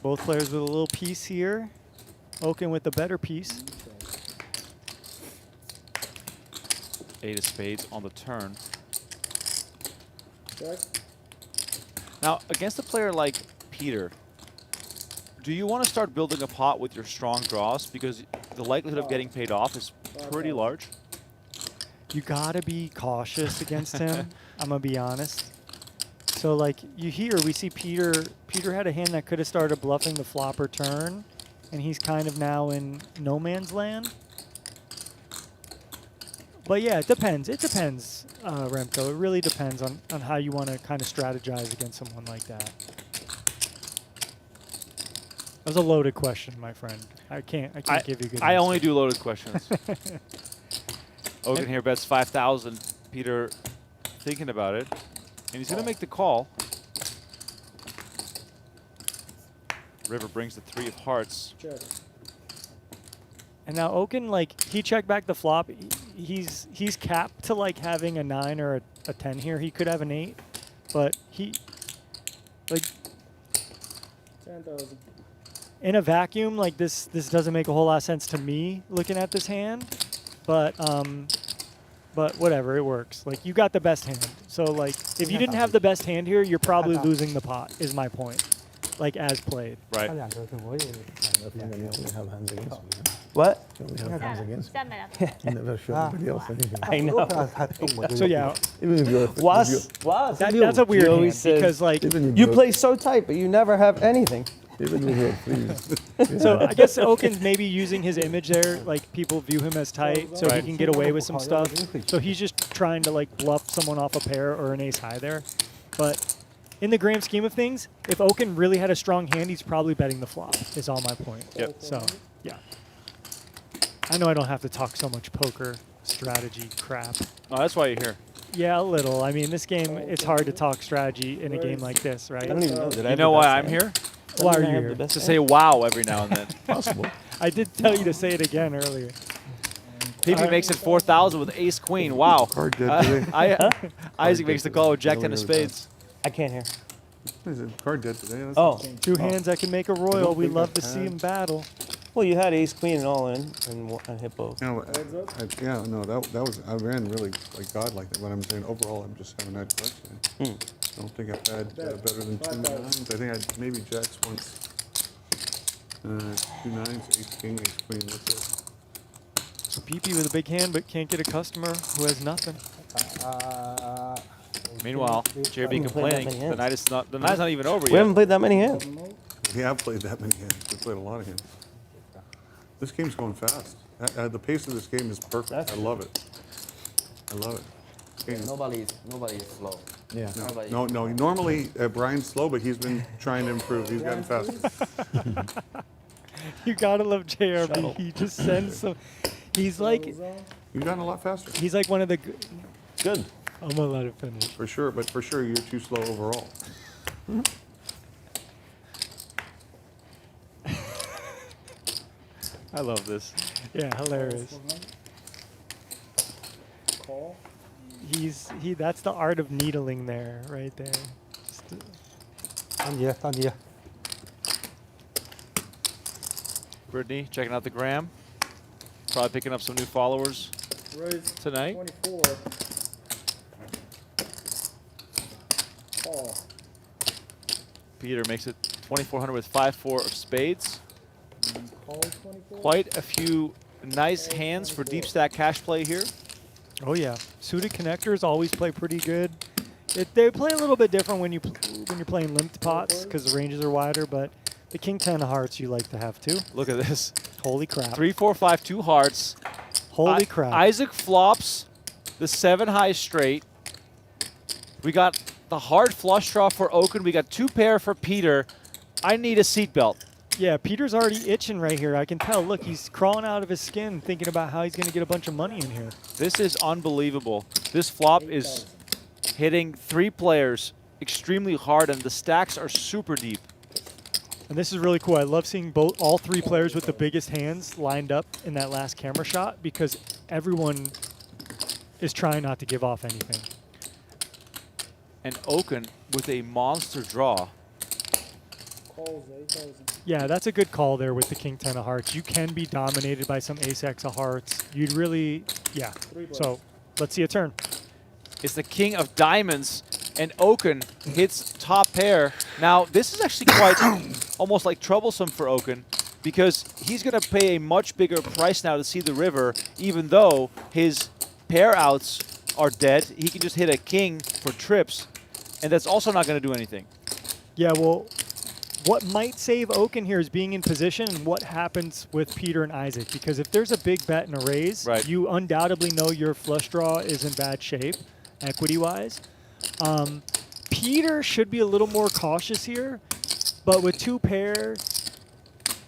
Both players with a little piece here. Oaken with the better piece. 8 of spades on the turn. Check. Now, against a player like Peter, do you want to start building a pot with your strong draws? Because the likelihood of getting paid off is pretty large. You gotta be cautious against him. I'm gonna be honest. So like you hear, we see Peter had a hand that could have started bluffing the flop or turn, and he's kind of now in no man's land. But yeah, it depends. It depends, Remco. It really depends on how you want to kind of strategize against someone like that. That was a loaded question, my friend. I can't give you good I answers. only do loaded questions. Oaken here bets 5,000. Peter thinking about it. And he's going to make the call. River brings the 3 of hearts. And now Oaken, like, he checked back the flop. He's capped to, like, having a 9 or a 10 here. He could have an 8, but he, like, 10,000. in a vacuum, like, this doesn't make a whole lot of sense to me looking at this hand. But whatever, it works. Like, you got the best hand. So, like, if you didn't have the best hand here, you're probably losing the pot, is my point. Like, as played. Right. What? Never show anybody else anything. I know. So, yeah. Was? That's a weird hand because, like, you play so tight, but you never have anything. So I guess Oaken's maybe using his image there, like people view him as tight, so he can get away with some stuff. So he's just trying to like bluff someone off a pair or an ace high there. But in the grand scheme of things, if Oaken really had a strong hand, he's probably betting the flop, is all my point. Yep. So, yeah. I know I don't have to talk so much poker strategy crap. Oh, that's why you're here. Yeah, a little. I mean, this game, it's hard to talk strategy in a game like this, right? I don't even know. You know why I'm here? Why are you here? To say wow every now and then. Possible. I did tell you to say it again earlier. PP makes it 4,000 with ace queen. Wow. Card dead today. Isaac makes the call with jack 10 of spades. I can't hear. Is it card dead today? That's Oh. 2 hands that can make a royal. We love to see him battle. Well, you had ace queen and all in and hit both. You know, yeah, no, that was, I ran really like God like that. What I'm saying, overall, I'm just having that collection. I don't think I've had better than 2 nines. I think I maybe jacks once. 2 nines, ace king, ace queen, that's it. So PP with a big hand, but can't get a customer who has nothing. Meanwhile, JRB complaining the night's not even over yet. We haven't played that many hands. We have played that many hands. We played a lot of hands. This game's going fast. The pace of this game is perfect. I love it. I love it. Nobody's slow. Yeah. No. Normally Brian's slow, but he's been trying to improve. He's gotten faster. You gotta love JRB. He just sends some. He's like. You've gotten a lot faster. He's like one of the. Good. I'm gonna let it finish. For sure, but for sure you're too slow overall. I love this. Yeah, hilarious. That's the art of needling there, right there. Britney checking out the gram. Probably picking up some new followers tonight. 24. Oh. Peter makes it 2,400 with 5-4 of spades. Call 24. Quite a few nice hands for deep stack cash play here. Oh yeah, suited connectors always play pretty good. They play a little bit different when you're playing limped pots because the ranges are wider, but the king 10 of hearts you like to have too. Look at this. Holy crap. 3, 4, 5, 2 hearts. Holy crap. Isaac flops the 7 high straight. We got the hard flush draw for Oaken. We got 2 pair for Peter. I need a seatbelt. Yeah, Peter's already itching right here. I can tell. Look, he's crawling out of his skin thinking about how he's going to get a bunch of money in here. This is unbelievable. This flop is hitting 3 players extremely hard, and the stacks are super deep. And this is really cool. I love seeing all 3 players with the biggest hands lined up in that last camera shot because everyone is trying not to give off anything. And Oaken with a monster draw. Calls 8,000. Yeah, that's a good call there with the king 10 of hearts. You can be dominated by some ace x of hearts. You'd really, yeah. So let's see a turn. It's the king of diamonds, and Oaken hits top pair. Now, this is actually quite almost like troublesome for Oaken because he's going to pay a much bigger price now to see the river, even though his pair outs are dead. He can just hit a king for trips, and that's also not going to do anything. Yeah, well, what might save Oaken here is being in position and what happens with Peter and Isaac. Because if there's a big bet and a raise, you undoubtedly know your flush draw is in bad shape, equity-wise. Peter should be a little more cautious here, but with 2 pair,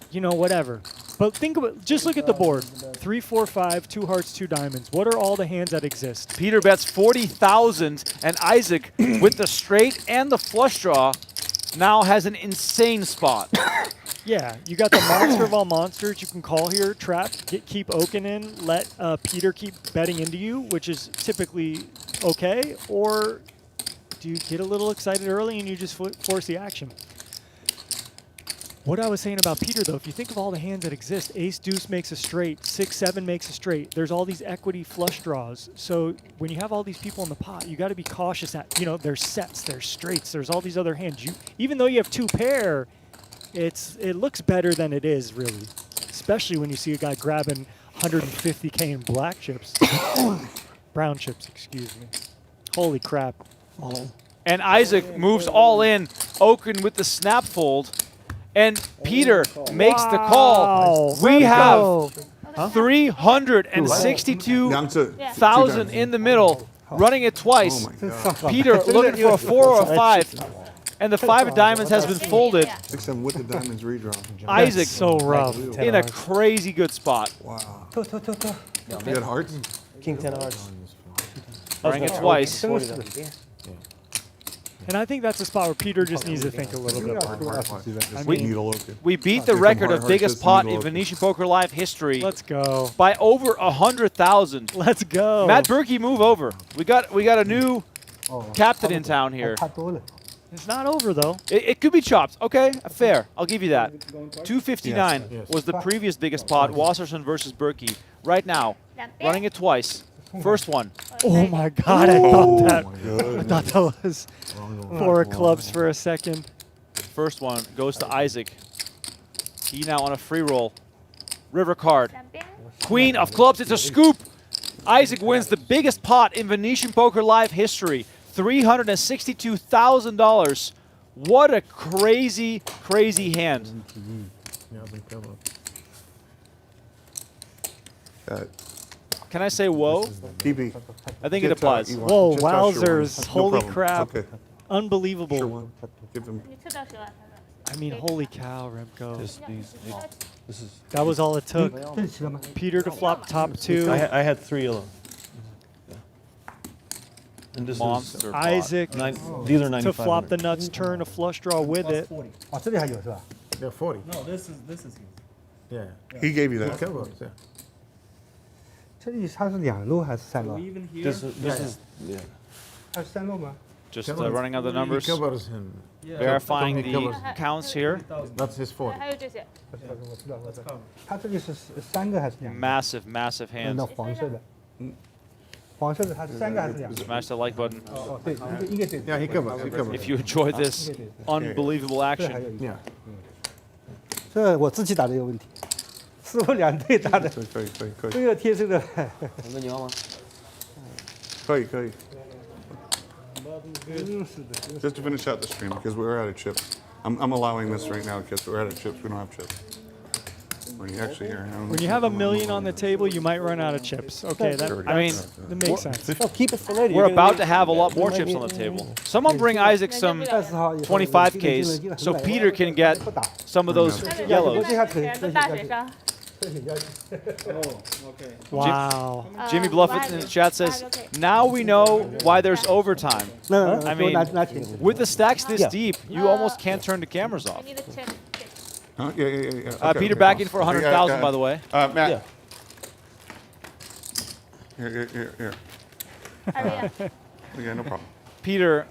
you know, whatever. But think about, just look at the board. 3, 4, 5, 2 hearts, 2 diamonds. What are all the hands that exist? Peter bets 40,000, and Isaac, with the straight and the flush draw, now has an insane spot. Yeah, you got the monster of all monsters you can call here, trap, keep Oaken in, let Peter keep betting into you, which is typically okay, or do you get a little excited early and you just force the action? What I was saying about Peter, though, if you think of all the hands that exist, ace deuce makes a straight, 6, 7 makes a straight. There's all these equity flush draws. So when you have all these people in the pot, you got to be cautious that, you know, there's sets, there's straights, there's all these other hands. Even though you have 2 pair, it looks better than it is, really. Especially when you see a guy grabbing 150K in black chips. Brown chips, excuse me. Holy crap. And Isaac moves all in, Oaken with the snap fold. And Peter makes the call. We have 362,000 in the middle, running it twice. Peter looking for a 4 or a 5, and the 5 of diamonds has been folded. 6, 7 with the diamonds redraw. Isaac so rough in a crazy good spot. Wow. You had hearts? King 10 hearts. Running it twice. And I think that's a spot where Peter just needs to think a little bit more. We beat the record of biggest pot in Venetian Poker Live history. Let's go. By over 100,000. Let's go. Matt Berkey, move over. We got a new captain in town here. It's not over, though. It could be chopped. Okay, fair. I'll give you that. 259 was the previous biggest pot, Wasserson versus Berkey. Right now, running it twice. First one. Oh my God! I thought that was 4 of clubs for a second. First one goes to Isaac. He now on a free roll. River card. Queen of clubs. It's a scoop. Isaac wins the biggest pot in Venetian Poker Live history. $362,000. What a crazy, crazy hand. Can I say whoa? PB. I think it applies. Whoa, wowzers. No Holy problem. crap. Okay. Unbelievable. Give them. I mean, holy cow, Remco. This is. That was all it took. Peter to flop top 2. I had 3 yellow. And this Monster is Isaac these are 95. to flop the nuts, turn a flush draw with it. They're 40. No, this is his. Yeah. He gave you that. Yeah. 这里它是2路还是3路？ This is yeah. 它是3路吗？ Just running out the numbers. Covers him. Verifying the counts here. That's his 40. 还有这些。我知道。它这里是3个还是2个？ Massive, massive 那 hands. 黄色的。黄色的它是3个还是2个？ Smash the like button. 哦，对，一个对。 Yeah, he covers. He covers. If you enjoy this unbelievable 这还 action. 有一个。 Yeah. 这我自己打的有问题，师傅2队打的。可以。这个贴这个。我们你要吗？可以。Just to finish out the stream, because we're out of chips. I'm allowing this right now because we're out of chips. We don't have chips. When you actually hear When you have $1 million on the table, you might run out of chips. Okay, that makes sense. Oh, keep it for later. We're about to have a lot more chips on the table. Someone bring Isaac some 25Ks so Peter can get some of those yellows. 大水上。 Wow. Jimmy Bluffett in the chat says, now we know why there's overtime. I mean, with the stacks this deep, you almost can't turn the cameras off. Huh? Yeah. Peter back in for 100,000, by the way. Matt. Here. Yeah, no problem. Peter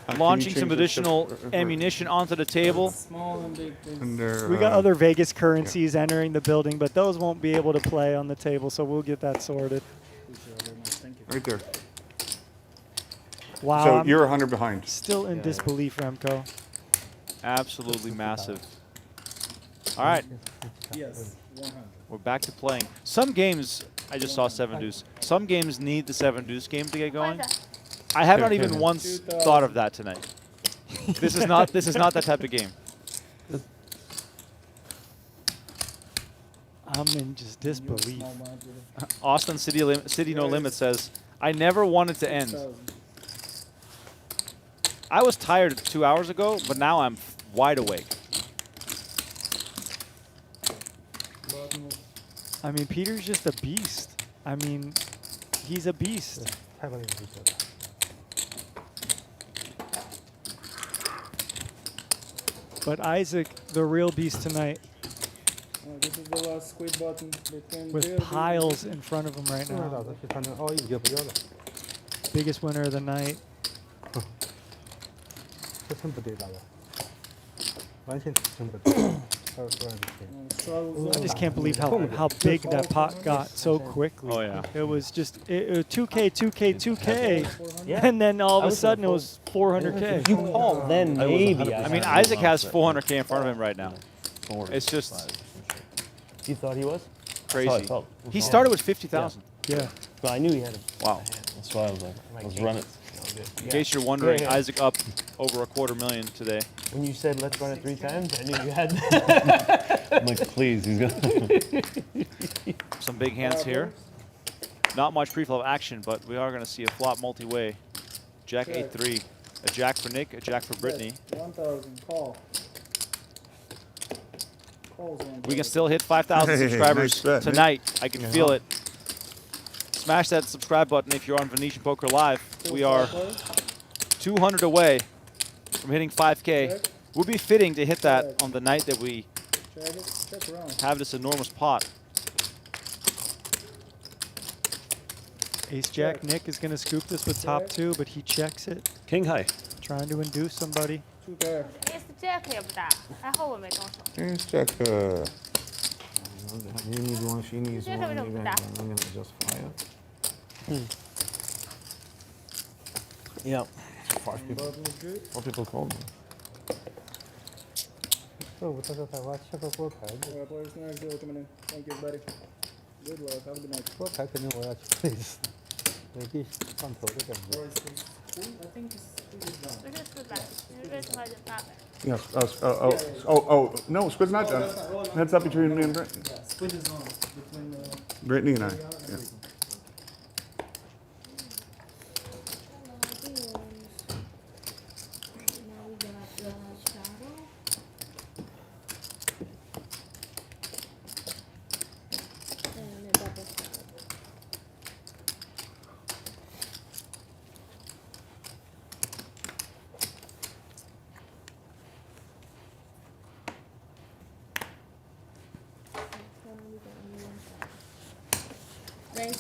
Can launching you some change this additional ammunition onto the table. We got other Vegas currencies entering the building, but those won't be able to play on the table, so we'll get that sorted. Right there. Wow. So you're 100 behind. Still in disbelief, Remco. Absolutely massive. All right. Yes, 100. We're back to playing. Some games, I just saw 7 deuce. Some games need the 7 deuce game to get going. I have not even once thought of that tonight. This is not that type of game. I'm in just disbelief. Austin City No Limit says, I never wanted to end. I was tired 2 hours ago, but now I'm wide awake. I mean, Peter's just a beast. I mean, he's a beast. But Isaac, the real beast tonight, This is the last squid button between with piles in front of him right now. Biggest winner of the night. I just can't believe how big that pot got so quickly. Oh, yeah. It was just 2K, 2K, 2K, and then all of a sudden it was 400K. If you call, then maybe. I mean, Isaac has 400K in front of him right now. It's just You thought he was? crazy. He started with 50,000. Yeah. But I knew he had a. Wow. That's why I was like, let's run it. In case you're wondering, Yeah, yeah. Isaac up over $250,000 today. When you said let's run it 3 times, I knew you had. I'm like, please, he's gonna. Some big hands here. Not much pre-flop action, but we are going to see a flop multi-way. Jack 8-3. A jack for Nick, a jack for Britney. 1,000 call. We can still hit 5,000 subscribers nice bet, Nick. tonight. I can feel it. Smash that subscribe button if you're on Venetian Poker Live. We are 200 away from hitting 5K. Would be fitting to hit that on the night that we have this enormous pot. Ace Jack Nick is going to scoop this with top 2, but he checks it. King high. Trying to induce somebody. Ace Jack 也不大，还好我没动手。 Here's check. You need one, she needs Check one. it Maybe out. I'm gonna just fire. Yeah. 4 people called me. Thank you, buddy. Good luck. Have a good night. I think it's done. 这是400，因为这是800。 Yeah. No, squid's not done. Heads up between me and Brittany. Yeah, squid is on between Brittany and I. Yeah.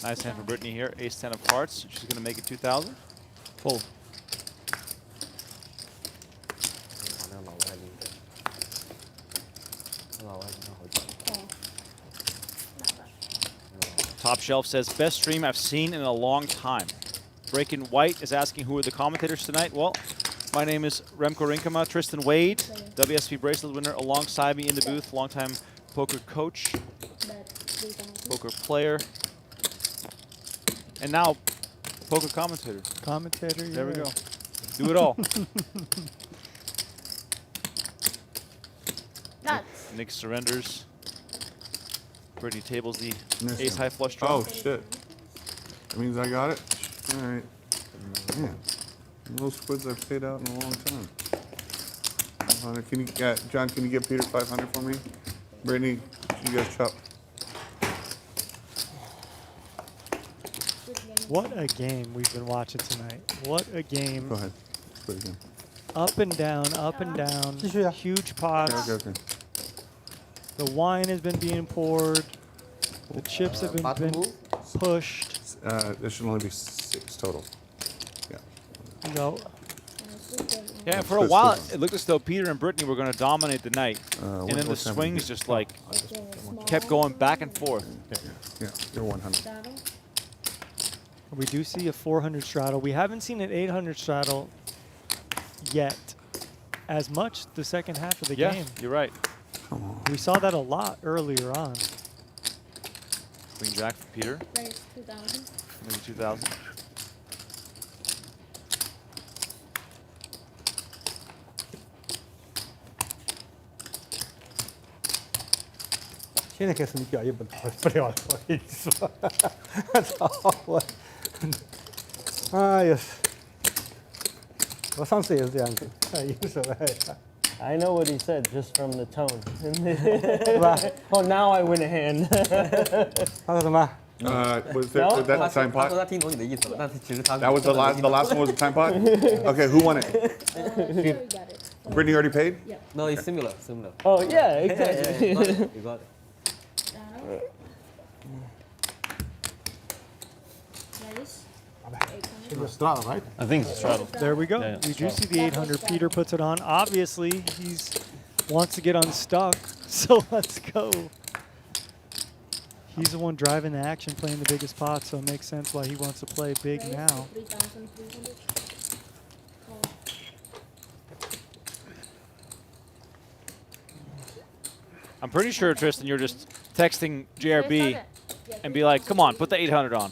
Nice hand for Britney here. Ace-10 of hearts. She's going to make it 2,000. Fold. Top Shelf says, best stream I've seen in a long time. Breaking White is asking who are the commentators tonight. Well, my name is Remco Rinkema, Tristan Wade, WSP bracelet winner alongside me in the booth, longtime poker coach, poker player, and now poker commentator. Commentator, There we yeah. go. Do it all. Nuts. Nick surrenders. Brittany tables the Missed ace him. high flush draw. Oh, shit. That means I got it? All right. Man, those squids I've paid out in a long time. 500. Can you, John, can you get Peter 500 for me? Brittany, you guys chop. What a game we've been watching tonight. What a game. Go ahead. Put it again. Up and down, huge pots. Okay. The wine has been being poured. The chips have been pushed. There should only be 6 total. Yeah. No. Yeah, for a while, it looked as though Peter and Brittany were going to dominate the night. And then the what time swings is it? just like kept going back and forth. Yeah, you're 100. We do see a 400 straddle. We haven't seen an 800 straddle yet as much the second half of the game. You're right. Come on. We saw that a lot earlier on. Queen Jack for Peter. Raise 2,000. Maybe 2,000.现在开始你表现不了了，我跟你说，操我！哎呀，我上次也是这样子，赢手了。I know what he said just from the tone. Oh, now I win a hand. 他说什么？ Was that time pot? 他听懂你的意思了，但是其实他 That was the last one was a time pot? Okay, who won it? Brittany already paid? No, it's similar. Oh, yeah, exactly. You got it. It's a straddle, right? I think it's a straddle. There we go. Yeah, We do see the 800. Peter puts it on. Obviously, he's wants to get unstuck. So let's go. He's the one driving the action, playing the biggest pot, so it makes sense why he wants to play big now. I'm pretty sure, Tristan, you're just texting JRB and be like, come on, put the 800 on.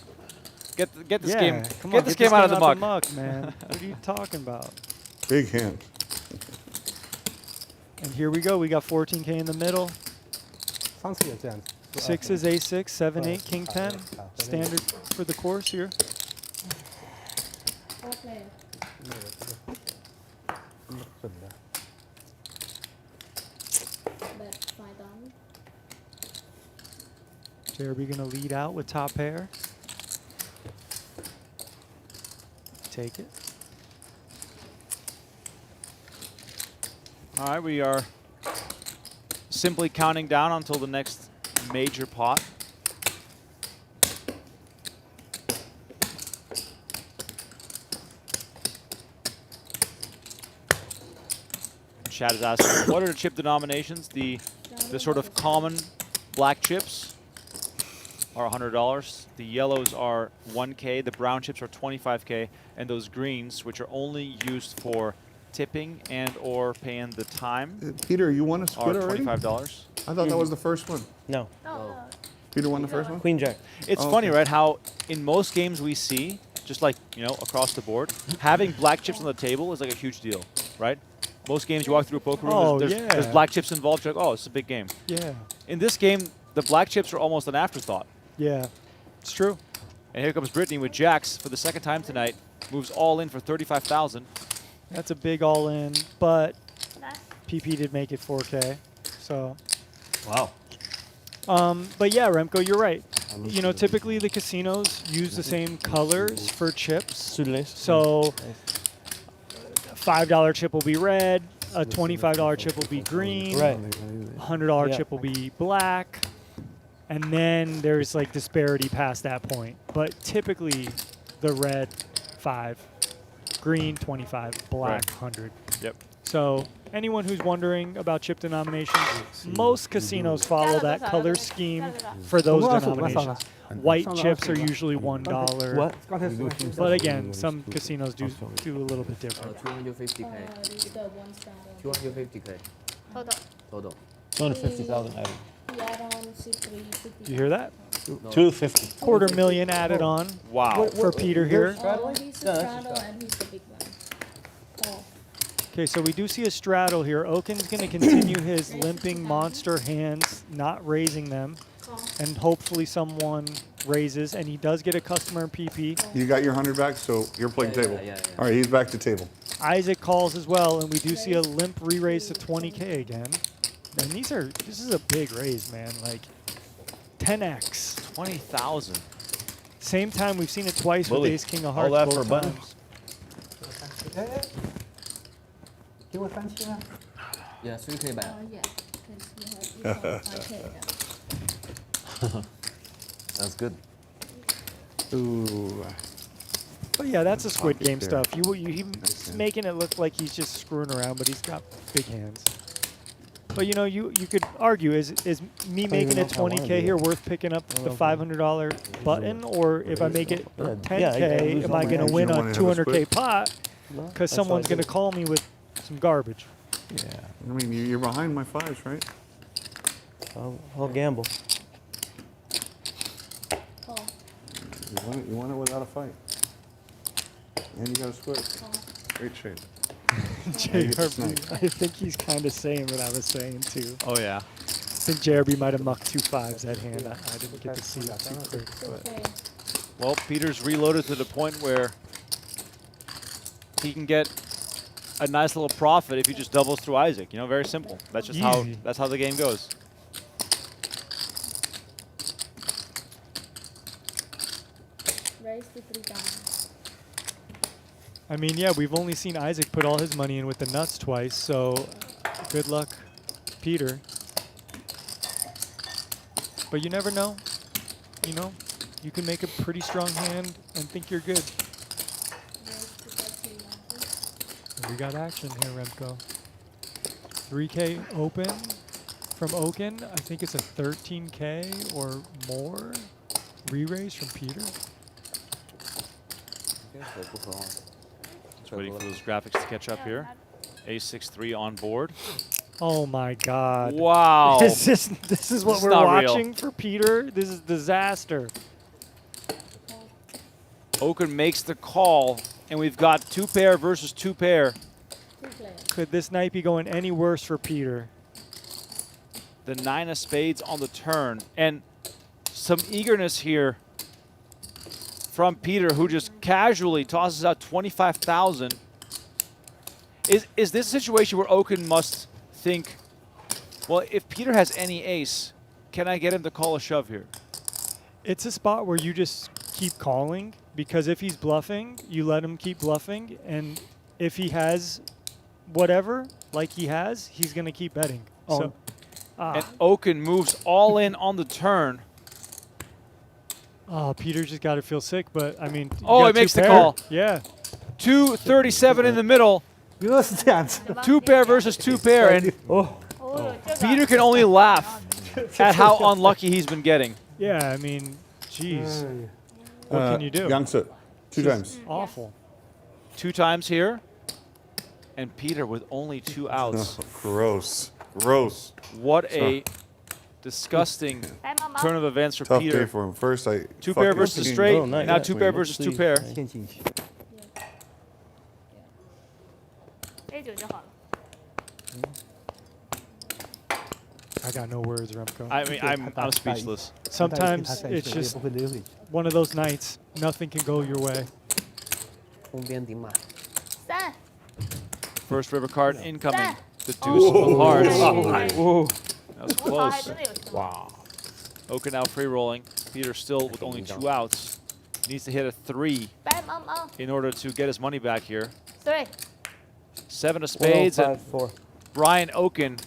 Get this game, come get on, this game out of the muck. Man. What are you talking about? Big hand. And here we go. We got 14K in the middle. 上次也这样子。 Sixes, A6, 7, 8, King 10. Standard for the course here. JRB gonna lead out with top pair. Take it. All right, we are simply counting down until the next major pot. Chad is asking, what are the chip denominations? The sort of common black chips are $100. The yellows are 1K. The brown chips are 25K. And those greens, which are only used for tipping and or paying the time, Peter, you won a squid are already? $25. I thought that was the first one. No. Peter won the first one? Queen Jack. It's Oh, funny, okay. right, how in most games we see, just like, across the board, having black chips on the table is like a huge deal, right? Most games you walk through a poker room, Oh, there's black chips involved. You're like, oh, it's a big game. Yeah. In this game, the black chips are almost an afterthought. Yeah, it's true. And here comes Britney with jacks for the second time tonight. Moves all in for 35,000. That's a big all in, but PP did make it 4K. So. Wow. But yeah, Remco, you're right. Typically the casinos use the same colors for chips. So $5 chip will be red, a $25 chip will be green, $100 chip will be black, and then there's like disparity past that point. But typically the red 5, green 25, black 100. Yep. So anyone who's wondering about chip denominations, most casinos follow that color scheme for those denominations. White chips are usually $1. What? But again, some casinos do a little bit different. 250K. 250K. Hold on. Total. 250,000 added. You hear that? 250. $250,000 added on. Wow. For Peter here. He's the straddle and he's the big one. Okay, so we do see a straddle here. Okin's going to continue his limping monster hands, not raising them. And hopefully someone raises, and he does get a customer in PP. You got your 100 back, so you're playing table. All right, he's back to table. Isaac calls as well, and we do see a limp re-raise to 20K again. And this is a big raise, man. Like 10x. 20,000. Same time, we've seen it twice Bully. with Ace King of Hearts. All that for a both button? times. 给我37啊！ Yeah, 3K back. That's good. Ooh. But yeah, that's a Squid Pocket Game there. stuff. He's making it look like he's just screwing around, but he's got big hands. But you could argue, is me making it 20K here worth picking up the $500 button, or if I make it 10K, am I going to win a 200K pot? Because someone's going to call me with some garbage. Yeah. I mean, you're behind my 5s, right? I'll gamble. You won it without a fight. And you got a squid. Great shape. JRB, I think he's kind of saying what I was saying too. Oh yeah. I think JRB might have mucked 2 5s that hand. I didn't get to see it too quick. But. Well, Peter's reloaded to the point where he can get a nice little profit if he just doubles through Isaac. You know, very simple. That's just Easy. how the game goes. Raise to 3,000. I mean, yeah, we've only seen Isaac put all his money in with the nuts twice, so good luck, Peter. But you never know. You know, you can make a pretty strong hand and think you're good. We got action here, Remco. 3K open from Oaken. I think it's a 13K or more re-raise from Peter. Just waiting for those graphics to catch up here. A6-3 on board. Oh my God! Wow! this is what we're watching for Peter. This is disaster. Oaken makes the call, and we've got 2-pair versus 2-pair. Could this night be going any worse for Peter? The 9 of spades on the turn, and some eagerness here from Peter, who just casually tosses out 25,000. Is this a situation where Oaken must think, well, if Peter has any ace, can I get him to call a shove here? It's a spot where you just keep calling, because if he's bluffing, you let him keep bluffing, and if he has whatever, like he has, he's going to keep betting. Oh. So, And Oaken moves all in on the turn. Oh, Peter just got to feel sick, but I mean. Oh, he makes the call. Yeah. 237 in the middle. 2-pair versus 2-pair, and Peter can only laugh at how unlucky he's been getting. Yeah, I mean, geez. What can you do? Young set. 2 times. Awful. 2 times here, and Peter with only 2 outs. Gross. Gross. What a disgusting turn of events for Tough Peter. day for him. First, 2-pair versus straight, now 2-pair versus 2-pair. A9就好了。 I got no words, Remco. I mean, I'm speechless. Sometimes it's just one of those nights. Nothing can go your way. 3。 First river card incoming. The deuce of hearts. Whoa. That was close. Wow. Oaken now free rolling. Peter still with only 2 outs. Needs to hit a 3 in order to get his money back here. 3. 7 of spades, and Brian Oaken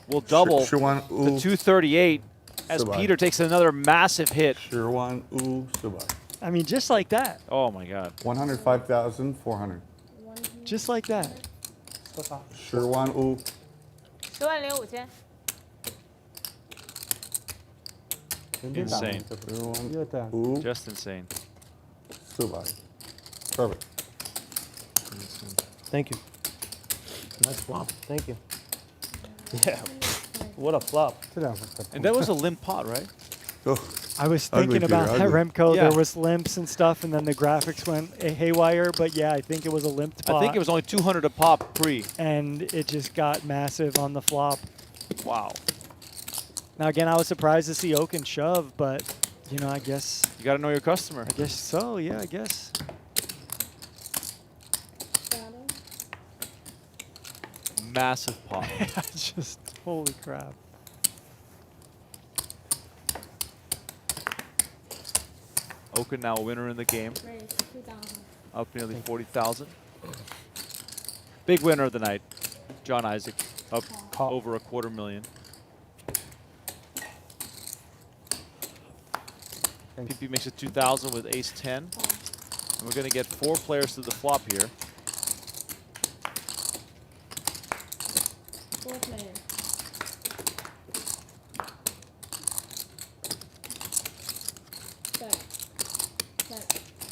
will double to 238 as Peter takes another massive hit. I mean, just like that. Oh my God. 105,400. Just like that. Sherwan U. 10,0500。 Insane. Ooh. Just insane. Perfect. Thank you. Nice flop. Thank you. Yeah. What a flop. And that was a limp pot, right? I was thinking about that, Remco. Yeah. There was limps and stuff, and then the graphics went haywire. But yeah, I think it was a limped pot. I think it was only 200 a pop pre. And it just got massive on the flop. Wow. Now, again, I was surprised to see Oaken shove, but, you know, I guess. You got to know your customer. I guess so, yeah, I guess. Massive pot. Just, holy crap. Oaken now a winner in the game. Up nearly 40,000. Big winner of the night. Jon Isaac up over a $250,000. PP makes it 2,000 with ace 10. And we're going to get 4 players to the flop here. 4 players.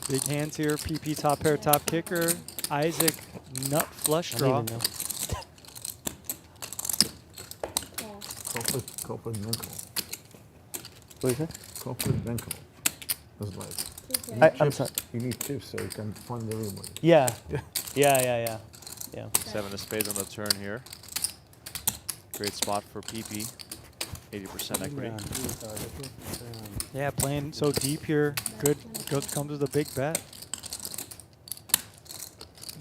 Big hands here. PP top pair, top kicker. Isaac nut flush draw. Corporate Bankroll. What is it? Corporate Bankroll. That's like. I'm sorry. You need chips so you can fund everybody. Yeah. Yeah. 7 of spades on the turn here. Great spot for PP. 80% equity. Yeah, playing so deep here. Good. Comes with a big bet.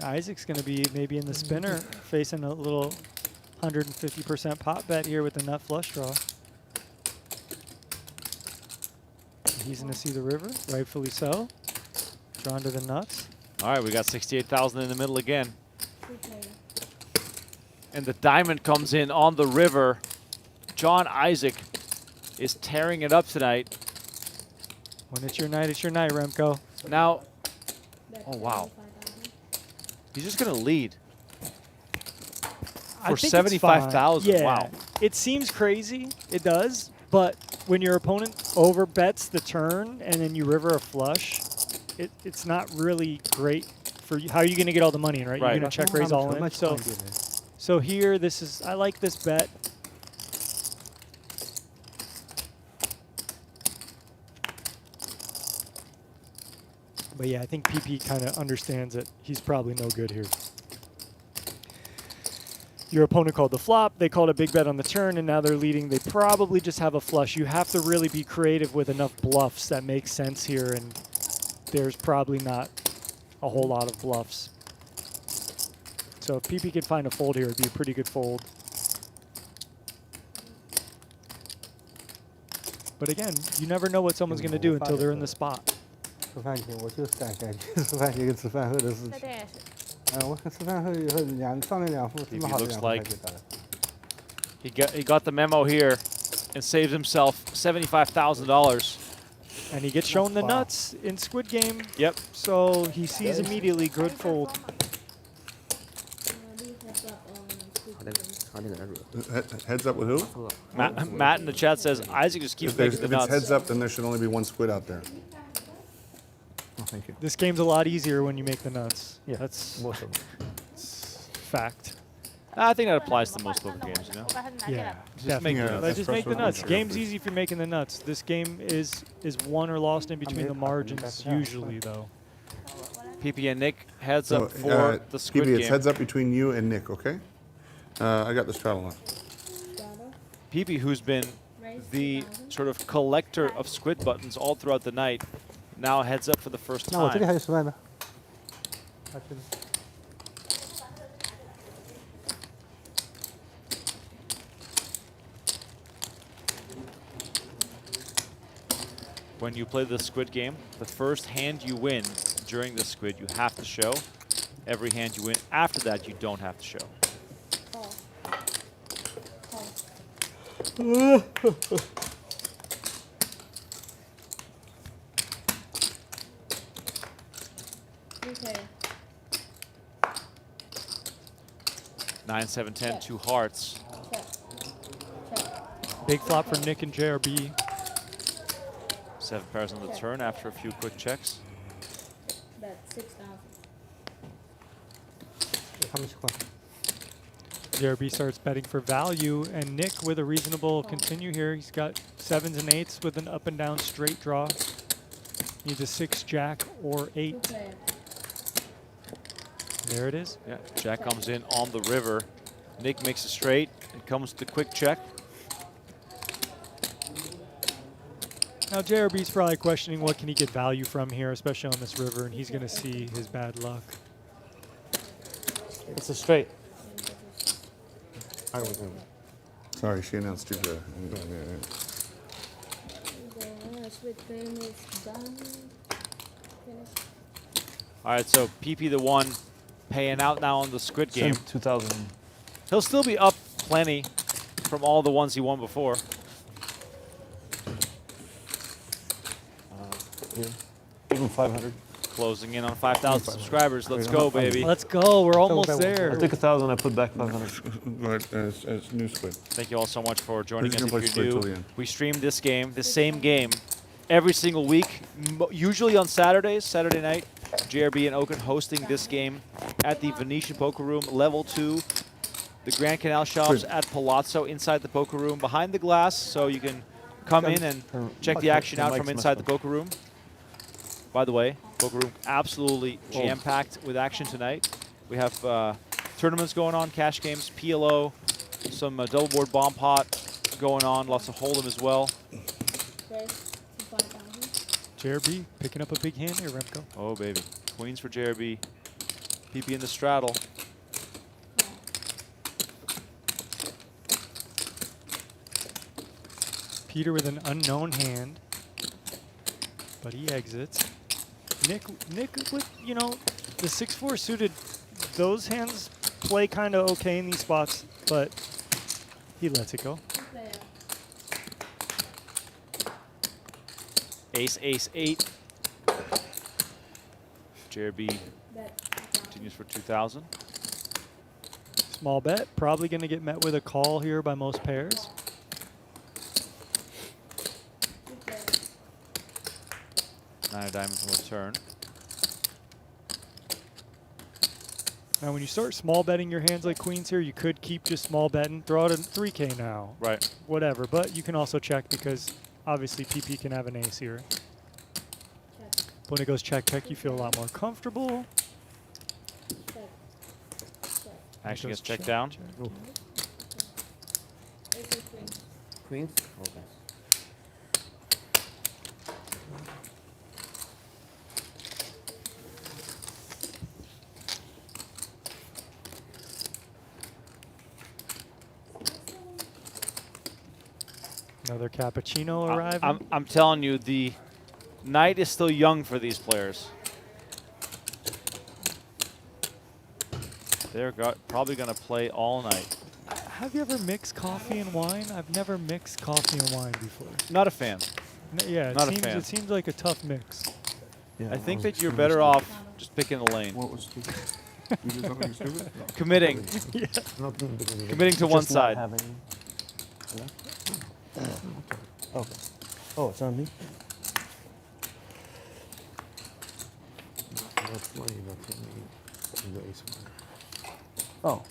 Isaac's going to be maybe in the spinner, facing a little 150% pot bet here with the nut flush draw. He's going to see the river, rightfully so. Drawn to the nuts. All right, we got 68,000 in the middle again. And the diamond comes in on the river. Jon Isaac is tearing it up tonight. When it's your night, Remco. Now, oh wow. He's just going to lead for 75,000. Yeah. Wow. It seems crazy. It does. But when your opponent over bets the turn and then you river a flush, it's not really great for you. How are you going to get all the money in, right? You're going to check raise all in. So here, I like this bet. But yeah, I think PP kind of understands that he's probably no good here. Your opponent called the flop, they called a big bet on the turn, and now they're leading. They probably just have a flush. You have to really be creative with enough bluffs that make sense here, and there's probably not a whole lot of bluffs. So if PP could find a fold here, it'd be a pretty good fold. But again, you never know what someone's going to do until they're in the spot. 吃饭去，我就是感觉吃饭去跟吃饭后的事情。我看吃饭后以后上来2副这么好的2副牌就到了。He got the memo here and saved himself $75,000. And he gets shown the nuts in Squid Game. Yep. So he sees immediately good fold. Heads up with who? Matt in the chat says Isaac just keeps making the If nuts. it's heads up, then there should only be 1 squid out there. Oh, thank you. This game's a lot easier when you make the nuts. Yeah, that's most of them. Fact. I think that applies to most poker games, you know? Yeah, Just make the nuts. just make the nuts. Game's easy if you're making the nuts. This game is won or lost in between the margins usually, though. PP and Nick, heads up for the Squid PP, Game. it's heads up between you and Nick, okay? I got the straddle on. PP, who's been the sort of collector of squid buttons all throughout the night, now heads up for the first 那我这里 time. 还有10万呢。When you play the Squid Game, the first hand you win during the Squid, you have to show. Every hand you win after that, you don't have to show. Okay. 9, 7, 10, 2 hearts. Big flop for Nick and JRB. 7 pairs on the turn after a few quick checks. That's 6,000. JRB starts betting for value, and Nick with a reasonable continue here. He's got 7s and 8s with an up and down straight draw. Needs a 6, jack, or 8. Okay. There it is. Yeah, jack comes in on the river. Nick makes a straight and comes to the quick check. Now JRB's probably questioning what can he get value from here, especially on this river, and he's going to see his bad luck. It's a straight. Sorry, she announced you. The Squid Game is done. Finished. All right, so PP the one paying out now on the Squid Game. 2,000. He'll still be up plenty from all the ones he won before. Here. Give him 500. Closing in on 5,000 subscribers. Let's go, baby. Let's go. We're almost there. I took 1,000. I put back 500. It's new squid. Thank you all so much for joining We're us. just gonna If play you're Squid till new, the end. we stream this game, the same game, every single week, usually on Saturdays, Saturday night. JRB and Oaken hosting this game at the Venetian Poker Room, Level 2. The Grand Canal Shops Squid. at Palazzo inside the poker room, behind the glass, so you can come in and check the action out from inside the poker room. By the way, poker room absolutely jam-packed with action tonight. We have tournaments going on, cash games, PLO, some double board bomb pot going on, lots of hold'em as well. Okay. 5,000. JRB picking up a big hand here, Remco. Oh, baby. Queens for JRB. PP in the straddle. Peter with an unknown hand, but he exits. Nick with, you know, the 6-4 suited, those hands play kind of okay in these spots, but he lets it go. Ace, ace, 8. JRB continues for 2,000. Small bet, probably going to get met with a call here by most pairs. Nine of diamonds on the turn. Now, when you start small betting your hands like queens here, you could keep just small betting. Throw out a 3K now. Right. Whatever. But you can also check because obviously PP can have an ace here. When it goes check, check, you feel a lot more comfortable. Actually gets checked down. Queens? Okay. Another cappuccino arriving. I'm telling you, the night is still young for these players. They're probably going to play all night. Have you ever mixed coffee and wine? I've never mixed coffee and wine before. Not a fan. Yeah, Not a fan. It seems like a tough mix. Yeah, I think that you're better off just picking a lane. What was stupid? You did something stupid? No. Committing. Yeah. Committing to one side. Okay. Oh, it's on me? Oh.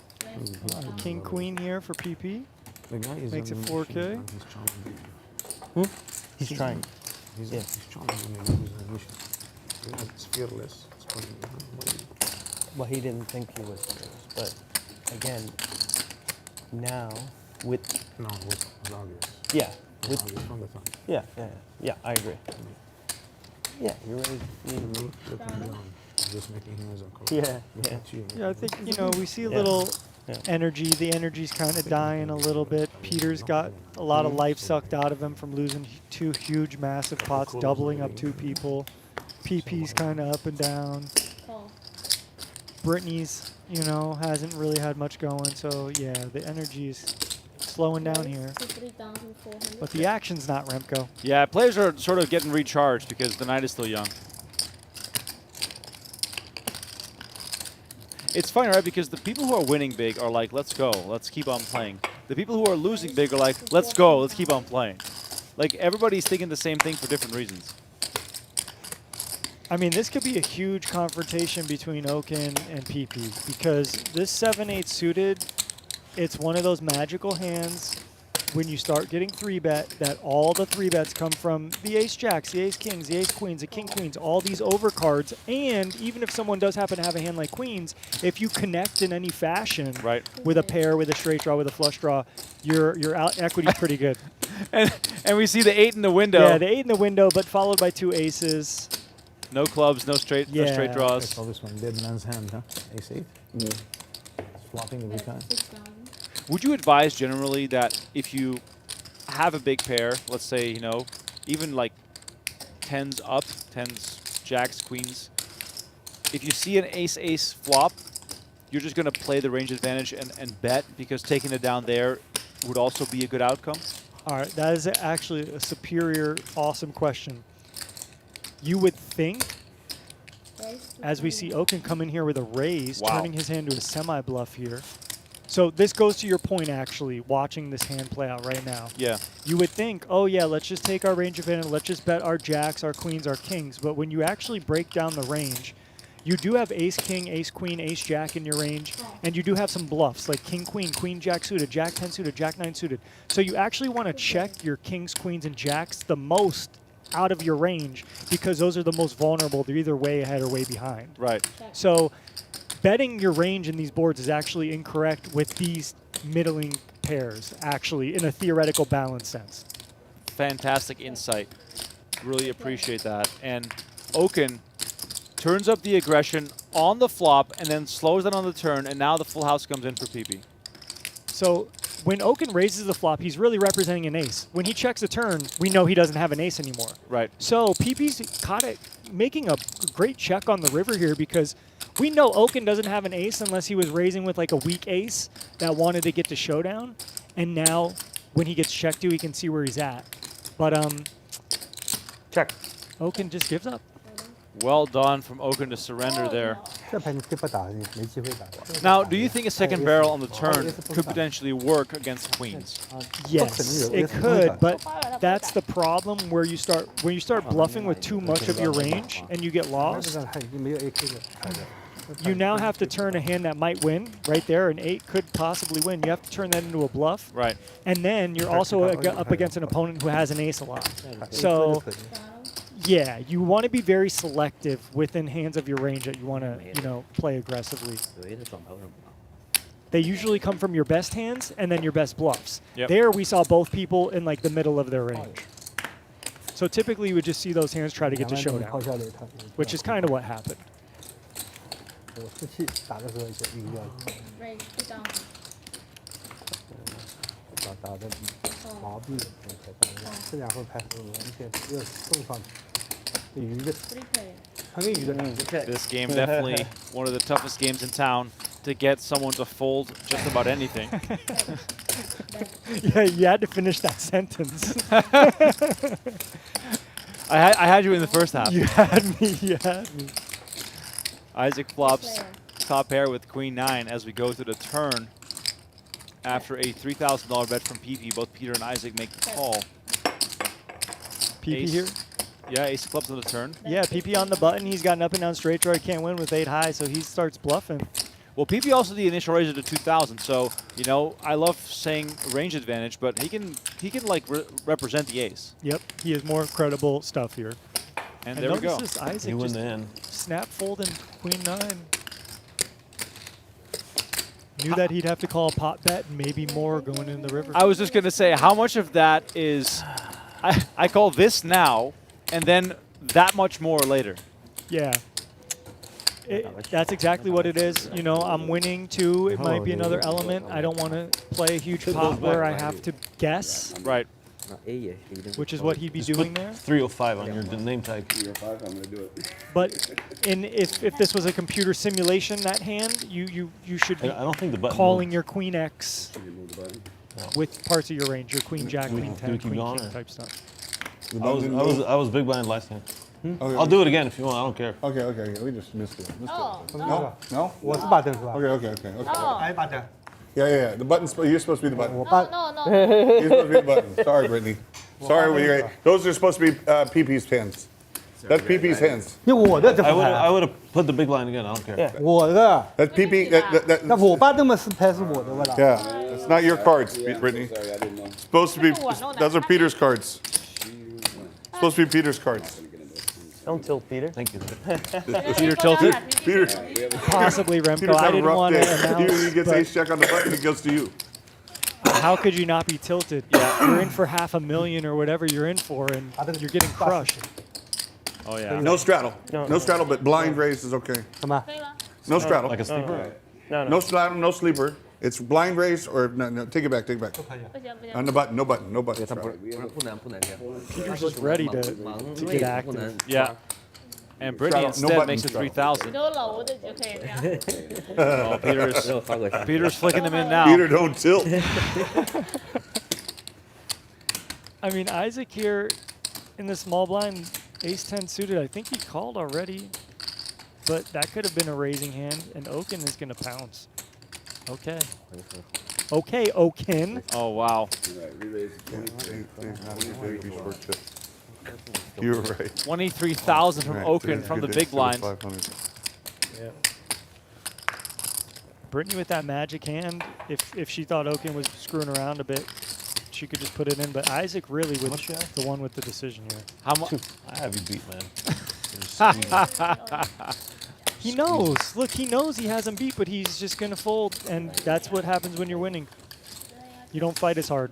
King Queen here for PP. Makes it 4K. He's trying. He's trying to He's fearless. Well, he didn't think he was fearless, but again, now with it's obvious. Yeah. With from the time. Yeah, I agree. Yeah, you're ready. Just making him as a coach. Yeah, I think, you know, we see a little energy. The energy's kind of dying a little bit. Peter's got a lot of life sucked out of him from losing 2 huge, massive pots, doubling up 2 people. PP's kind of up and down. Britney's, you know, hasn't really had much going. So, yeah, the energy's slowing down here. But the action's not Remco. Yeah, players are sort of getting recharged because the night is still young. It's funny, right? Because the people who are winning big are like, let's go, let's keep on playing. The people who are losing big are like, let's go, let's keep on playing. Like, everybody's thinking the same thing for different reasons. I mean, this could be a huge confrontation between Okin and PP because this 7-8 suited, it's one of those magical hands when you start getting 3-bet that all the 3-bets come from the ace-jacks, the ace-kings, the ace-queens, the king-queens, all these overcards. And even if someone does happen to have a hand like queens, if you connect in any fashion with a pair, with a straight draw, with a flush draw, your equity's pretty good. and we see the 8 in the window. Yeah, the 8 in the window, but followed by 2 aces. No clubs, no straight draws. I call this one dead man's hand, huh? Ace-8. It's flopping every time. Would you advise generally that if you have a big pair, let's say, you know, even like 10s up, 10s, jacks, queens, if you see an ace-ace flop, you're just going to play the range advantage and bet because taking it down there would also be a good outcome? All right, that is actually a superior, awesome question. You would think, as we see Okin come in here with a raise, turning his hand to a semi-bluff here. So this goes to your point, actually, watching this hand play out right now. Yeah. You would think, oh, yeah, let's just take our range advantage. Let's just bet our jacks, our queens, our kings. But when you actually break down the range, you do have ace-king, ace-queen, ace-jack in your range. And you do have some bluffs, like king-queen, queen-jack suited, jack-10 suited, jack-9 suited. So you actually want to check your kings, queens, and jacks the most out of your range because those are the most vulnerable. They're either way ahead or way behind. Right. So betting your range in these boards is actually incorrect with these middling pairs, actually, in a theoretical balance sense. Fantastic insight. Really appreciate that. And Okin turns up the aggression on the flop and then slows down on the turn, and now the full house comes in for PP. So when Okin raises the flop, he's really representing an ace. When he checks a turn, we know he doesn't have an ace anymore. Right. So PP's caught it, making a great check on the river here because we know Okin doesn't have an ace unless he was raising with like a weak ace that wanted to get to showdown. And now when he gets checked to, he can see where he's at. But check. Okin just gives up. Well done from Okin to surrender there. Now, do you think a second barrel on the turn could potentially work against queens? Yes, it could, but that's the problem where you start when you start bluffing with too much of your range and you get lost. You now have to turn a hand that might win right there. An 8 could possibly win. You have to turn that into a bluff. Right. And then you're also up against an opponent who has an ace a lot. So, yeah, you want to be very selective within hands of your range that you want to, play aggressively. They usually come from your best hands and then your best bluffs. Yep. There we saw both people in like the middle of their range. So typically you would just see those hands try to get to showdown, which is kind of what happened. 我出去打的时候就一个打的麻痹了，这两副牌完全又送上去，鱼的，很鱼的。 This game definitely one of the toughest games in town to get someone to fold just about anything. Yeah, you had to finish that sentence. I had you in the first half. You had me, you had me. Isaac flops top pair with queen 9 as we go to the turn. After a $3,000 bet from PP, both Peter and Isaac make the call. PP Ace. here? Yeah, ace of clubs on the turn. Yeah, PP on the button. He's got an up and down straight draw. He can't win with 8 high, so he starts bluffing. Well, PP also the initial raiser to 2,000, so I love saying range advantage, but he can like represent the ace. Yep, he has more credible stuff here. And there we go. This Isaac You win just the hand. snap folding queen 9. Knew that he'd have to call a pot bet, and maybe more going in the river. I was just going to say, how much of that is, I call this now, and then that much more later. Yeah. That's exactly what it is. I'm winning too. It might be another element. I don't want to play a huge pot where I have to guess. Right. Which is what he'd be Just doing put there. 305 on your name tag. 305, I'm going to do it. But if this was a computer simulation, that hand, you should be I don't think the button calling moves. your queen X with parts of your range, your queen jack, Do we- queen do 10, we keep queen going, king or? type stuff. I was big blind last time. Okay. I'll do it again if you want. I don't care. Okay. We just missed it. Oh. No? 我是 button 是吧？ Okay. Oh. I button。 Yeah. The button's, you're supposed to be the button. No. You're supposed to be the button. Sorry, Brittany. Sorry, those are supposed to be PP's hands. That's PP's hands. 因为我的这副牌， I would have put the big line again. I don't care. 我的， That's PP. That, 那我button 嘛是牌是我的吧啦？ yeah, it's not your cards, Brittany. Sorry, I didn't know. Supposed to be. Those are Peter's cards. Supposed to be Peter's cards. Don't tilt, Peter. Thank you. Peter tilted. Peter. Possibly, Remco. Peter's I having a didn't rough want to day. announce. He gets but ace check on the button. It goes to you. how could you not be tilted? Yeah. You're in for $500,000 or whatever you're in for, and you're getting crushed. Oh, yeah. No straddle. No straddle, but blind raise is okay. 什么？ No straddle. Like a sleeper. No straddle, no sleeper. It's blind raise or no. Take it back. On the button, no button. straddle. Peter's just ready to get active. Yeah. And Britney No instead button makes it straddle. 3,000. 都搂着就可以这样。 Oh, Peter's flicking them in now. Peter, don't tilt. I mean, Isaac here in the small blind, ace-10 suited, I think he called already. But that could have been a raising hand, and Okin is going to pounce. Okay. Okay, Okin. Oh, wow. You're right. 23,000 from Okin from the big blind. Yeah. Brittany with that magic hand, if she thought Okin was screwing around a bit, she could just put it in. But Isaac really was the one with the decision here. How much? I have you beat, man. He knows. Look, he knows he has him beat, but he's just going to fold. And that's what happens when you're winning. You don't fight as hard.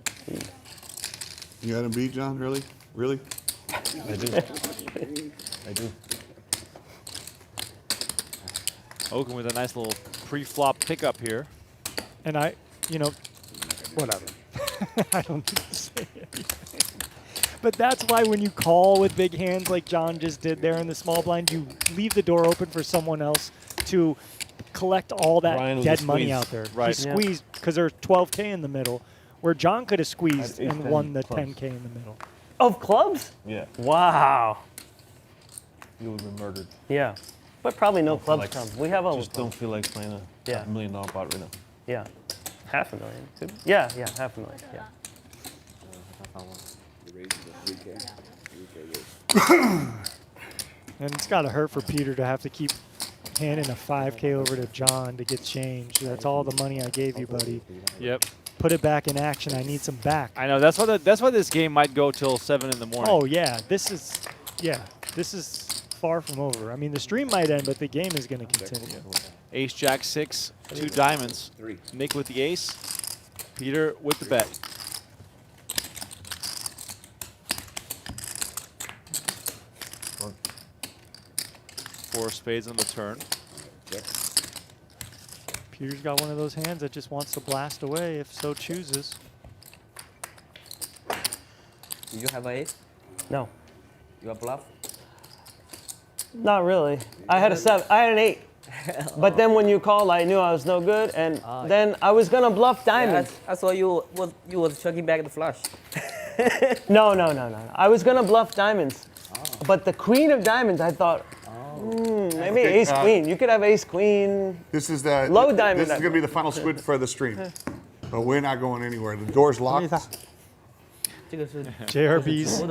You got him beat, John? Really? I do. I do. Oaken with a nice little pre-flop pickup here. And whatever. I don't need to say anything. But that's why when you call with big hands like John just did there in the small blind, you leave the door open for someone else to collect all that Ryan was dead a money squeeze. out there. Right. He squeezed because there's 12K in the middle, where John could have squeezed That's and 8-10 won the clubs. 10K in the middle. Of clubs? Yeah. Wow. You would have been murdered. Yeah. But probably no clubs Like, come. We have all Just don't feel like playing a Yeah. $1 million pot right now. Yeah. $500,000. Yeah, $500,000. Yeah. You raised the 3K. 3K. And it's got to hurt for Peter to have to keep handing a 5K over to John to get change. That's all the money I gave you, buddy. Yep. Put it back in action. I need some back. I know. That's why this game might go till 7 in the morning. Oh, yeah. This is far from over. I mean, the stream might end, but the game is going to continue. Ace, Jack, 6, 2 diamonds. Nick with the ace. Peter with the bet. Four spades on the turn. Peter's got one of those hands that just wants to blast away if so chooses. Do you have an ace? No. You have bluff? Not really. I had a 7. I had an 8. But then when you called, I knew I was no good, and then I was gonna bluff diamonds. Yeah, I saw you was chucking back the flush. No. I was gonna bluff diamonds, but the queen of diamonds, I thought, maybe Okay, ace queen. You could have ace queen. This is the Low diamond. This is gonna be the final squid for the stream, but we're not going anywhere. The door's locked. JRB's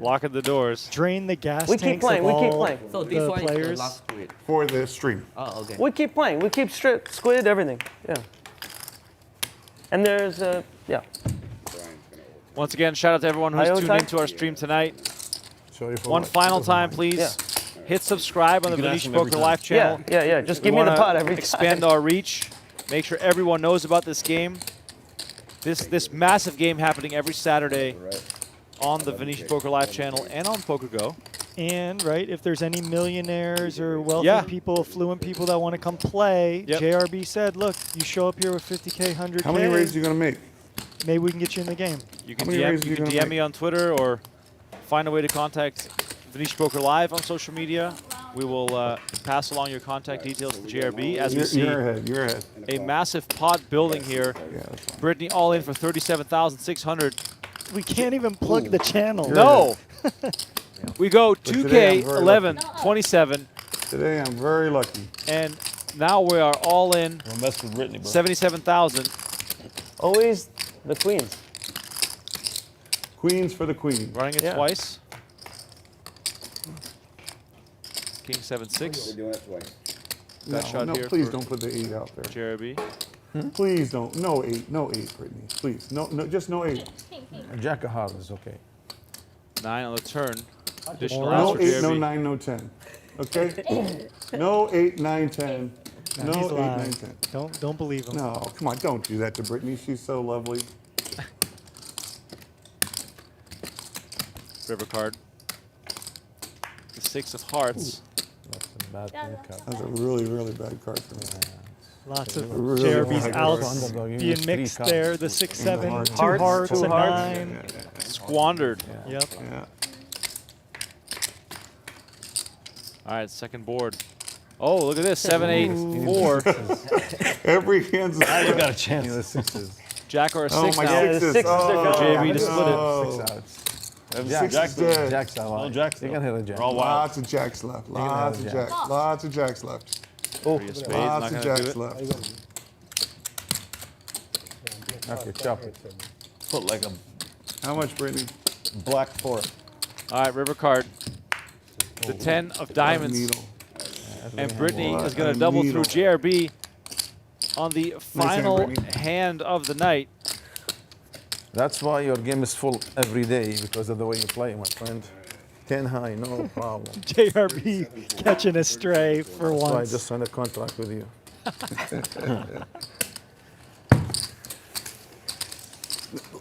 locking the doors. Drain the gas We keep tanks playing. of We keep all playing. So this the one is the players. last squid. For the stream. Oh, okay. We keep playing. We keep squid, everything. Yeah. And there's yeah. Once again, shout out to everyone who's IO tuned time? into our stream tonight. Sorry for One what? final time, please. Yeah. Hit subscribe on the You can ask Venetian them every Poker time. Live channel. Yeah. Just We give me the wanna pot every expand time. our reach. Make sure everyone knows about this game. This massive game happening every Saturday on the Venetian Poker Live channel and on PokerGo. And, right, if there's any millionaires or wealthy Yeah. people, affluent people that want to come play, Yep. JRB said, look, you show up here with 50K, 100K. How many raises are you gonna make? Maybe we can get you in the game. You can How many raises DM, you you can gonna DM make? me on Twitter or find a way to contact Venetian Poker Live on social media. We will pass along your contact details to JRB as we see You're ahead. You're ahead. a massive pot building here. Yeah, that's fine. Brittany all in for 37,600. We can't even plug the channel. No. We go today 2K, I'm very 11, 27, Today I'm very lucky. and now we are all in Don't mess with Britney, bro. 77,000. Always the queens. Queens for the queen. Running it Yeah. twice. King 7-6. We're doing it twice. No, shot no, here please for- don't put the 8 out there. JRB. Please don't. No 8. No 8, Brittany. Please. No, just no 8. Jack of hearts is okay. 9 on the turn. Additional More rounds No for 8, no JRB. 9, no 10. Okay? No 8, 9, 10. No, No he's 8, 9, lying. 10. Don't believe him. No, come on. Don't do that to Brittany. She's so lovely. River card. The 6 of hearts. That's a bad pickup. That's a really, really bad card for me. Lots of Really JRB's hard. outs Underdog, you being use 3 mixed cards. there. The 6-7, Hearts. 2 Hearts, hearts, two a hearts. 9. Squandered. Yep. Yeah. All right, second board. Oh, look at this. 7, 8, 4. Every hand's Now you got a chance. The sixes. Jack or a 6 Oh, my now. sixes. sixes are Oh, gone. JRB to split it. no. 6 outs. Jack's Jack's dead. Jack's a lot. No jacks, You though. can hit a jack. We're all wild. Lots of jacks left. can have Lots a of jack. jacks. Lots of jacks left. Three of spades, not Lots of going to do jacks it. left. Okay, chop it. Put like a How much, Brittany? black 4. All right, river card. The 10 of diamonds. Needle. And Brittany What is going a to double needle. through JRB on the hand, final Brittany. hand of the night. That's why your game is full every day, because of the way you play, my friend. 10 high, no problem. JRB catching a stray for That's why I once. just signed a contract with you.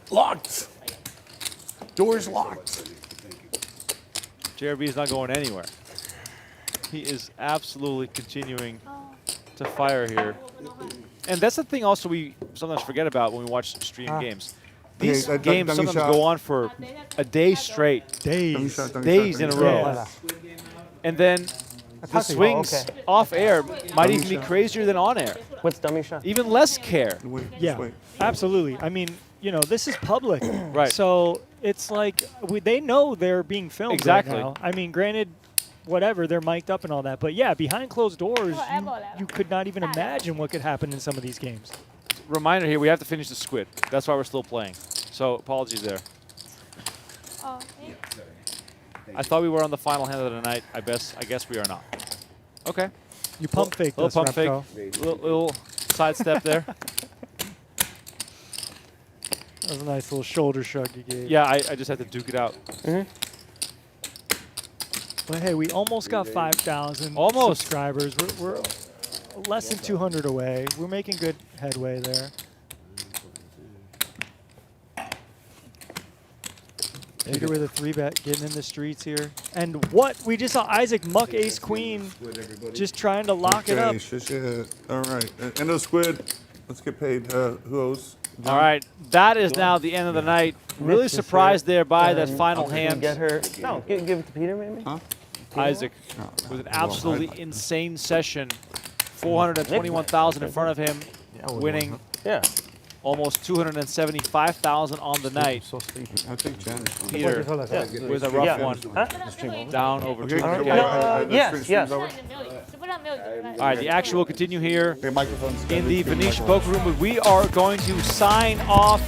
Locked. Door's locked. JRB is not going anywhere. He is absolutely continuing to fire here. And that's the thing also we sometimes forget about when we watch stream games. These games sometimes go on for a day straight. Days in a row. And then the swings off air might even be crazier than on air. What's dummy shot? Even less care. Yeah, absolutely. I mean, you know, this is public. Right. So it's like they know they're being filmed Exactly. right now. I mean, granted, whatever, they're mic'd up and all that. But yeah, behind closed doors, you could not even imagine what could happen in some of these games. Reminder here, we have to finish the squid. That's why we're still playing. So apologies there. I thought we were on the final hand of the night. I guess we are not. Okay. You pump fake this, Little pump fake. Remco. Little sidestep there. That was a nice little shoulder shrug you gave. Yeah, I just had to duke it out. But hey, we almost got 5,000 subscribers. We're less than 200 away. We're making good headway there. Peter with a 3-bet, getting in the streets here. And what? We just saw Isaac muck ace queen, just trying to lock it up. All right. End of squid. Let's get paid. Who owes? All right, that is now the end of the night. Really surprised there by that final hand. Get her. No, give it to Peter maybe. Huh? Isaac with an absolutely insane session. 421,000 in front of him, winning. Yeah. Almost 275,000 on the night. So sleepy. I think Jen. Peter with a rough one. Down over 200K. Yes. All right, the action will continue here in the Venetian Poker Room, but we are going to sign off.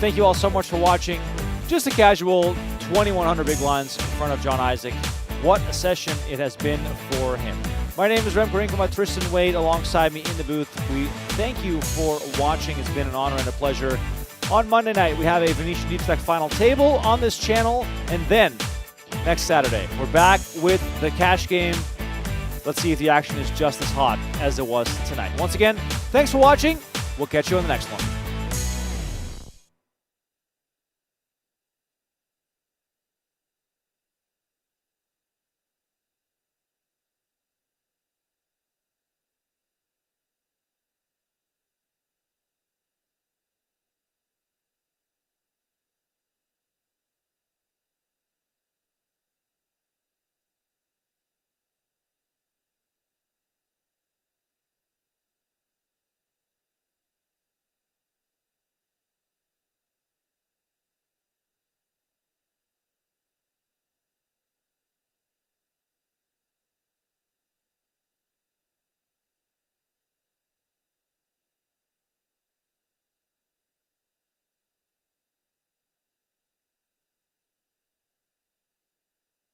Thank you all so much for watching. Just a casual 2,100 big blinds in front of Jon Isaac. What a session it has been for him. My name is Remco Rinkema, Tristan Wade alongside me in the booth. We thank you for watching. It's been an honor and a pleasure. On Monday night, we have a Venetian Deep Stack final table on this channel. And then next Saturday, we're back with the cash game. Let's see if the action is just as hot as it was tonight. Once again, thanks for watching. We'll catch you on the next one.